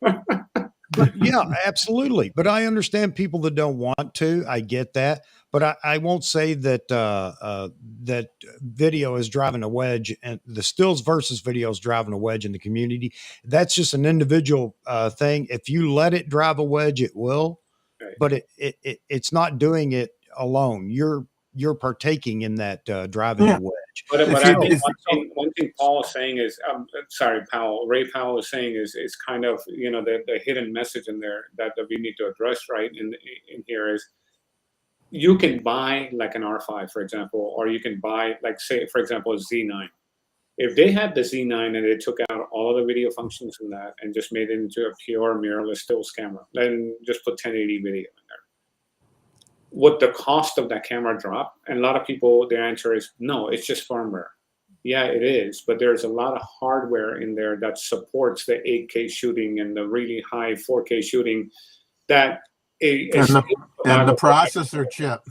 But yeah, absolutely. But I understand people that don't want to. I get that. But I won't say that that video is driving a wedge, and the stills versus video is driving a wedge in the community. That's just an individual thing. If you let it drive a wedge, it will.
Right.
But it's not doing it alone. You're partaking in that driving the wedge.
But
If
I
you-
think
if-
one thing Paul is saying is, Ray Powell is saying is kind of, the hidden message in there that we need to address, right, in here is, you can buy like an R5, for example, or you can buy, like, say, for example, a Z9. If they had the Z9 and they took out all of the video functions from that and just made it into a pure mirrorless stills camera, then just put 1080 video in there, would the cost of that camera drop? And a lot of people, their answer is no, it's just firmware. Yeah, it is, but there's a lot of hardware in there that supports the 8K shooting and the really high 4K shooting that
and the processor chip.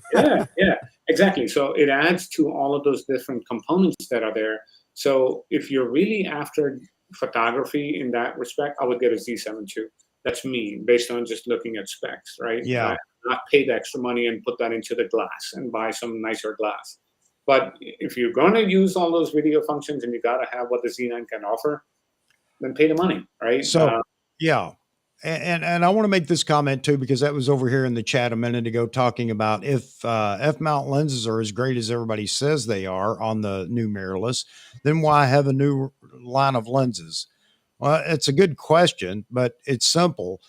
yeah, exactly. So it adds to all of those different components that are there. So if you're really after photography in that respect, I would get a Z7 II. That's me, based on just looking at specs, right?
Yeah.
Not pay the extra money and put that into the glass and buy some nicer glass. But if you're going to use all those video functions and you got to have what the Z9 can offer, then pay the money, right?
So yeah. And I want to make this comment too, because that was over here in the chat a minute ago talking about if F-mount lenses are as great as everybody says they are on the new mirrorless, then why have a new line of lenses? Well, it's a good question, but it's simple.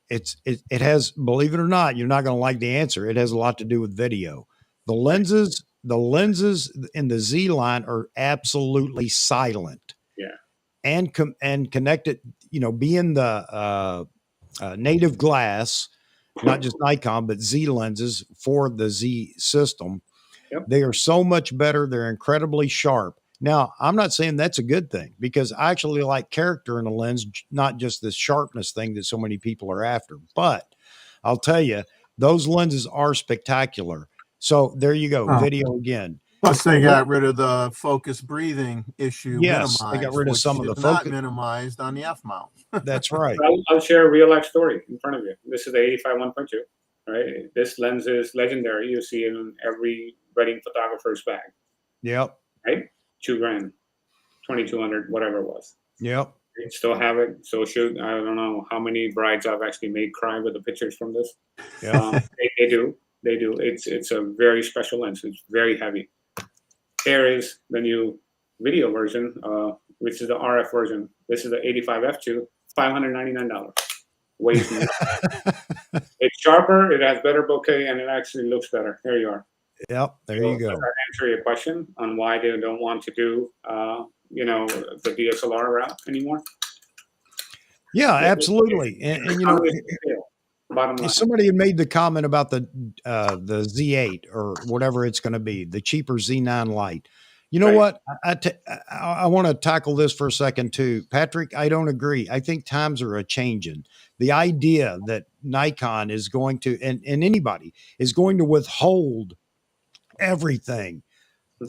It has, believe it or not, you're not going to like the answer. It has a lot to do with video. The lenses in the Z line are absolutely silent.
Yeah.
And connected, being the native glass, not just Nikon, but Z lenses for the Z system.
Yep.
They are so much better. They're incredibly sharp. Now, I'm not saying that's a good thing, because I actually like character in a lens, not just this sharpness thing that so many people are after. But I'll tell you, those lenses are spectacular. So there you go.
Oh.
Video again.
Plus, they got rid of the focus breathing issue.
Yes,
minimized,
they got rid of some of the
not
focus.
minimized on the F mount.
That's right.
I'll share a real life story in front of you. This is the 85 1.2, right? This lens is legendary. You see it in every wedding photographer's bag.
Yep.
Right? $2,000, 2,200, whatever it was.
Yep.
I still have it. So shoot, I don't know how many brides I've actually made cry with the pictures from this.
Yeah.
They do. It's a very special lens. It's very heavy. Here is the new video version, which is the RF version. This is the 85 f2, $599. Weighs more. It's sharper, it has better bokeh, and it actually looks better. Here you are.
Yep, there you go.
Does that answer your question on why they don't want to do, the DSLR route anymore?
Yeah, absolutely. And
Bottom line.
somebody had made the comment about the Z8 or whatever it's going to be, the cheaper Z9 Lite. You know what? I want to tackle this for a second too. Patrick, I don't agree. I think times are a-changing. The idea that Nikon is going to, and anybody is going to withhold everything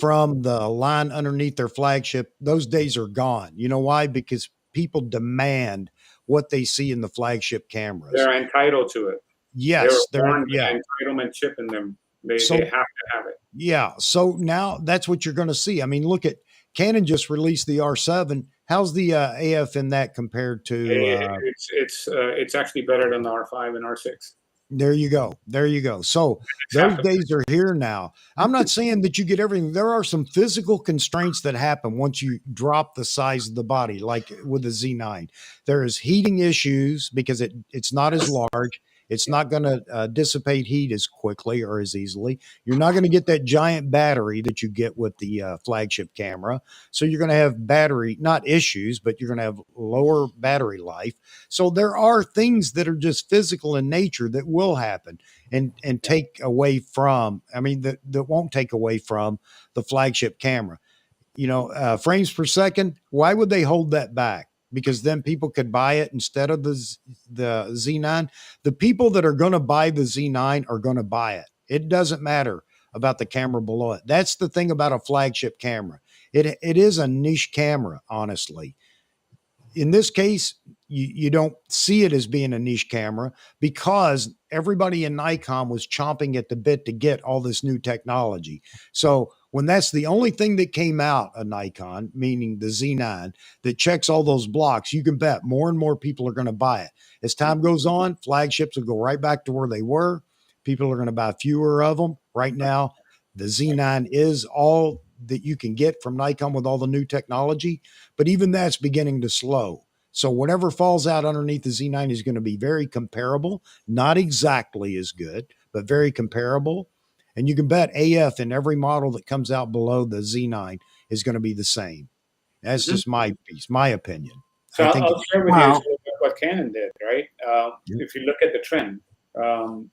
from the line underneath their flagship, those days are gone. You know why? Because people demand what they see in the flagship cameras.
They're entitled to it.
Yes,
they're born with an entitlement chip in them. They have to have it.
Yeah. So now that's what you're going to see. I mean, look at Canon just released the R7. How's the AF in that compared to?
It's actually better than the R5 and R6.
There you go. There you go. So those days are here now. I'm not saying that you get everything. There are some physical constraints that happen once you drop the size of the body, like with the Z9. There is heating issues because it's not as large. It's not going to dissipate heat as quickly or as easily. You're not going to get that giant battery that you get with the flagship camera. So you're going to have battery, not issues, but you're going to have lower battery life. So there are things that are just physical in nature that will happen and take away from, I mean, that won't take away from the flagship camera. You know, frames per second, why would they hold that back? Because then people could buy it instead of the Z9. The people that are going to buy the Z9 are going to buy it. It doesn't matter about the camera below it. That's the thing about a flagship camera. It is a niche camera, honestly. In this case, you don't see it as being a niche camera because everybody in Nikon was chomping at the bit to get all this new technology. So when that's the only thing that came out of Nikon, meaning the Z9, that checks all those blocks, you can bet more and more people are going to buy it. As time goes on, flagships will go right back to where they were. People are going to buy fewer of them. Right now, the Z9 is all that you can get from Nikon with all the new technology, but even that's beginning to slow. So whatever falls out underneath the Z9 is going to be very comparable, not exactly as good, but very comparable. And you can bet AF in every model that comes out below the Z9 is going to be the same. That's just my piece, my opinion.
So
I think
I'll share with you what Canon did, right? If you look at the trend, and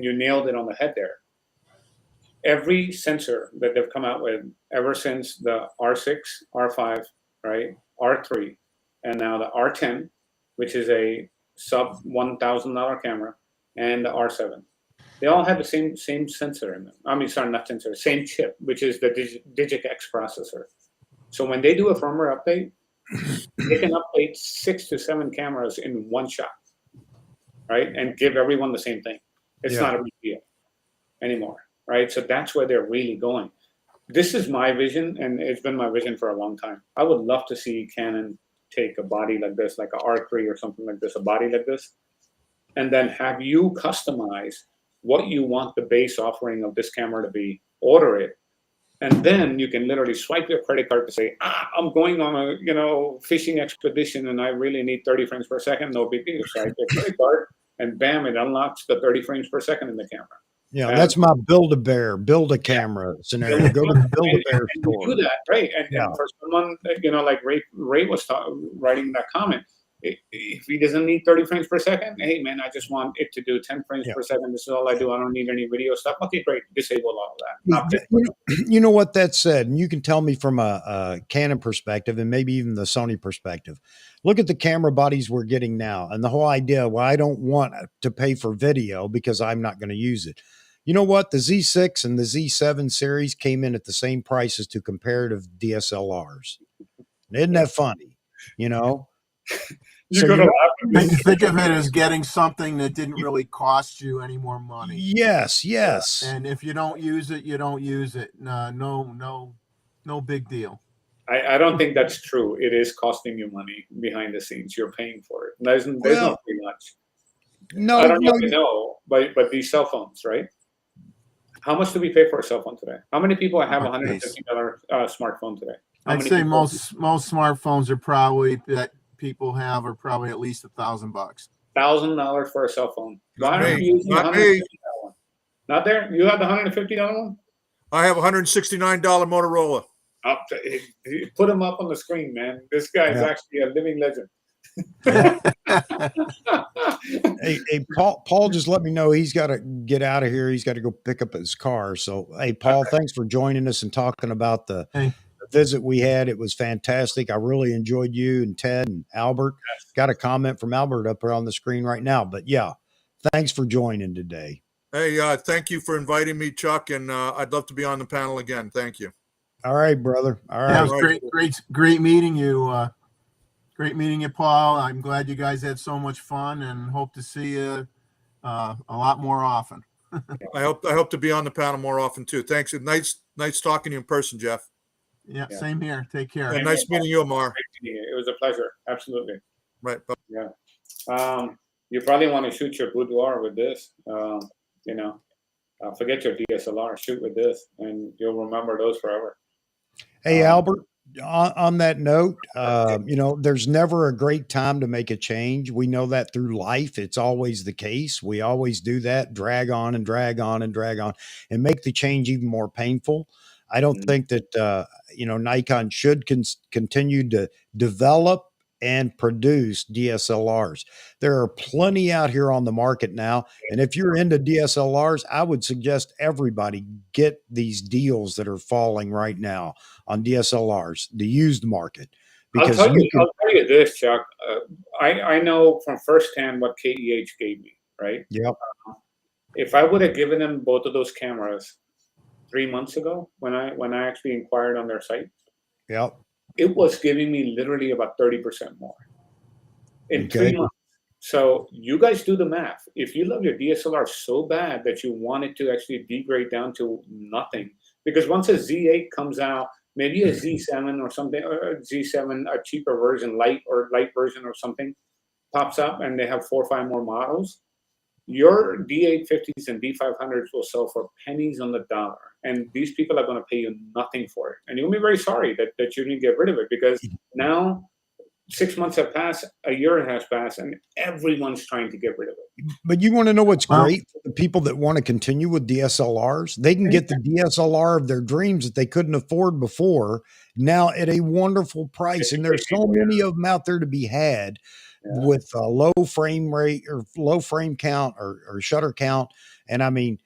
you nailed it on the head there. Every sensor that they've come out with ever since the R6, R5, right, R3, and now the R10, which is a sub $1,000 camera, and the R7, they all have the same sensor in them. I mean, sorry, not sensor, same chip, which is the Digic X processor. So when they do a firmware update, they can update 6 to 7 cameras in one shot, right, and give everyone the same thing. It's not a big deal anymore. Right. So that's where they're really going. This is my vision, and it's been my vision for a long time. I would love to see Canon take a body like this, like a R3 or something like this, a body like this, and then have you customize what you want the base offering of this camera to be, order it, and then you can literally swipe your credit card to say, I'm going on a fishing expedition and I really need 30 frames per second. No big deal. Swipe your credit card, and bam, it unlocks the 30 frames per second in the camera.
Yeah, that's my build a camera scenario. Go to the Build-A-Bear store.
Do that, right? And for someone, like Ray was writing that comment, if he doesn't need 30 frames per second, hey man, I just want it to do 10 frames per second. This is all I do. I don't need any video stuff. Okay, great. Disable all of that.
You know what that said, and you can tell me from a Canon perspective and maybe even the Sony perspective. Look at the camera bodies we're getting now, and the whole idea, well, I don't want to pay for video because I'm not going to use it. You know what? The Z6 and the Z7 series came in at the same prices to comparative DSLRs. Isn't that funny? You know?
So think of it as getting something that didn't really cost you any more money.
Yes, yes.
And if you don't use it, you don't use it. No big deal.
I don't think that's true. It is costing you money behind the scenes. You're paying for it. There's no free lunch.
No,
I don't know if you know, but these cell phones, right? How much do we pay for a cell phone today? How many people have a $150 smartphone today?
I'd say most smartphones are probably that people have are probably at least $1,000.
$1,000 for a cell phone. Why aren't you using $150 one? Not there? You have the $150 one?
I have a $169 Motorola.
Put him up on the screen, man. This guy is actually a living legend.
Hey, Paul just let me know he's got to get out of here. He's got to go pick up his car. So, hey, Paul, thanks for joining us and talking about the visit we had. It was fantastic. I really enjoyed you and Ted and Albert. Got a comment from Albert up here on the screen right now. But yeah, thanks for joining today.
Hey, thank you for inviting me, Chuck, and I'd love to be on the panel again. Thank you.
All right, brother. All right.
Yeah, it was great meeting you. Great meeting you, Paul. I'm glad you guys had so much fun, and hope to see you a lot more often.
I hope to be on the panel more often too. Thanks. Nice talking to you in person, Jeff.
Yeah, same here. Take care.
And nice meeting you, Amar.
It was a pleasure. Absolutely.
Right.
Yeah. you probably want to shoot your boudoir with this. Forget your DSLR, shoot with this, and you'll remember those forever.
Hey, Albert, on that note, there's never a great time to make a change. We know that through life. It's always the case. We always do that, drag on and drag on and drag on and make the change even more painful. I don't think that, Nikon should continue to develop and produce DSLRs. There are plenty out here on the market now. And if you're into DSLRs, I would suggest everybody get these deals that are falling right now on DSLRs, the used market. Because
I'll tell you this, Chuck. I know from firsthand what KEH gave me, right?
Yep.
If I would have given them both of those cameras 3 months ago when I actually inquired on their site,
yep,
it was giving me literally about 30% more in 3 months. So you guys do the math. If you love your DSLR so bad that you want it to actually degrade down to nothing, because once a Z8 comes out, maybe a Z7 or something, or a Z7, a cheaper version, light version or something, pops up and they have 4 or 5 more models, your D850s and D500s will sell for pennies on the dollar. And these people are going to pay you nothing for it. And you'll be very sorry that you didn't get rid of it, because now 6 months have passed, a year has passed, and everyone's trying to get rid of it.
But you want to know what's great for the people that want to continue with DSLRs? They can get the DSLR of their dreams that they couldn't afford before now at a wonderful price. And there's so many of them out there to be had with a low frame rate or low frame count or shutter count. And I mean,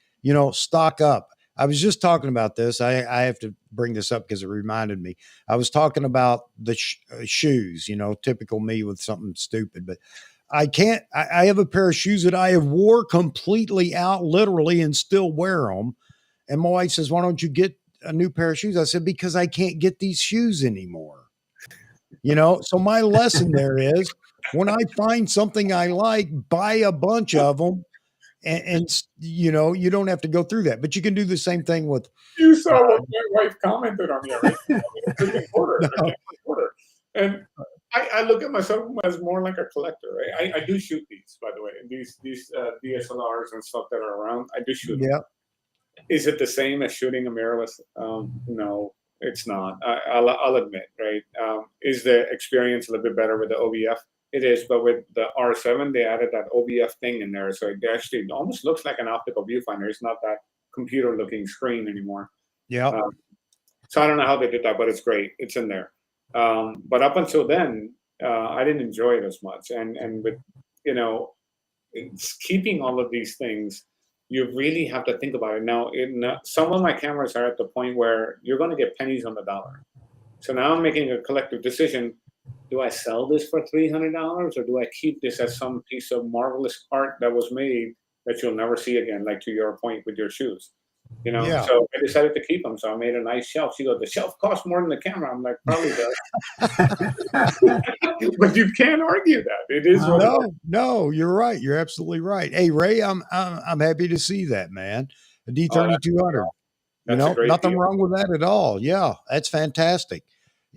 stock up. I was just talking about this. I have to bring this up because it reminded me. I was talking about the shoes, typical me with something stupid, but I have a pair of shoes that I have wore completely out, literally, and still wear them. And my wife says, why don't you get a new pair of shoes? I said, because I can't get these shoes anymore. So my lesson there is, when I find something I like, buy a bunch of them. And you don't have to go through that, but you can do the same thing with.
You saw what my wife commented on you, right? And I look at myself as more like a collector, right? I do shoot these, by the way, these DSLRs and stuff that are around. I do shoot.
Yeah.
Is it the same as shooting a mirrorless? No, it's not. I'll admit, right? Is the experience a little bit better with the OBF? It is, but with the R7, they added that OBF thing in there, so it actually almost looks like an optical viewfinder. It's not that computer-looking screen anymore.
Yeah.
So I don't know how they did that, but it's great. It's in there. But up until then, I didn't enjoy it as much. And with it's keeping all of these things, you really have to think about it. Now, some of my cameras are at the point where you're going to get pennies on the dollar. So now I'm making a collective decision. Do I sell this for $300 or do I keep this as some piece of marvelous art that was made that you'll never see again, like to your point with your shoes?
Yeah.
So I decided to keep them. So I made a nice shelf. She goes, the shelf costs more than the camera. I'm like, probably does. But you can't argue that. It is.
No, you're right. You're absolutely right. Hey, Ray, I'm happy to see that, man. A D3200. Nothing wrong with that at all. Yeah, that's fantastic.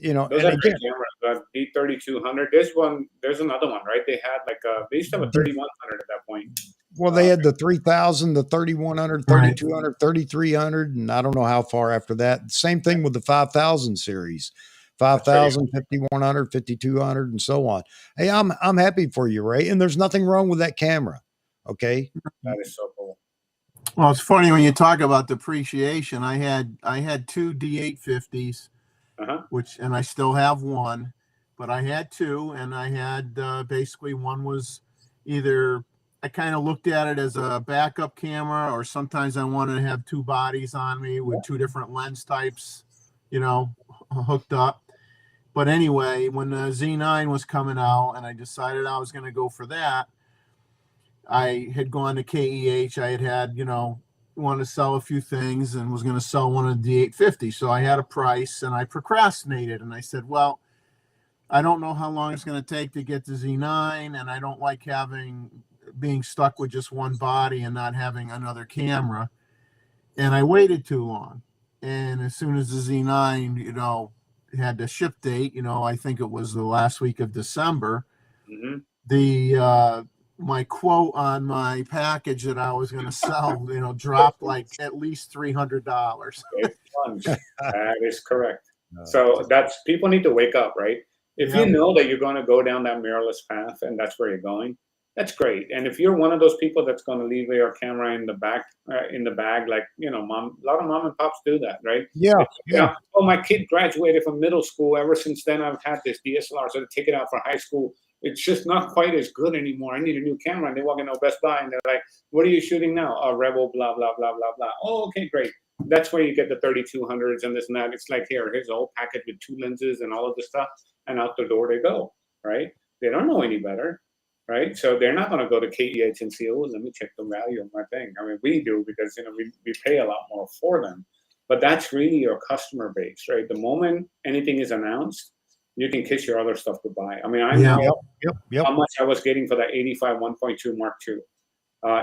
Those are great cameras. D3200. There's another one, right? They had they used to have a 3100 at that point.
Well, they had the 3000, the 3100, 3200, 3300, and I don't know how far after that. Same thing with the 5000 series. 5,000, 5,100, 5,200, and so on. Hey, I'm happy for you, Ray. And there's nothing wrong with that camera. Okay.
That is so cool.
Well, it's funny when you talk about depreciation. I had two D850s, and I still have one, but I had two, and I had basically one was either I kind of looked at it as a backup camera, or sometimes I wanted to have two bodies on me with two different lens types, hooked up. But anyway, when the Z9 was coming out and I decided I was going to go for that, I had gone to KEH. I had wanted to sell a few things and was going to sell one of the D850. So I had a price and I procrastinated. And I said, well, I don't know how long it's going to take to get the Z9. And I don't like being stuck with just one body and not having another camera. And I waited too long. And as soon as the Z9, had the ship date, I think it was the last week of December, the my quote on my package that I was going to sell, dropped like at least $300.
It plunged. That is correct. So that's, people need to wake up, right? If you know that you're going to go down that mirrorless path and that's where you're going, that's great. And if you're one of those people that's going to leave your camera in the back, in the bag, like, a lot of mom and pops do that, right?
Yeah.
Oh, my kid graduated from middle school. Ever since then, I've had this DSLR, so to take it out for high school. It's just not quite as good anymore. I need a new camera. And they walk into Best Buy and they're like, what are you shooting now? A Rebel, blah, blah, blah, blah, blah. Oh, okay, great. That's where you get the 3200s and this and that. It's like, here's a whole package with 2 lenses and all of this stuff. And out the door they go, right? They don't know any better, right? So they're not going to go to KEH and see, oh, let me check the value of my thing. I mean, we do because, we pay a lot more for them. But that's really your customer base, right? The moment anything is announced, you can kiss your other stuff goodbye. I mean, I know how much I was getting for that 85 1.2 Mark II.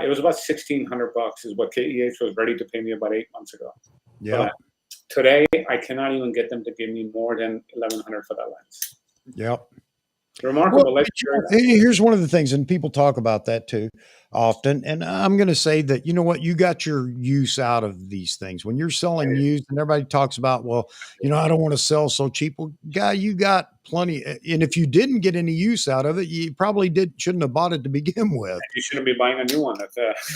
It was about $1,600 is what KEH was ready to pay me about 8 months ago.
Yeah.
Today, I cannot even get them to give me more than $1,100 for that lens.
Yep.
Remarkable.
Well, here's one of the things, and people talk about that too often. And I'm going to say that, you know what, you got your use out of these things when you're selling used, and everybody talks about, well, I don't want to sell so cheap. Well, guy, you got plenty. And if you didn't get any use out of it, you probably shouldn't have bought it to begin with.
You shouldn't be buying a new one.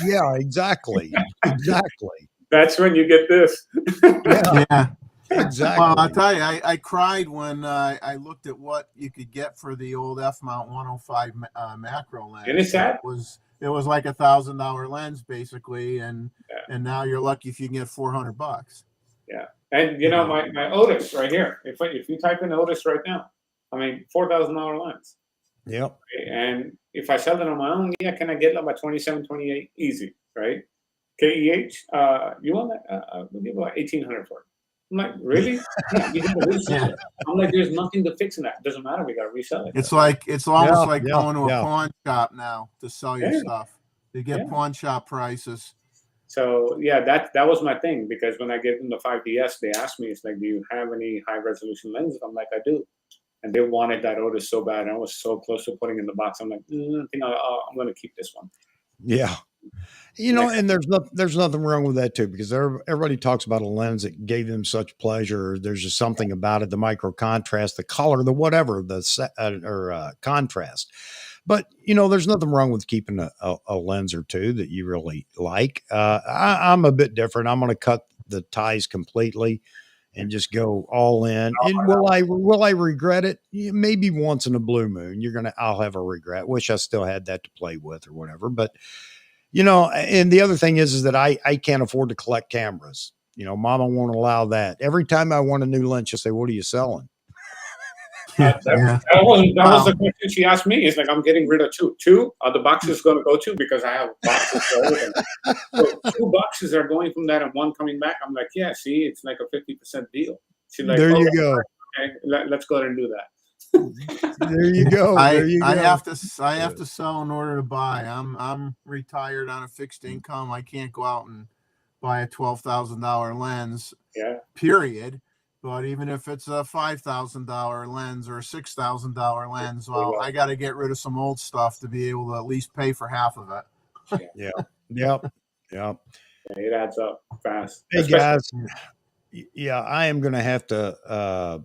Yeah, exactly. Exactly.
That's when you get this.
Yeah.
Exactly.
Well, I'll tell you, I cried when I looked at what you could get for the old F-mount 105 macro lens.
Isn't it sad?
It was like $1,000 lens basically, and now you're lucky if you can get $400.
Yeah, and my Otis right here. If you type in Otis right now, I mean $4,000 lens.
Yep.
And if I sell it on my own, can I get about 27, 28 easy, right? KEH, you want that? We'll give about 1,800 for it. I'm like, really? Yeah, you got to resell it. I'm like, there's nothing to fix in that. It doesn't matter. We got to resell it.
It's almost like going to a pawn shop now to sell your stuff. You get pawn shop prices.
So that was my thing, because when I gave them the 5DS, they asked me, it's like, do you have any high resolution lenses? I'm like, I do. And they wanted that Otis so bad. And I was so close to putting it in the box. I'm like, I think I'm going to keep this one.
Yeah. And there's nothing wrong with that too, because everybody talks about a lens that gave them such pleasure. There's just something about it, the micro contrast, the color, the whatever, the contrast. But there's nothing wrong with keeping a lens or two that you really like. I'm a bit different. I'm going to cut the ties completely and just go all in. And will I regret it? Maybe once in a blue moon, I'll have a regret. Wish I still had that to play with or whatever. But and the other thing is that I can't afford to collect cameras. Mama won't allow that. Every time I want a new lens, she'll say, "What are you selling?"
That was the question she asked me. It's like, I'm getting rid of two. Two are the boxes going to go to, because I have boxes for everything. So 2 boxes are going from that and 1 coming back. I'm like, yeah, see, it's like a 50% deal. She's like,
there you go.
Okay, let's go ahead and do that.
There you go.
I have to sell in order to buy. I'm retired on a fixed income. I can't go out and buy a $12,000 lens.
Yeah.
Period. But even if it's a $5,000 lens or a $6,000 lens, well, I got to get rid of some old stuff to be able to at least pay for half of it.
Yeah. Yep.
It adds up fast.
Hey guys. Yeah, I am going to have to.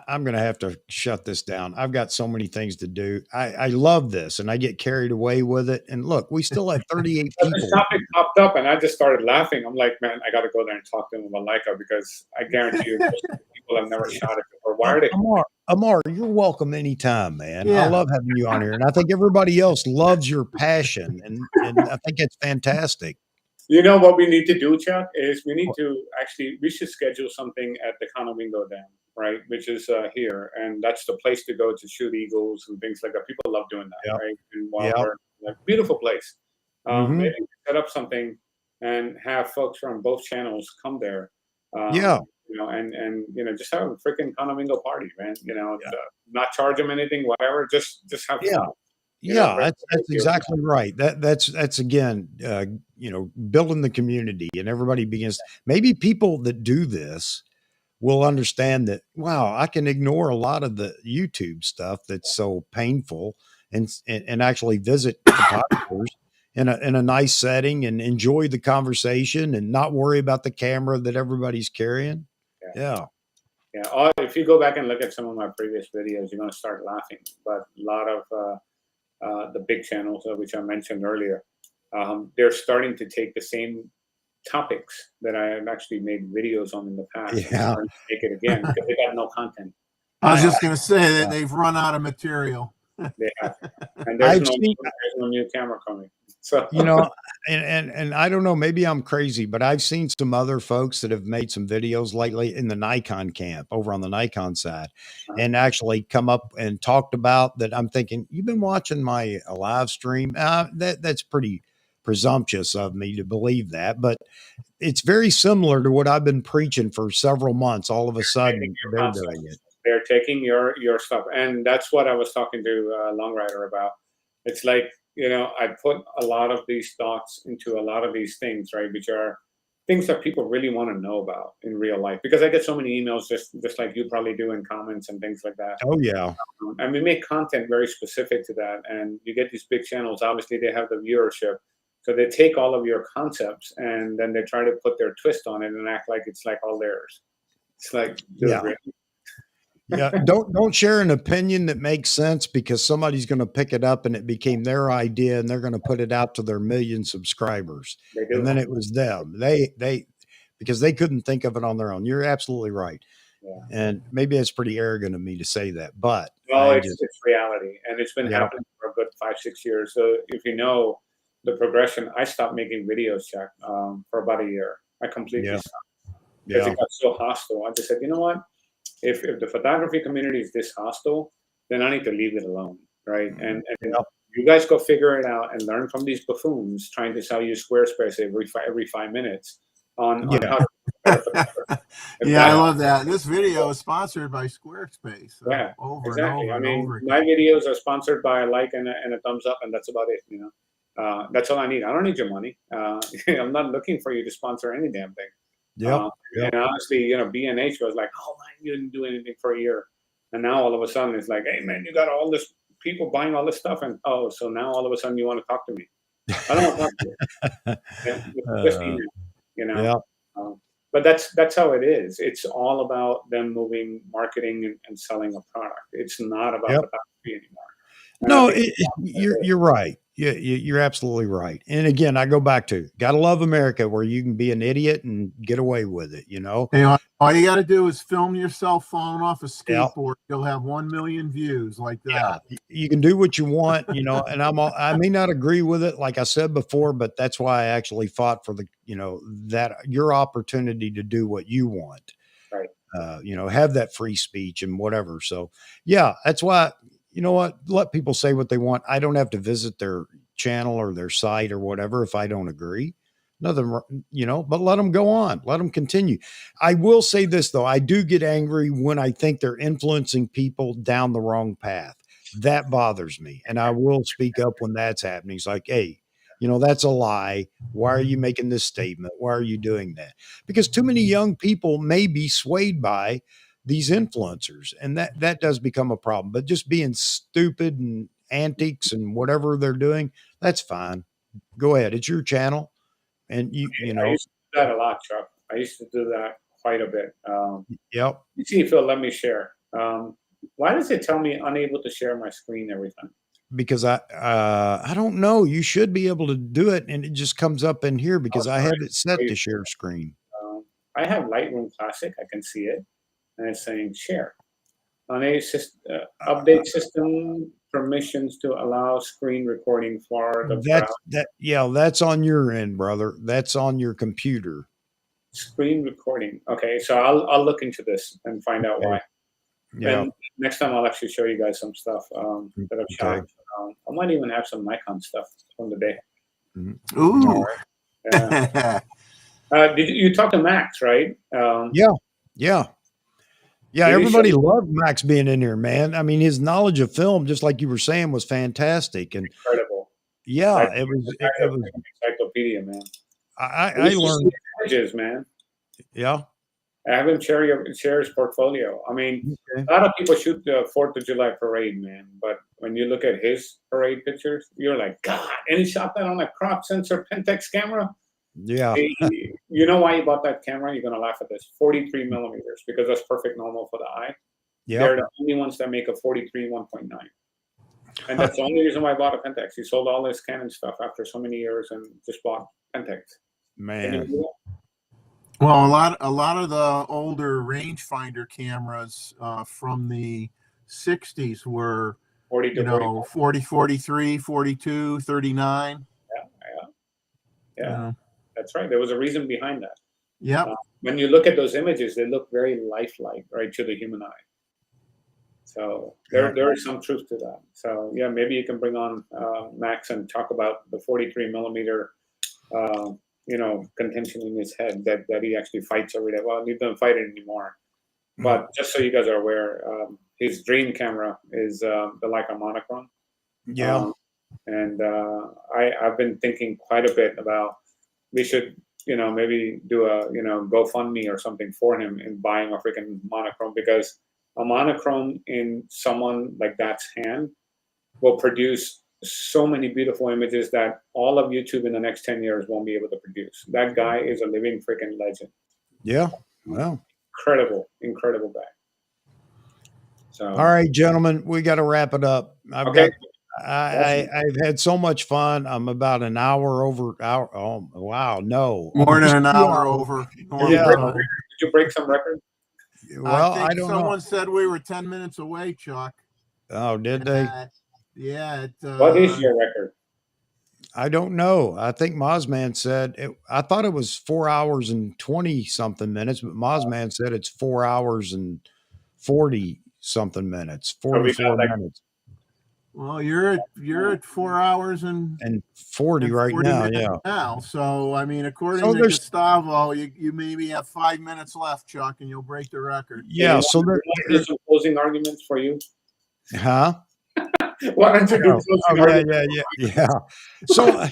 I'm going to have to shut this down. I've got so many things to do. I love this, and I get carried away with it. And look, we still have 38 people.
This topic popped up, and I just started laughing. I'm like, man, I got to go there and talk to them about Leica, because I guarantee you, most people have never shot it before. Why are they?
Amar, you're welcome anytime, man. Yeah. I love having you on here, and I think everybody else loves your passion, and I think it's fantastic.
What we need to do, Chuck, is we should schedule something at the Conowingo Dam, right? Which is here. And that's the place to go to shoot eagles and things like that. People love doing that, right? And like, beautiful place. Maybe set up something and have folks from both channels come there. And just have a freaking Conowingo party, man. Not charge them anything, whatever. Just have fun.
Yeah, that's exactly right. That's again, building the community, and everybody begins. Maybe people that do this will understand that, wow, I can ignore a lot of the YouTube stuff that's so painful and actually visit photographers in a nice setting and enjoy the conversation and not worry about the camera that everybody's carrying. Yeah.
Yeah. If you go back and look at some of my previous videos, you're going to start laughing. But a lot of the big channels, which I mentioned earlier, they're starting to take the same topics that I have actually made videos on in the past and starting to make it again because they got no content.
I was just going to say that they've run out of material.
They have, and there's no new camera coming. So
you know, and I don't know, maybe I'm crazy, but I've seen some other folks that have made some videos lately in the Nikon camp over on the Nikon side and actually come up and talked about that. I'm thinking, you've been watching my live stream. That's pretty presumptuous of me to believe that, but it's very similar to what I've been preaching for several months. All of a sudden they're doing it.
They're taking your stuff. And that's what I was talking to Long Rider about. It's like, I put a lot of these thoughts into a lot of these things, right? Which are things that people really want to know about in real life, because I get so many emails just like you probably do in comments and things like that.
Oh yeah.
And we make content very specific to that. And you get these big channels, obviously they have the viewership. So they take all of your concepts and then they try to put their twist on it and act like it's like all theirs. It's like,
yeah. Yeah, don't share an opinion that makes sense because somebody's going to pick it up and it became their idea and they're going to put it out to their million subscribers. And then it was them. They because they couldn't think of it on their own. You're absolutely right. Yeah. And maybe it's pretty arrogant of me to say that, but
it's reality, and it's been happening for a good 5-6 years. So if you know the progression, I stopped making videos, Chuck, for about a year. I completely stopped because it got so hostile. I just said, you know what? If the photography community is this hostile, then I need to leave it alone, right? And you guys go figure it out and learn from these buffoons trying to sell you Squarespace every 5 minutes on how to
I love that. This video is sponsored by Squarespace.
Over
and over and over again.
My videos are sponsored by a like and a thumbs up, and that's about it. That's all I need. I don't need your money. I'm not looking for you to sponsor any damn thing. And honestly, B&H was like, oh man, you didn't do anything for a year. And now all of a sudden it's like, hey man, you got all this people buying all this stuff. And so now all of a sudden you want to talk to me. I don't want to talk to you. Just email, but that's how it is. It's all about them moving marketing and selling a product. It's not about photography anymore.
No, you're right. You're absolutely right. And again, I go back to gotta love America, where you can be an idiot and get away with it.
Hey, all you got to do is film yourself falling off a skateboard. You'll have 1 million views like that.
You can do what you want, and I may not agree with it, like I said before, but that's why I actually fought for that your opportunity to do what you want.
Right.
Have that free speech and whatever. So that's why. You know what? Let people say what they want. I don't have to visit their channel or their site or whatever if I don't agree. Nothing, but let them go on. Let them continue. I will say this, though. I do get angry when I think they're influencing people down the wrong path. That bothers me. And I will speak up when that's happening. It's like, hey, that's a lie. Why are you making this statement? Why are you doing that? Because too many young people may be swayed by these influencers, and that does become a problem. But just being stupid and antics and whatever they're doing, that's fine. Go ahead. It's your channel. And I
used to do that a lot, Chuck. I used to do that quite a bit.
Let's
see if it'll let me share. Why does it tell me unable to share my screen every time?
Because I don't know. You should be able to do it, and it just comes up in here because I have it set to share screen.
I have Lightroom Classic. I can see it. And it's saying share on a update system permissions to allow screen recording for the
that's on your end, brother. That's on your computer.
Screen recording. Okay, so I'll look into this and find out why. And next time I'll actually show you guys some stuff that I've shot. I might even have some Nikon stuff from the day.
Ooh.
Did you talk to Max, right?
Yeah, everybody loved Max being in here, man. I mean, his knowledge of film, just like you were saying, was fantastic and
incredible.
Yeah, it was
encyclopedia, man.
I learned
images, man.
Yeah.
Have him share his portfolio. I mean,
Okay.
a lot of people shoot the 4th of July parade, man. But when you look at his parade pictures, you're like, God, and he shot that on a crop sensor Pentax camera.
Yeah.
You know why he bought that camera? You're going to laugh at this. 43 millimeters, because that's perfect normal for the eye.
Yep.
They're the only ones that make a 43 1.9. And that's the only reason why I bought a Pentax. He sold all his Canon stuff after so many years and just bought Pentax.
Man.
Well, a lot of the older rangefinder cameras from the 60s were
40 to 45.
40, 43, 42, 39.
Yeah. That's right. There was a reason behind that.
Yeah.
When you look at those images, they look very lifelike, right, to the human eye. So there is some truth to that. So yeah, maybe you can bring on Max and talk about the 43 millimeter, contention in his head that he actually fights every day. Well, he doesn't fight it anymore. But just so you guys are aware, his dream camera is the Leica monochrome.
Yeah.
I've been thinking quite a bit about we should, maybe do a, GoFundMe or something for him in buying a freaking monochrome, because a monochrome in someone like that's hand will produce so many beautiful images that all of YouTube in the next 10 years won't be able to produce. That guy is a living freaking legend.
Yeah. Well,
incredible guy. So,
all right, gentlemen, we got to wrap it up. I've had so much fun. I'm about an hour over. Oh, wow. No.
More than an hour over.
Did you break some record?
Well,
I think
don't
someone
know.
said we were 10 minutes away, Chuck.
Oh, did they?
Yeah.
What is your record?
I don't know. I think Mozman said I thought it was 4 hours and 20 something minutes, but Mozman said it's 4 hours and 40 something minutes, 44 minutes.
Well, you're at 4 hours and
40 right now. Yeah.
Now, so I mean, according to Gustavo, you maybe have 5 minutes left, Chuck, and you'll break the record.
Yeah. So
there's some closing arguments for you.
Huh?
Why don't you do closing arguments?
Yeah. So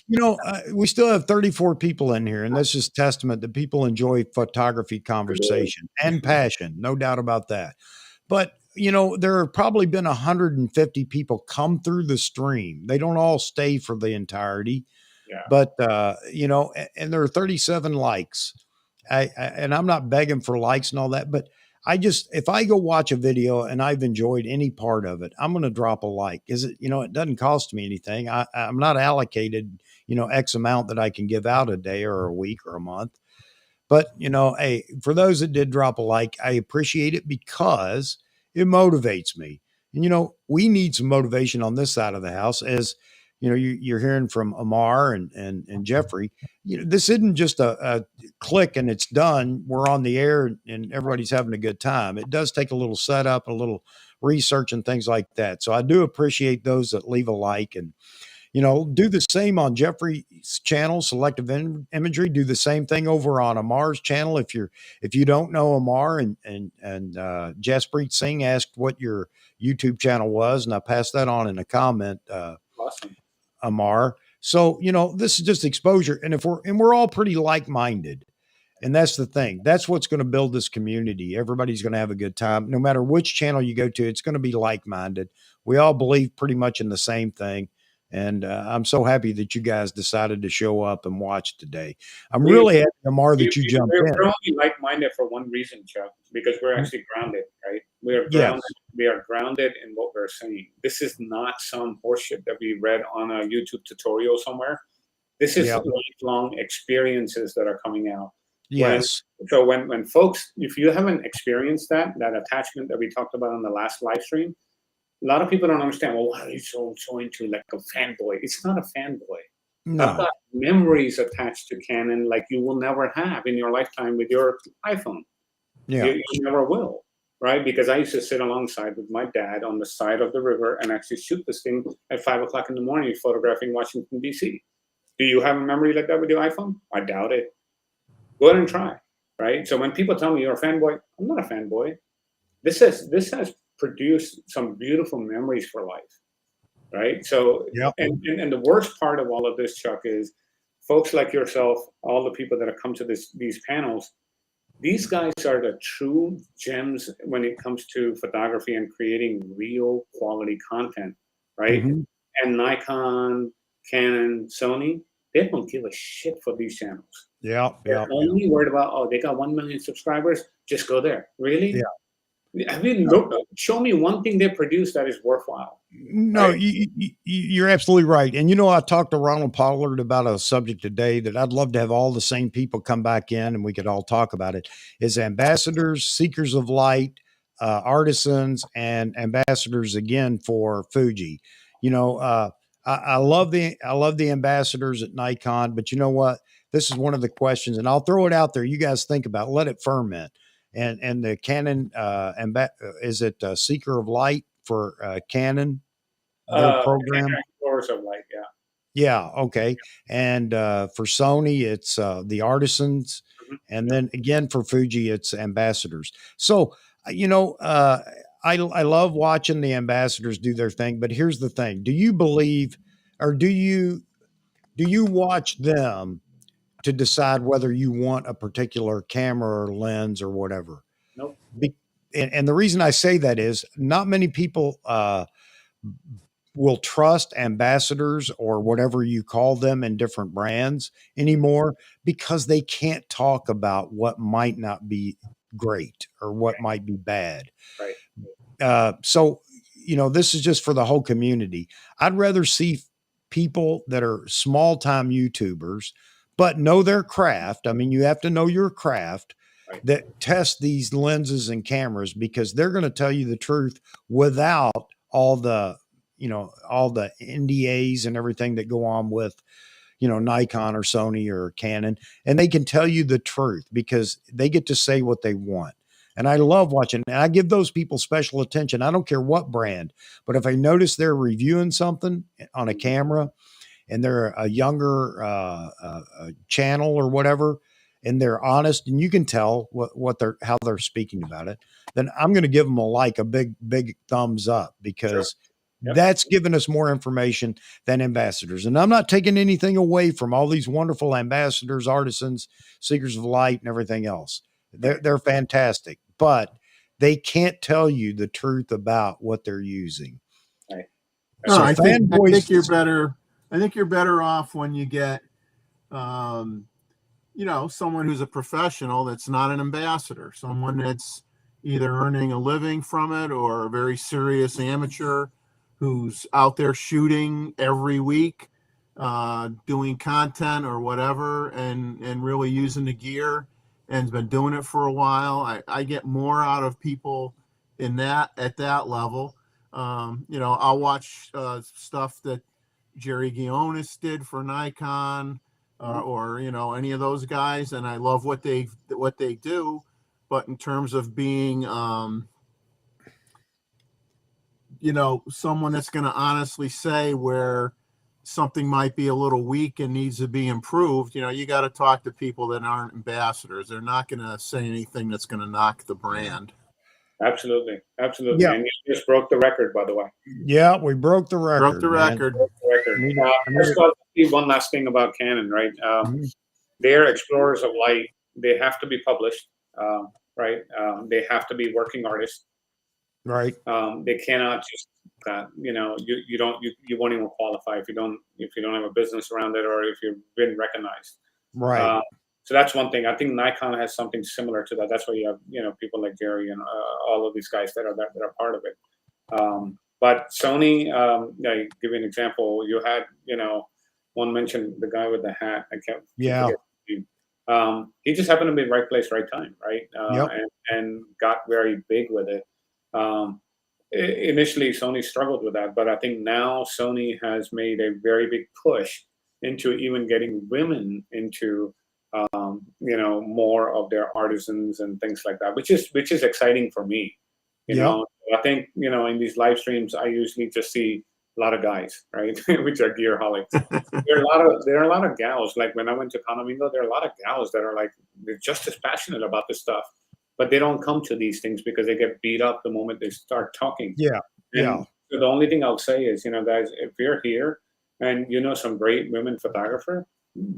we still have 34 people in here, and that's just testament that people enjoy photography conversation and passion, no doubt about that. But there have probably been 150 people come through the stream. They don't all stay for the entirety, but and there are 37 likes. And I'm not begging for likes and all that, but if I go watch a video and I've enjoyed any part of it, I'm going to drop a like. It doesn't cost me anything. I'm not allocated, X amount that I can give out a day or a week or a month. But, hey, for those that did drop a like, I appreciate it because it motivates me. And, we need some motivation on this side of the house as, you're hearing from Amar and Jeffrey. This isn't just a click and it's done. We're on the air and everybody's having a good time. It does take a little setup, a little research and things like that. So I do appreciate those that leave a like and, do the same on Jeffrey's channel, Selective Imagery. Do the same thing over on Amar's channel. If you don't know Amar and Jaspreet Singh asked what your YouTube channel was, and I passed that on in a comment.
Awesome.
Amar. So, this is just exposure. And we're all pretty like-minded. And that's the thing. That's what's going to build this community. Everybody's going to have a good time. No matter which channel you go to, it's going to be like-minded. We all believe pretty much in the same thing. And I'm so happy that you guys decided to show up and watch today. I'm really happy, Amar, that you jumped in.
We're only like-minded for one reason, Chuck, because we're actually grounded, right? We are grounded.
Yes.
We are grounded in what we're saying. This is not some horseshit that we read on a YouTube tutorial somewhere. This is lifelong experiences that are coming out.
Yes.
When folks, if you haven't experienced that attachment that we talked about on the last live stream, a lot of people don't understand. Well, why are you so into like a fanboy? It's not a fanboy.
No.
I've got memories attached to Canon like you will never have in your lifetime with your iPhone.
Yeah.
You never will, right? Because I used to sit alongside with my dad on the side of the river and actually shoot this thing at 5 o'clock in the morning, photographing Washington, D.C. Do you have a memory like that with your iPhone? I doubt it. Go ahead and try, right? So when people tell me you're a fanboy, I'm not a fanboy. This has produced some beautiful memories for life, right? So, and the worst part of all of this, Chuck, is folks like yourself, all the people that have come to these panels, These guys are the true gems when it comes to photography and creating real quality content, right?
Mhm.
And Nikon, Canon, Sony, they don't give a shit for these channels.
Yeah,
They're
yeah, yeah.
only worried about, oh, they got 1 million subscribers, just go there. Really?
Yeah.
I mean, look, show me one thing they produce that is worthwhile.
No,
Right?
you're absolutely right. And I talked to Ronald Pollard about a subject today that I'd love to have all the same people come back in and we could all talk about it. Is ambassadors, seekers of light, artisans, and ambassadors again for Fuji. I love the ambassadors at Nikon, but you know what? This is one of the questions, and I'll throw it out there. You guys think about it, let it ferment. And the Canon is it Seeker of Light for Canon, their program?
Explorers of light, yeah.
Yeah, okay. And for Sony, it's the Artisans, and then again for Fuji, it's ambassadors. So I love watching the ambassadors do their thing. But here's the thing: do you believe, or do you watch them to decide whether you want a particular camera or lens or whatever?
Nope.
And the reason I say that is not many people will trust ambassadors or whatever you call them in different brands anymore because they can't talk about what might not be great or what might be bad.
Right.
So, this is just for the whole community. I'd rather see people that are small time YouTubers, but know their craft. I mean, you have to know your craft that test these lenses and cameras because they're going to tell you the truth without all the, all the NDAs and everything that go on with, Nikon or Sony or Canon, and they can tell you the truth because they get to say what they want. And I love watching, and I give those people special attention. I don't care what brand, but if I notice they're reviewing something on a camera and they're a younger channel or whatever, and they're honest, and you can tell how they're speaking about it, then I'm going to give them a big thumbs up because that's giving us more information than ambassadors. And I'm not taking anything away from all these wonderful ambassadors, artisans, seekers of light, and everything else. They're fantastic, but they can't tell you the truth about what they're using.
Right.
No,
So
I think you're
fanboys,
better. I think you're better off when you get, someone who's a professional that's not an ambassador, someone that's either earning a living from it or a very serious amateur who's out there shooting every week, doing content or whatever, and really using the gear and has been doing it for a while. I get more out of people at that level. I'll watch stuff that Jerry Guionis did for Nikon, or any of those guys, and I love what they do. But in terms of being, someone that's going to honestly say where something might be a little weak and needs to be improved, you got to talk to people that aren't ambassadors. They're not going to say anything that's going to knock the brand.
Absolutely.
Yeah.
And you just broke the record, by the way.
Yeah, we broke the record.
First off, one last thing about Canon, right? They're explorers of light. They have to be published, right? They have to be working artists,
right?
They cannot just, you won't even qualify if you don't have a business around it or if you've been recognized,
right?
So that's one thing. I think Nikon has something similar to that. That's why you have, people like Jerry and all of these guys that are part of it. But Sony, I'll give you an example. You had, one mentioned the guy with the hat. I can't forget his name. He just happened to be right place, right time, right? And got very big with it. Initially, Sony struggled with that, but I think now Sony has made a very big push into even getting women into more of their artisans and things like that, which is exciting for me. You know, I think, in these live streams, I usually just see a lot of guys, right, which are gearholics. There are a lot of gals. Like when I went to Conomingo, there are a lot of gals that are like, they're just as passionate about this stuff, but they don't come to these things because they get beat up the moment they start talking. So the only thing I'll say is, guys, if you're here and some great women photographer,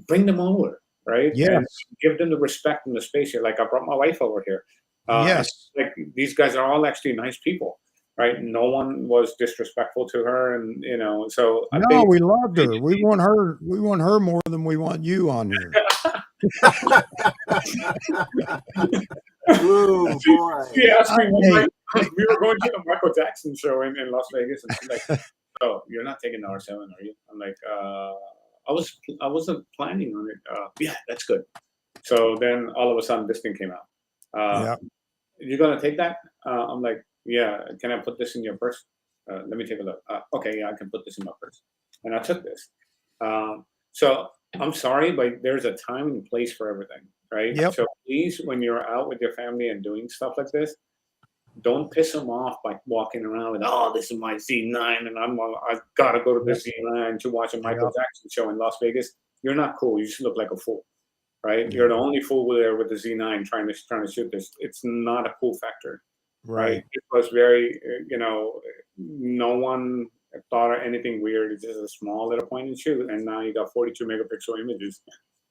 bring them over. right?
Yes.
And give them the respect and the space here. Like I brought my wife over here.
Yes.
Like these guys are all actually nice people, right? No one was disrespectful to her, and so I
No,
think
we loved her. We want her. We want her more than we want you on here.
Ooh, boy.
She asked me one
Hey,
night, we were going to the Michael Jackson show in Las Vegas, and she's like, "Oh, you're not taking the R7, are you?" I'm like, I wasn't planning on it. Yeah, that's good. So then all of a sudden this thing came out.
yeah.
You're gonna take that? I'm like, yeah. Can I put this in your purse? Let me take a look. Okay, yeah, I can put this in my purse. And I took this. So I'm sorry, but there's a time and place for everything, right?
Yep.
So please, when you're out with your family and doing stuff like this, don't piss them off by walking around with, oh, this is my Z9, and I've got to go to the Z9 to watch a Michael Jackson show in Las Vegas. You're not cool. You just look like a fool, right? You're the only fool there with the Z9 trying to shoot this. It's not a cool factor, right? It was very, no one thought of anything weird. It's just a small little point and shoot, and now you got 42 megapixel images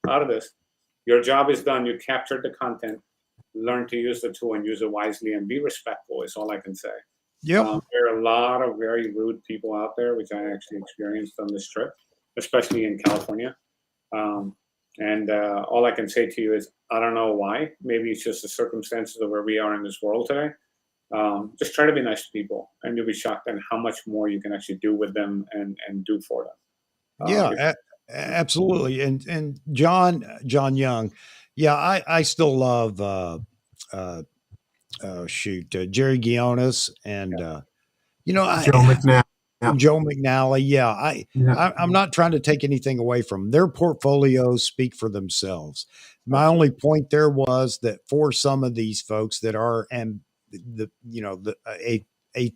out of this. Your job is done. You captured the content. Learn to use the tool and use it wisely and be respectful is all I can say.
Yep.
There are a lot of very rude people out there, which I actually experienced on this trip, especially in California. And all I can say to you is, I don't know why. Maybe it's just the circumstances of where we are in this world today. Just try to be nice to people, and you'll be shocked at how much more you can actually do with them and do for them.
Yeah, absolutely. And John Young, yeah, I still love Jerry Guionis and
Joe McNally. Yeah.
Joe McNally. Yeah, I'm not trying to take anything away from them. Their portfolios speak for themselves. My only point there was that for some of these folks that are a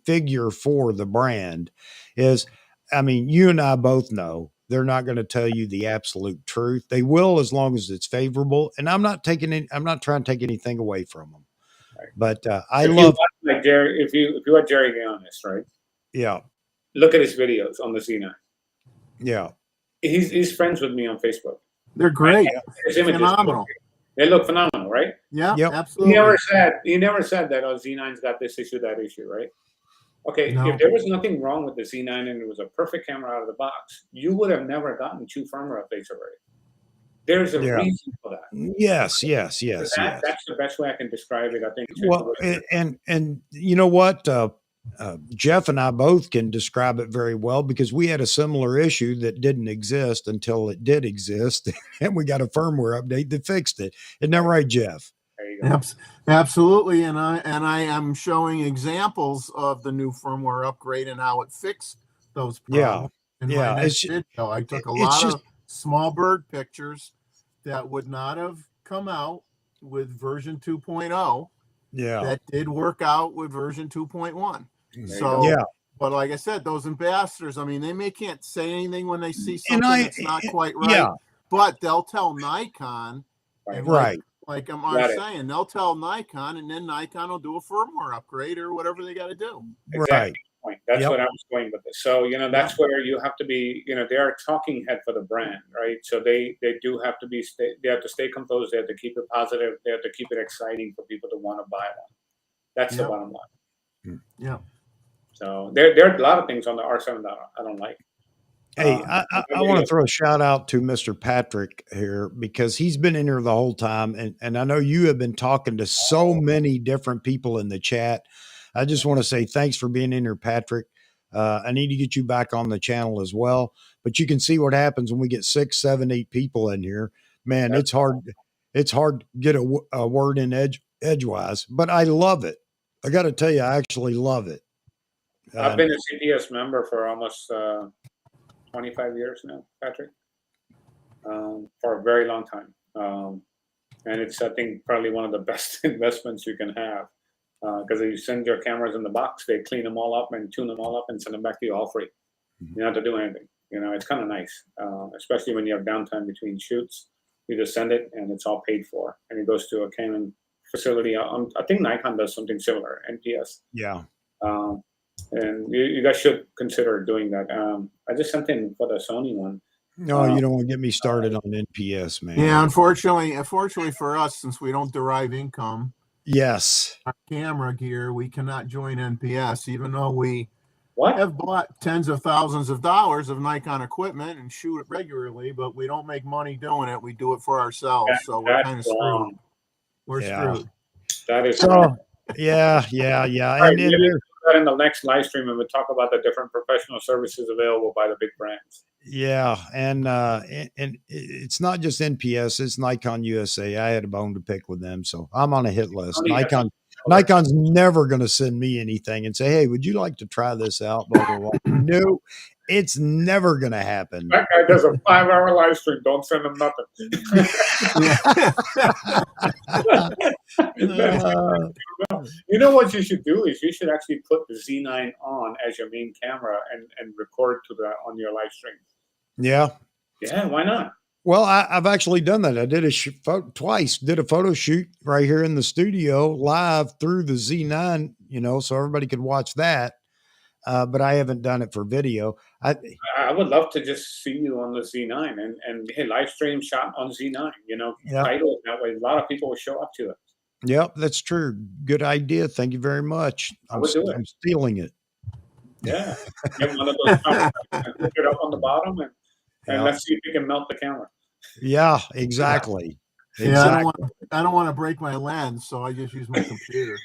figure for the brand is, I mean, you and I both know they're not going to tell you the absolute truth. They will as long as it's favorable. And I'm not trying to take anything away from them.
Right.
But I love
like Jerry. If you had Jerry Guionis, right?
Yeah.
Look at his videos on the Z9.
Yeah.
He's friends with me on Facebook.
They're great.
His images
Phenomenal.
They look phenomenal, right?
Yeah,
yep.
Absolutely.
He never said that, oh, Z9's got this issue, that issue, right? Okay,
No.
if there was nothing wrong with the Z9 and it was a perfect camera out of the box, you would have never gotten 2 firmware updates already. There's a reason for that.
Yes.
That's the best way I can describe it, I think.
Well, and you know what? Jeff and I both can describe it very well because we had a similar issue that didn't exist until it did exist, and we got a firmware update that fixed it. Isn't that right, Jeff?
There you go.
Absolutely, and I am showing examples of the new firmware upgrade and how it fixed those problems. In my next video, I took a lot of small bird pictures that would not have come out with version 2.0.
Yeah,
that did work out with version 2.1. So,
yeah.
But like I said, those ambassadors, I mean, they can't say anything when they see something that's not quite right, but they'll tell Nikon, and like I'm saying, they'll tell Nikon, and then Nikon will do a firmware upgrade or whatever they got to do.
Exactly. Right. That's what I was going with this. So, that's where you have to be, they are a talking head for the brand, right? So they do have to be, they have to stay composed. They have to keep it positive. They have to keep it exciting for people to want to buy one. That's the bottom line.
Yeah.
So there are a lot of things on the R7 that I don't like.
Hey, I want to throw a shout out to Mr. Patrick here because he's been in here the whole time. And I know you have been talking to so many different people in the chat. I just want to say thanks for being in here, Patrick. I need to get you back on the channel as well. But you can see what happens when we get 6, 7, 8 people in here. Man, it's hard. It's hard to get a word in edgewise, but I love it. I got to tell you, I actually love it.
I've been a CPS member for almost 25 years now, Patrick, for a very long time. And it's, I think, probably one of the best investments you can have. Because if you send your cameras in the box, they clean them all up and tune them all up and send them back to you all free. You don't have to do anything. It's kind of nice, especially when you have downtime between shoots. You just send it and it's all paid for. And it goes to a Canon facility. I think Nikon does something similar, NPS.
Yeah.
And you guys should consider doing that. I just sent in for the Sony one
No, you don't want to get me started on NPS, man.
Yeah, unfortunately for us, since we don't derive income,
yes,
our camera gear, we cannot join NPS, even though we
What?
have bought tens of thousands of dollars of Nikon equipment and shoot it regularly, but we don't make money doing it. We do it for ourselves, so we're kind of screwed. We're screwed.
That is
so. Yeah.
All
And
right, we'll do that in the next live stream, and we'll talk about the different professional services available by the big brands.
Yeah, and it's not just NPS; it's Nikon USA. I had a bone to pick with them, so I'm on a hit list. Nikon's never going to send me anything and say, "Hey, would you like to try this out?" Blah blah blah. No, it's never going to happen.
That guy does a 5-hour live stream. Don't send him nothing. You know what you should do is you should actually put the Z9 on as your main camera and record on your live stream.
Yeah.
Yeah, why not?
Well, I've actually done that. I did twice. Did a photo shoot right here in the studio live through the Z9, so everybody could watch that. But I haven't done it for video.
I would love to just see you on the Z9 and hey, live stream shot on Z9. Title that way. A lot of people will show up to it.
Yep, that's true. Good idea. Thank you very much. I'm stealing it.
Yeah, get one of those and put it up on the bottom and let's see if you can melt the camera.
Yeah, exactly.
Yeah, I don't want to break my lens, so I just use my computer.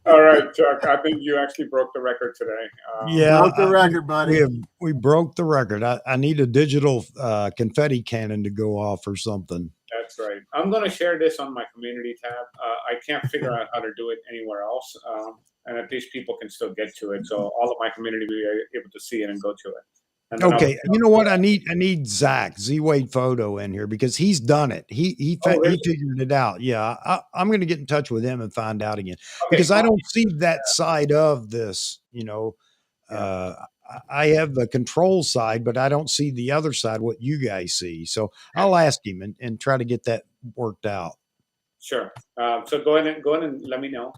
All right, Chuck. I think you actually broke the record today.
Broke the record, buddy.
We broke the record. I need a digital confetti cannon to go off or something.
That's right. I'm going to share this on my community tab. I can't figure out how to do it anywhere else, and at least people can still get to it. So all of my community will be able to see it and go to it.
Okay, you know what? I need Zach Z-Wade Photo in here because he's done it. He figured it out. Yeah, I'm going to get in touch with him and find out again because I don't see that side of this. I have the control side, but I don't see the other side. What you guys see, so I'll ask him and try to get that worked out.
Sure. So go ahead and let me know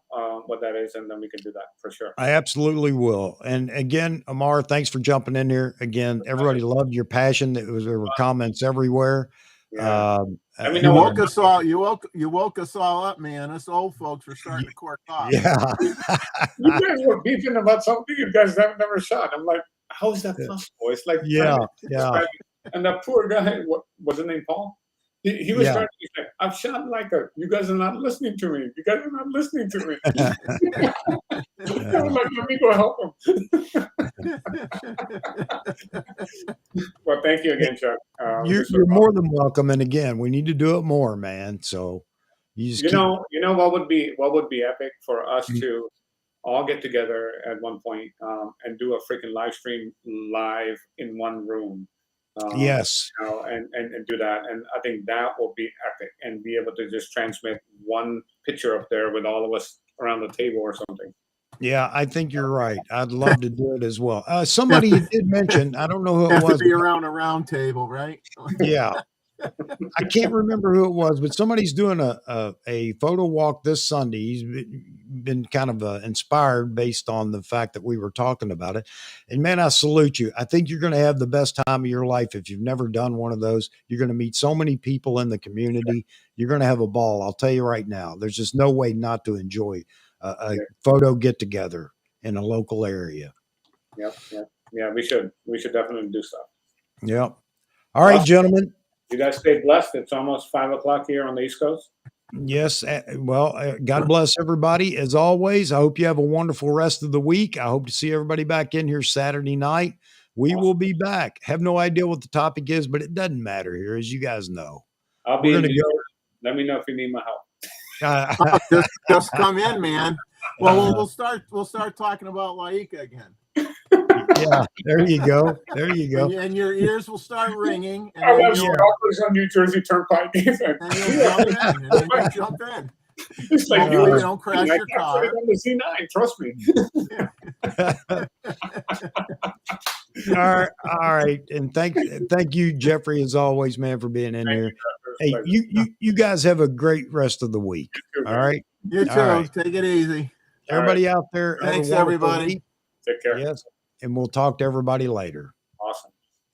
what that is, and then we can do that for sure.
I absolutely will. And again, Amar, thanks for jumping in here. Again, everybody loved your passion. There were comments everywhere.
Yeah.
You woke us all. You woke us all up, man. Us old folks were starting to cork off.
Yeah.
You guys were beefing about something you guys have never shot. I'm like, how is that possible? It's like
yeah.
And that poor guy, what was his name, Paul? He was trying to say, I've shot like you guys are not listening to me. You guys are not listening to me. I was like, let me go help him. Well, thank you again, Chuck.
You're more than welcome. And again, we need to do it more, man. So
you know what would be epic for us to all get together at one point and do a freaking live stream live in one room.
Yes.
And do that. And I think that will be epic and be able to just transmit one picture up there with all of us around the table or something.
Yeah, I think you're right. I'd love to do it as well. Somebody did mention, I don't know who it was.
To be around a round table, right?
Yeah. I can't remember who it was, but somebody's doing a photo walk this Sunday. He's been kind of inspired based on the fact that we were talking about it. And man, I salute you. I think you're going to have the best time of your life. If you've never done one of those, you're going to meet so many people in the community. You're going to have a ball. I'll tell you right now, there's just no way not to enjoy a photo get together in a local area.
Yeah. We should definitely do stuff.
Yep. All right, gentlemen.
You guys stay blessed. It's almost 5 o'clock here on the East Coast.
Yes. Well, God bless everybody. As always, I hope you have a wonderful rest of the week. I hope to see everybody back in here Saturday night. We will be back. Have no idea what the topic is, but it doesn't matter here, as you guys know.
I'll be in New York. Let me know if you need my help.
Just come in, man. Well, we'll start talking about Laika again.
Yeah, there you go. There you go.
And your ears will start ringing. And
I was on New Jersey Turnpike.
And you'll jump in.
It's like
you don't crash your car.
On the Z9, trust me.
All right. And thank you, Jeffrey, as always, man, for being in here. Hey, you guys have a great rest of the week. All right.
You too. Right. Take it easy.
Everybody out there.
Thanks, everybody.
Week.
Take care.
Yes. And we'll talk to everybody later.